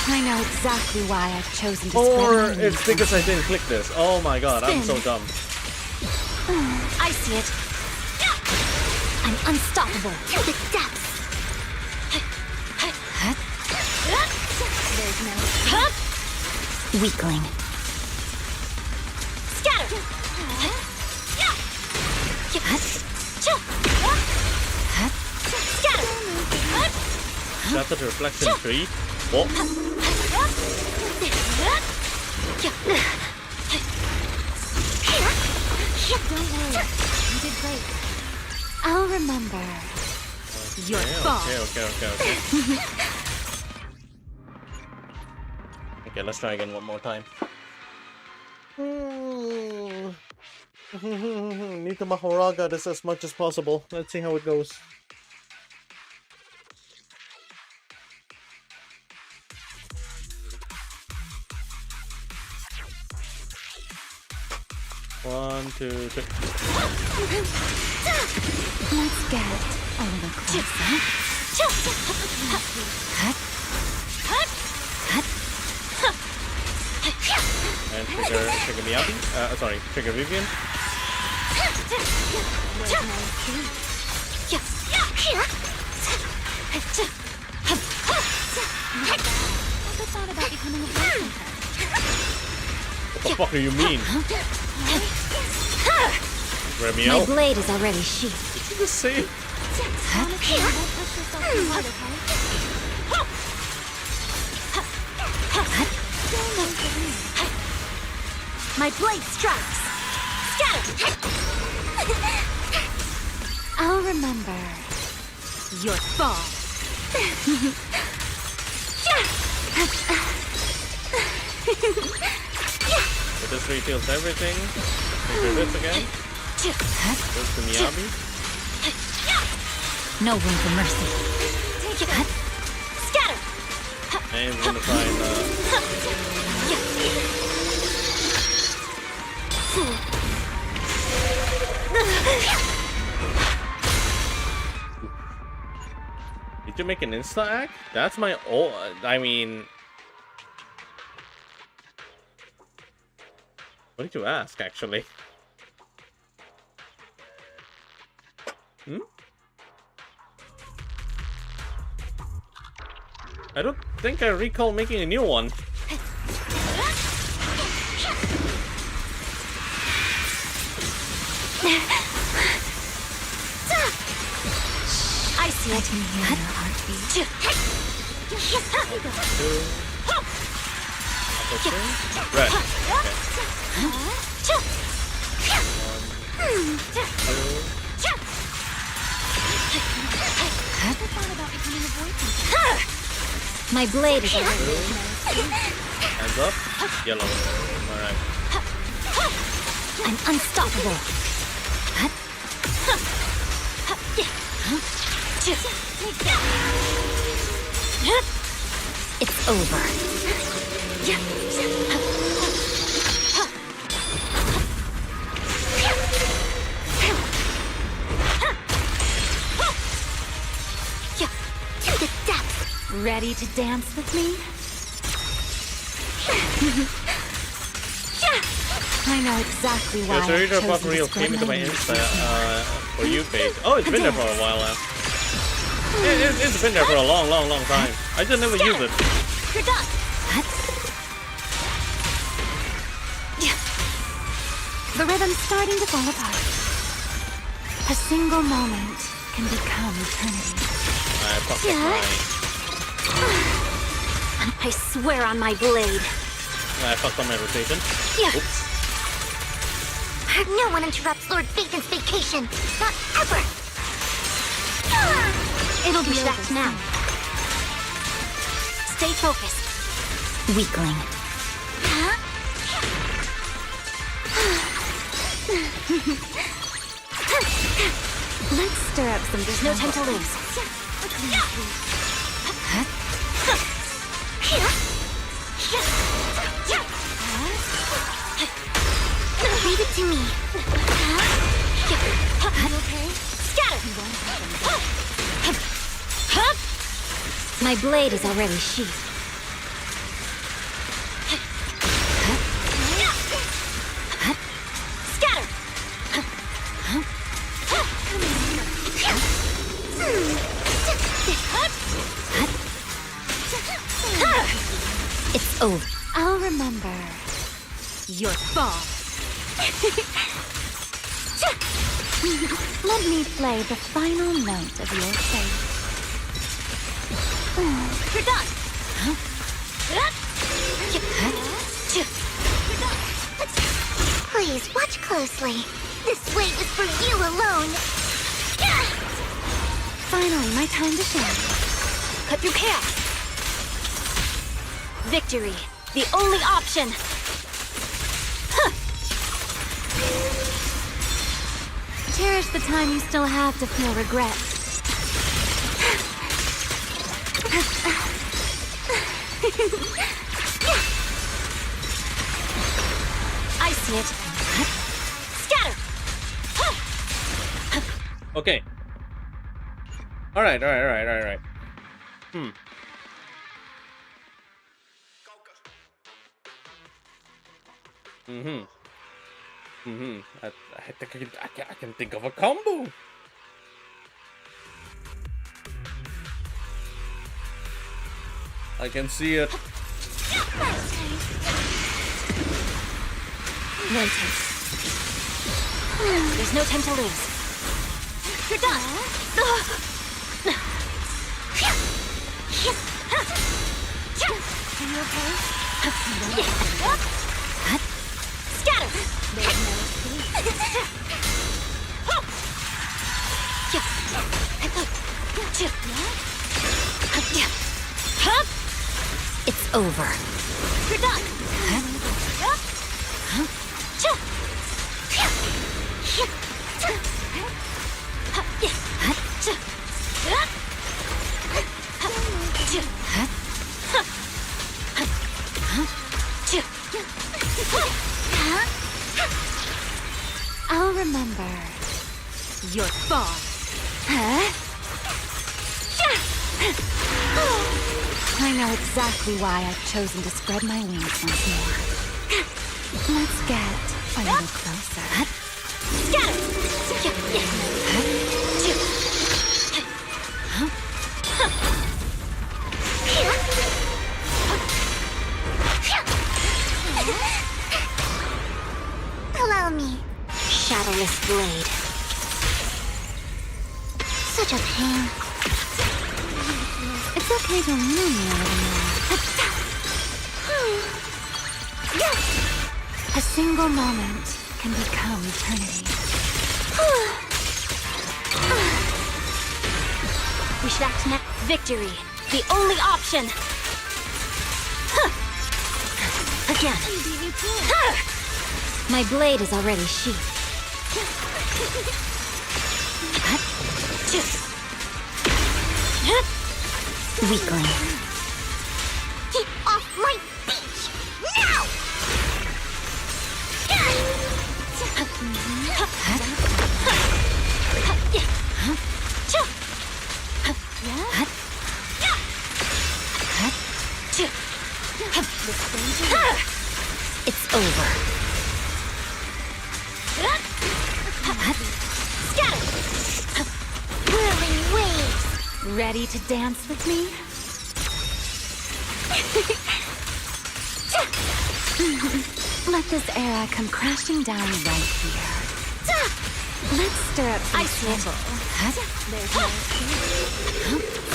I know exactly why I've chosen to Or spread it's because I didn't click this. Oh my god, I'm so dumb. I see it. I'm unstoppable. To the depths. There's no Weakling. Scatter. Shattered reflection 3. Oh. Don't worry. You did great. I'll remember your fall. Okay. Okay, let's try again one more time. Need to Mahoraga this as much as possible. Let's see how it goes. One, two, three. Let's get a little closer. And trigger Miyagi. Sorry, trigger Vivian. Never thought about becoming a voice What the fuck do you mean? Remielle? My blade is already sheathed. Did you just say it? My blade strikes. Scatter. I'll remember your fall. So this reveals everything. We do this again. Goes to Miyabi. No room for mercy. Scatter. And we're gonna try and Did you make an insta act? That's my old. I mean, what did you ask, actually? I don't think I recall making a new one. I see it. I can hear your heartbeat. Right. My blade is already. Hands up. Yellow. Alright. I'm unstoppable. It's over. To the depths. Ready to dance with me? I know exactly why. Yeah, so I've you're chosen about to real spread came into my wings. Insta for you page. Oh, it's been there for a while now. It's been there for a long time. I just never use it. You're done. The rhythm's starting to fall apart. A single moment can become eternity. I fucked up my... I swear on my blade. I fucked up my rotation. Oops. No one interrupts Lord Phaeton's vacation. Not ever. It'll be over now. Stay focused. Weakling. Let's stir up some. There's no time to lose. Leave it to me. Okay. Scatter. My blade is already sheathed. Scatter. It's over. I'll remember your fall. Let me play the final note of your fate. You're done. Please watch closely. This weight is for you alone. Finally, my time to shine. Cut through chaos. Victory, the only option. Cherish the time you still have to feel regret. I see it. Scatter. Okay. Alright. I think I can think of a combo. I can see it. There's no time to lose. You're done. Are you okay? Scatter. It's over. You're done. I'll remember your fall. I know exactly why I've chosen to spread my wings once more. Let's get a little closer. Allow me. Shadowless blade. Such a pain. It's okay to lean me a little more. A single moment can become eternity. We should act next. Victory, the only option. Again. My blade is already sheathed. Weakling. over. Scatter! Whirling waves! Ready to dance with me? Let this era come crashing down right here. Let's stir up some trouble.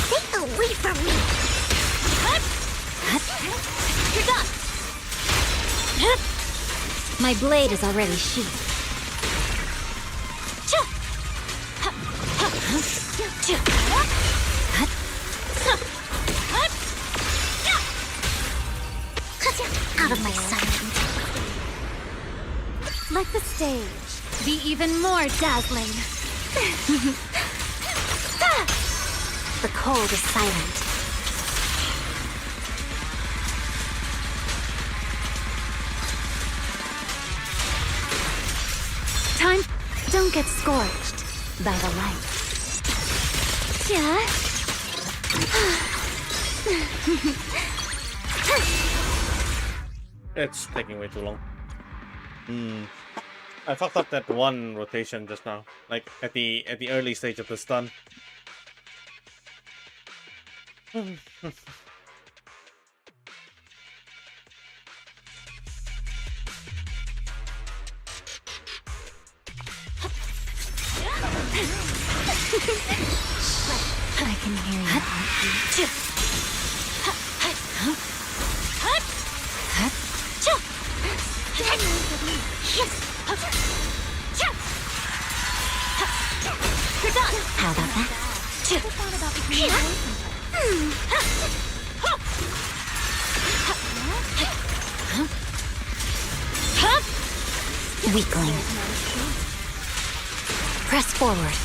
Stay away from me! You're done! My blade is already sheathed. Out of my sight. Let the stage be even more dazzling. The cold is silent. Time. Don't get scorched by the light. Yeah. It's taking way too long. I fucked up that one rotation just now, like at the early stage of the stun. I can hear you. You're done. How about that? Weakling. Press forward.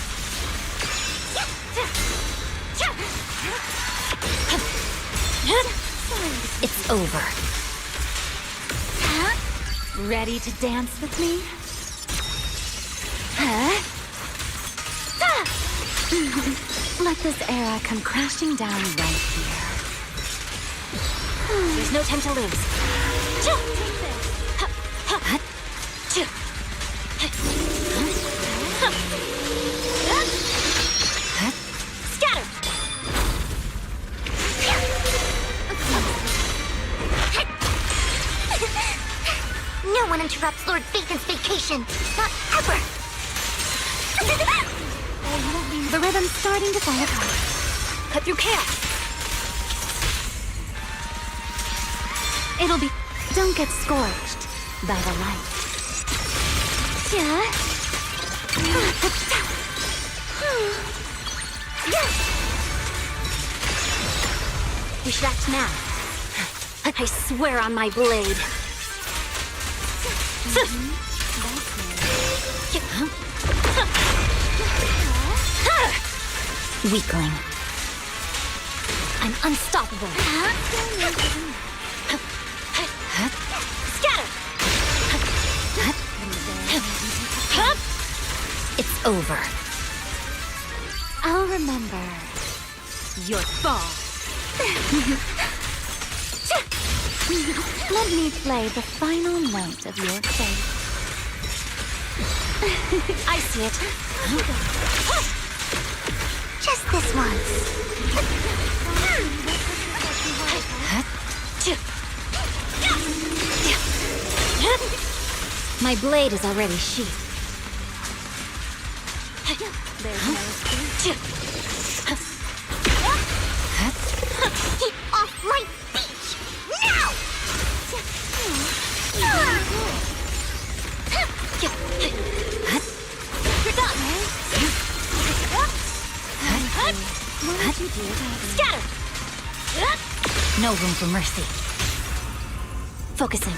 It's over. Ready to dance with me? Let this era come crashing down right here. There's no time to lose. Scatter! No one interrupts Lord Phaethon's vacation. Not ever. The rhythm's starting to fall apart. Cut through chaos. It'll be... Don't get scorched by the light. Yeah. We should act now. I swear on my blade. Weakling. I'm unstoppable. Scatter! It's over. I'll remember your fall. Let me play the final note of your fate. I see it. Just this once. My blade is already sheathed. Get off my beach! Now! You're done! What did you do? Scatter! No room for mercy. Focusing.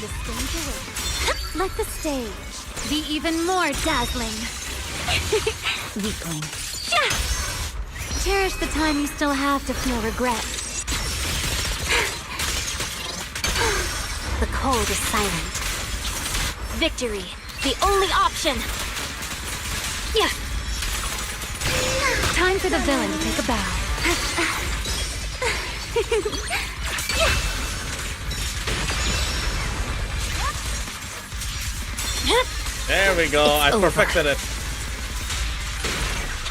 The stage awaits. Let the stage be even more dazzling. Weakling. Cherish the time you still have to feel regret. The cold is silent. Victory, the only option. Yeah. Time for the villain to take a bow. There we go. I perfected it.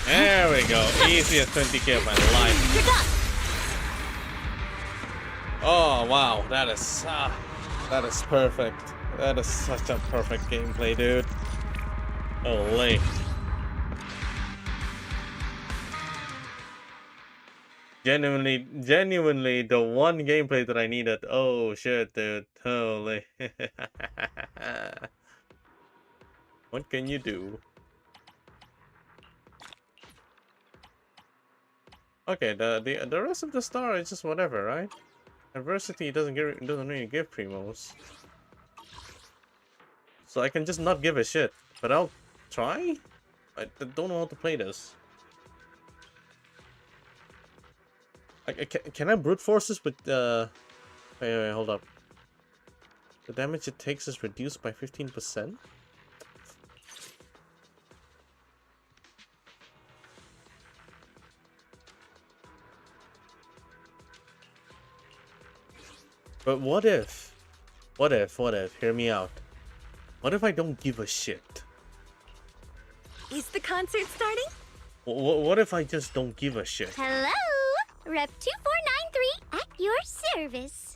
There we go. Easiest 20k of my life. You're done. Oh wow, that is perfect. That is such a perfect gameplay, dude. Holy. Genuinely the one gameplay that I needed. Oh shit, dude. Holy. What can you do? Okay, the rest of the star is just whatever, right? Adversity doesn't really give primos. So I can just not give a shit. But I'll try? I don't know how to play this. Can I brute force this with wait, hold up. The damage it takes is reduced by 15%? But what if, hear me out. What if I don't give a shit? Is the concert starting? What if I just don't give a shit? Hello, Rep 2493 at your service.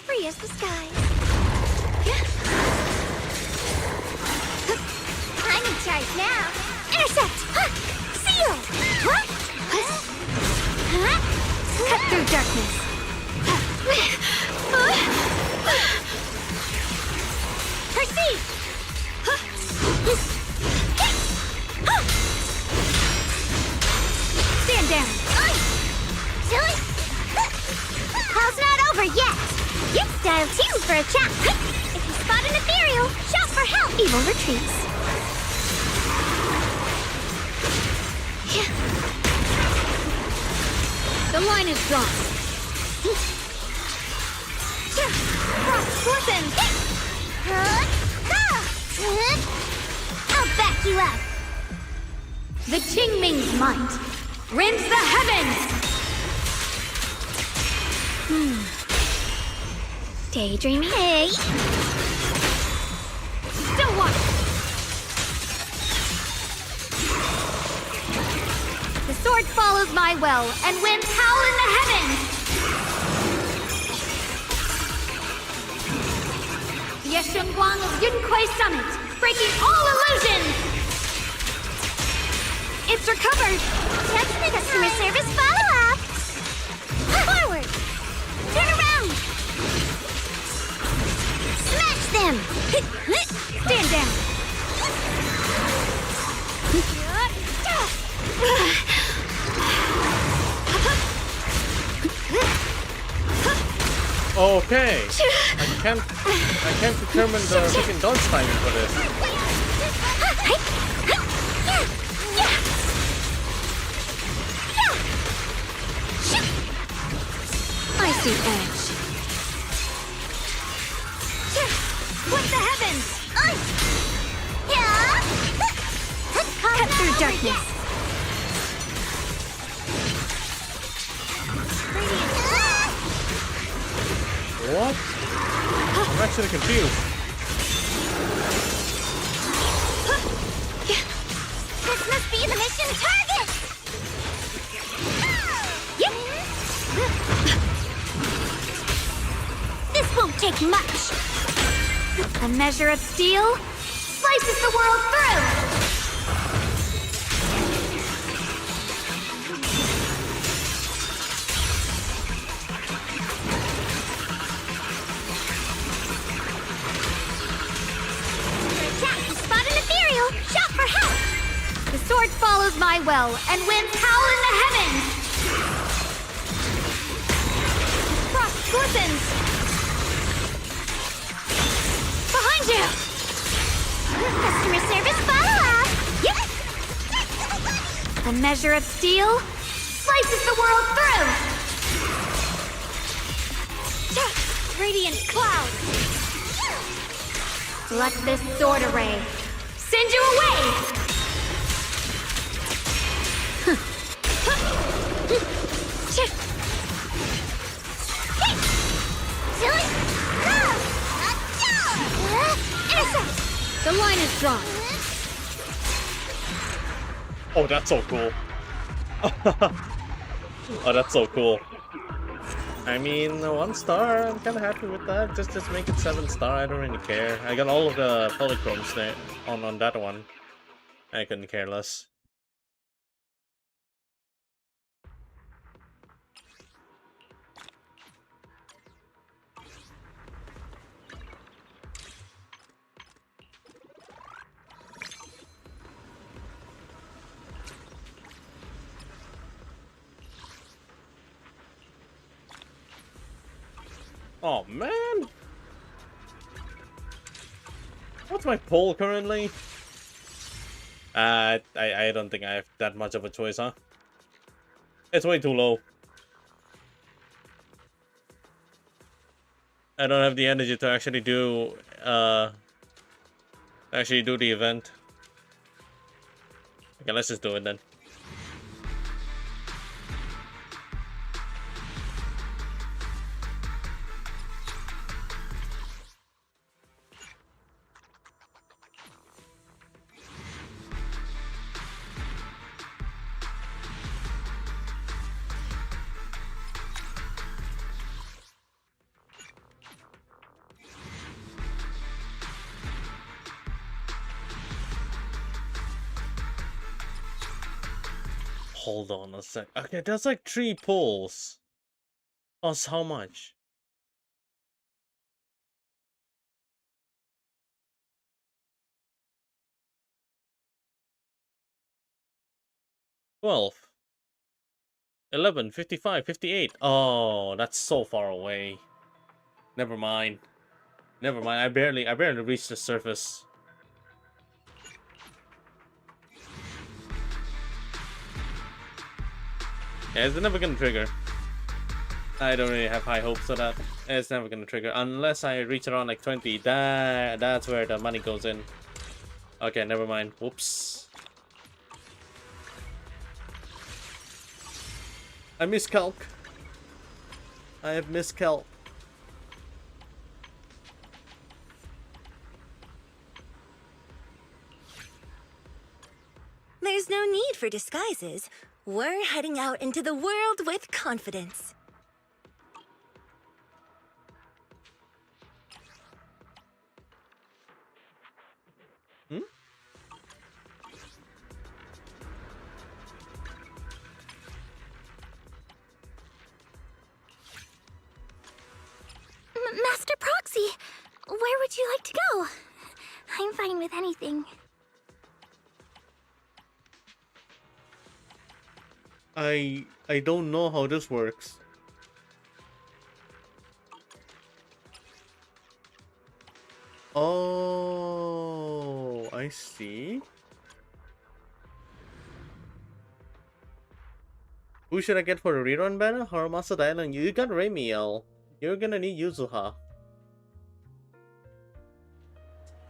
Free as the skies. I'm in charge now. Intercept! Seal! Cut through darkness. Perceive! Stand down. Hell's not over yet. You're style too for a chat. If you spot an ethereal, shout for help. Evil retreats. The line is drawn. Listen. I'll back you up. The Qingming's might rends the heavens. Daydreaming. Hey. Still watch. The sword follows my well, and winds howl in the heavens. The Yeshunguang of Yunquai Summit, breaking all illusions. It's recovered. Customer service follow-up. Forward. Turn around. Smash them! Stand down! Okay. I can't determine the freaking dodge timing for this. I see edge. What's the heavens? Cut through darkness. What? I'm actually confused. This must be the mission target! This won't take much. A measure of steel slices the world through! Attack! Spot an ethereal! Shout for help! The sword follows my well, and winds howl in the heavens! Frost glistens! Behind you! Customer service follow-up! Yep! A measure of steel slices the world through! radiant cloud! Let this sword array send you away! The line is drawn. Oh, that's so cool. Oh, that's so cool. I mean, 1 star, I'm kinda happy with that. Just make it 7 star, I don't really care. I got all of the polychromes there on that one. I couldn't care less. Oh man! What's my poll currently? I don't think I have that much of a choice, huh? It's way too low. I don't have the energy to actually do the event. Okay, let's just do it then. Hold on a sec. Okay, that's like 3 pulls. Plus how much? $12, $11, $55, $58. Oh, that's so far away. Never mind. Never mind. I barely reached the surface. Yeah, it's never gonna trigger. I don't really have high hopes of that. It's never gonna trigger unless I reach around like 20. That's where the money goes in. Okay, never mind. Whoops. I miscalc. I have miscalc. There's no need for disguises. We're heading out into the world with confidence. Hmm? Master Proxy, where would you like to go? I'm fine with anything. I don't know how this works. Oh, I see. Who should I get for the rerun banner? Haramasa Island. You got Remielle. You're gonna need Yuzuha.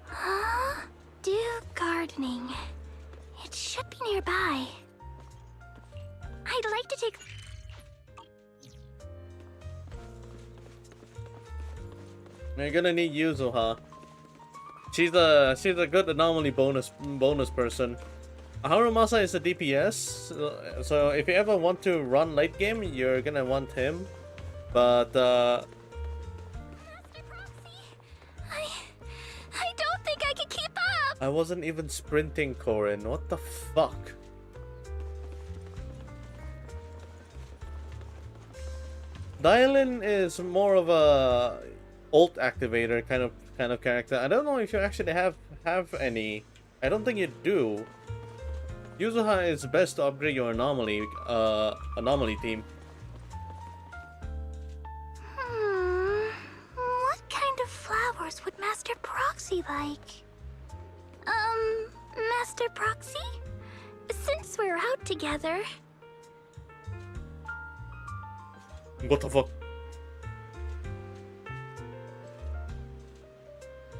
Huh? Do gardening. It should be nearby. I'd like to take... You're gonna need Yuzuha. She's a good anomaly bonus person. Haramasa is a DPS, so if you ever want to run late game, you're gonna want him. But I don't think I can keep up. I wasn't even sprinting, Corin. What the fuck? Dylan is more of a ult activator kind of character. I don't know if you actually have any. I don't think you do. Yuzuha is best to upgrade your anomaly team. What kind of flowers would Master Proxy like? Master Proxy? Since we're out together... What the fuck?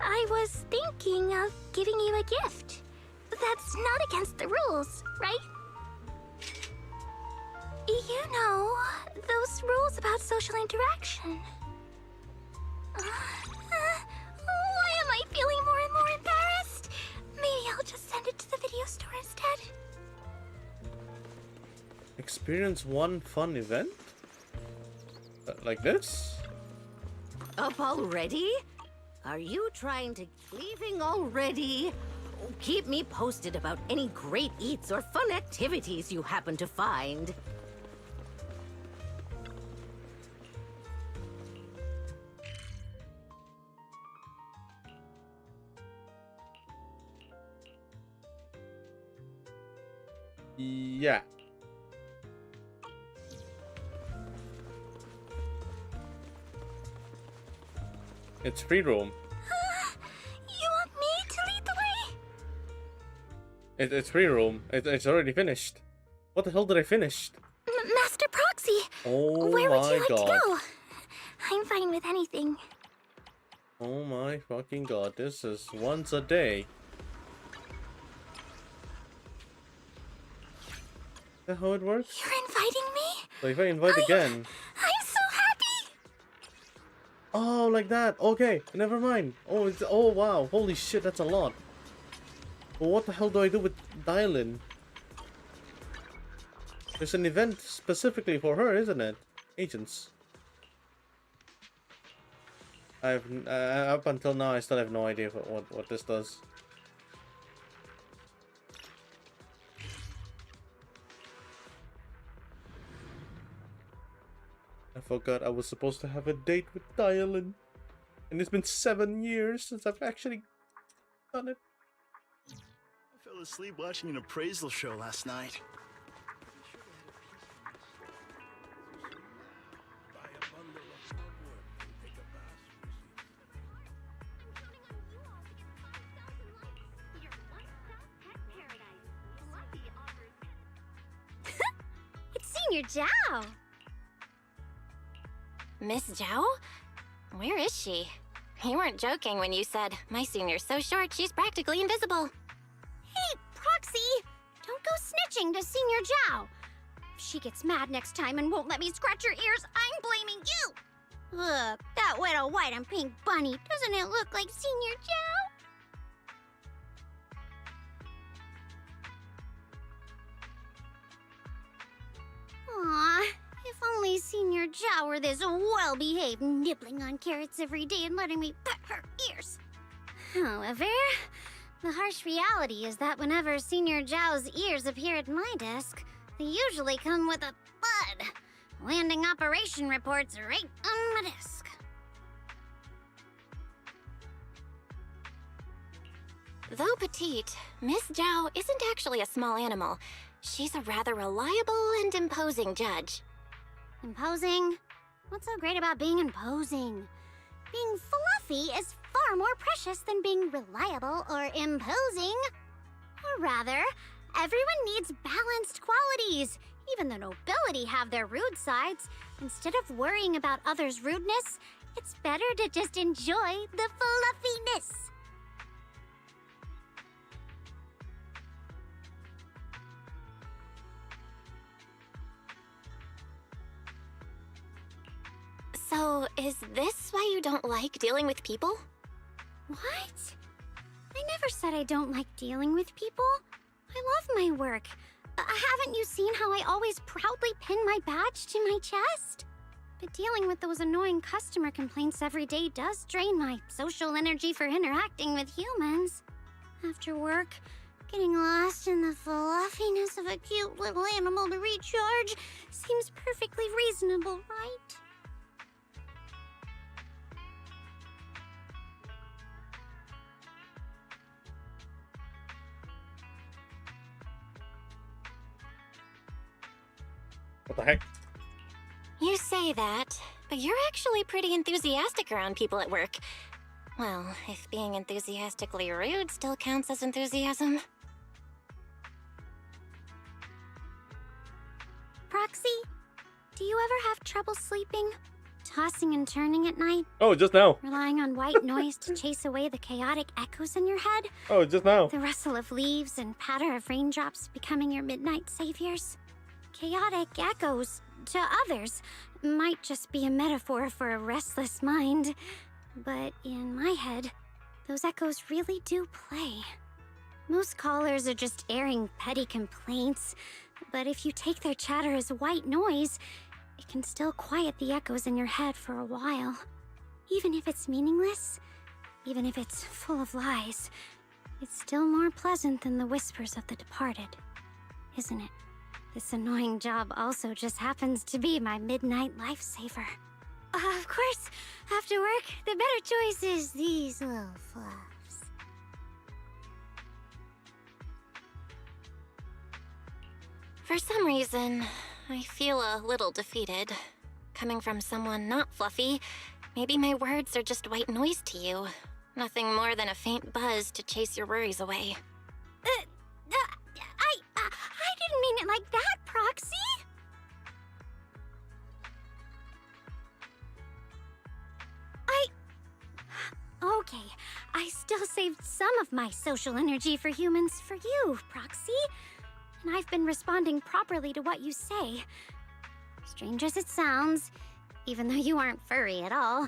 I was thinking of giving you a gift. That's not against the rules, right? You know, those rules about social interaction. Why am I feeling more and more embarrassed? Maybe I'll just send it to the video store instead. Experience one fun event? Like this? Up already? Are you trying to... Leaving already? Oh, keep me posted about any great eats or fun activities you happen to find. Yeah. It's free roam. You want me to lead the way? It's free roam. It's already finished. What the hell did I finish? Master Proxy! Oh Where would my you like god. to go? I'm fine with anything. Oh my fucking god. This is once a day. Is that how it works? You're inviting me? So if I invite again... I'm so happy! Oh, like that. Okay, never mind. Oh, it's... Oh, wow. Holy shit, that's a lot. Well, what the hell do I do with Dylan? There's an event specifically for her, isn't it? Agents. Up until now, I still have no idea what this does. I forgot I was supposed to have a date with Dylan. And it's been 7 years since I've actually done it. I fell asleep watching an appraisal show last night. It's Senior Zhao! Miss Zhao? Where is she? You weren't joking when you said, my senior's so short she's practically invisible. Hey, Proxy! Don't go snitching to Senior Zhao! If she gets mad next time and won't let me scratch her ears, I'm blaming you! Look, that little white and pink bunny, doesn't it look like Senior Zhao? Aw, if only Senior Zhao were this well-behaved, nibbling on carrots every day and letting me pet her ears. However, the harsh reality is that whenever Senior Zhao's ears appear at my desk, they usually come with a thud, landing operation reports right on my desk. Though petite, Miss Zhao isn't actually a small animal. She's a rather reliable and imposing judge. Imposing? What's so great about being imposing? Being fluffy is far more precious than being reliable or imposing. Or rather, everyone needs balanced qualities. Even the nobility have their rude sides. Instead of worrying about others' rudeness, it's better to just enjoy the fluffiness. So, is this why you don't like dealing with people? What? I never said I don't like dealing with people. I love my work. Haven't you seen how I always proudly pin my badge to my chest? But dealing with those annoying customer complaints every day does drain my social energy for interacting with humans. After work, getting lost in the fluffiness of a cute little animal to recharge seems perfectly reasonable, right? What the heck? You say that, but you're actually pretty enthusiastic around people at work. Well, if being enthusiastically rude still counts as enthusiasm. Proxy, do you ever have trouble sleeping? tossing and turning at night? Oh, just now. Relying on white noise to chase away the chaotic echoes in your head? Oh, just now. The rustle of leaves and patter of raindrops becoming your midnight saviors? Chaotic echoes, to others, might just be a metaphor for a restless mind. But in my head, those echoes really do play. Most callers are just airing petty complaints, but if you take their chatter as white noise, it can still quiet the echoes in your head for a while. Even if it's meaningless, even if it's full of lies, it's still more pleasant than the whispers of the departed, isn't it? This annoying job also just happens to be my midnight lifesaver. Of course, after work, the better choice is these little fluffs. For some reason, I feel a little defeated. Coming from someone not fluffy, maybe my words are just white noise to you. Nothing more than a faint buzz to chase your worries away. I didn't mean it like that, Proxy! Okay, I still saved some of my social energy for humans for you, Proxy. And I've been responding properly to what you say. Strange as it sounds, even though you aren't furry at all,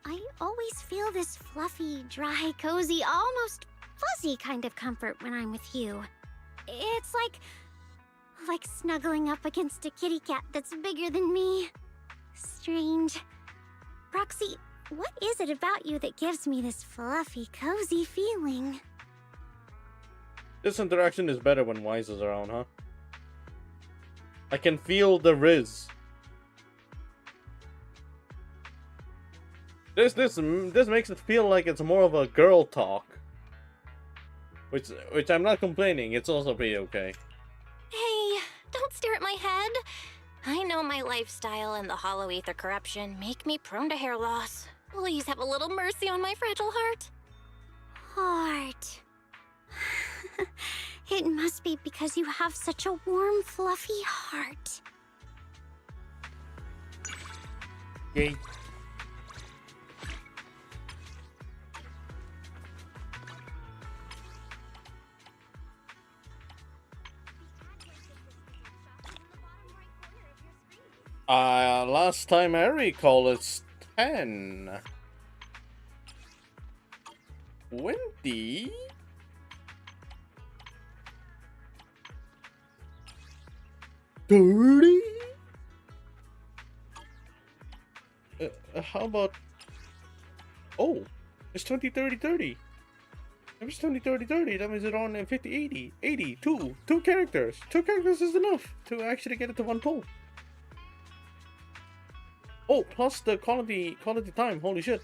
I always feel this fluffy, dry, cozy, almost fuzzy kind of comfort when I'm with you. It's like snuggling up against a kitty cat that's bigger than me. Strange. Proxy, what is it about you that gives me this fluffy, cozy feeling? This interaction is better when Wise is around, huh? I can feel the Riz. This makes it feel like it's more of a girl talk. Which I'm not complaining, it's also pretty okay. Hey, don't stare at my head. I know my lifestyle and the hollow ether corruption make me prone to hair loss. Please have a little mercy on my fragile heart. Heart. It must be because you have such a warm, fluffy heart. Yay. Last time I recall, it's 10. 20? $30? How about... Oh, it's 20, 30, 30. If it's 20, 30, 30, that means it's on 50, 80, 80, 2 characters. 2 characters is enough to actually get it to one pull. Oh, plus the quality time, holy shit.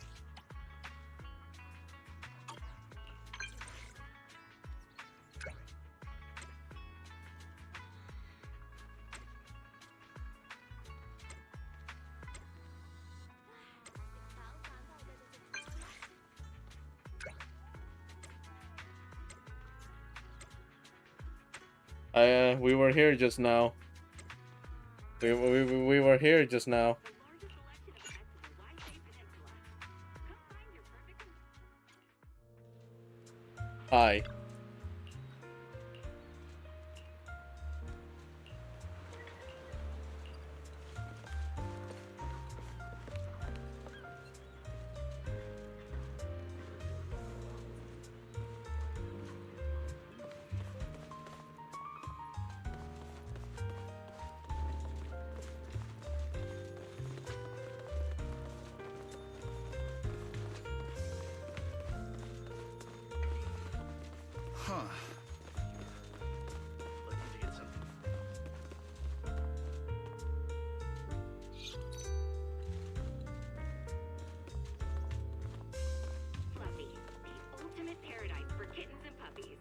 We were here just now. We were here just now. Hi. Huh. Looking to get some. Fluffy, the ultimate paradise for kittens and puppies.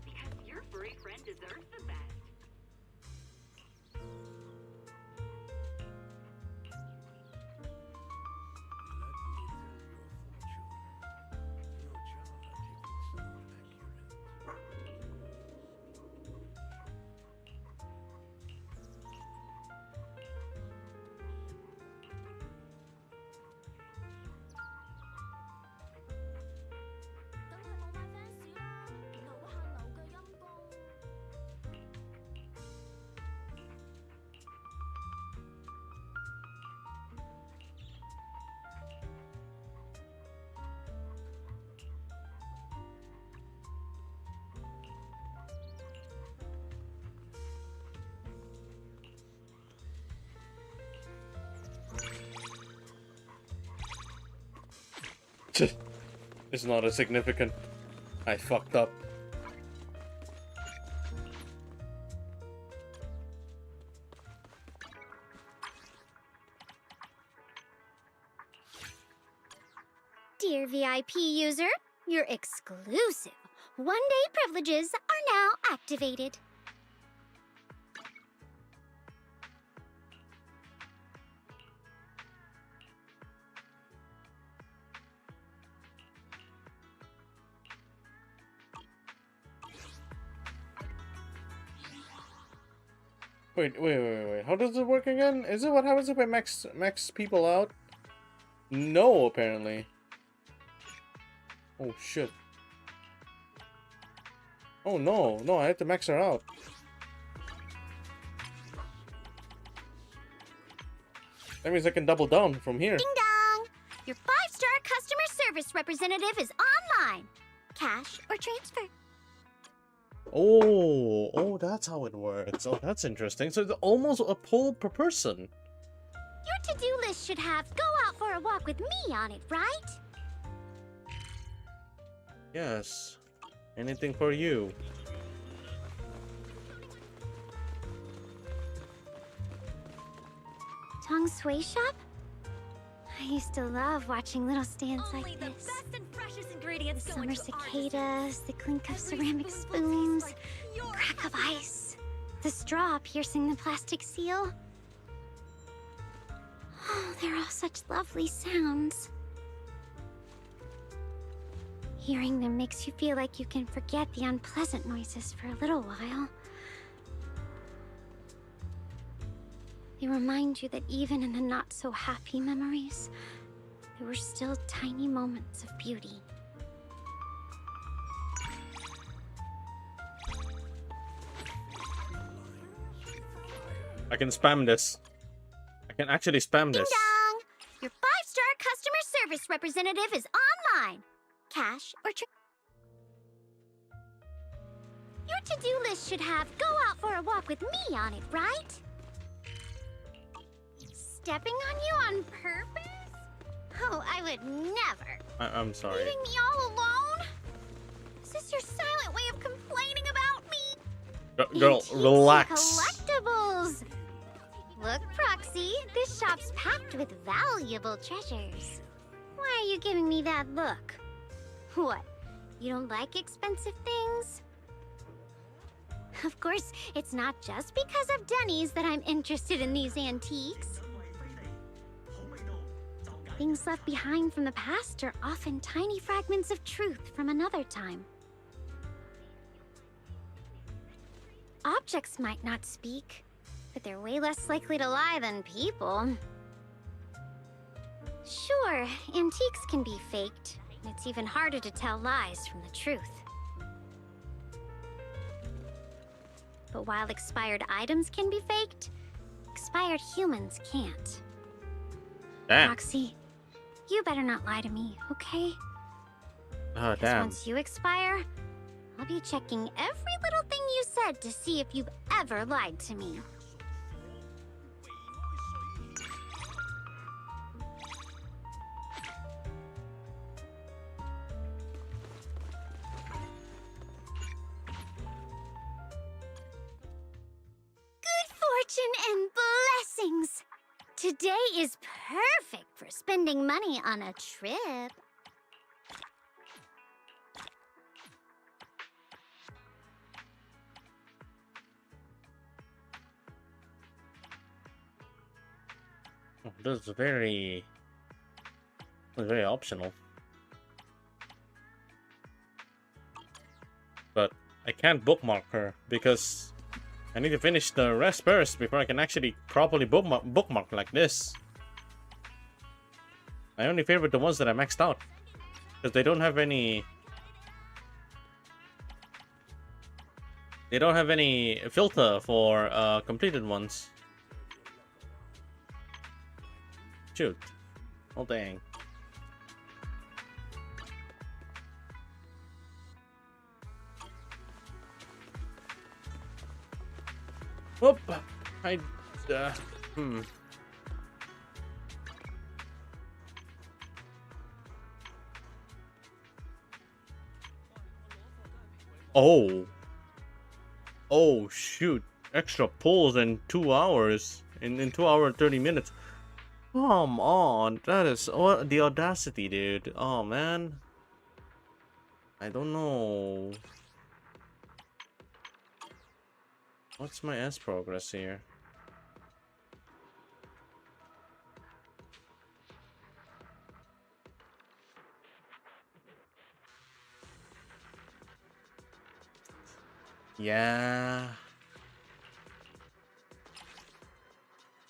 Because your furry friend deserves the best. It's not as significant. I fucked up. Dear VIP user, your exclusive one-day privileges are now activated. Wait. How does it work again? Is it what happens if I max people out? No, apparently. Oh shit. Oh no, I have to max her out. That means I can double down from here. Ding dong! Your 5-star customer service representative is online. Cash or transfer. Oh, that's how it works. Oh, that's interesting. So it's almost a poll per person. Your to-do list should have go out for a walk with me on it, right? Yes. Anything for you. Tong Sui Shop? I used to love watching little stands like this. Best and freshest ingredients The go summer into cicadas, the clink of ceramic spoons, the crack of ice, the straw piercing the plastic seal. Oh, they're all such lovely sounds. Hearing them makes you feel like you can forget the unpleasant noises for a little while. They remind you that even in the not-so-happy memories, there were still tiny moments of beauty. I can spam this. I can actually spam this. Ding dong! Your 5-star customer service representative is online. Cash or Your to-do list should have go out for a walk with me on it, right? Stepping on you on purpose? Oh, I would never. I'm sorry. Leaving me all alone? Is this your silent way of complaining about me? Girl, Antiques and relax. Collectibles. Look, Proxy, this shop's packed with valuable treasures. Why are you giving me that look? What? You don't like expensive things? Of course, it's not just because of Denny's that I'm interested in these antiques. Things left behind from the past are often tiny fragments of truth from another time. Objects might not speak, but they're way less likely to lie than people. Sure, antiques can be faked, and it's even harder to tell lies from the truth. But while expired items can be faked, expired humans can't. Damn. Roxy, you better not lie to me, okay? Oh, 'Cause damn. once you expire, I'll be checking every little thing you said to see if you've ever lied to me. Good fortune and blessings! Today is perfect for spending money on a trip. Oh, this is very optional. But I can't bookmark her because I need to finish the rest first before I can actually properly bookmark like this. I only favorite the ones that I maxed out because they don't have any. They don't have any filter for completed ones. Shoot. Oh dang. Whoop! Oh. Oh, shoot. Extra pulls in 2 hours. In 2 hours and 30 minutes. Come on. That is the audacity, dude. Oh, man. I don't know. What's my S progress here? Yeah.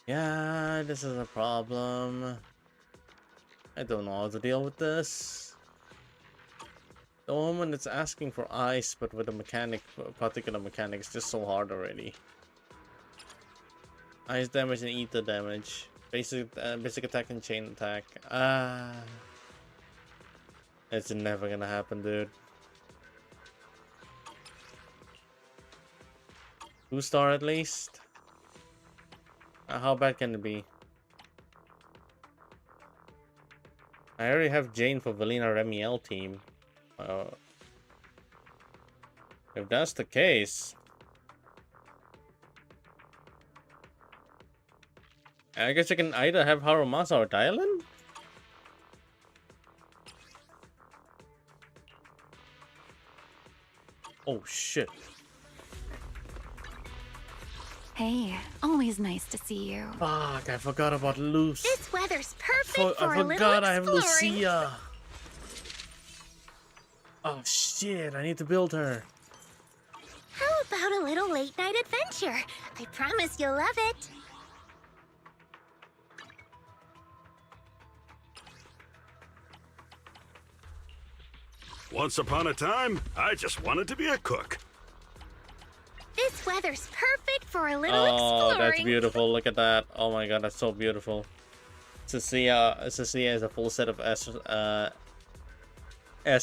Yeah, this is a problem. I don't know how to deal with this. The woman that's asking for ice, but with a particular mechanic, is just so hard already. Ice damage and ether damage. Basic attack and chain attack. It's never gonna happen, dude. 2-star at least. How bad can it be? I already have Jane for Valina Remielle team. If that's the case, I guess I can either have Harumasa or Dylan? Oh shit. Hey, always nice to see you. Fuck, I forgot about Luce. This weather's perfect for I a little forgot I have exploring. Lucia. Oh shit, I need to build her. How about a little late night adventure? I promise you'll love it. Once upon a time, I just wanted to be a cook. This weather's perfect for a little Oh, exploring. that's beautiful. Look at that. Oh my god, that's so beautiful. Cecilia has a full set of S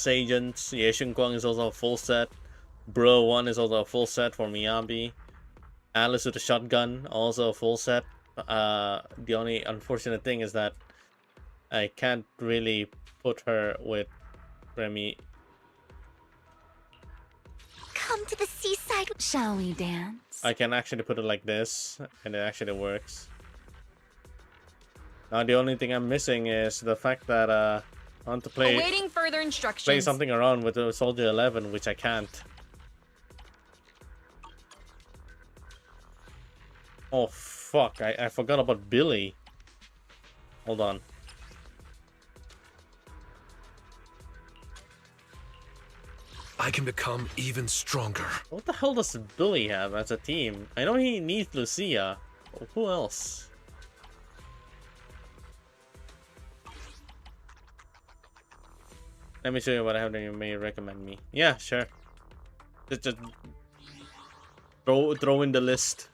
agents. Ye Xingguang is also a full set. Bro 1 is also a full set for Miyabi. Alice with a shotgun, also a full set. The only unfortunate thing is that I can't really put her with Remy. Come to the seaside. Shall we dance? I can actually put it like this, and it actually works. Now the only thing I'm missing is the fact that I want to play Awaiting further instructions. play something around with the Soldier 11, which I can't. Oh fuck! I forgot about Billy. Hold on. I can become even stronger. What the hell does Billy have as a team? I know he needs Lucia. Who else? Let me show you what I have that you may recommend me. Yeah, sure. Just throw in the list.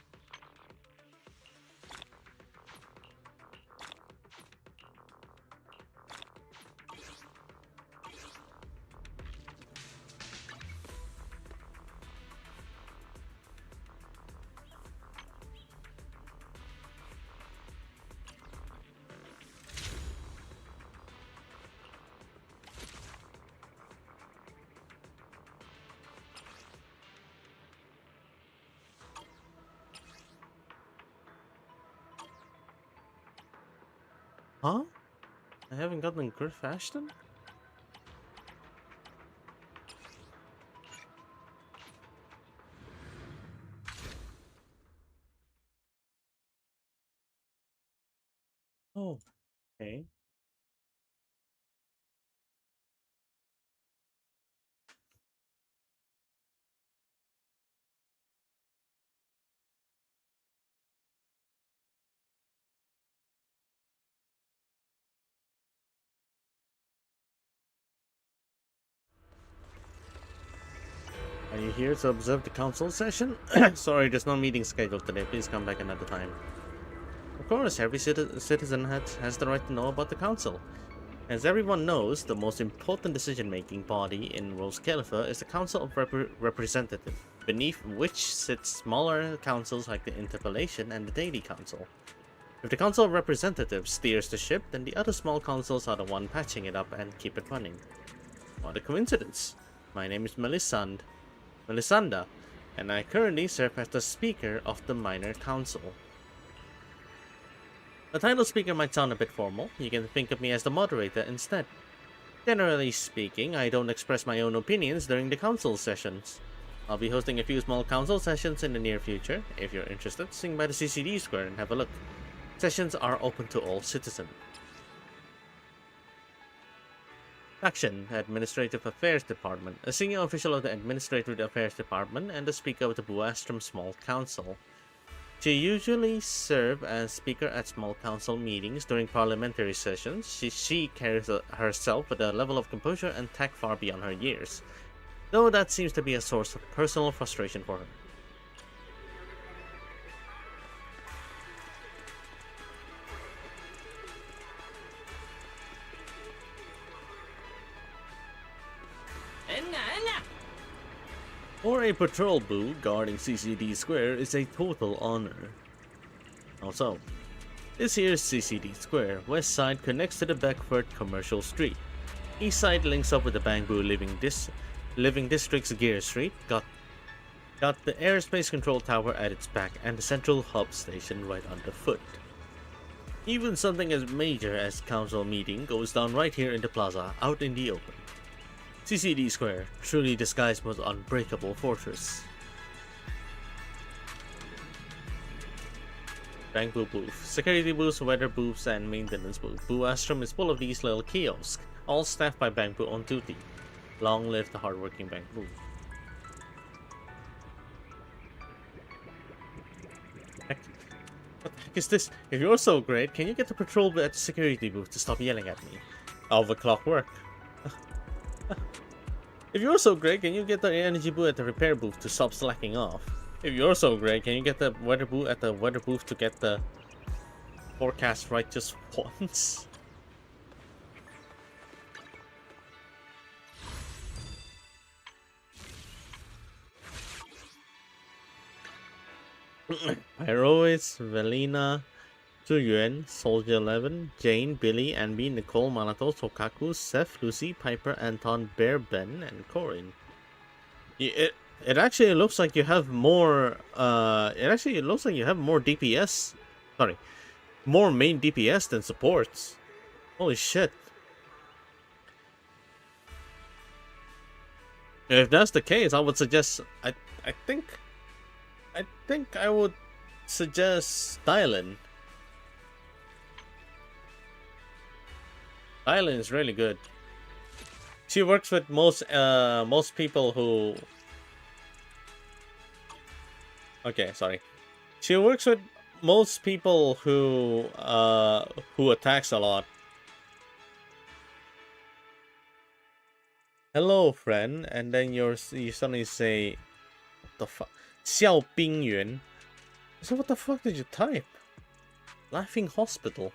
Huh? I haven't gotten Griff Ashton? Oh, okay. Are you here to observe the council session? Sorry, there's no meeting scheduled today. Please come back another time. Of course, every citizen has the right to know about the council. As everyone knows, the most important decision-making body in Rose Caliphate is the Council of Representatives, beneath which sit smaller councils like the Interpellation and the Daily Council. If the Council of Representatives steers the ship, then the other small councils are the one patching it up and keep it running. What a coincidence. My name is Melisande. Melisanda, and I currently serve as the Speaker of the Minor Council. The title Speaker might sound a bit formal. You can think of me as the moderator instead. Generally speaking, I don't express my own opinions during the council sessions. I'll be hosting a few small council sessions in the near future. If you're interested, swing by the CCD Square and have a look. Sessions are open to all citizens. Faction, Administrative Affairs Department. A senior official of the Administrative Affairs Department and the Speaker of the Buastrom Small Council. She usually serves as Speaker at small council meetings during parliamentary sessions. She carries herself with a level of composure and tact far beyond her years, though that seems to be a source of personal frustration for her. For a patrol boo, guarding CCD Square is a total honor. Also, this year's CCD Square, west side connects to the Beckford Commercial Street. East side links up with the Bangbu Living District's Gear Street, got the Airspace Control Tower at its back and the central hub station right underfoot. Even something as major as council meeting goes down right here in the plaza, out in the open. CCD Square, truly the sky's most unbreakable fortress. Bangbu booth, security booths, weather booths, and maintenance booth. Buastrom is full of these little kiosks, all staffed by Bangbu on duty. Long live the hardworking Bangbu. What the heck is this? If you're so great, can you get the patrol at the security booth to stop yelling at me? Overclock work. If you're so great, can you get the energy booth at the repair booth to stop slacking off? If you're so great, can you get the weather booth at the weather booth to get the forecast right just once? Pyroids, Velina, Zuyuan, Soldier 11, Jane, Billy, Anby, Nicole, Manato, Tokaku, Seth, Lucy, Piper, Anton, Bear, Ben, and Corin. It actually looks like you have more. It actually looks like you have more DPS. Sorry, more main DPS than supports. Holy shit! If that's the case, I would suggest. I think I would suggest Dylan. Dylan is really good. She works with most people who. Okay, sorry. She works with most people who attacks a lot. Hello, friend, and then you suddenly say, "What the fuck?" Xiao Bingyuan. So what the fuck did you type? Laughing Hospital.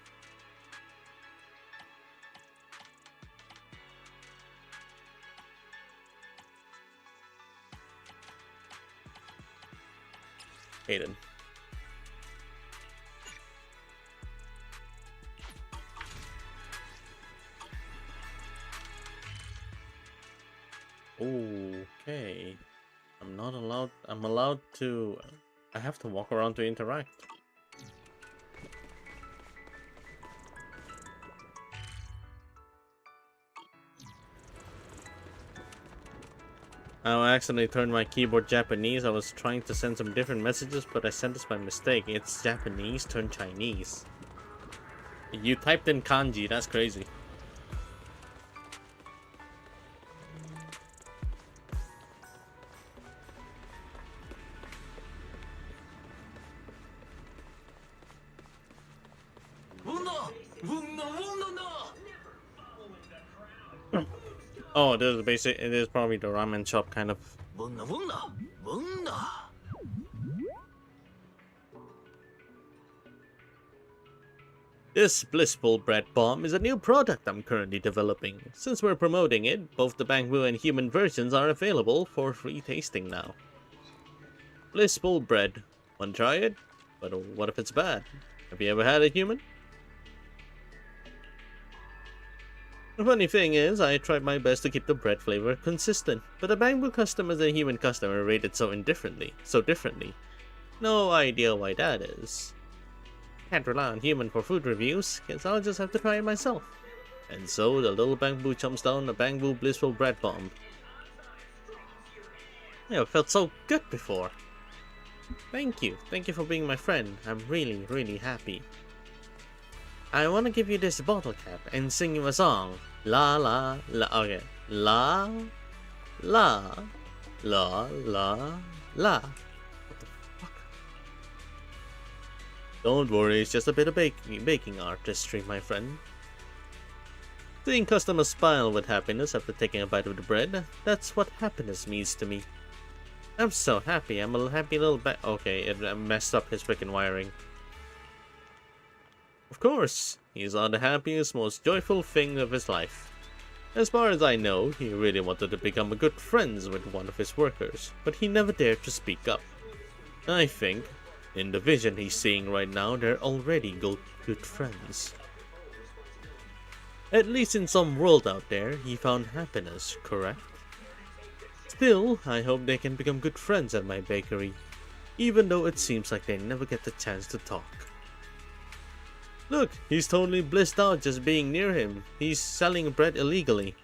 Aiden. Okay. I'm allowed to. I have to walk around to interact. I accidentally turned my keyboard Japanese. I was trying to send some different messages, but I sent this by mistake. It's Japanese turned Chinese. You typed in kanji, that's crazy. Oh, this is basic. It is probably the ramen shop kind of. This blissful bread bomb is a new product I'm currently developing. Since we're promoting it, both the Bangbu and human versions are available for free tasting now. Blissful bread. Wanna try it? But what if it's bad? Have you ever had a human? The funny thing is, I tried my best to keep the bread flavor consistent, but the bamboo customers and human customer rated so differently. No idea why that is. Can't rely on human for food reviews, guess I'll just have to try it myself. And so the little bamboo chomps down a bamboo blissful bread bomb. Yeah, it felt so good before. Thank you for being my friend. I'm really happy. I want to give you this bottle cap and sing you a song. La la la. Okay. La la la la la. What the fuck? Don't worry, it's just a bit of baking artistry, my friend. Seeing customers smile with happiness after taking a bite of the bread, that's what happiness means to me. I'm so happy, I'm a happy little okay, it messed up his freaking wiring. Of course, he's on the happiest, most joyful thing of his life. As far as I know, he really wanted to become good friends with one of his workers, but he never dared to speak up. I think, in the vision he's seeing right now, they're already good friends. At least in some world out there, he found happiness, correct? Still, I hope they can become good friends at my bakery, even though it seems like they never get the chance to talk. Look, he's totally blissed out just being near him. He's selling bread illegally.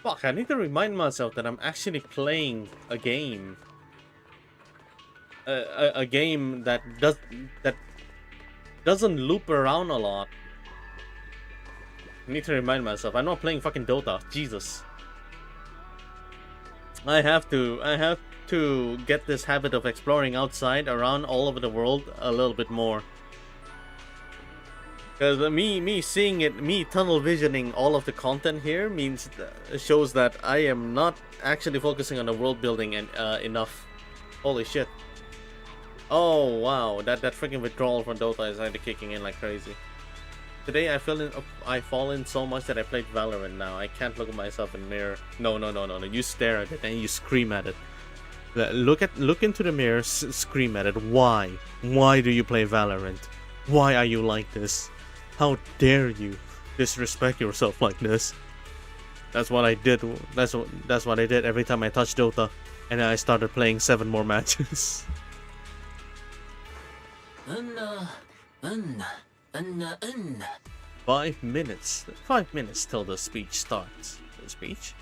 Fuck, I need to remind myself that I'm actually playing a game. A game that doesn't loop around a lot. I need to remind myself. I'm not playing fucking Dota. Jesus. I have to get this habit of exploring outside around all over the world a little bit more. Because me seeing it, me tunnel visioning all of the content here means shows that I am not actually focusing on the world building and enough. Holy shit! Oh wow, that freaking withdrawal from Dota is either kicking in like crazy. Today I fall in so much that I played Valorant now. I can't look at myself in the mirror. No. You stare at it and you scream at it. Look into the mirror, scream at it. Why? Why do you play Valorant? Why are you like this? How dare you disrespect yourself like this? That's what I did. That's what I did every time I touched Dota, and I started playing 7 more matches. 5 minutes. 5 minutes till the speech starts. The speech?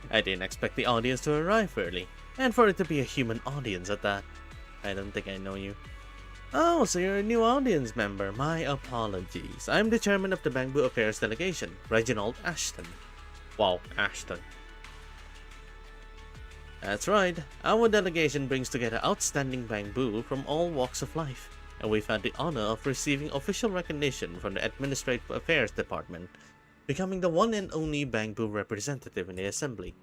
I didn't expect the audience to arrive early, and for it to be a human audience at that. I don't think I know you. Oh, so you're a new audience member. My apologies. I'm the chairman of the Bamboo Affairs Delegation, Reginald Ashton. Wow, Ashton. That's right. Our delegation brings together outstanding bamboo from all walks of life, and we've had the honor of receiving official recognition from the Administrative Affairs Department, becoming the one and only bamboo representative in the Assembly.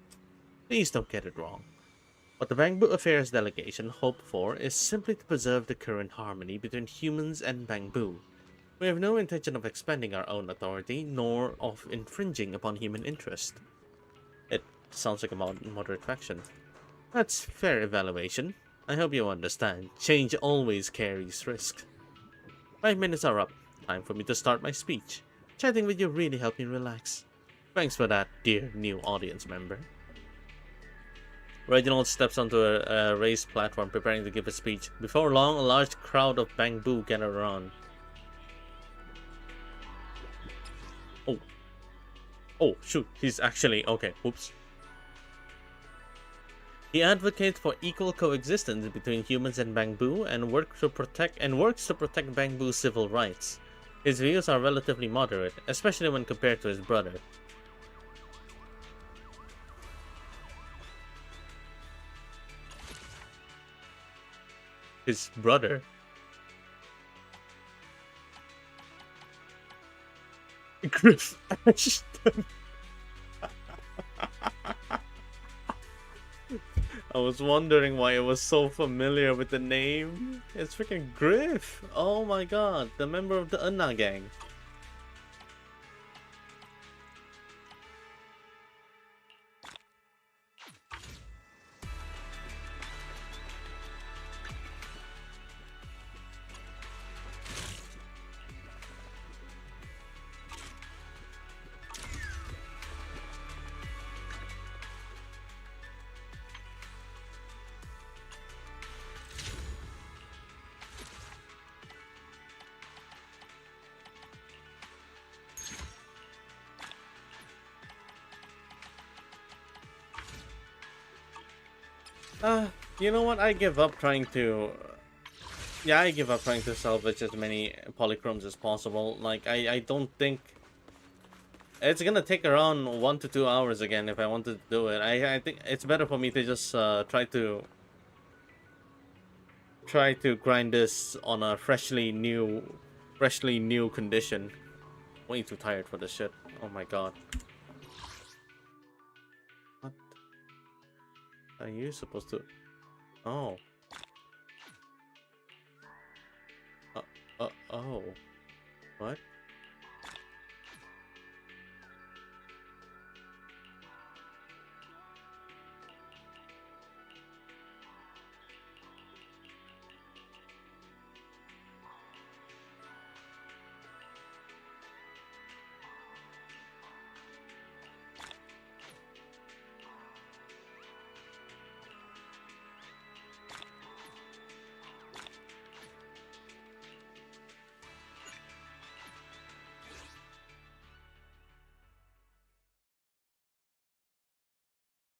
Please don't get it wrong. What the Bamboo Affairs Delegation hope for is simply to preserve the current harmony between humans and bamboo. We have no intention of expanding our own authority, nor of infringing upon human interest. It sounds like a moderate faction. That's fair evaluation. I hope you understand. Change always carries risk. 5 minutes are up. Time for me to start my speech. Chatting with you really helped me relax. Thanks for that, dear new audience member. Reginald steps onto a raised platform, preparing to give a speech. Before long, a large crowd of bamboo gather around. Oh, shoot, he's actually... okay, oops. He advocates for equal coexistence between humans and bamboo and works to protect bamboo's civil rights. His views are relatively moderate, especially when compared to his brother. His brother? Griff Ashton. I was wondering why it was so familiar with the name. It's freaking Griff. Oh my god, the member of the Unna gang. You know what? I give up trying to... Yeah, I give up trying to salvage as many polychromes as possible. Like, I don't think... It's gonna take around 1 to 2 hours again if I wanted to do it. I think it's better for me to just try to grind this on a freshly new condition. Way too tired for this shit. Oh my god. What are you supposed to... Oh. Oh. What?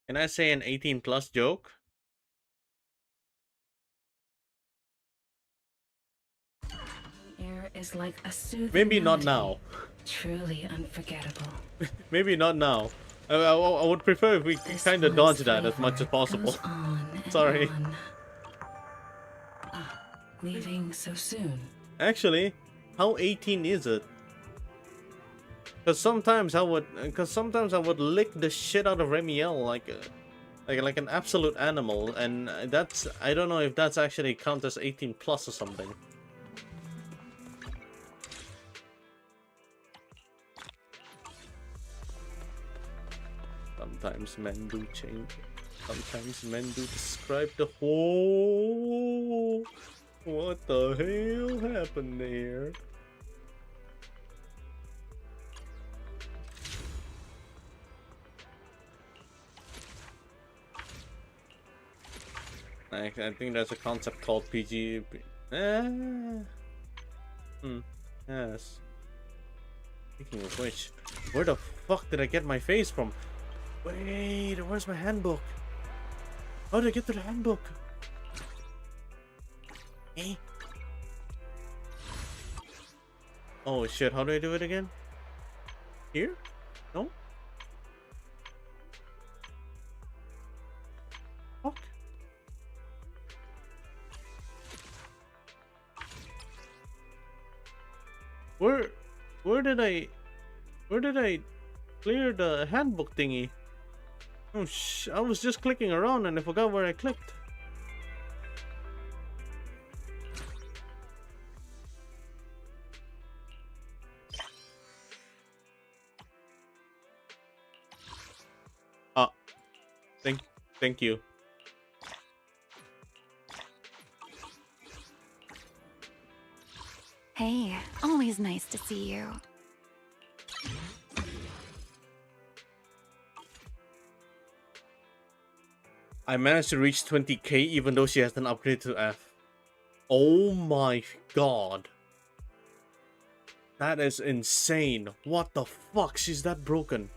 Can I say an 18 plus joke? Air is like a soothing Maybe not melody, now. Truly unforgettable. Maybe not now. I would prefer if we kind of dodge that as much as possible. Sorry. Leaving so soon. Actually, how 18 is it? Because sometimes I would lick the shit out of Remielle like an absolute animal, and that's, I don't know if that's actually count as 18 plus or something. Sometimes men do change. Sometimes men do describe the whole... What the hell happened there? I think there's a concept called PG... Yes. Speaking of which, where the fuck did I get my face from? Wait, where's my handbook? How did I get to the handbook? Eh? Oh shit, how do I do it again? Here? No? Fuck. Where did I clear the handbook thingy? Oh I was just clicking around and I forgot where I clicked. Thank you. Hey, always nice to see you. I managed to reach 20k even though she hasn't upgraded to F. Oh my god. That is insane. What the fuck? She's that broken.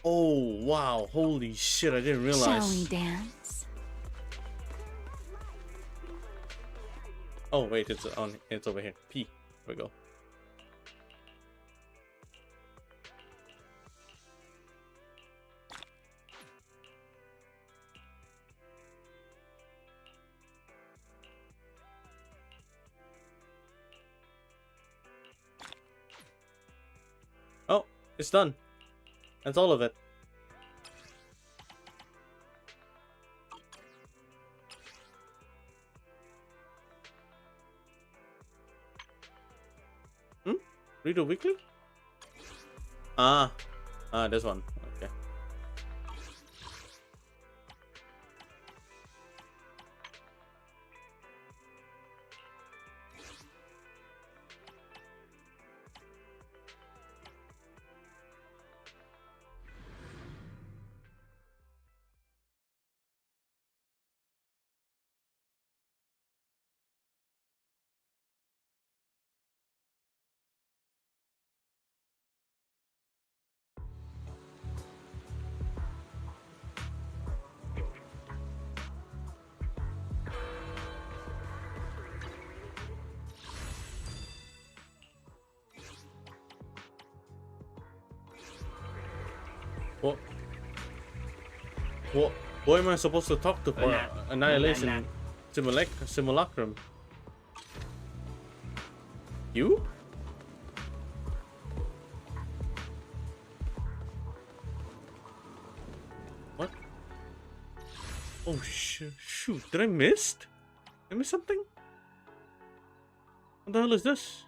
Oh wow, holy shit, I didn't realize. Shall we dance? Oh wait, it's over here. P. Here we go. Oh, it's done. That's all of it. Read a weekly? Ah, this one. Okay. What? What am I supposed to talk to for Annihilation Simulacrum? You? What? Oh shoot! Did I miss? I missed something? What the hell is this?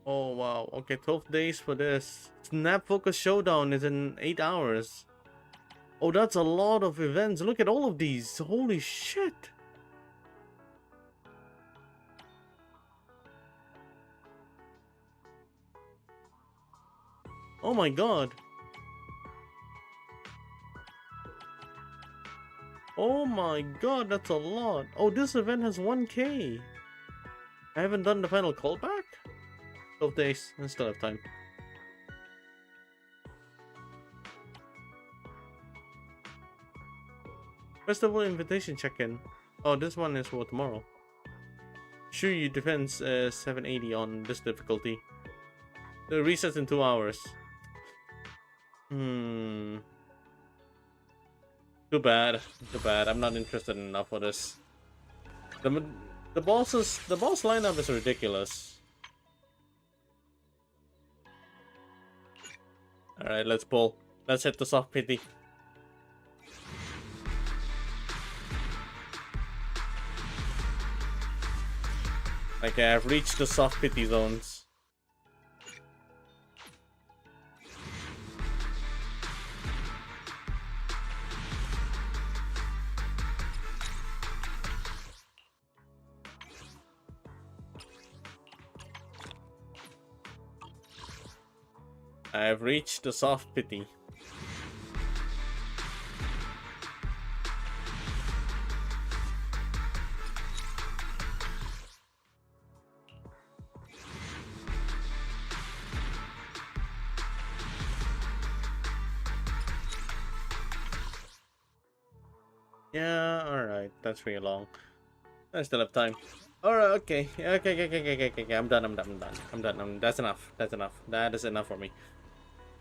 Oh wow, okay, 12 days for this. Snap Focus Showdown is in 8 hours. Oh, that's a lot of events. Look at all of these. Holy shit. Oh my god. Oh my god, that's a lot. Oh, this event has 1k. I haven't done the final callback? 12 days. I still have time. Festival invitation check-in. Oh, this one is for tomorrow. Shuyu defense 780 on this difficulty. The resets in 2 hours. Too bad. Too bad. I'm not interested enough for this. The boss lineup is ridiculous. Alright, let's pull. Let's hit the soft pity. Okay, I've reached the soft pity zones. I've reached the soft pity. Yeah, alright. That's really long. I still have time. Alright, okay. Okay. I'm done. That's enough. That is enough for me.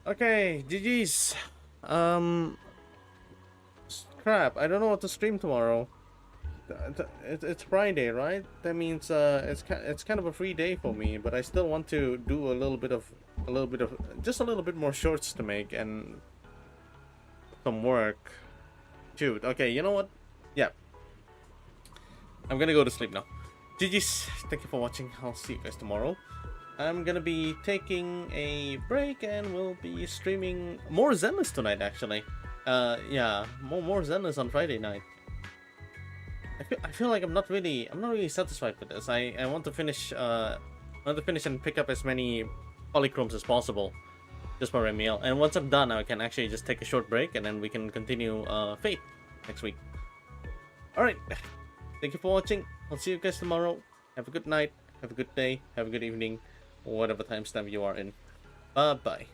Okay, GG's. Crap, I don't know what to stream tomorrow. It's Friday, right? That means it's kind of a free day for me, but I still want to do a little bit of just a little bit more shorts to make and some work. Shoot. Okay, you know what? Yeah. I'm gonna go to sleep now. GG's. Thank you for watching. I'll see you guys tomorrow. I'm gonna be taking a break and we'll be streaming more Zenless tonight, actually. Yeah, more Zenless on Friday night. I feel like I'm not really satisfied with this. I want to finish and pick up as many polychromes as possible, just for Remielle. And once I'm done, I can actually just take a short break and then we can continue Fate next week. All right. Thank you for watching. I'll see you guys tomorrow. Have a good night. Have a good day. Have a good evening. Whatever time stamp you are in. Bye-bye.